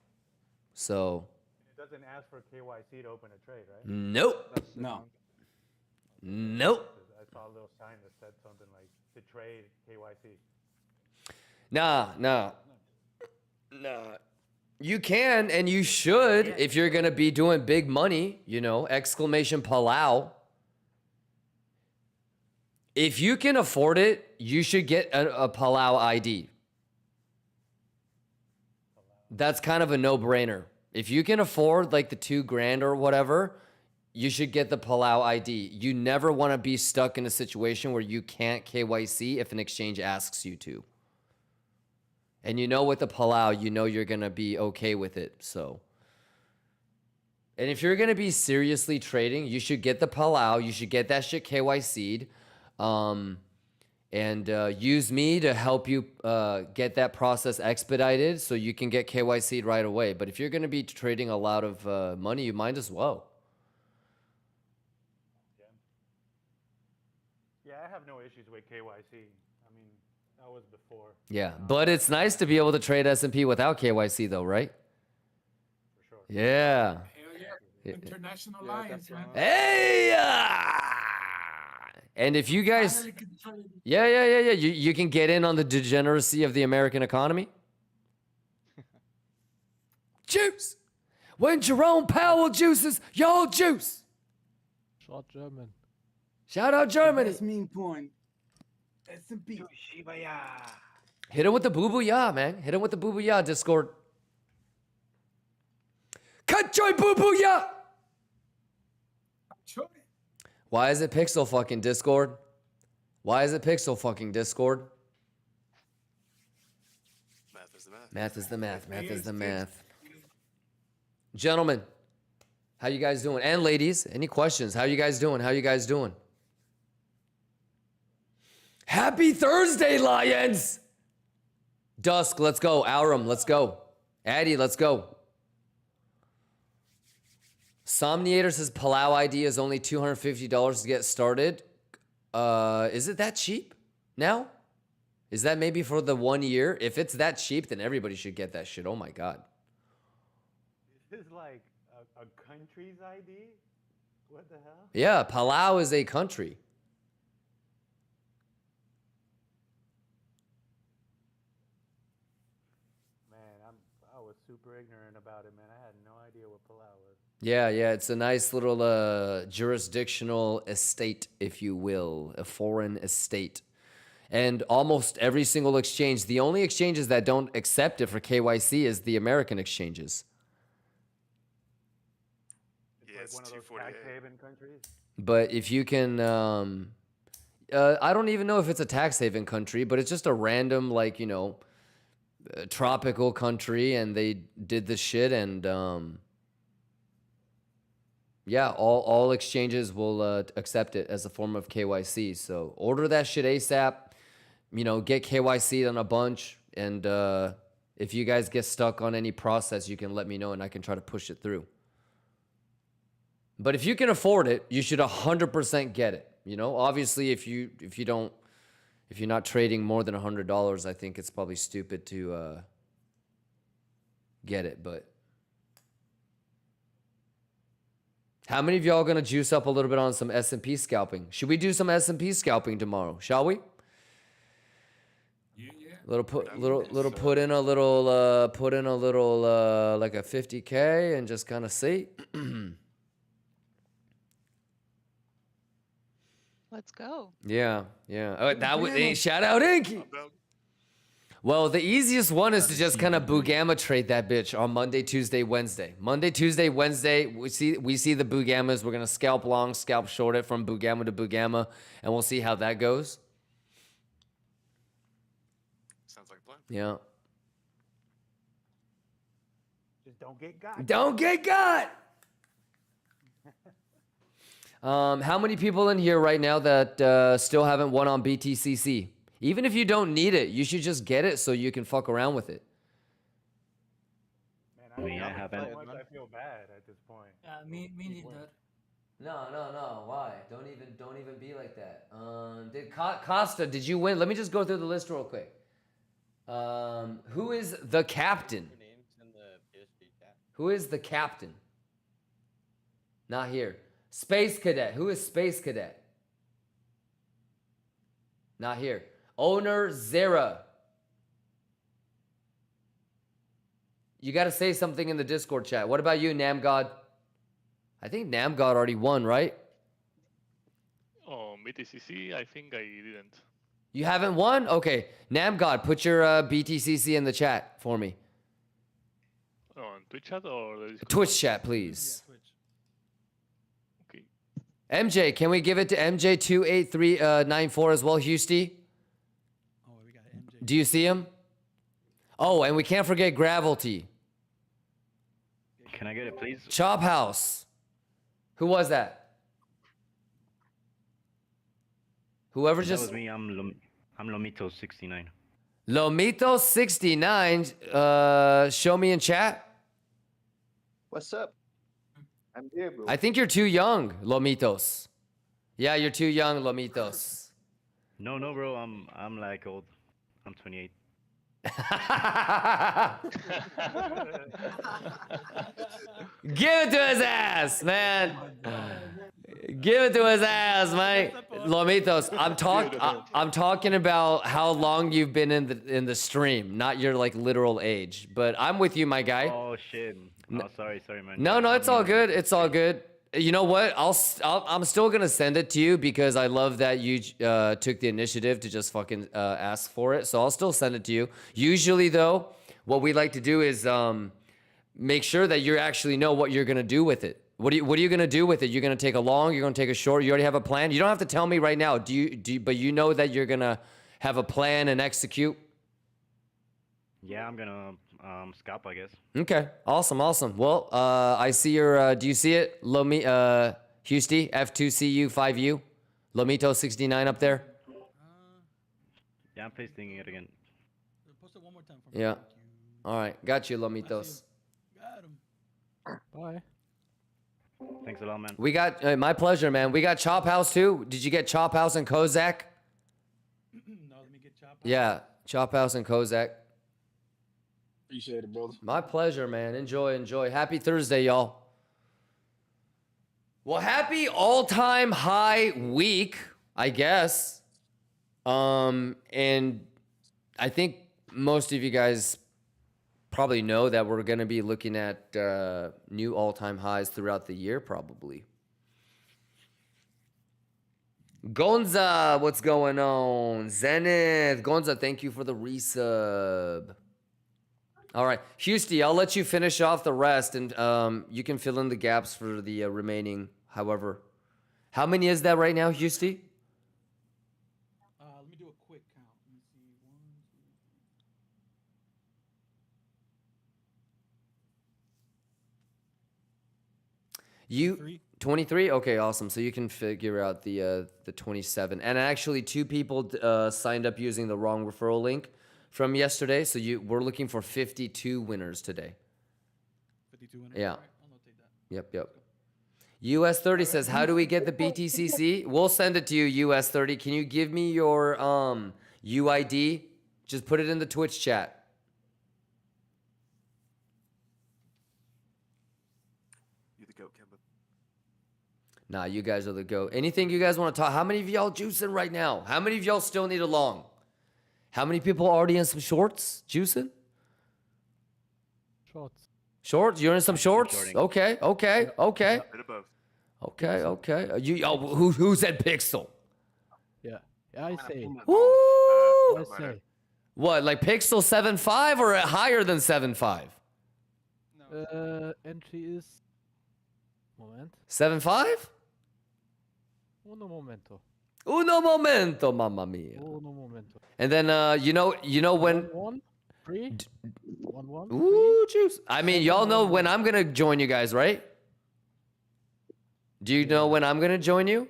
Speaker 1: So.
Speaker 9: It doesn't ask for KYC to open a trade, right?
Speaker 1: Nope.
Speaker 10: No.
Speaker 1: Nope.
Speaker 9: I saw a little sign that said something like to trade KYC.
Speaker 1: Nah. You can and you should if you're gonna be doing big money, you know, exclamation Palau. If you can afford it, you should get a Palau ID. That's kind of a no-brainer. If you can afford like the $2,000 or whatever, you should get the Palau ID. You never want to be stuck in a situation where you can't KYC if an exchange asks you to. And you know with the Palau, you know you're going to be okay with it. So, and if you're going to be seriously trading, you should get the Palau. You should get that shit KYC'd. And use me to help you get that process expedited so you can get KYC'd right away. But if you're going to be trading a lot of money, you might as well.
Speaker 9: Yeah, I have no issues with KYC. I mean, that was before.
Speaker 1: Yeah, but it's nice to be able to trade S&P without KYC though, right?
Speaker 9: For sure.
Speaker 1: Yeah.
Speaker 14: Hell yeah. International Alliance, man.
Speaker 1: Hey! And if you guys... Yeah. You can get in on the degeneracy of the American economy. Juice! When Jerome Powell juices, y'all juice!
Speaker 15: Shot German.
Speaker 1: Shout out Germany.
Speaker 3: That's mean point. S&P.
Speaker 1: Hit him with the boo-boo-ya, man. Hit him with the boo-boo-ya, Discord. Cut-joy boo-boo-ya! Why is it pixel fucking Discord? Why is it pixel fucking Discord?
Speaker 12: Math is the math.
Speaker 1: Math is the math. Math is the math. Gentlemen, how you guys doing? And ladies, any questions? How you guys doing? How you guys doing? Happy Thursday, Lions! Dusk, let's go. Aurum, let's go. Addy, let's go. Somniator says Palau ID is only $250 to get started. Is it that cheap now? Is that maybe for the 1 year? If it's that cheap, then everybody should get that shit. Oh my God.
Speaker 9: Is this like a country's ID? What the hell?
Speaker 1: Yeah, Palau is a country.
Speaker 9: Man, I was super ignorant about it, man. I had no idea what Palau was.
Speaker 1: Yeah, it's a nice little jurisdictional estate, if you will, a foreign estate. And almost every single exchange, the only exchanges that don't accept it for KYC is the American exchanges.
Speaker 9: It's like one of those tax haven countries.
Speaker 1: But if you can, I don't even know if it's a tax haven country, but it's just a random, like, you know, tropical country, and they did this shit, and yeah, all exchanges will accept it as a form of KYC. So order that shit ASAP. You know, get KYC'd on a bunch, and if you guys get stuck on any process, you can let me know, and I can try to push it through. But if you can afford it, you should 100% get it. You know, obviously, if you're not trading more than $100, I think it's probably stupid to get it. But how many of y'all gonna juice up a little bit on some S&P scalping? Should we do some S&P scalping tomorrow? Shall we?
Speaker 14: Yeah.
Speaker 1: Put in a little like a 50K and just kind of see.
Speaker 13: Let's go.
Speaker 1: Yeah. That would shout out Inky. Well, the easiest one is to just kind of Bugama trade that bitch on Monday, Tuesday, Wednesday. Monday, Tuesday, Wednesday, we see the Bugamas. We're gonna scalp long, scalp short it from Bugama to Bugama, and we'll see how that goes.
Speaker 12: Sounds like a plan.
Speaker 1: Yeah.
Speaker 9: Just don't get got.
Speaker 1: Don't get got. How many people in here right now that still haven't won on BTCC? Even if you don't need it, you should just get it so you can fuck around with it.
Speaker 9: Man,
Speaker 15: I haven't.
Speaker 9: So much I feel bad at this point.
Speaker 11: Me neither.
Speaker 1: No. Why? Don't even be like that. Costa, did you win? Let me just go through the list real quick. Who is the captain? Who is the captain? Not here. Space Cadet. Who is Space Cadet? Not here. Owner Zera. You got to say something in the Discord chat. What about you, Namgod? I think Namgod already won, right?
Speaker 4: Oh, BTCC, I think I didn't.
Speaker 1: You haven't won? Okay. Namgod, put your BTCC in the chat for me.
Speaker 4: On Twitch chat or the Discord?
Speaker 1: Twitch chat, please.
Speaker 11: Yeah, Twitch.
Speaker 4: Okay.
Speaker 1: MJ, can we give it to MJ28394 as well, Housty?
Speaker 11: Oh, we got MJ.
Speaker 1: Do you see him? Oh, and we can't forget Gravelty.
Speaker 15: Can I get it, please?
Speaker 1: Chop House. Who was that? Whoever
Speaker 15: That
Speaker 1: just...
Speaker 15: was me. I'm Lomito69.
Speaker 1: Lomito69, show me in chat.
Speaker 12: What's up? I'm here, bro.
Speaker 1: I think you're too young, Lomitos. Yeah, you're too young, Lomitos.
Speaker 15: No, bro. I'm like old. I'm 28.
Speaker 1: Give it to his ass, man. Give it to his ass, mate. Lomitos, I'm talking about how long you've been in the stream, not your like literal age. But I'm with you, my guy.
Speaker 15: Oh shit. Oh, sorry, man.
Speaker 1: No, it's all good. It's all good. You know what? I'm still gonna send it to you because I love that you took the initiative to just fucking ask for it. So I'll still send it to you. Usually, though, what we like to do is make sure that you actually know what you're gonna do with it. What are you gonna do with it? You're gonna take a long. You're gonna take a short. You already have a plan. You don't have to tell me right now. But you know that you're gonna have a plan and execute.
Speaker 15: Yeah, I'm gonna scalp, I guess.
Speaker 1: Okay, awesome. Well, I see your. Do you see it, Housty F2CU5U, Lomito69 up there?
Speaker 15: Yeah, I'm pasting it again.
Speaker 11: Post it one more time for me.
Speaker 1: Yeah. All right, got you, Lomitos.
Speaker 11: Got him.
Speaker 15: Bye. Thanks a lot, man.
Speaker 1: We got my pleasure, man. We got Chop House too. Did you get Chop House and Kozak?
Speaker 11: No, let me get Chop House.
Speaker 1: Yeah, Chop House and Kozak.
Speaker 2: Appreciate it, brother.
Speaker 1: My pleasure, man. Enjoy. Happy Thursday, y'all. Well, happy all-time high week, I guess. And I think most of you guys probably know that we're going to be looking at new all-time highs throughout the year, probably. Gonza, what's going on? Zenith, Gonza, thank you for the resub. All right, Housty, I'll let you finish off the rest, and you can fill in the gaps for the remaining. However, how many is that right now, Housty?
Speaker 11: Let me do a quick count. Let me see. 1, 2, 3.
Speaker 1: You 23? Okay, awesome. So you can figure out the 27. And actually, 2 people signed up using the wrong referral link from yesterday. So we're looking for 52 winners today.
Speaker 11: 52 winners.
Speaker 1: Yeah.
Speaker 11: All right, I'll notate that.
Speaker 1: Yep. US 30 says, how do we get the BTCC? We'll send it to you, US 30. Can you give me your UID? Just put it in the Twitch chat.
Speaker 12: You the goat, Kimba.
Speaker 1: Nah, you guys are the GOAT. Anything you guys want to talk? How many of y'all juicing right now? How many of y'all still need a long? How many people are already in some shorts juicing? Shorts? You're in some shorts? Okay.
Speaker 12: Bit of both.
Speaker 1: Okay. Who said Pixel?
Speaker 15: Yeah, I say.
Speaker 1: Woo!
Speaker 15: I say.
Speaker 1: What, like Pixel 7.5 or higher than 7.5?
Speaker 15: Entry is. Moment.
Speaker 1: 7.5?
Speaker 15: Uno momento.
Speaker 1: Uno momento, mamma mia.
Speaker 15: Uno momento.
Speaker 1: And then you know when
Speaker 16: Free? 1-1?
Speaker 1: Ooh, juice. I mean, y'all know when I'm gonna join you guys, right? Do you know when I'm gonna join you?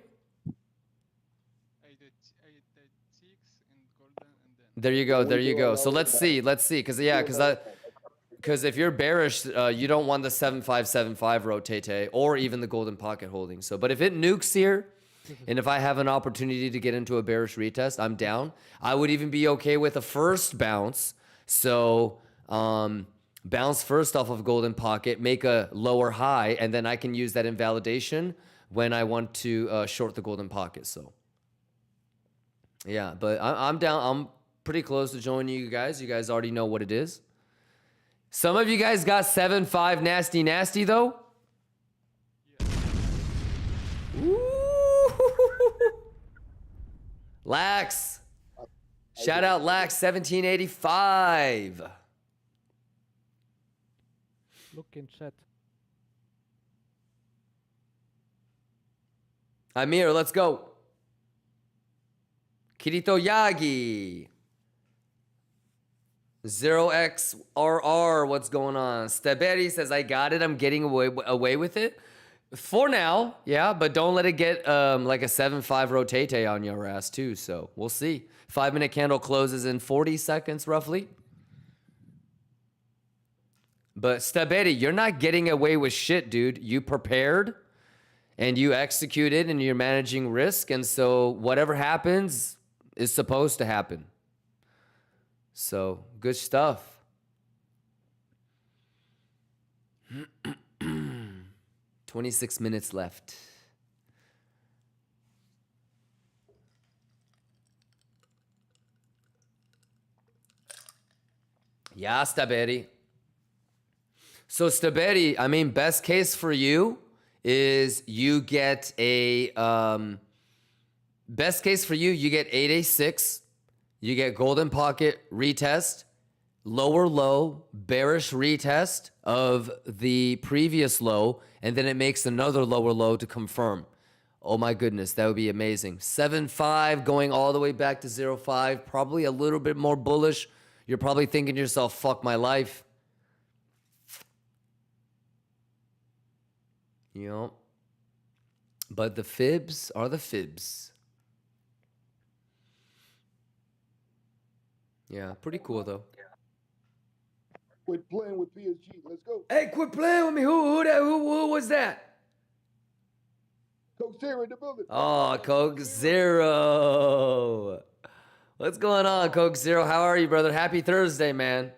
Speaker 1: There you go. There you go. So let's see. Let's see. Because if you're bearish, you don't want the 7575 rotate or even the golden pocket holding. So, but if it nukes here, and if I have an opportunity to get into a bearish retest, I'm down. I would even be okay with a first bounce. So, bounce first off of golden pocket, make a lower high, and then I can use that invalidation when I want to short the golden pocket. So, yeah, but I'm down. I'm pretty close to joining you guys. You guys already know what it is. Some of you guys got 7-5 nasty though. Ooh. Lax. Shout out Lax 1785.
Speaker 16: Look in chat.
Speaker 1: Amir, let's go. Kirito Yagi. 0xRR, what's going on? Steberi says, I got it. I'm getting away with it. For now, yeah, but don't let it get like a 7-5 rotate on your ass too. So we'll see. 5-minute candle closes in 40 seconds roughly. But Steberi, you're not getting away with shit, dude. You prepared and you executed and you're managing risk. And so whatever happens is supposed to happen. So, good stuff. 26 minutes left. Yeah, Staberi. So, Staberi, I mean, best case for you is you get a... best case for you, you get 8A6. You get golden pocket retest, lower low, bearish retest of the previous low, and then it makes another lower low to confirm. Oh my goodness, that would be amazing. 7-5 going all the way back to 0-5, probably a little bit more bullish. You're probably thinking to yourself, fuck my life. You know, but the fibs are the fibs. Yeah, pretty cool though.
Speaker 12: Quit playing with PSG. Let's go.
Speaker 1: Hey, quit playing with me. Who was that?
Speaker 12: Coke Zero in the building.
Speaker 1: Oh, Coke Zero. What's going on, Coke Zero? How are you, brother? Happy Thursday, man.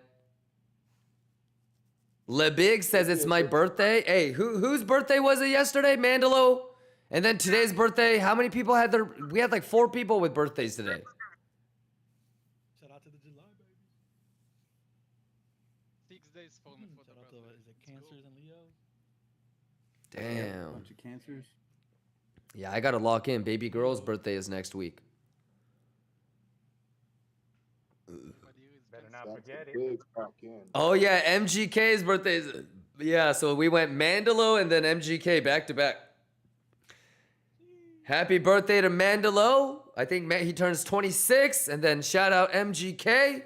Speaker 1: Le Big says it's my birthday. Hey, whose birthday was it yesterday? Mandelo. And then today's birthday. How many people had their? We had like 4 people with birthdays today.
Speaker 11: Shout out to the July baby. 6 days for the birthday. Is it Cancers and Leos?
Speaker 1: Damn.
Speaker 3: Bunch of cancers.
Speaker 1: Yeah, I gotta lock in. Baby girl's birthday is next week.
Speaker 9: Better not forget it.
Speaker 1: Oh yeah, MGK's birthday is. Yeah, so we went Mandelo and then MGK back to back. Happy birthday to Mandelo. I think he turns 26, and then shout out MGK.
Speaker 11: Let's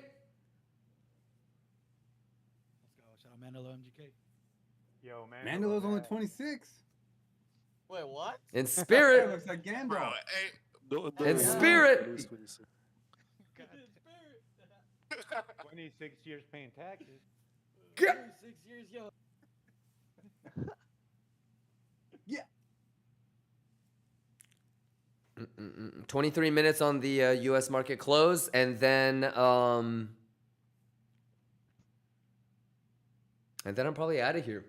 Speaker 11: go. Shout out Mandela MGK.
Speaker 9: Yo, man.
Speaker 3: Mandelo's only 26.
Speaker 17: Wait, what?
Speaker 1: In spirit.
Speaker 3: Looks like Gandalf.
Speaker 12: Bro, hey,
Speaker 1: In spirit.
Speaker 9: 26 years paying taxes.
Speaker 11: 6 years, yo.
Speaker 3: Yeah.
Speaker 1: 23 minutes on the U.S. market close, and then I'm probably out of here.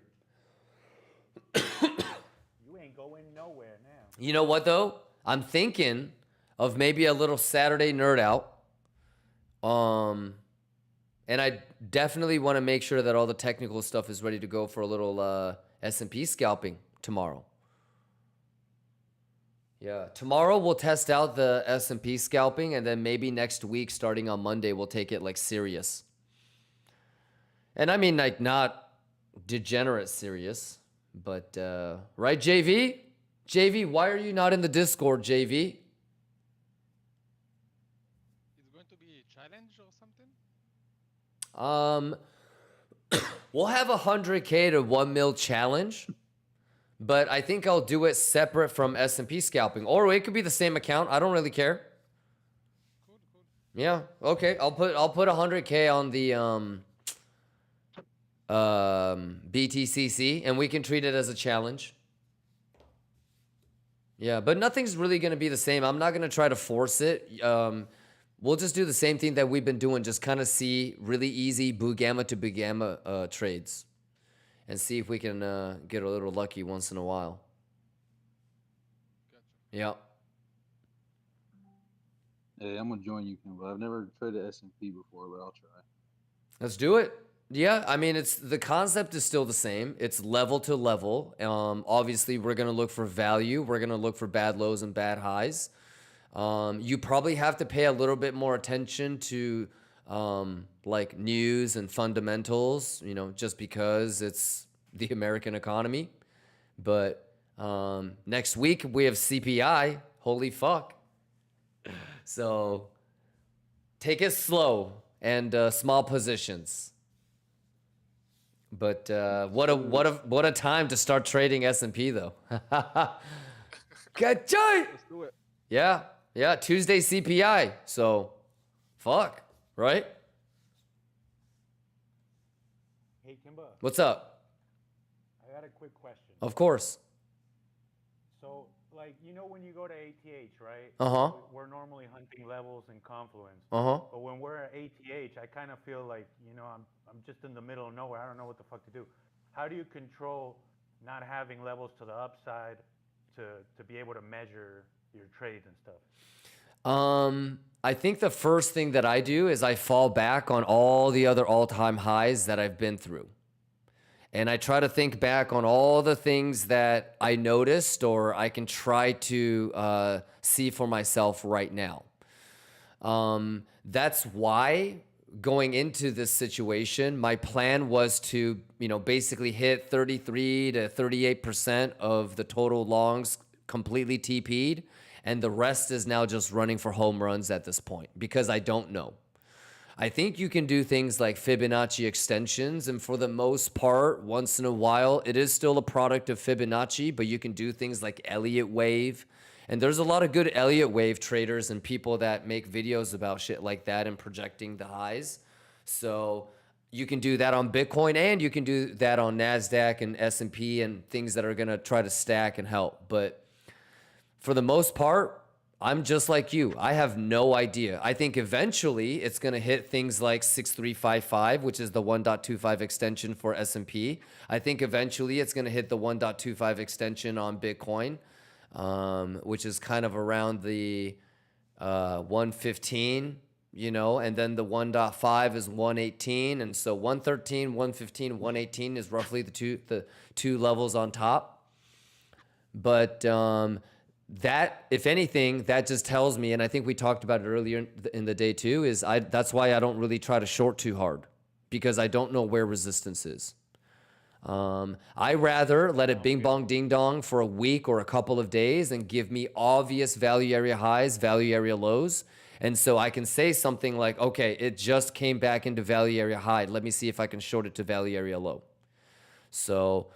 Speaker 9: You ain't going nowhere now.
Speaker 1: You know what though? I'm thinking of maybe a little Saturday nerd out. And I definitely want to make sure that all the technical stuff is ready to go for a little S&P scalping tomorrow. Yeah, tomorrow we'll test out the S&P scalping, and then maybe next week, starting on Monday, we'll take it like serious. And I mean, like, not degenerate serious, but right, JV? JV, why are you not in the Discord, JV?
Speaker 17: It's going to be a challenge or something?
Speaker 1: We'll have 100K to 1 mil challenge, but I think I'll do it separate from S&P scalping, or it could be the same account. I don't really care. Yeah. Okay. I'll put 100K on the BTCC, and we can treat it as a challenge. Yeah, but nothing's really gonna be the same. I'm not gonna try to force it. We'll just do the same thing that we've been doing. Just kind of see really easy Boo Gamma to Big Gamma trades, and see if we can get a little lucky once in a while. Yeah.
Speaker 2: Hey, I'm gonna join you, Kimba. I've never traded S&P before, but I'll try.
Speaker 1: Let's do it. Yeah, I mean, it's the concept is still the same. It's level to level. Obviously, we're gonna look for value. We're gonna look for bad lows and bad highs. You probably have to pay a little bit more attention to like news and fundamentals, you know, just because it's the American economy. But next week we have CPI. Holy fuck. So take it slow and small positions. But what a time to start trading S&P though. Let's
Speaker 2: do it.
Speaker 1: Yeah, Tuesday CPI. So fuck, right?
Speaker 9: Hey, Kimba.
Speaker 1: What's up?
Speaker 9: I got a quick question.
Speaker 1: Of course.
Speaker 9: So, like, you know, when you go to ATH, right?
Speaker 1: Uh-huh.
Speaker 9: We're normally hunting levels and confluence.
Speaker 1: Uh-huh.
Speaker 9: But when we're at ATH, I kind of feel like, you know, I'm just in the middle of nowhere. I don't know what the fuck to do. How do you control not having levels to the upside to be able to measure your trades and stuff?
Speaker 1: I think the first thing that I do is I fall back on all the other all-time highs that I've been through. And I try to think back on all the things that I noticed or I can try to see for myself right now. That's why going into this situation, my plan was to, you know, basically hit 33 to 38% of the total longs completely TP'd. And the rest is now just running for home runs at this point because I don't know. I think you can do things like Fibonacci extensions, and for the most part, once in a while, it is still a product of Fibonacci, but you can do things like Elliott Wave. And there's a lot of good Elliott Wave traders and people that make videos about shit like that and projecting the highs. So you can do that on Bitcoin, and you can do that on NASDAQ and S&P and things that are going to try to stack and help. But for the most part, I'm just like you. I have no idea. I think eventually it's going to hit things like 6355, which is the 1.25 extension for S&P. I think eventually it's going to hit the 1.25 extension on Bitcoin, which is kind of around the 115, you know, and then the 1.5 is 118. And so 113, 115, 118 is roughly the two levels on top. But that, if anything, that just tells me, and I think we talked about it earlier in the day too, is that's why I don't really try to short too hard, because I don't know where resistance is. I rather let it bing bong ding dong for a week or a couple of days and give me obvious value area highs, value area lows. And so I can say something like, okay, it just came back into value area high. Let me see if I can short it to value area low. So,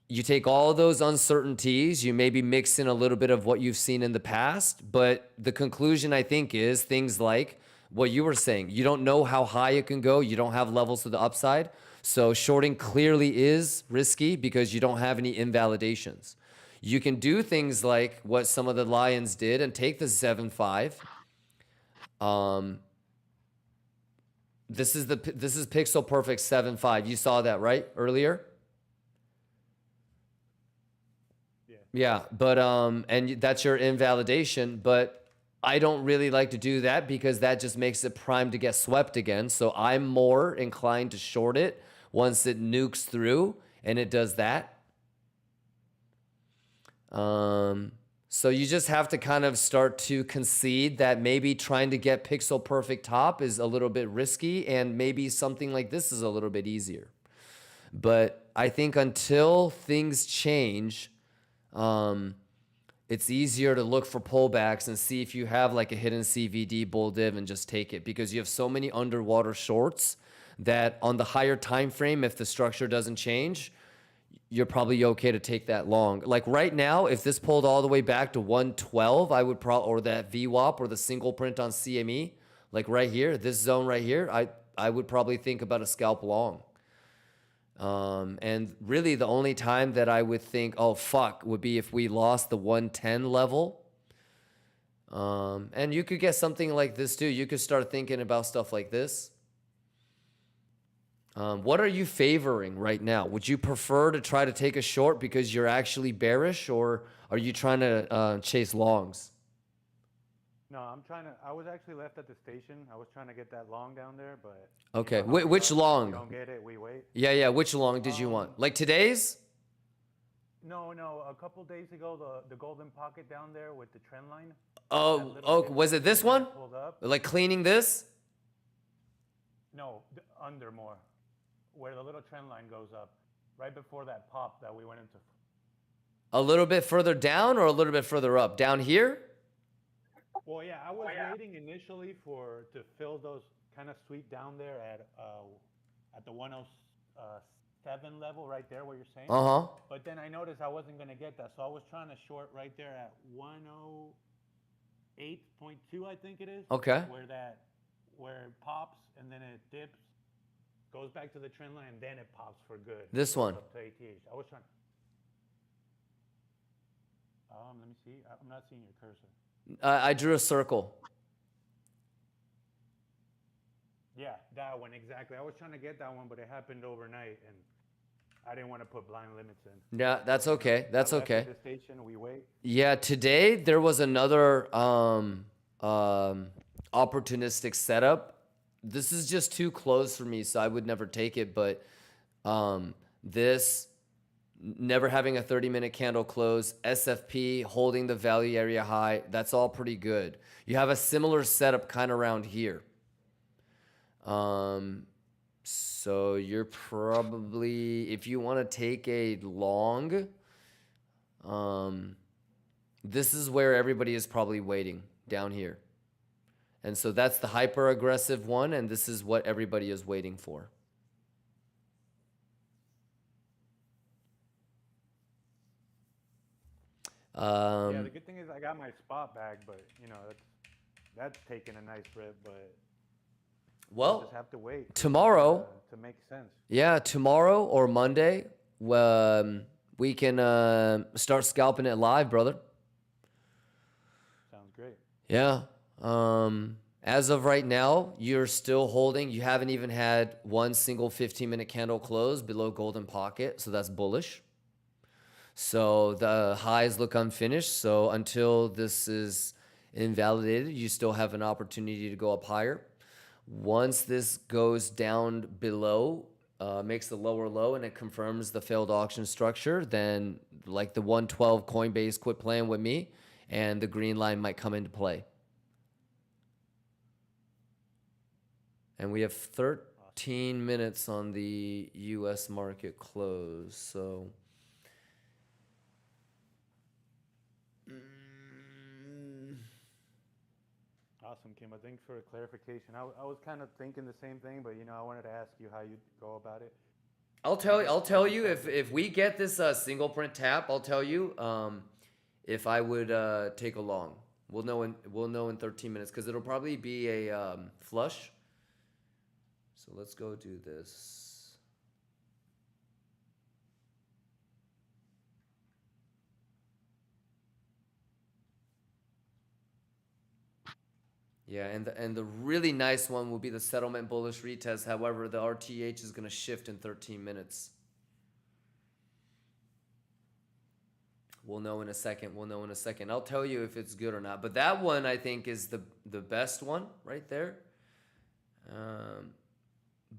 Speaker 1: you take all those uncertainties, you maybe mix in a little bit of what you've seen in the past, but the conclusion, I think, is things like what you were saying. You don't know how high it can go. You don't have levels to the upside. So shorting clearly is risky because you don't have any invalidations. You can do things like what some of the Lions did and take the 7.5. This is Pixel Perfect 7.5. You saw that, right, earlier? Yeah, but and that's your invalidation, but I don't really like to do that because that just makes it primed to get swept again. So I'm more inclined to short it once it nukes through and it does that. So you just have to kind of start to concede that maybe trying to get pixel perfect top is a little bit risky and maybe something like this is a little bit easier. But I think until things change, it's easier to look for pullbacks and see if you have like a hidden CVD bull div and just take it, because you have so many underwater shorts that on the higher time frame, if the structure doesn't change, you're probably okay to take that long. Like right now, if this pulled all the way back to 112, I would probably, or that VWAP or the single print on CME, like right here, this zone right here, I would probably think about a scalp long. And really the only time that I would think, oh fuck, would be if we lost the 110 level. And you could get something like this too. You could start thinking about stuff like this. What are you favoring right now? Would you prefer to try to take a short because you're actually bearish, or are you trying to chase longs?
Speaker 9: No, I was actually left at the station. I was trying to get that long down there, but.
Speaker 1: Okay,
Speaker 9: You know,
Speaker 1: which long?
Speaker 9: If we don't get it, we wait.
Speaker 1: Yeah, which long did you want? Like today's?
Speaker 9: No, a couple days ago, the golden pocket down there with the trend line.
Speaker 1: Oh, was it this one?
Speaker 9: Pulled up.
Speaker 1: Like cleaning this?
Speaker 9: No, under more, where the little trend line goes up, right before that pop that we went into.
Speaker 1: A little bit further down or a little bit further up? Down here?
Speaker 9: Well, yeah, I was waiting initially to fill those kind of sweep down there at the 107 level right there where you're saying.
Speaker 1: Uh-huh.
Speaker 9: But then I noticed I wasn't going to get that, so I was trying to short right there at 108.2, I think it is.
Speaker 1: Okay.
Speaker 9: Where it pops and then it dips, goes back to the trend line, and then it pops for good.
Speaker 1: This one.
Speaker 9: Up to ATH. I was trying. Let me see. I'm not seeing your cursor.
Speaker 1: I drew a circle.
Speaker 9: Yeah, that one, exactly. I was trying to get that one, but it happened overnight, and I didn't want to put blind limits in.
Speaker 1: Yeah, that's okay. That's okay.
Speaker 9: At the station, we wait.
Speaker 1: Yeah, today there was another opportunistic setup. This is just too close for me, so I would never take it, but this never having a 30-minute candle close, SFP holding the value area high, that's all pretty good. You have a similar setup kind of around here. So you're probably, if you want to take a long, this is where everybody is probably waiting, down here. And so that's the hyper aggressive one, and this is what everybody is waiting for.
Speaker 9: Yeah, the good thing is I got my spot back, but you know that's taking a nice rip, but
Speaker 1: well,
Speaker 9: we'll just have to wait
Speaker 1: tomorrow
Speaker 9: to make sense.
Speaker 1: Yeah, tomorrow or Monday, we can start scalping it live, brother.
Speaker 9: Sounds great.
Speaker 1: Yeah. As of right now, you're still holding. You haven't even had one single 15-minute candle close below golden pocket, so that's bullish. So the highs look unfinished. So until this is invalidated, you still have an opportunity to go up higher. Once this goes down below, makes the lower low, and it confirms the failed auction structure, then like the 112 Coinbase quit playing with me, and the green line might come into play. And we have 13 minutes on the U.S. market close, so...
Speaker 9: Awesome, Kimba. Thanks for the clarification. I was kind of thinking the same thing, but you know, I wanted to ask you how you go about it.
Speaker 1: I'll tell you if we get this single print tap, I'll tell you if I would take a long. We'll know in 13 minutes because it'll probably be a flush. So let's go do this. Yeah, and the really nice one will be the settlement bullish retest. However, the RTH is going to shift in 13 minutes. We'll know in a second. I'll tell you if it's good or not. But that one, I think, is the best one right there.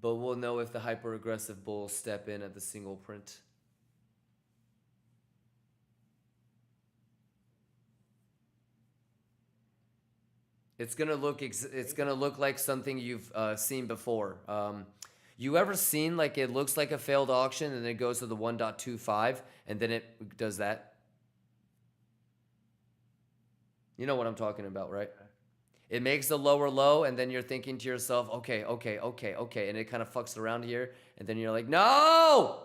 Speaker 1: But we'll know if the hyper-aggressive bulls step in at the single print. It's gonna look like something you've seen before. You ever seen like it looks like a failed auction and then it goes to the 1.25 and then it does that? You know what I'm talking about, right? It makes the lower low, and then you're thinking to yourself, okay, and it kind of fucks around here, and then you're like, no!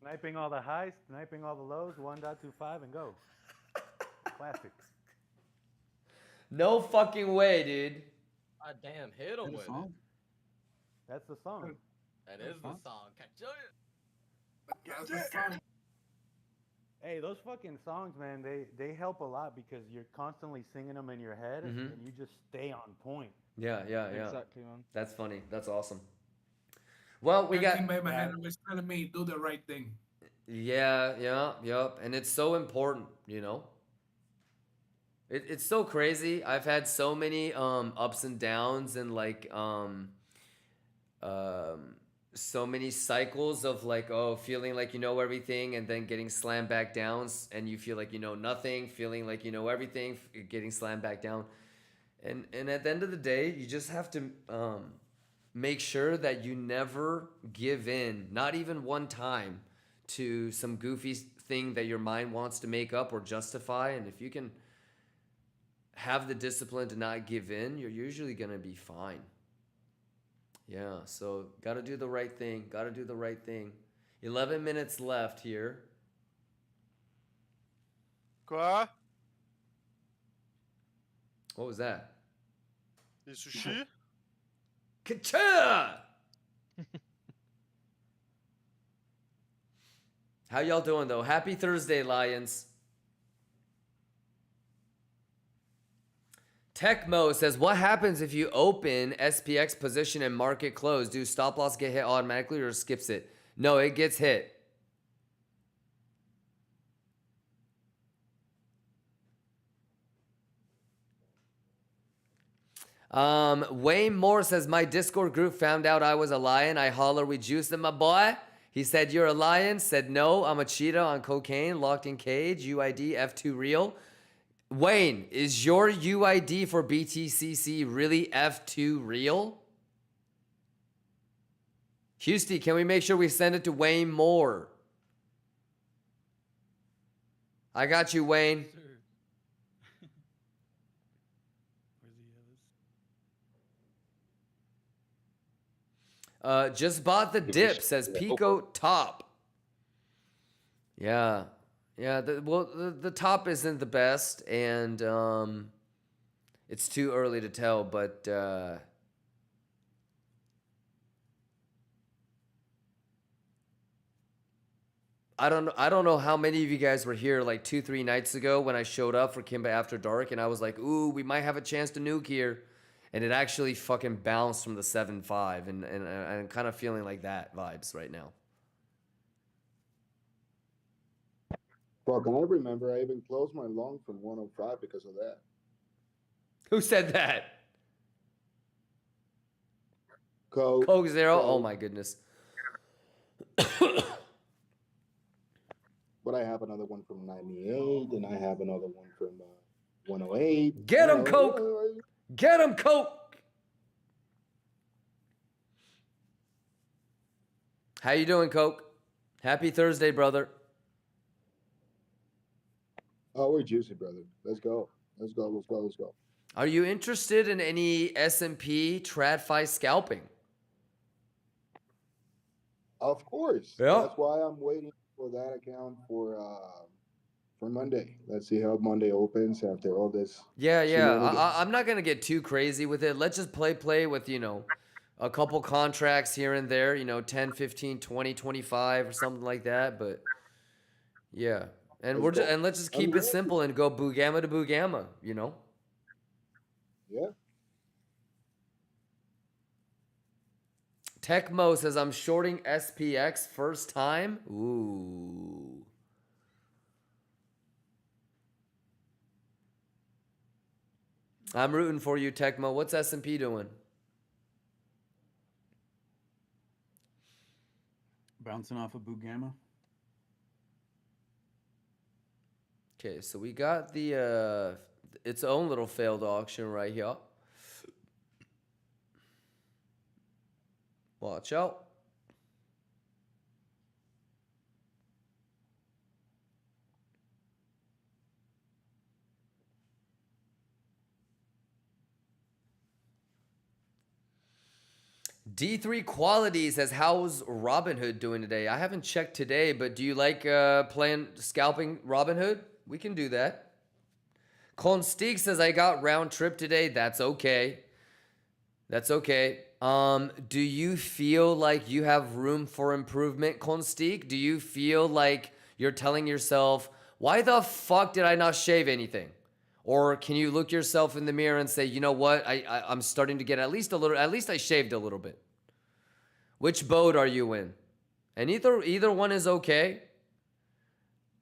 Speaker 9: Sniping all the highs, sniping all the lows, 1.25 and go. Classic.
Speaker 1: No fucking way, dude.
Speaker 17: God damn, hit him with it.
Speaker 9: That's the song.
Speaker 17: That is the song. Catch
Speaker 14: That's the song.
Speaker 9: Hey, those fucking songs, man, they help a lot because you're constantly singing them in your head and you just stay on point.
Speaker 1: Yeah.
Speaker 10: Exactly, man.
Speaker 1: That's funny. That's awesome. Well, we got...
Speaker 14: My hand was telling me do the right thing.
Speaker 1: Yeah. And it's so important, you know? It's so crazy. I've had so many ups and downs and like so many cycles of like, oh, feeling like you know everything and then getting slammed back down, and you feel like you know nothing, feeling like you know everything, getting slammed back down. And at the end of the day, you just have to make sure that you never give in, not even one time, to some goofy thing that your mind wants to make up or justify. And if you can have the discipline to not give in, you're usually going to be fine. Yeah, so got to do the right thing. 11 minutes left here.
Speaker 4: Quoi?
Speaker 1: What was that?
Speaker 4: Des sushis?
Speaker 1: Ka-cha! How y'all doing, though? Happy Thursday, Lions. Tecmo says, what happens if you open SPX position and market close? Do stop loss get hit automatically or skips it? No, it gets hit. Wayne Moore says, my Discord group found out I was a lion. I holler, we juiced him, my boy. He said, you're a lion. Said, no, I'm a cheetah on cocaine, locked in cage, UID, F2 real. Wayne, is your UID for BTCC really F2 real? Houston, can we make sure we send it to Wayne Moore? I got you, Wayne. Just bought the dip, says Pico top. Yeah. The top isn't the best, and it's too early to tell, but I don't know how many of you guys were here like 2-3 nights ago when I showed up for KIMBA After Dark, and I was like, ooh, we might have a chance to nuke here. And it actually fucking bounced from the 7.5, and I'm kind of feeling like that vibes right now.
Speaker 12: Fuck, I remember I even closed my long from 105 because of that.
Speaker 1: Who said that?
Speaker 12: Coke
Speaker 1: Zero? Oh my goodness.
Speaker 12: But I have another one from 98, and I have another one from 108.
Speaker 1: Get him, Coke! Get him, Coke! How you doing, Coke? Happy Thursday, brother.
Speaker 12: Oh, we're juicy, brother. Let's go.
Speaker 1: Are you interested in any S&P TradFi scalping?
Speaker 12: Of course.
Speaker 1: Yeah.
Speaker 12: That's why I'm waiting for that account for Monday. Let's see how Monday opens after all this.
Speaker 1: Yeah. I'm not going to get too crazy with it. Let's just play with, a couple contracts here and there, 10, 15, 20, 25 or something like that. But yeah. And let's just keep it simple and go boo gamma to boo gamma,
Speaker 12: Yeah.
Speaker 1: Tecmo says, I'm shorting SPX first time. Ooh. I'm rooting for you, Tecmo. What's S&P doing?
Speaker 3: Bouncing off of Bugama.
Speaker 1: Okay, so we got the its own little failed auction right here. Watch out. D3 Quality says, how's Robinhood doing today? I haven't checked today, but do you like playing scalping Robinhood? We can do that. Constig says, I got round trip today. That's okay. That's okay. Do you feel like you have room for improvement, Constig? Do you feel like you're telling yourself, why the fuck did I not shave anything? Or can you look yourself in the mirror and say, you know what? I'm starting to get at least I shaved a little bit. Which boat are you in? And either one is okay.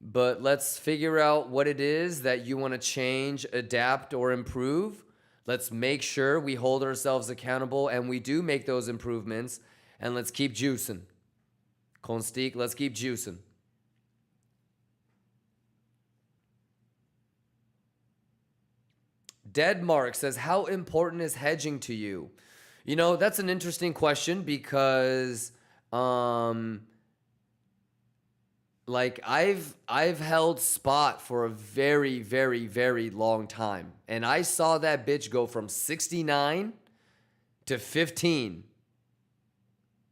Speaker 1: But let's figure out what it is that you want to change, adapt, or improve. Let's make sure we hold ourselves accountable and we do make those improvements. And let's keep juicing. Constig, let's keep juicing. Deadmark says, how important is hedging to you? You know, that's an interesting question because like I've held spot for a very, very, very long time. And I saw that bitch go from 69 to 15.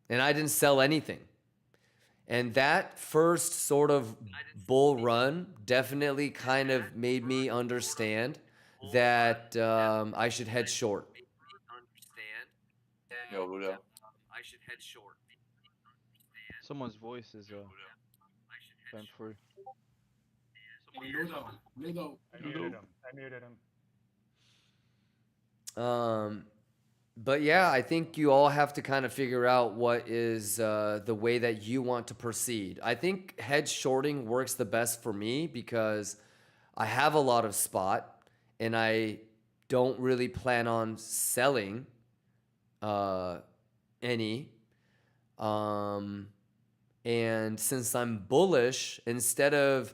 Speaker 1: And I didn't sell anything. And that first sort of bull run definitely kind of made me understand that I should head short.
Speaker 8: Yo, Ludo.
Speaker 1: I should head short.
Speaker 18: Someone's voice is bent free.
Speaker 14: Ludo.
Speaker 9: I muted him.
Speaker 1: But yeah, I think you all have to kind of figure out what is the way that you want to proceed. I think hedge shorting works the best for me because I have a lot of spot and I don't really plan on selling any. And since I'm bullish, instead of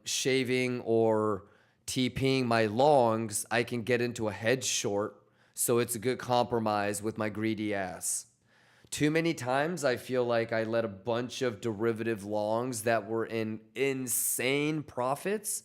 Speaker 1: shaving or TPing my longs, I can get into a hedge short. So it's a good compromise with my greedy ass. Too many times I feel like I let a bunch of derivative longs that were in insane profits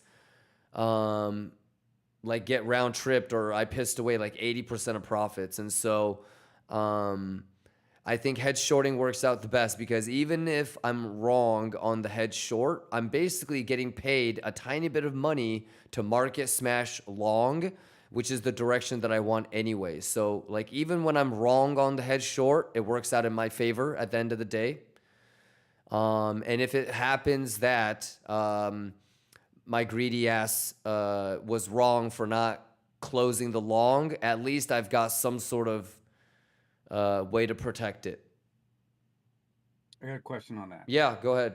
Speaker 1: like get round tripped, or I pissed away like 80% of profits. And so I think hedge shorting works out the best because even if I'm wrong on the hedge short, I'm basically getting paid a tiny bit of money to market smash long, which is the direction that I want anyway. So like even when I'm wrong on the hedge short, it works out in my favor at the end of the day. And if it happens that my greedy ass was wrong for not closing the long, at least I've got some sort of way to protect it.
Speaker 3: I got a question on that.
Speaker 1: Yeah, go ahead.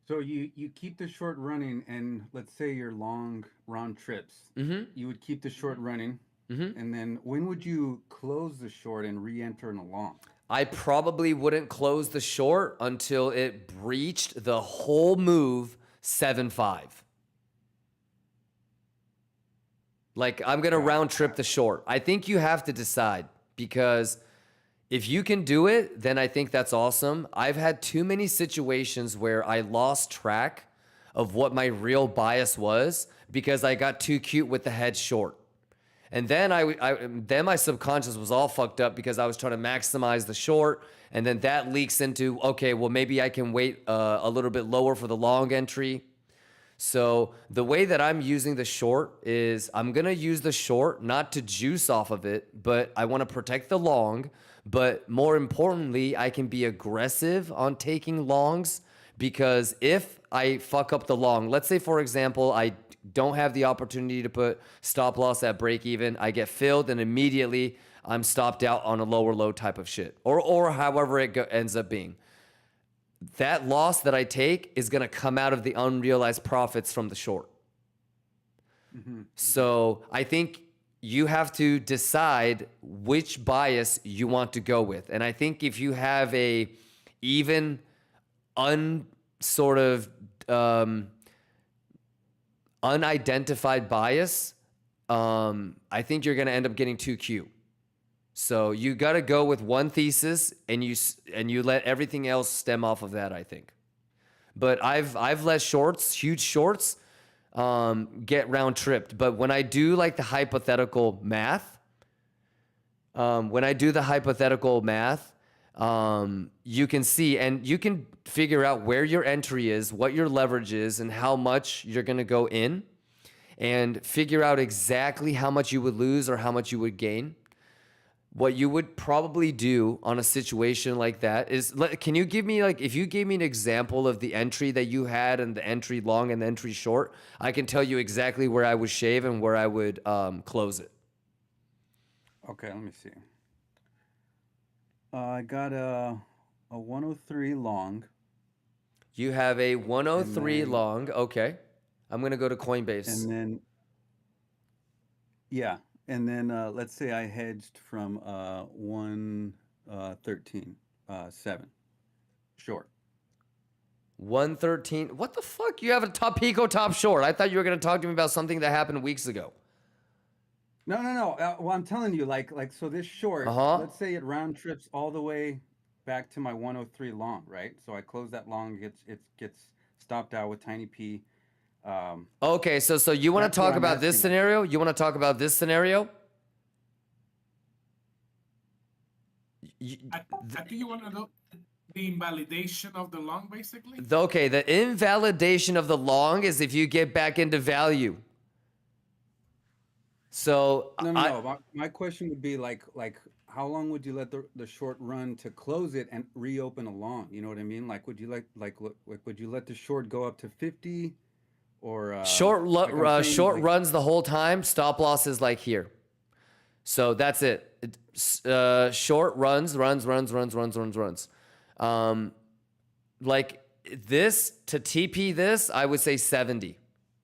Speaker 3: So you keep the short running, and let's say your long round trips.
Speaker 1: Mm-hmm.
Speaker 3: You would keep the short running,
Speaker 1: mm-hmm.
Speaker 3: and then when would you close the short and re-enter in a long?
Speaker 1: I probably wouldn't close the short until it breached the whole move 7.5. Like I'm gonna round trip the short. I think you have to decide, because if you can do it, then I think that's awesome. I've had too many situations where I lost track of what my real bias was because I got too cute with the hedge short. And then then my subconscious was all fucked up because I was trying to maximize the short. And then that leaks into, okay, well, maybe I can wait a little bit lower for the long entry. So the way that I'm using the short is I'm going to use the short not to juice off of it, but I want to protect the long. But more importantly, I can be aggressive on taking longs, because if I fuck up the long, let's say, for example, I don't have the opportunity to put stop loss at break even, I get filled and immediately I'm stopped out on a lower low type of shit, or however it ends up being. That loss that I take is going to come out of the unrealized profits from the short.
Speaker 3: Mm-hmm.
Speaker 1: So I think you have to decide which bias you want to go with. And I think if you have a even unidentified bias, I think you're going to end up getting too cute. So you got to go with one thesis, and you let everything else stem off of that, I think. But I've let shorts, huge shorts, get round tripped. But when I do like the hypothetical math, when I do the hypothetical math, you can see and you can figure out where your entry is, what your leverage is, and how much you're going to go in, and figure out exactly how much you would lose or how much you would gain. What you would probably do on a situation like that is, can you give me, like, if you gave me an example of the entry that you had and the entry long and the entry short, I can tell you exactly where I would shave and where I would close it.
Speaker 3: Okay, let me see. I got a 103 long.
Speaker 1: You have a 103 long. Okay. I'm going to go to Coinbase.
Speaker 3: And then, yeah. And then let's say I hedged from 113, 7 short.
Speaker 1: 113. What the fuck? You have a top Pico top short. I thought you were going to talk to me about something that happened weeks ago.
Speaker 3: No. Well, I'm telling you, like so this short, let's say it round trips all the way back to my 103 long, right? So I close that long, it gets stopped out with tiny P.
Speaker 1: Okay, so you want to talk about this scenario? You want to talk about this scenario?
Speaker 14: I think you want to know the invalidation of the long, basically.
Speaker 1: Okay, the invalidation of the long is if you get back into value. So
Speaker 3: no. My question would be like how long would you let the short run to close it and reopen a long? You know what I mean? Like, would you would you let the short go up to 50? Or
Speaker 1: short runs the whole time. Stop loss is like here. So that's it. Short runs. Like this to TP this, I would say 70.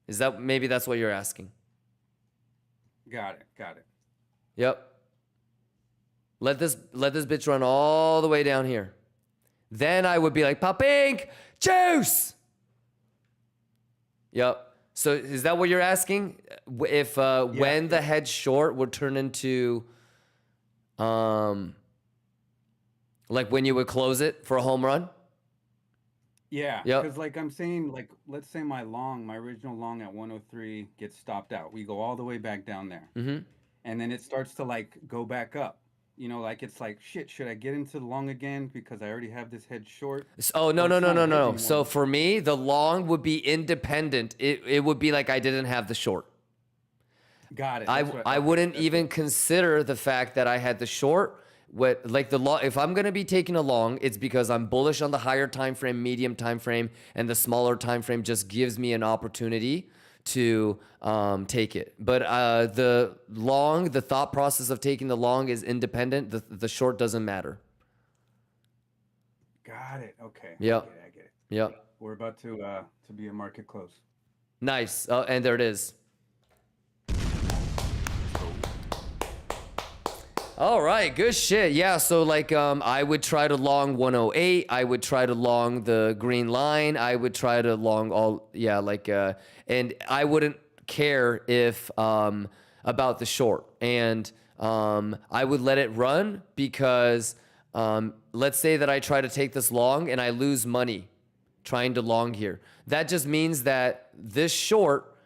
Speaker 1: Is that, maybe that's what you're asking?
Speaker 3: Got it.
Speaker 1: Yep. Let this bitch run all the way down here. Then I would be like, Pop Ink, juice. Yep. So is that what you're asking? If when the hedge short would turn into like when you would close it for a home run?
Speaker 3: Yeah.
Speaker 1: Yep.
Speaker 3: Because like I'm saying, like let's say my original long at 103 gets stopped out. We go all the way back down there.
Speaker 1: Mm-hmm.
Speaker 3: And then it starts to like go back up. You know, like it's like, shit, should I get into the long again because I already have this hedge short?
Speaker 1: Oh, no. So for me, the long would be independent. It would be like I didn't have the short.
Speaker 3: Got it.
Speaker 1: I wouldn't even consider the fact that I had the short. If I'm going to be taking a long, it's because I'm bullish on the higher time frame, medium time frame, and the smaller time frame just gives me an opportunity to take it. But the thought process of taking the long is independent. The short doesn't matter.
Speaker 3: Got it. Okay.
Speaker 1: Yep.
Speaker 3: I get it.
Speaker 1: Yep.
Speaker 3: We're about to be a market close.
Speaker 1: Nice. And there it is. All right, good shit. Yeah, so like I would try to long 108. I would try to long the green line. I would try to long and I wouldn't care if about the short. And I would let it run because let's say that I try to take this long and I lose money trying to long here. That just means that this short,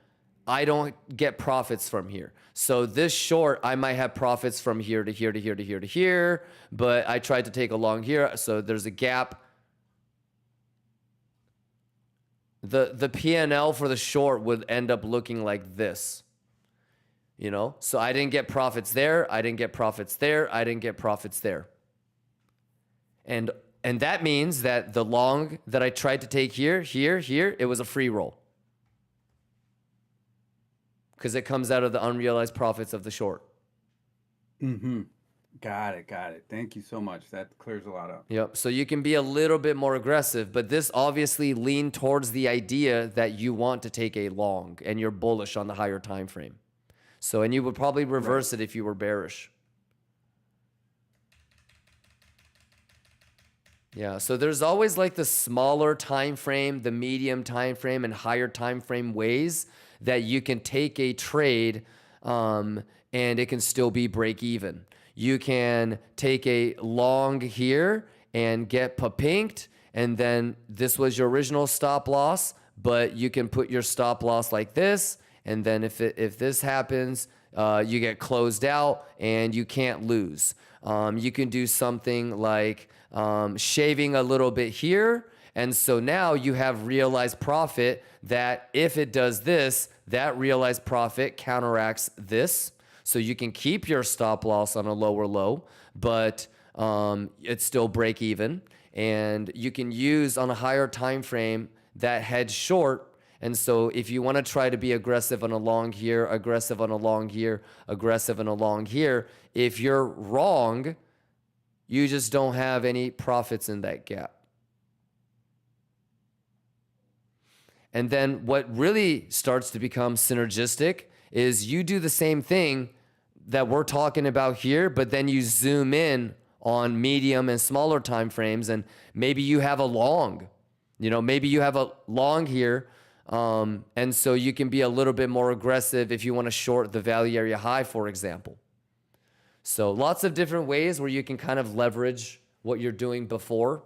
Speaker 1: I don't get profits from here. So this short, I might have profits from here to here to here to here to here, but I tried to take a long here, so there's a gap. The P&L for the short would end up looking like this. You know? So I didn't get profits there, I didn't get profits there, I didn't get profits there. And that means that the long that I tried to take here, it was a free roll. Because it comes out of the unrealized profits of the short.
Speaker 3: Mm-hmm. Got it. Thank you so much. That clears a lot up.
Speaker 1: Yep. So you can be a little bit more aggressive, but this obviously leaned towards the idea that you want to take a long and you're bullish on the higher time frame. So, and you would probably reverse it if you were bearish. Yeah. So there's always like the smaller time frame, the medium time frame, and higher time frame ways that you can take a trade and it can still be break even. You can take a long here and get papinked, and then this was your original stop loss, but you can put your stop loss like this, And then if this happens, you get closed out and you can't lose. You can do something like shaving a little bit here. And so now you have realized profit that if it does this, that realized profit counteracts this. So you can keep your stop loss on a lower low, but it's still break even. And you can use on a higher time frame that hedge short. And so if you want to try to be aggressive on a long here, aggressive on a long here, aggressive on a long here, if you're wrong, you just don't have any profits in that gap. And then what really starts to become synergistic is you do the same thing that we're talking about here, but then you zoom in on medium and smaller time frames, and maybe you have a long, maybe you have a long here. And so you can be a little bit more aggressive if you want to short the value area high, for example. So lots of different ways where you can kind of leverage what you're doing before.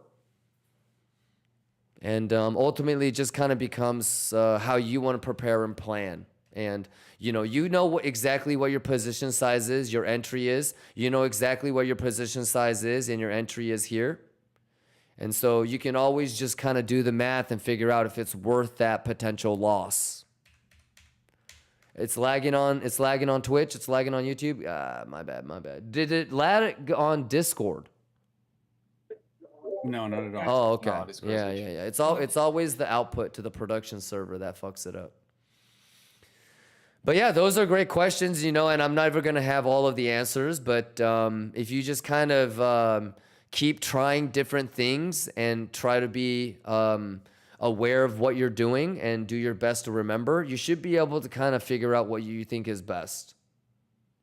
Speaker 1: And ultimately, it just kind of becomes how you want to prepare and plan. And you know exactly what your position size is, your entry is. You know exactly what your position size is, and your entry is here. And so you can always just kind of do the math and figure out if it's worth that potential loss. It's lagging on Twitch. It's lagging on YouTube. My bad. Did it lag on Discord?
Speaker 3: No, not at all.
Speaker 1: Oh, okay.
Speaker 8: No,
Speaker 1: Yeah. It's always the output to the production server that fucks it up. But yeah, those are great questions, and I'm never going to have all of the answers, but if you just kind of keep trying different things and try to be aware of what you're doing and do your best to remember, you should be able to kind of figure out what you think is best.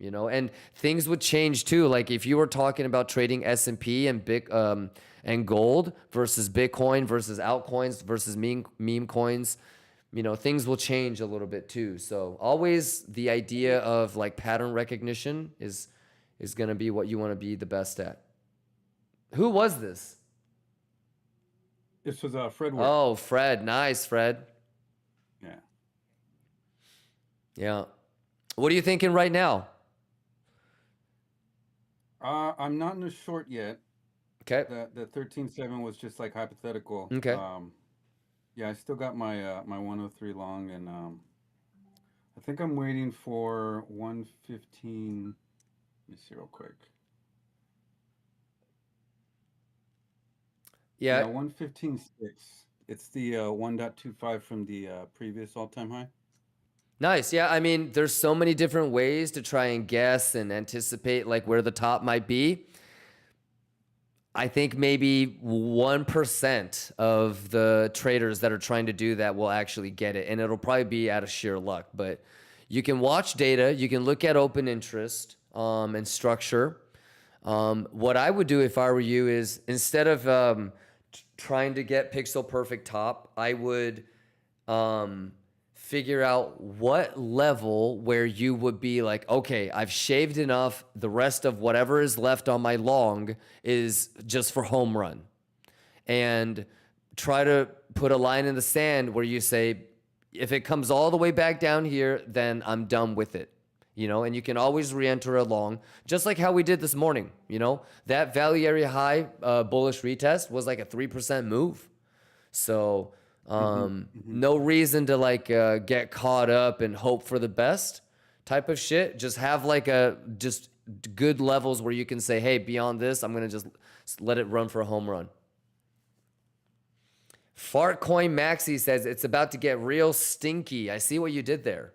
Speaker 1: And things would change too. Like if you were talking about trading S&P and gold versus Bitcoin versus altcoins versus meme coins, things will change a little bit too. So always the idea of like pattern recognition is going to be what you want to be the best at. Who was this?
Speaker 3: This was Fred.
Speaker 1: Oh, Fred. Nice, Fred.
Speaker 3: Yeah.
Speaker 1: Yeah. What are you thinking right now?
Speaker 3: I'm not in a short yet.
Speaker 1: Okay.
Speaker 3: The 13.7 was just like hypothetical.
Speaker 1: Okay.
Speaker 3: Yeah, I still got my my 103 long, and I think I'm waiting for 115. Let me see real quick.
Speaker 1: Yeah.
Speaker 3: 115.6. It's the 1.25 from the previous all-time high.
Speaker 1: Nice. Yeah. I mean, there's so many different ways to try and guess and anticipate like where the top might be. I think maybe 1% of the traders that are trying to do that will actually get it. And it'll probably be out of sheer luck. But you can watch data. You can look at open interest and structure. What I would do if I were you is instead of trying to get pixel perfect top, I would figure out what level where you would be like, okay, I've shaved enough. The rest of whatever is left on my long is just for home run. And try to put a line in the sand where you say, if it comes all the way back down here, then I'm done with it. And you can always re-enter a long, just like how we did this morning. That value area high bullish retest was like a 3% move. So no reason to like get caught up and hope for the best type of shit. Just have like just good levels where you can say, hey, beyond this, I'm going to just let it run for a home run. Fartcoin Maxi says it's about to get real stinky. I see what you did there.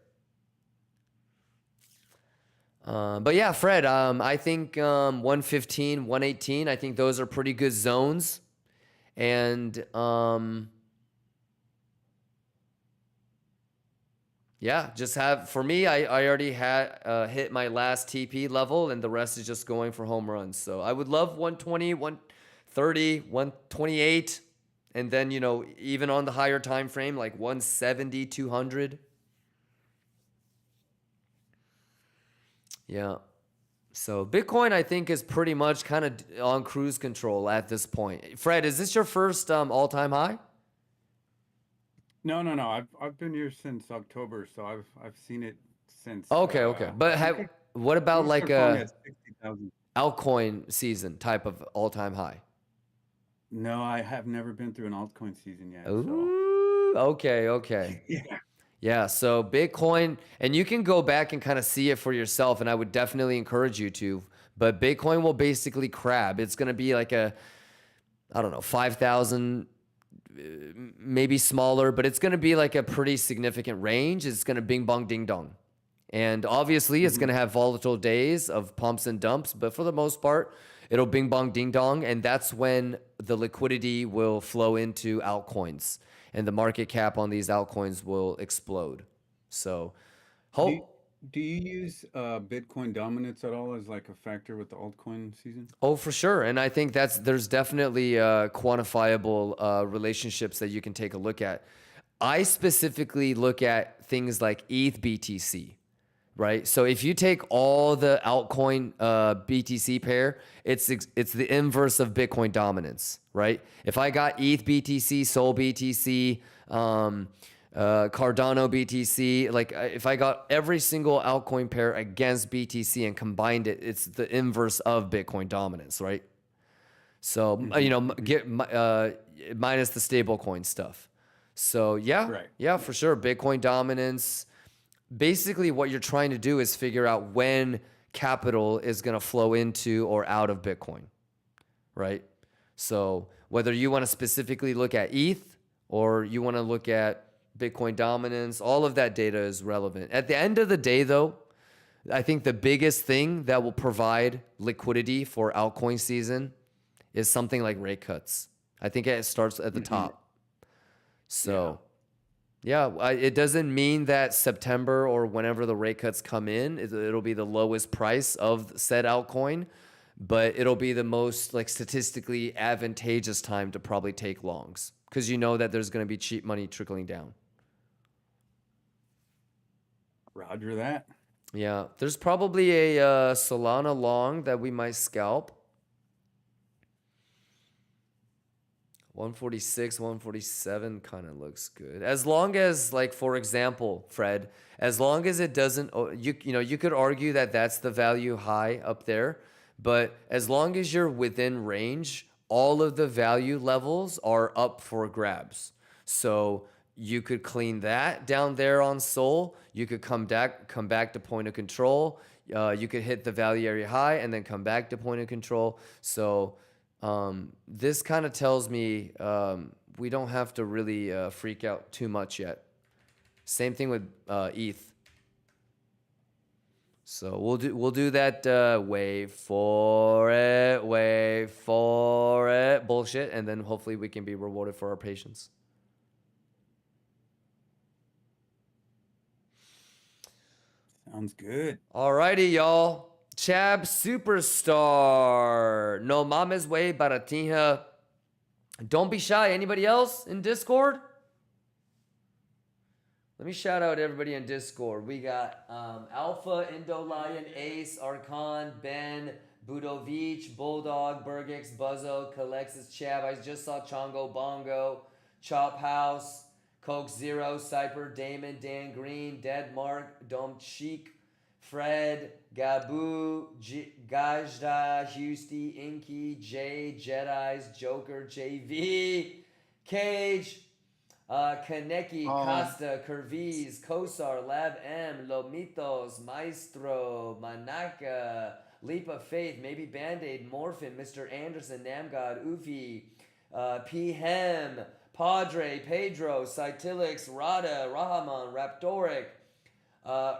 Speaker 1: But yeah, Fred, I think 115, 118, I think those are pretty good zones. And yeah, just for me, I already had hit my last TP level, and the rest is just going for home runs. So I would love 120, 130, 128. And then, even on the higher time frame, like 170, 200. Yeah. So Bitcoin, I think, is pretty much kind of on cruise control at this point. Fred, is this your first all-time high?
Speaker 3: No. I've been here since October, so I've seen it since.
Speaker 1: Okay. But what about like a
Speaker 3: 60,000.
Speaker 1: altcoin season type of all-time high?
Speaker 3: No, I have never been through an altcoin season yet.
Speaker 1: Ooh, okay. Yeah, so Bitcoin, and you can go back and kind of see it for yourself, and I would definitely encourage you to. But Bitcoin will basically crab. It's going to be like I don't know, 5,000, maybe smaller, but it's going to be like a pretty significant range. It's going to bing bong ding dong. And obviously, it's going to have volatile days of pumps and dumps, but for the most part, it'll bing bong ding dong, and that's when the liquidity will flow into altcoins, and the market cap on these altcoins will explode. So,
Speaker 3: do you use Bitcoin dominance at all as like a factor with the altcoin season?
Speaker 1: Oh, for sure, and I think there's definitely quantifiable relationships that you can take a look at. I specifically look at things like ETH BTC. Right. So if you take all the altcoin BTC pair, it's the inverse of Bitcoin dominance. Right. If I got ETH BTC, Sol BTC, Cardano BTC, like if I got every single altcoin pair against BTC and combined it, it's the inverse of Bitcoin dominance. Right. So, get minus the stablecoin stuff. So, yeah, for sure. Bitcoin dominance. Basically, what you're trying to do is figure out when capital is going to flow into or out of Bitcoin, right? So whether you want to specifically look at ETH or you want to look at Bitcoin dominance, all of that data is relevant. At the end of the day, though, I think the biggest thing that will provide liquidity for altcoin season is something like rate cuts. I think it starts at the top. So... yeah, it doesn't mean that September or whenever the rate cuts come in, it'll be the lowest price of said altcoin, but it'll be the most like statistically advantageous time to probably take longs because you know that there's going to be cheap money trickling down.
Speaker 3: Roger that.
Speaker 1: Yeah, there's probably a Solana long that we might scalp. 146, 147 kind of looks good. As long as, like, for example, Fred, as long as it doesn't, you could argue that that's the value high up there, but as long as you're within range, all of the value levels are up for grabs. So you could clean that down there on Sol. You could come back to point of control. You could hit the value area high and then come back to point of control. So this kind of tells me we don't have to really freak out too much yet. Same thing with ETH. So we'll do that wait for it bullshit, and then hopefully we can be rewarded for our patience.
Speaker 3: Sounds good.
Speaker 1: Alrighty, y'all. Chab Superstar. No mames way baratinha. Don't be shy. Anybody else in Discord? Let me shout out everybody in Discord. We got Alpha, Indo Lion, Ace, Archon, Ben, Budovich, Bulldog, Burgix, Buzzo, Calexis, Chab. I just saw Chongo, Bongo, Chop House, Coke Zero, Cyper, Damon, Dan Green, Dead Mark, Dom Cheek, Fred, Gabu, Gajda, Husty, Inky, Jay, Jedis, Joker, JV, Cage, Kaneki, Costa, Curviz, Kosar, Lab M, Lomitos, Maestro, Manaka, Leap of Faith, maybe Band-Aid, Morphin, Mr. Anderson, Namgod, Ufi, P-Hem, Padre, Pedro, Cytilix, Rada, Rahaman, Raptoric,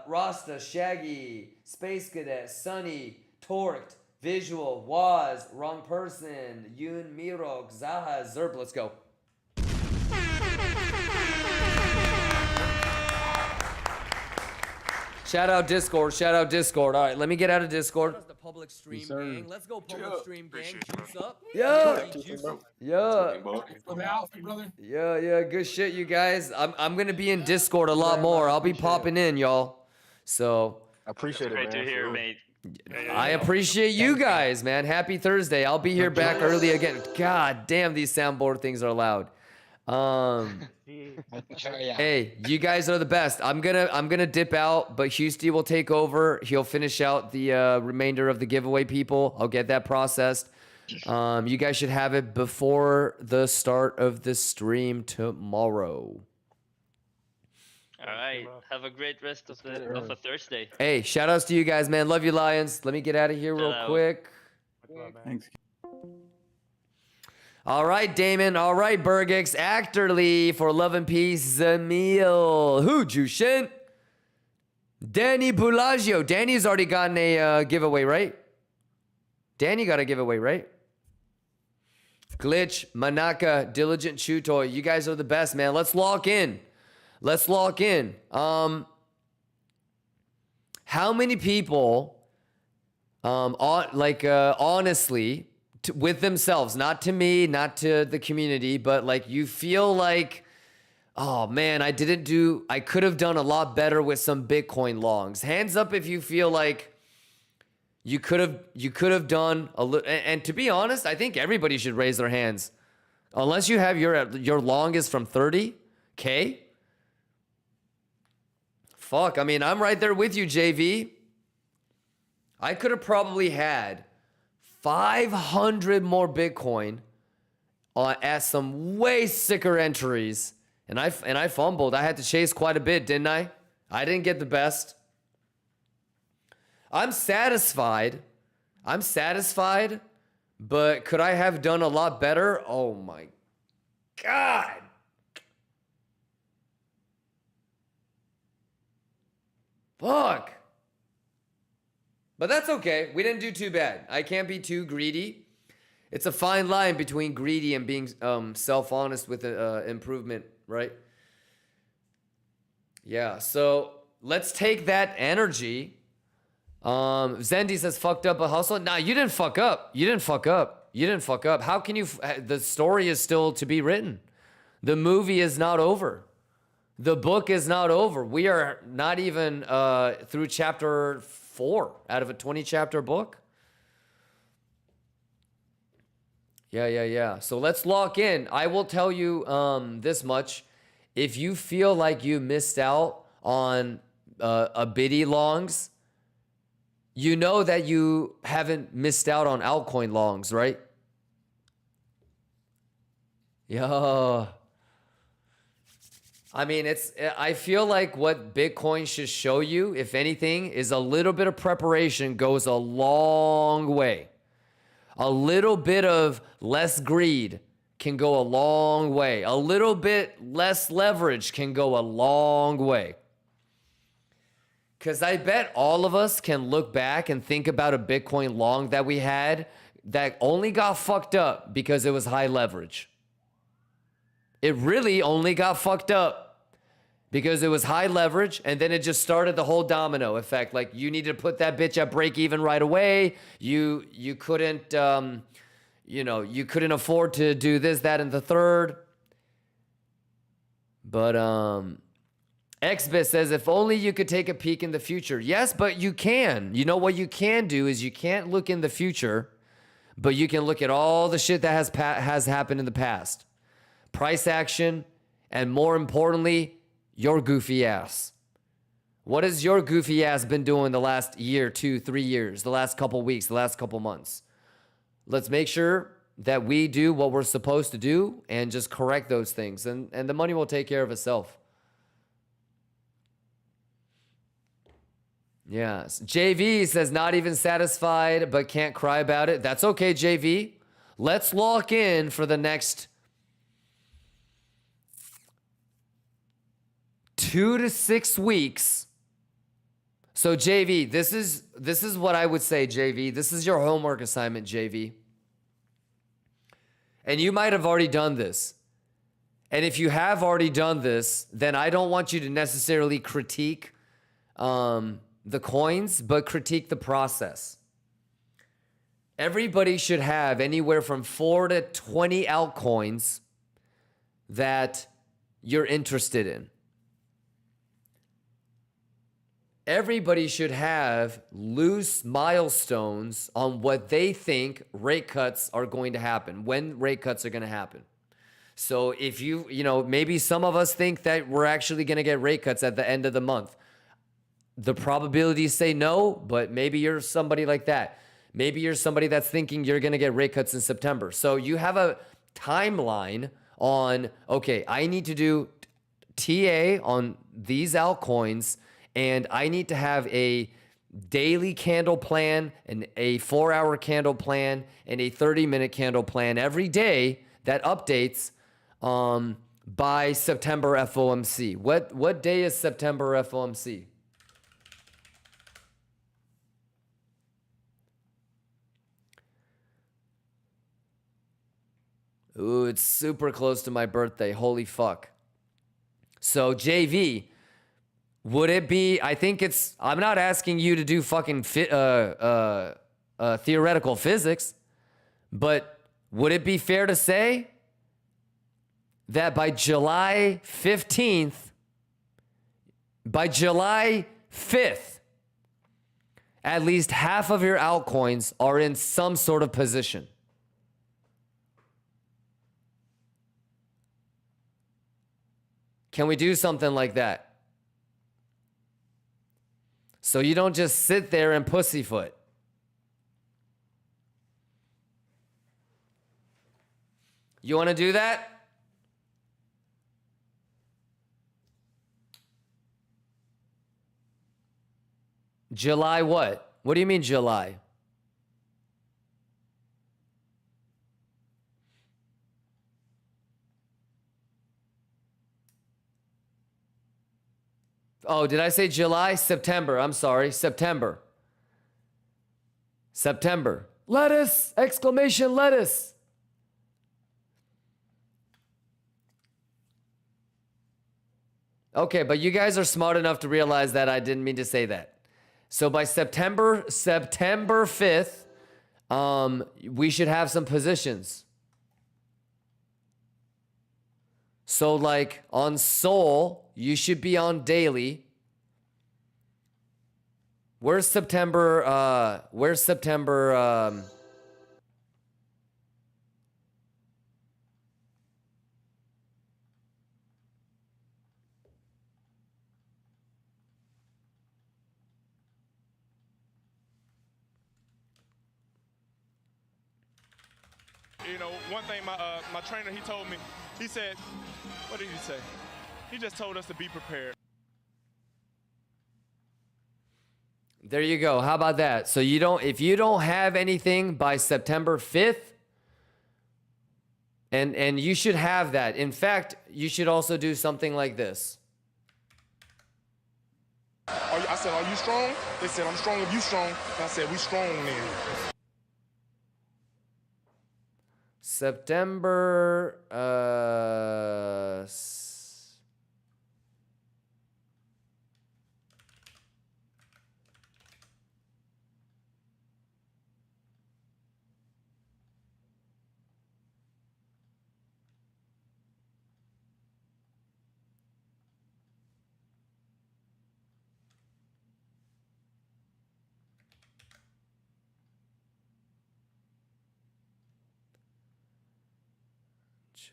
Speaker 1: Rasta, Shaggy, Space Cadet, Sunny, Torqued, Visual, Waz, Wrong Person, Yun, Mirok, Zaha, Zerb. Let's go. Shout out Discord. Shout out Discord. All right, let me get out of Discord. The public stream gang. Let's go public stream gang. Juice up. Yeah. Yeah. Good shit, you guys. I'm gonna be in Discord a lot more. I'll be popping in, y'all. So
Speaker 19: I appreciate it, man. Great to hear, mate.
Speaker 1: I appreciate you guys, man. Happy Thursday. I'll be here back early again. God damn, these soundboard things are loud. Hey, you guys are the best. I'm gonna dip out, but Houston will take over. He'll finish out the remainder of the giveaway people. I'll get that processed. You guys should have it before the start of the stream tomorrow.
Speaker 19: All right. Have a great rest of a Thursday.
Speaker 1: Hey, shout outs to you guys, man. Love you, Lions. Let me get out of here real quick.
Speaker 3: Thanks.
Speaker 1: All right, Damon. All right, Bergix. Actorly for Love and Peace, Zamil. Who, Jushin? Danny Bellagio. Danny's already gotten a giveaway, right? Danny got a giveaway, right? Glitch, Manaka, Diligent Chutoy. You guys are the best, man. Let's lock in. Let's lock in. How many people, honestly, with themselves, not to me, not to the community, but like you feel like, oh man, I could have done a lot better with some Bitcoin longs. Hands up if you feel like you could have done a little. And to be honest, I think everybody should raise their hands, unless you have your long is from 30K. Fuck, I mean, I'm right there with you, JV. I could have probably had 500 more Bitcoin at some way sicker entries, and I fumbled. I had to chase quite a bit, didn't I? I didn't get the best. I'm satisfied, but could I have done a lot better? Oh my God. Fuck. But that's okay. We didn't do too bad. I can't be too greedy. It's a fine line between greedy and being self-honest with improvement, right? Yeah, so let's take that energy. Zendi says, fucked up a hustle. Nah, you didn't fuck up. You didn't fuck up. How can you... the story is still to be written. The movie is not over. The book is not over. We are not even through chapter 4 out of a 20-chapter book. Yeah. So let's lock in. I will tell you this much. If you feel like you missed out on a biddy longs, you know that you haven't missed out on altcoin longs, right? Yeah. I mean, I feel like what Bitcoin should show you, if anything, is a little bit of preparation goes a long way. A little bit of less greed can go a long way. A little bit less leverage can go a long way. Because I bet all of us can look back and think about a Bitcoin long that we had that only got fucked up because it was high leverage. It really only got fucked up because it was high leverage, and then it just started the whole domino effect. Like, you needed to put that bitch at break even right away. You couldn't, you couldn't afford to do this, that, and the third. But XBit says, if only you could take a peek in the future. Yes, but you can. You know what you can do is you can't look in the future, but you can look at all the shit that has happened in the past. Price action, and more importantly, your goofy ass. What has your goofy ass been doing the last year, 2, 3 years, the last couple weeks, the last couple months? Let's make sure that we do what we're supposed to do and just correct those things, and the money will take care of itself. Yes. JV says, not even satisfied, but can't cry about it. That's okay, JV. Let's lock in for the next 2 to 6 weeks. So JV, this is what I would say, JV. This is your homework assignment, JV. And you might have already done this. And if you have already done this, then I don't want you to necessarily critique the coins, but critique the process. Everybody should have anywhere from 4 to 20 altcoins that you're interested in. Everybody should have loose milestones on what they think rate cuts are going to happen, when rate cuts are going to happen. So if maybe some of us think that we're actually going to get rate cuts at the end of the month. The probabilities say no, but maybe you're somebody like that. Maybe you're somebody that's thinking you're going to get rate cuts in September. So you have a timeline on, okay, I need to do TA on these altcoins, and I need to have a daily candle plan and a 4-hour candle plan and a 30-minute candle plan every day that updates by September FOMC. What day is September FOMC? Ooh, it's super close to my birthday. Holy fuck. So JV, would it be, I'm not asking you to do fucking theoretical physics, but would it be fair to say that by July 15th, by July 5th, at least half of your altcoins are in some sort of position? Can we do something like that? So you don't just sit there and pussyfoot. You want to do that? July what? What do you mean July? Oh, did I say July? September. I'm sorry. September. September. Lettuce! Exclamation lettuce! Okay, but you guys are smart enough to realize that I didn't mean to say that. So by September 5th, we should have some positions. So like on Sol, you should be on daily. Where's September?
Speaker 4: One thing my trainer, he told me, he said, what did he say? He just told us to be prepared.
Speaker 1: There you go. How about that? So if you don't have anything by September 5th, and you should have that. In fact, you should also do something like this.
Speaker 20: I said, are you strong? They said, I'm strong if you strong. And I said, we strong then.
Speaker 1: September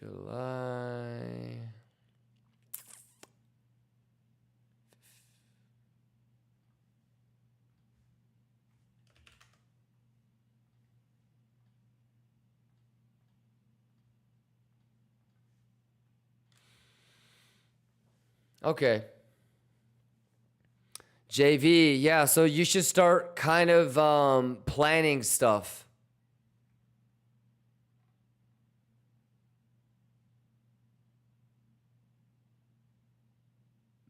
Speaker 1: July. Okay. JV, yeah, so you should start kind of planning stuff.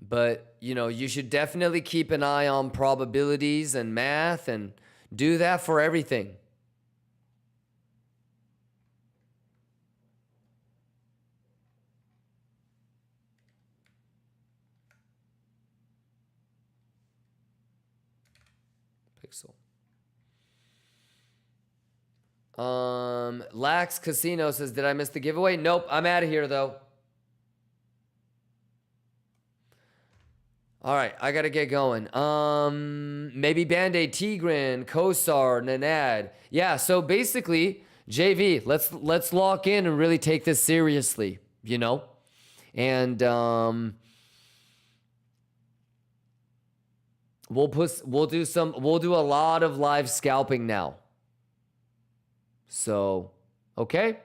Speaker 1: But, you should definitely keep an eye on probabilities and math and do that for everything. Pixel. Lax Casino says, did I miss the giveaway? Nope, I'm out of here though. All right, I gotta get going. Maybe Band-Aid, Tigran, Kosar, Nanad. Yeah, so basically, JV, let's lock in and really take this seriously. you know? And we'll do a lot of live scalping now. So, okay.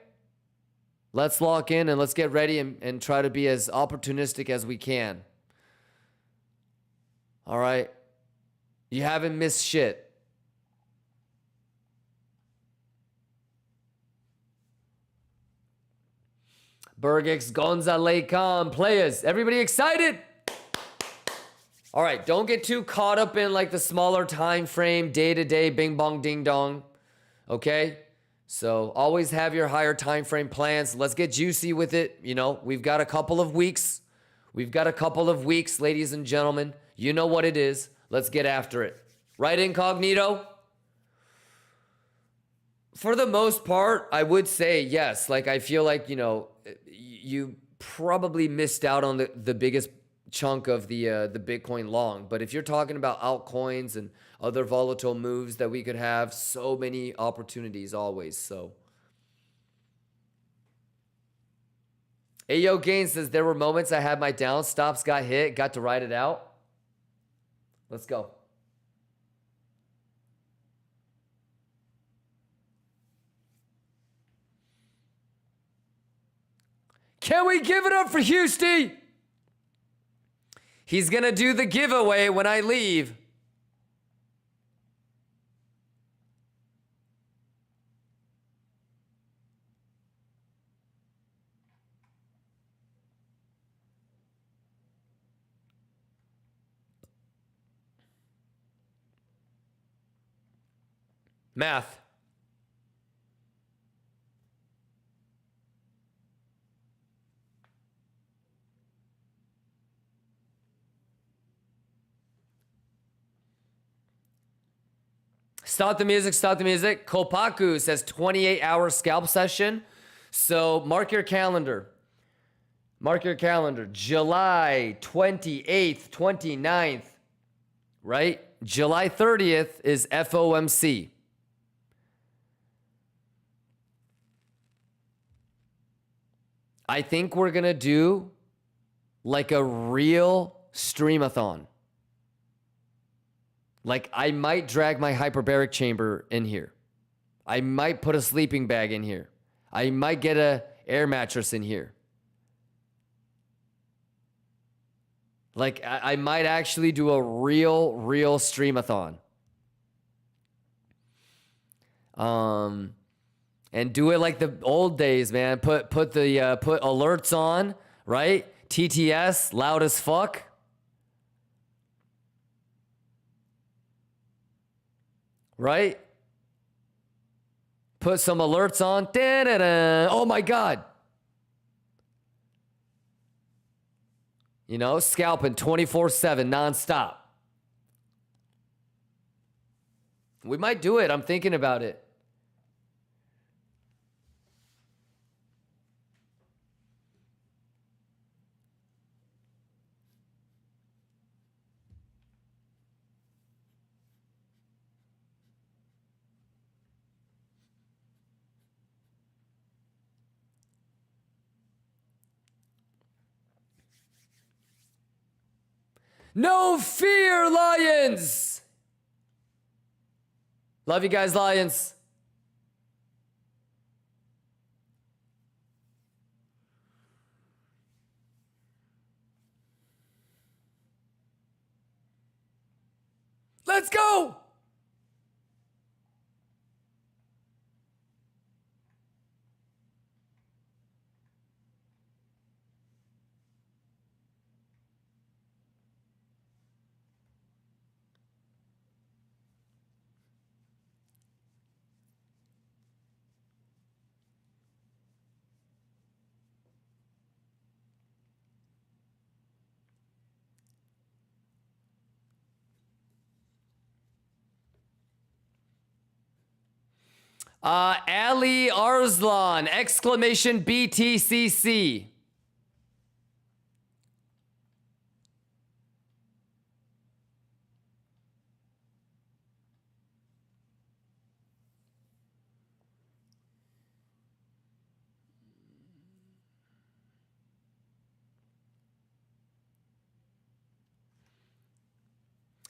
Speaker 1: Let's lock in and let's get ready and try to be as opportunistic as we can. All right. You haven't missed shit. Bergix, Gonzalez, players. Everybody excited? All right. Don't get too caught up in like the smaller time frame, day to day, bing bong ding dong. Okay. So always have your higher time frame plans. Let's get juicy with it. You know, we've got a couple of weeks. Ladies and gentlemen. You know what it is. Let's get after it. Right, Incognito? For the most part, I would say yes. Like, I feel like, you know, you probably missed out on the biggest chunk of the Bitcoin long. But if you're talking about altcoins and other volatile moves that we could have, so many opportunities always. So Ayo Gain says there were moments I had my down stops, got hit, got to ride it out. Let's go. Can we give it up for Houston? He's gonna do the giveaway when I leave. Math. Stop the music, stop the music. Kopaku says 28-hour scalp session. So mark your calendar. Mark your calendar. July 28th, 29th, right? July 30th is FOMC. I think we're going to do like a real streamathon. Like, I might drag my hyperbaric chamber in here. I might put a sleeping bag in here. I might get a air mattress in here. Like, I might actually do a real streamathon. And do it like the old days, man. Put alerts on, right? TTS, loud as fuck. Right? Put some alerts on. Da-da-da. Oh my God. You know, scalping 24/7 nonstop. We might do it. I'm thinking about it. No fear, Lions! Love you guys, Lions. Let's go! Ali Arslan, exclamation BTCC.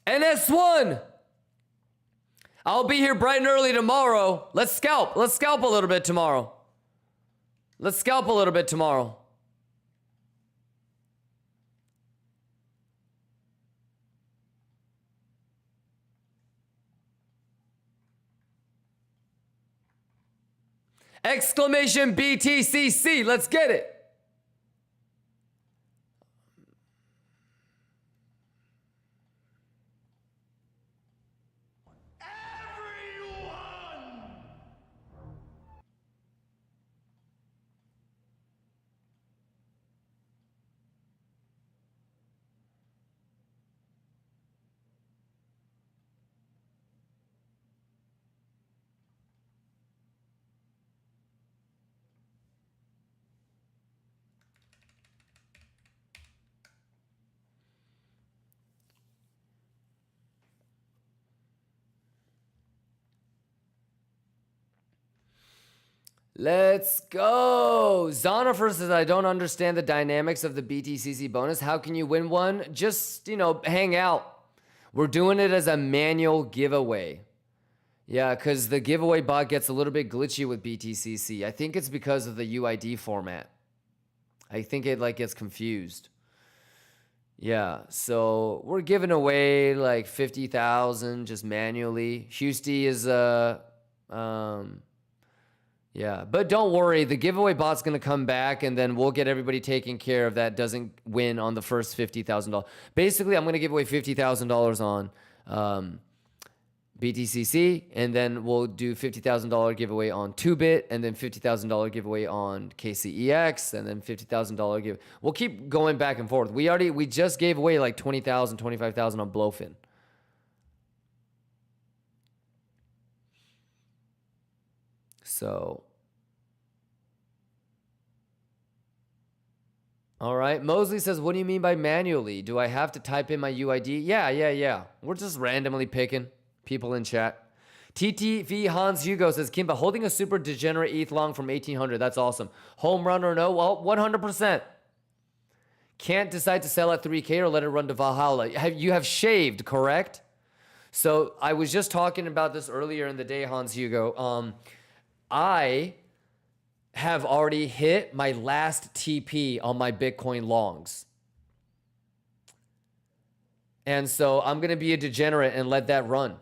Speaker 1: NS1. I'll be here bright and early tomorrow. Let's scalp. Let's scalp a little bit tomorrow. Let's scalp a little bit tomorrow. Exclamation BTCC. Let's get it. Let's go. Zonofer says, I don't understand the dynamics of the BTCC bonus. How can you win one? Just, hang out. We're doing it as a manual giveaway. Yeah, because the giveaway bot gets a little bit glitchy with BTCC. I think it's because of the UID format. I think it gets confused. Yeah, so we're giving away 50,000 just manually. Houston is yeah, but don't worry, the giveaway bot's going to come back and then we'll get everybody taken care of that doesn't win on the first $50,000. Basically, I'm going to give away $50,000 on BTCC, and then we'll do $50,000 giveaway on 2-bit, and then $50,000 giveaway on KCEX, and then $50,000 give. We'll keep going back and forth. We just gave away like 20,000, 25,000 on BLOFIN. So, all right. Mosley says, what do you mean by manually? Do I have to type in my UID? Yeah. We're just randomly picking people in chat. TTV Hans Hugo says, Kimba, holding a super degenerate ETH long from 1800. That's awesome. Home run or no? Well, 100%. Can't decide to sell at 3K or let it run to Valhalla. You have shaved, correct? So I was just talking about this earlier in the day, Hans Hugo. I have already hit my last TP on my Bitcoin longs. And so I'm going to be a degenerate and let that run.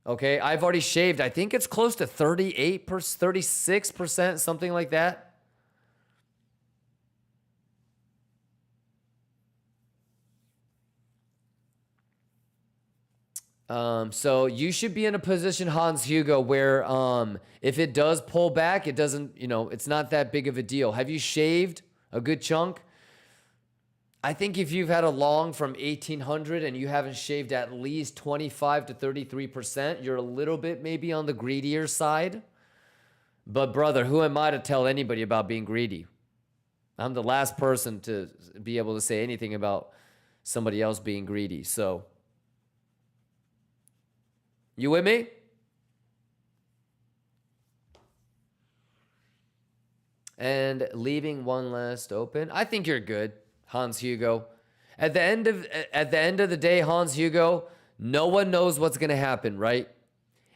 Speaker 1: Okay, I've already shaved. I think it's close to 38%, 36%, something like that. So you should be in a position, Hans Hugo, where if it does pull back, it doesn't, it's not that big of a deal. Have you shaved a good chunk? I think if you've had a long from 1800 and you haven't shaved at least 25 to 33%, you're a little bit maybe on the greedier side. But brother, who am I to tell anybody about being greedy? I'm the last person to be able to say anything about somebody else being greedy. So, you with me? And leaving one last open. I think you're good, Hans Hugo. At the end of the day, Hans Hugo, no one knows what's going to happen, right?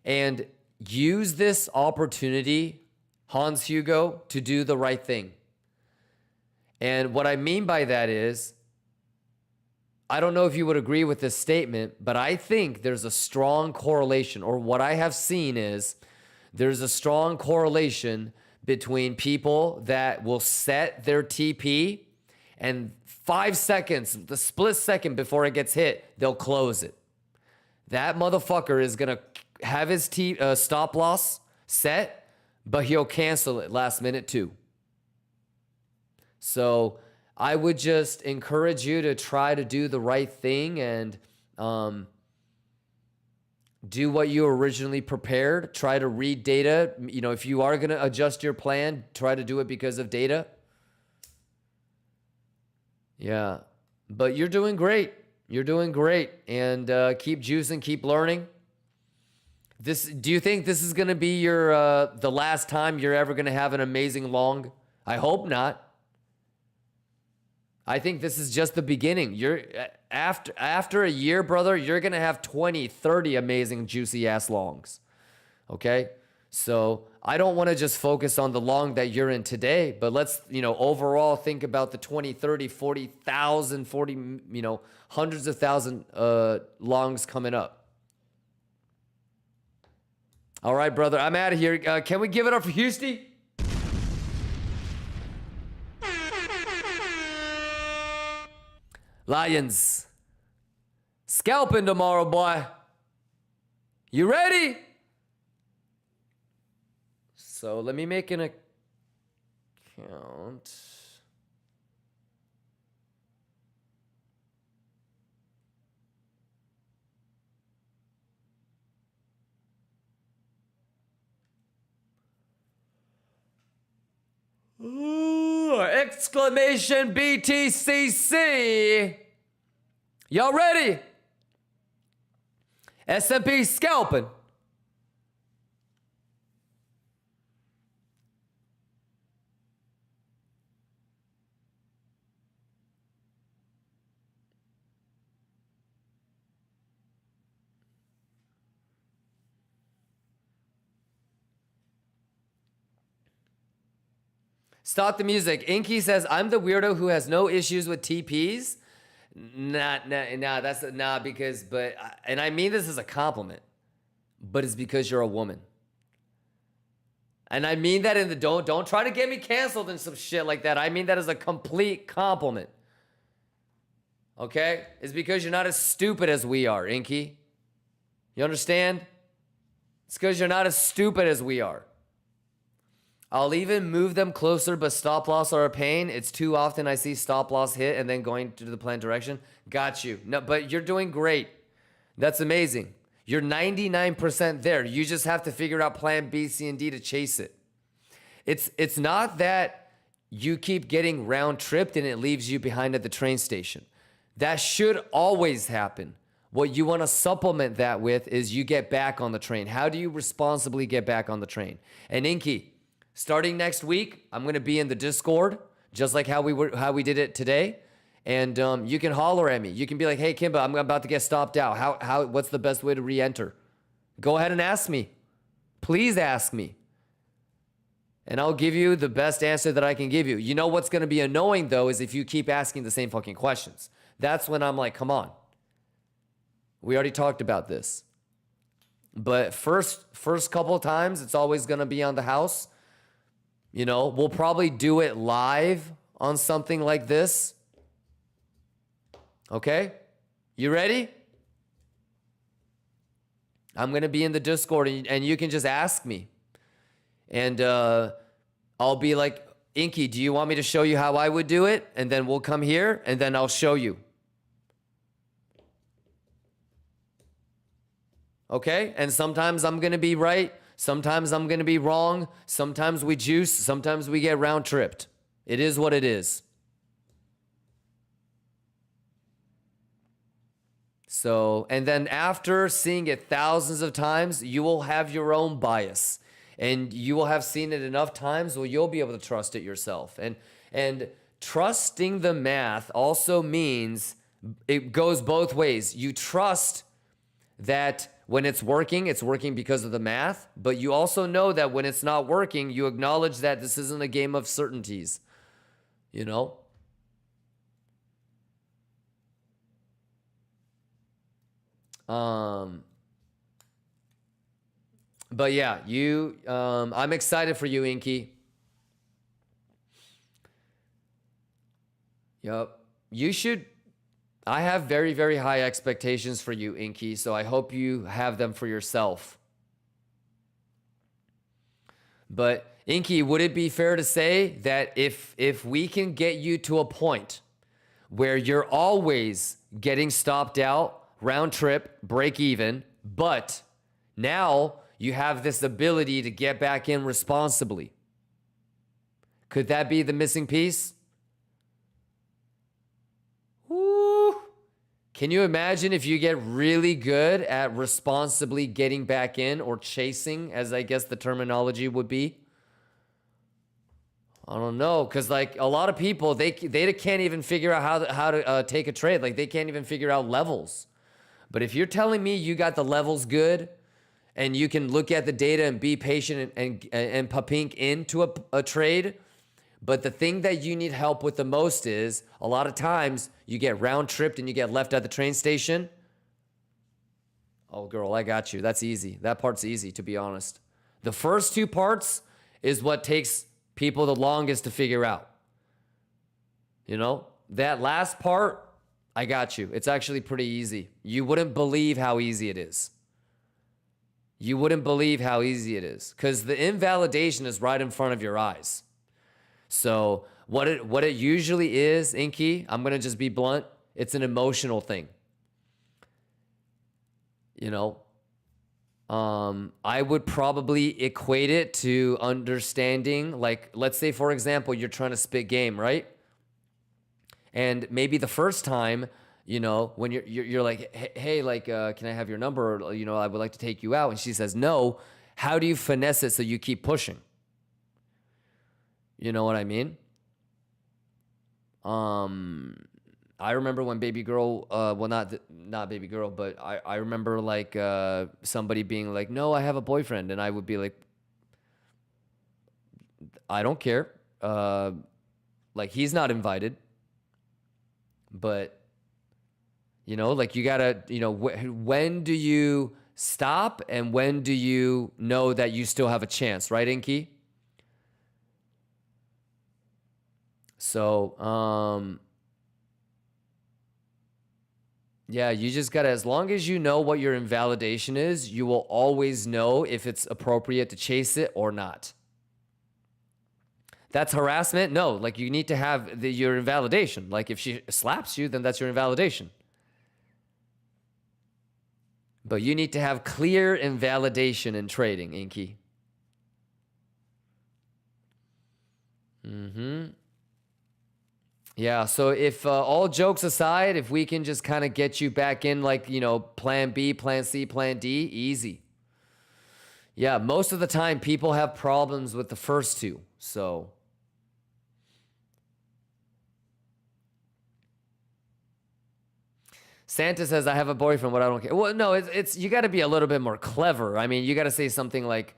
Speaker 1: And use this opportunity, Hans Hugo, to do the right thing. And what I mean by that is, I don't know if you would agree with this statement, but I think there's a strong correlation, or what I have seen is there's a strong correlation between people that will set their TP and 5 seconds, the split second before it gets hit, they'll close it. That motherfucker is going to have his stop loss set, but he'll cancel it last minute too. So I would just encourage you to try to do the right thing and do what you originally prepared. Try to read data. If you are going to adjust your plan, try to do it because of data. Yeah, but you're doing great. You're doing great. And keep juicing, keep learning. Do you think this is going to be the last time you're ever going to have an amazing long? I hope not. I think this is just the beginning. You're after a year, brother, you're going to have 20, 30 amazing juicy ass longs. Okay? So, I don't want to just focus on the long that you're in today, but let's, overall think about the 20, 30, 40,000, hundreds of thousand longs coming up. All right, brother, I'm out of here. Can we give it up for Houston? Lions. Scalping tomorrow, boy. You ready? So let me make an account. Ooh, exclamation BTCC. Y'all ready? S&P scalping. Stop the music. Inky says, I'm the weirdo who has no issues with TPs. Nah, and I mean this as a compliment, but it's because you're a woman. And I mean that in the, don't try to get me canceled and some shit like that. I mean that as a complete compliment. Okay? It's because you're not as stupid as we are, Inky. You understand? It's because you're not as stupid as we are. I'll even move them closer, but stop loss are a pain. It's too often I see stop loss hit and then going to the planned direction. Got you. No, but you're doing great. That's amazing. You're 99% there. You just have to figure out plan B, C, and D to chase it. It's not that you keep getting round tripped and it leaves you behind at the train station. That should always happen. What you want to supplement that with is you get back on the train. How do you responsibly get back on the train? And Inky, starting next week, I'm going to be in the Discord, just like how we did it today. And you can holler at me. You can be like, hey, Kimba, I'm about to get stopped out. What's the best way to re-enter? Go ahead and ask me. Please ask me. And I'll give you the best answer that I can give you. You know what's going to be annoying, though, is if you keep asking the same fucking questions. That's when I'm like, come on. We already talked about this. But first couple of times, it's always going to be on the house. We'll probably do it live on something like this. Okay? You ready? I'm going to be in the Discord and you can just ask me. And I'll be like, Inky, do you want me to show you how I would do it? And then we'll come here and then I'll show you. Okay? And sometimes I'm going to be right. Sometimes I'm going to be wrong. Sometimes we juice. Sometimes we get round tripped. It is what it is. So, and then after seeing it thousands of times, you will have your own bias. And you will have seen it enough times where you'll be able to trust it yourself. And trusting the math also means it goes both ways. You trust that when it's working because of the math, but you also know that when it's not working, you acknowledge that this isn't a game of certainties, But yeah, I'm excited for you, Inky. Yep. I have very, very high expectations for you, Inky, so I hope you have them for yourself. But Inky, would it be fair to say that if we can get you to a point where you're always getting stopped out, round trip, break even, but now you have this ability to get back in responsibly? Could that be the missing piece? Woo! Can you imagine if you get really good at responsibly getting back in or chasing, as I guess the terminology would be? I don't know, cause like a lot of people, they can't even figure out how to take a trade. Like they can't even figure out levels. But if you're telling me you got the levels good, and you can look at the data and be patient and papink into a trade, but the thing that you need help with the most is a lot of times you get round tripped and you get left at the train station. Oh, girl, I got you. That's easy. That part's easy, to be honest. The first two parts is what takes people the longest to figure out. You know, that last part, I got you. It's actually pretty easy. You wouldn't believe how easy it is. You wouldn't believe how easy it is because the invalidation is right in front of your eyes. So what it usually is, Inky, I'm going to just be blunt. It's an emotional thing. You know, I would probably equate it to understanding, like, let's say, for example, you're trying to spit game, right? And maybe the first time, you know, when you're like, hey, like, can I have your number? Or, you know, I would like to take you out. And she says, no. How do you finesse it so you keep pushing? You know what I mean? I remember when baby girl, well, not baby girl, but I remember like somebody being like, no, I have a boyfriend. And I would be like, I don't care. Like he's not invited. But, you know, like you gotta, you know, when do you stop and when do you know that you still have a chance, right, Inky? So, yeah, you just gotta, as long as you know what your invalidation is, you will always know if it's appropriate to chase it or not. That's harassment? No, like you need to have your invalidation. Like if she slaps you, then that's your invalidation. But you need to have clear invalidation in trading, Inky. Yeah, so if all jokes aside, if we can just kind of get you back in like, you know, plan B, plan C, plan D, easy. Yeah, most of the time people have problems with the first two, so. Santa says, I have a boyfriend, but I don't care. Well, no, it's you got to be a little bit more clever. I mean, you got to say something like,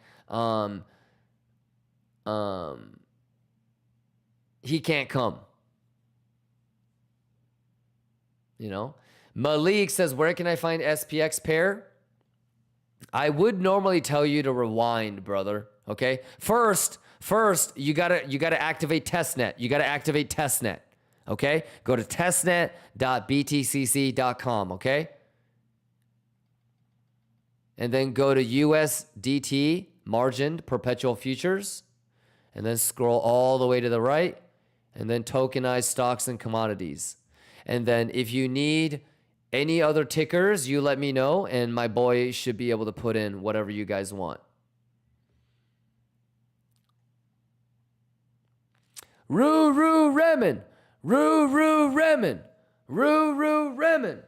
Speaker 1: he can't come. You know? Malik says, where can I find SPX pair? I would normally tell you to rewind, brother. Okay? First, you gotta activate testnet. You gotta activate testnet. Okay? Go to testnet.btcc.com, okay? And then go to USDT margined perpetual futures. And then scroll all the way to the right. And then tokenized stocks and commodities. And then if you need any other tickers, you let me know. And my boy should be able to put in whatever you guys want. Roo Remen. Roo Remen. Roo Remen.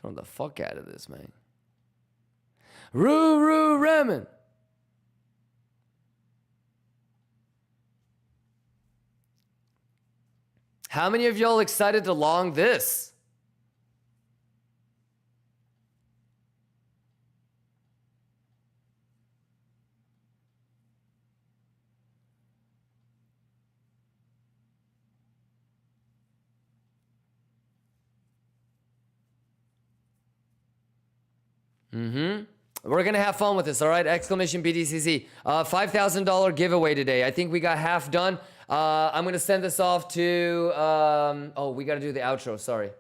Speaker 1: Showing the fuck out of this, man. Roo Remen. How many of y'all excited to long this? We're going to have fun with this, all right? Exclamation BDCC. $5,000 giveaway today. I think we got half done. I'm going to send this off to... oh, we got to do the outro. Sorry.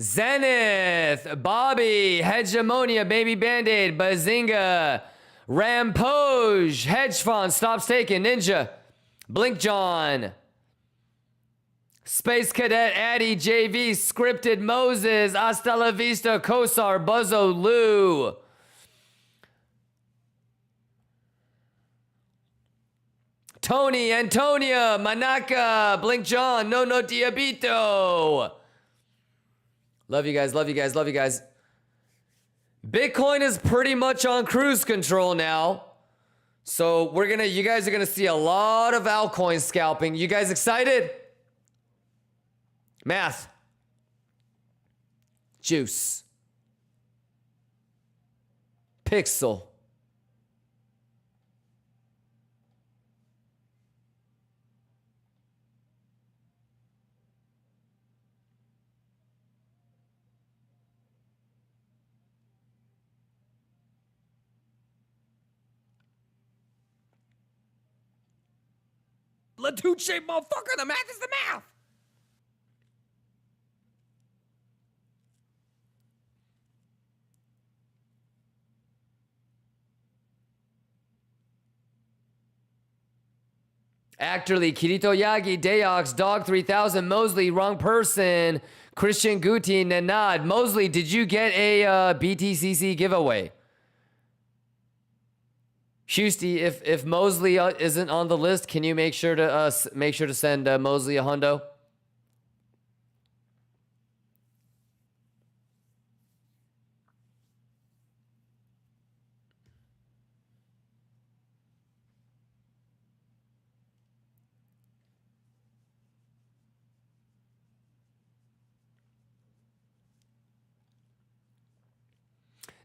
Speaker 1: Zenith, Bobby, Hegemonia, Baby Band-Aid, Bazinga, Rampage, Hedge Fund, Stops Taking, Ninja, Blink John, Space Cadet, Addy, JV, Scripted, Moses, Hasta la Vista, Kosar, Buzzo, Lou, Tony, Antonia, Manaka, Blink John, No Diabito. Love you guys, love you guys, love you guys. Bitcoin is pretty much on cruise control now. So you guys are gonna see a lot of altcoin scalping. You guys excited? Math. Juice. Pixel. Latuche, motherfucker, the math is the math. Actorly, Kirito Yagi, Dayox, Dog 3000, Mosley, wrong person, Christian Guti, Nanad. Mosley, did you get a BTCC giveaway? Shusty, if Mosley isn't on the list, can you make sure to send Mosley a hundo?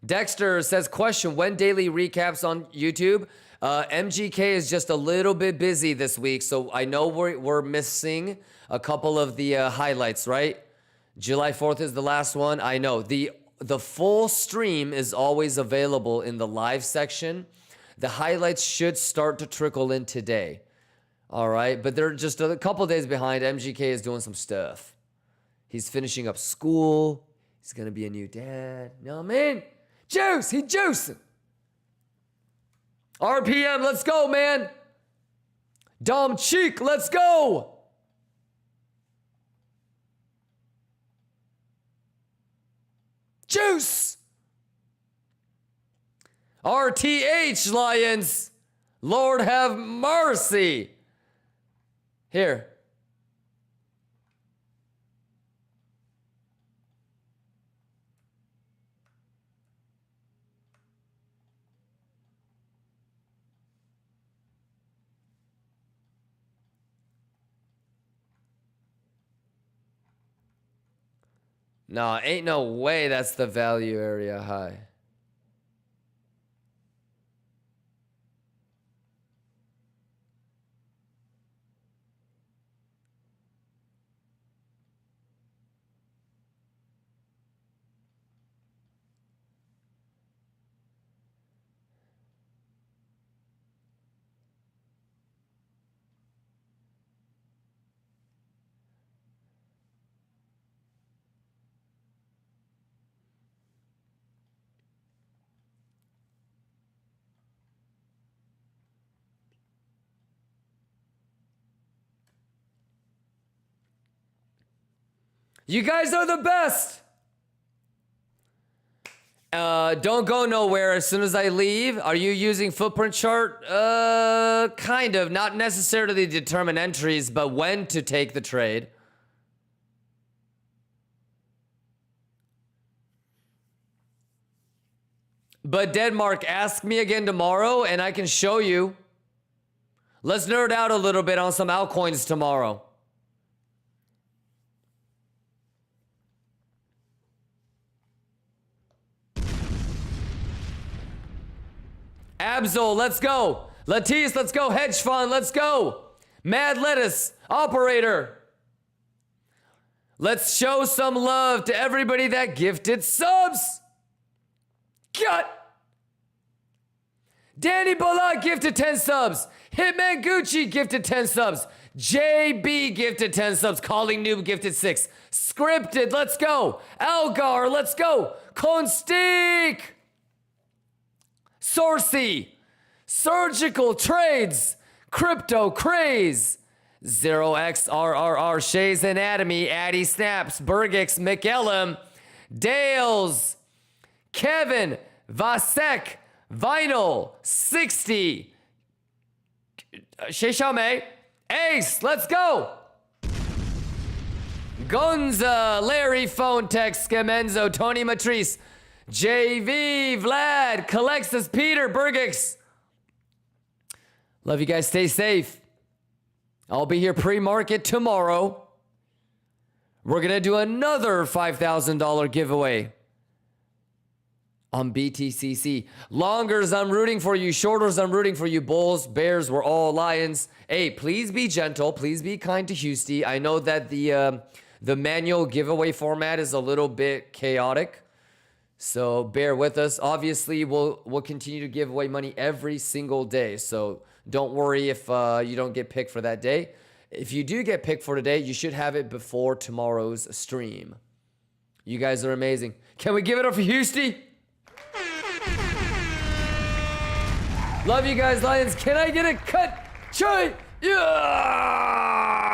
Speaker 1: Dexter says, question, when daily recaps on YouTube? MGK is just a little bit busy this week, so I know we're missing a couple of the highlights, right? July 4th is the last one. I know. The full stream is always available in the live section. The highlights should start to trickle in today. All right, but they're just a couple days behind. MGK is doing some stuff. He's finishing up school. He's going to be a new dad. You know what I mean? Juice, he juicing. RPM, let's go, man. Dom Cheek, let's go. Juice. RTH, Lions. Lord have mercy. Here. No, ain't no way that's the value area high. You guys are the best. Don't go nowhere as soon as I leave. Are you using footprint chart? Kind of. Not necessarily determine entries, but when to take the trade. But Denmark, ask me again tomorrow and I can show you. Let's nerd out a little bit on some altcoins tomorrow. Absol, let's go. Latisse, let's go. Hedge Fund, let's go. Mad Lettuce, Operator. Let's show some love to everybody that gifted subs. Cut. Danny Bullock gifted 10 subs. Hitman Gucci gifted 10 subs. JB gifted 10 subs. Calling Noob gifted 6. Scripted, let's go. Algar, let's go. Constique. Sorcy. Surgical Trades. Crypto Craze. 0xRRR. Shay's Anatomy. Addy Snaps. Bergix. McEllum. Dales. Kevin. Vasek. Vinyl. 60. Shay Xiaomei. Ace, let's go. Gonza, Larry, Phone Text, Skemenzo, Tony Matrice, JV, Vlad, Calexis, Peter, Bergix. Love you guys. Stay safe. I'll be here pre-market tomorrow. We're going to do another $5,000 giveaway on BTCC. Longers, I'm rooting for you. Shorters, I'm rooting for you. Bulls, Bears, we're all Lions. Hey, please be gentle. Please be kind to Houston. I know that the manual giveaway format is a little bit chaotic, so bear with us. Obviously, we'll continue to give away money every single day, so don't worry if you don't get picked for that day. If you do get picked for today, you should have it before tomorrow's stream. You guys are amazing. Can we give it up for Houston? Love you guys, Lions. Can I get a cut? Yeah!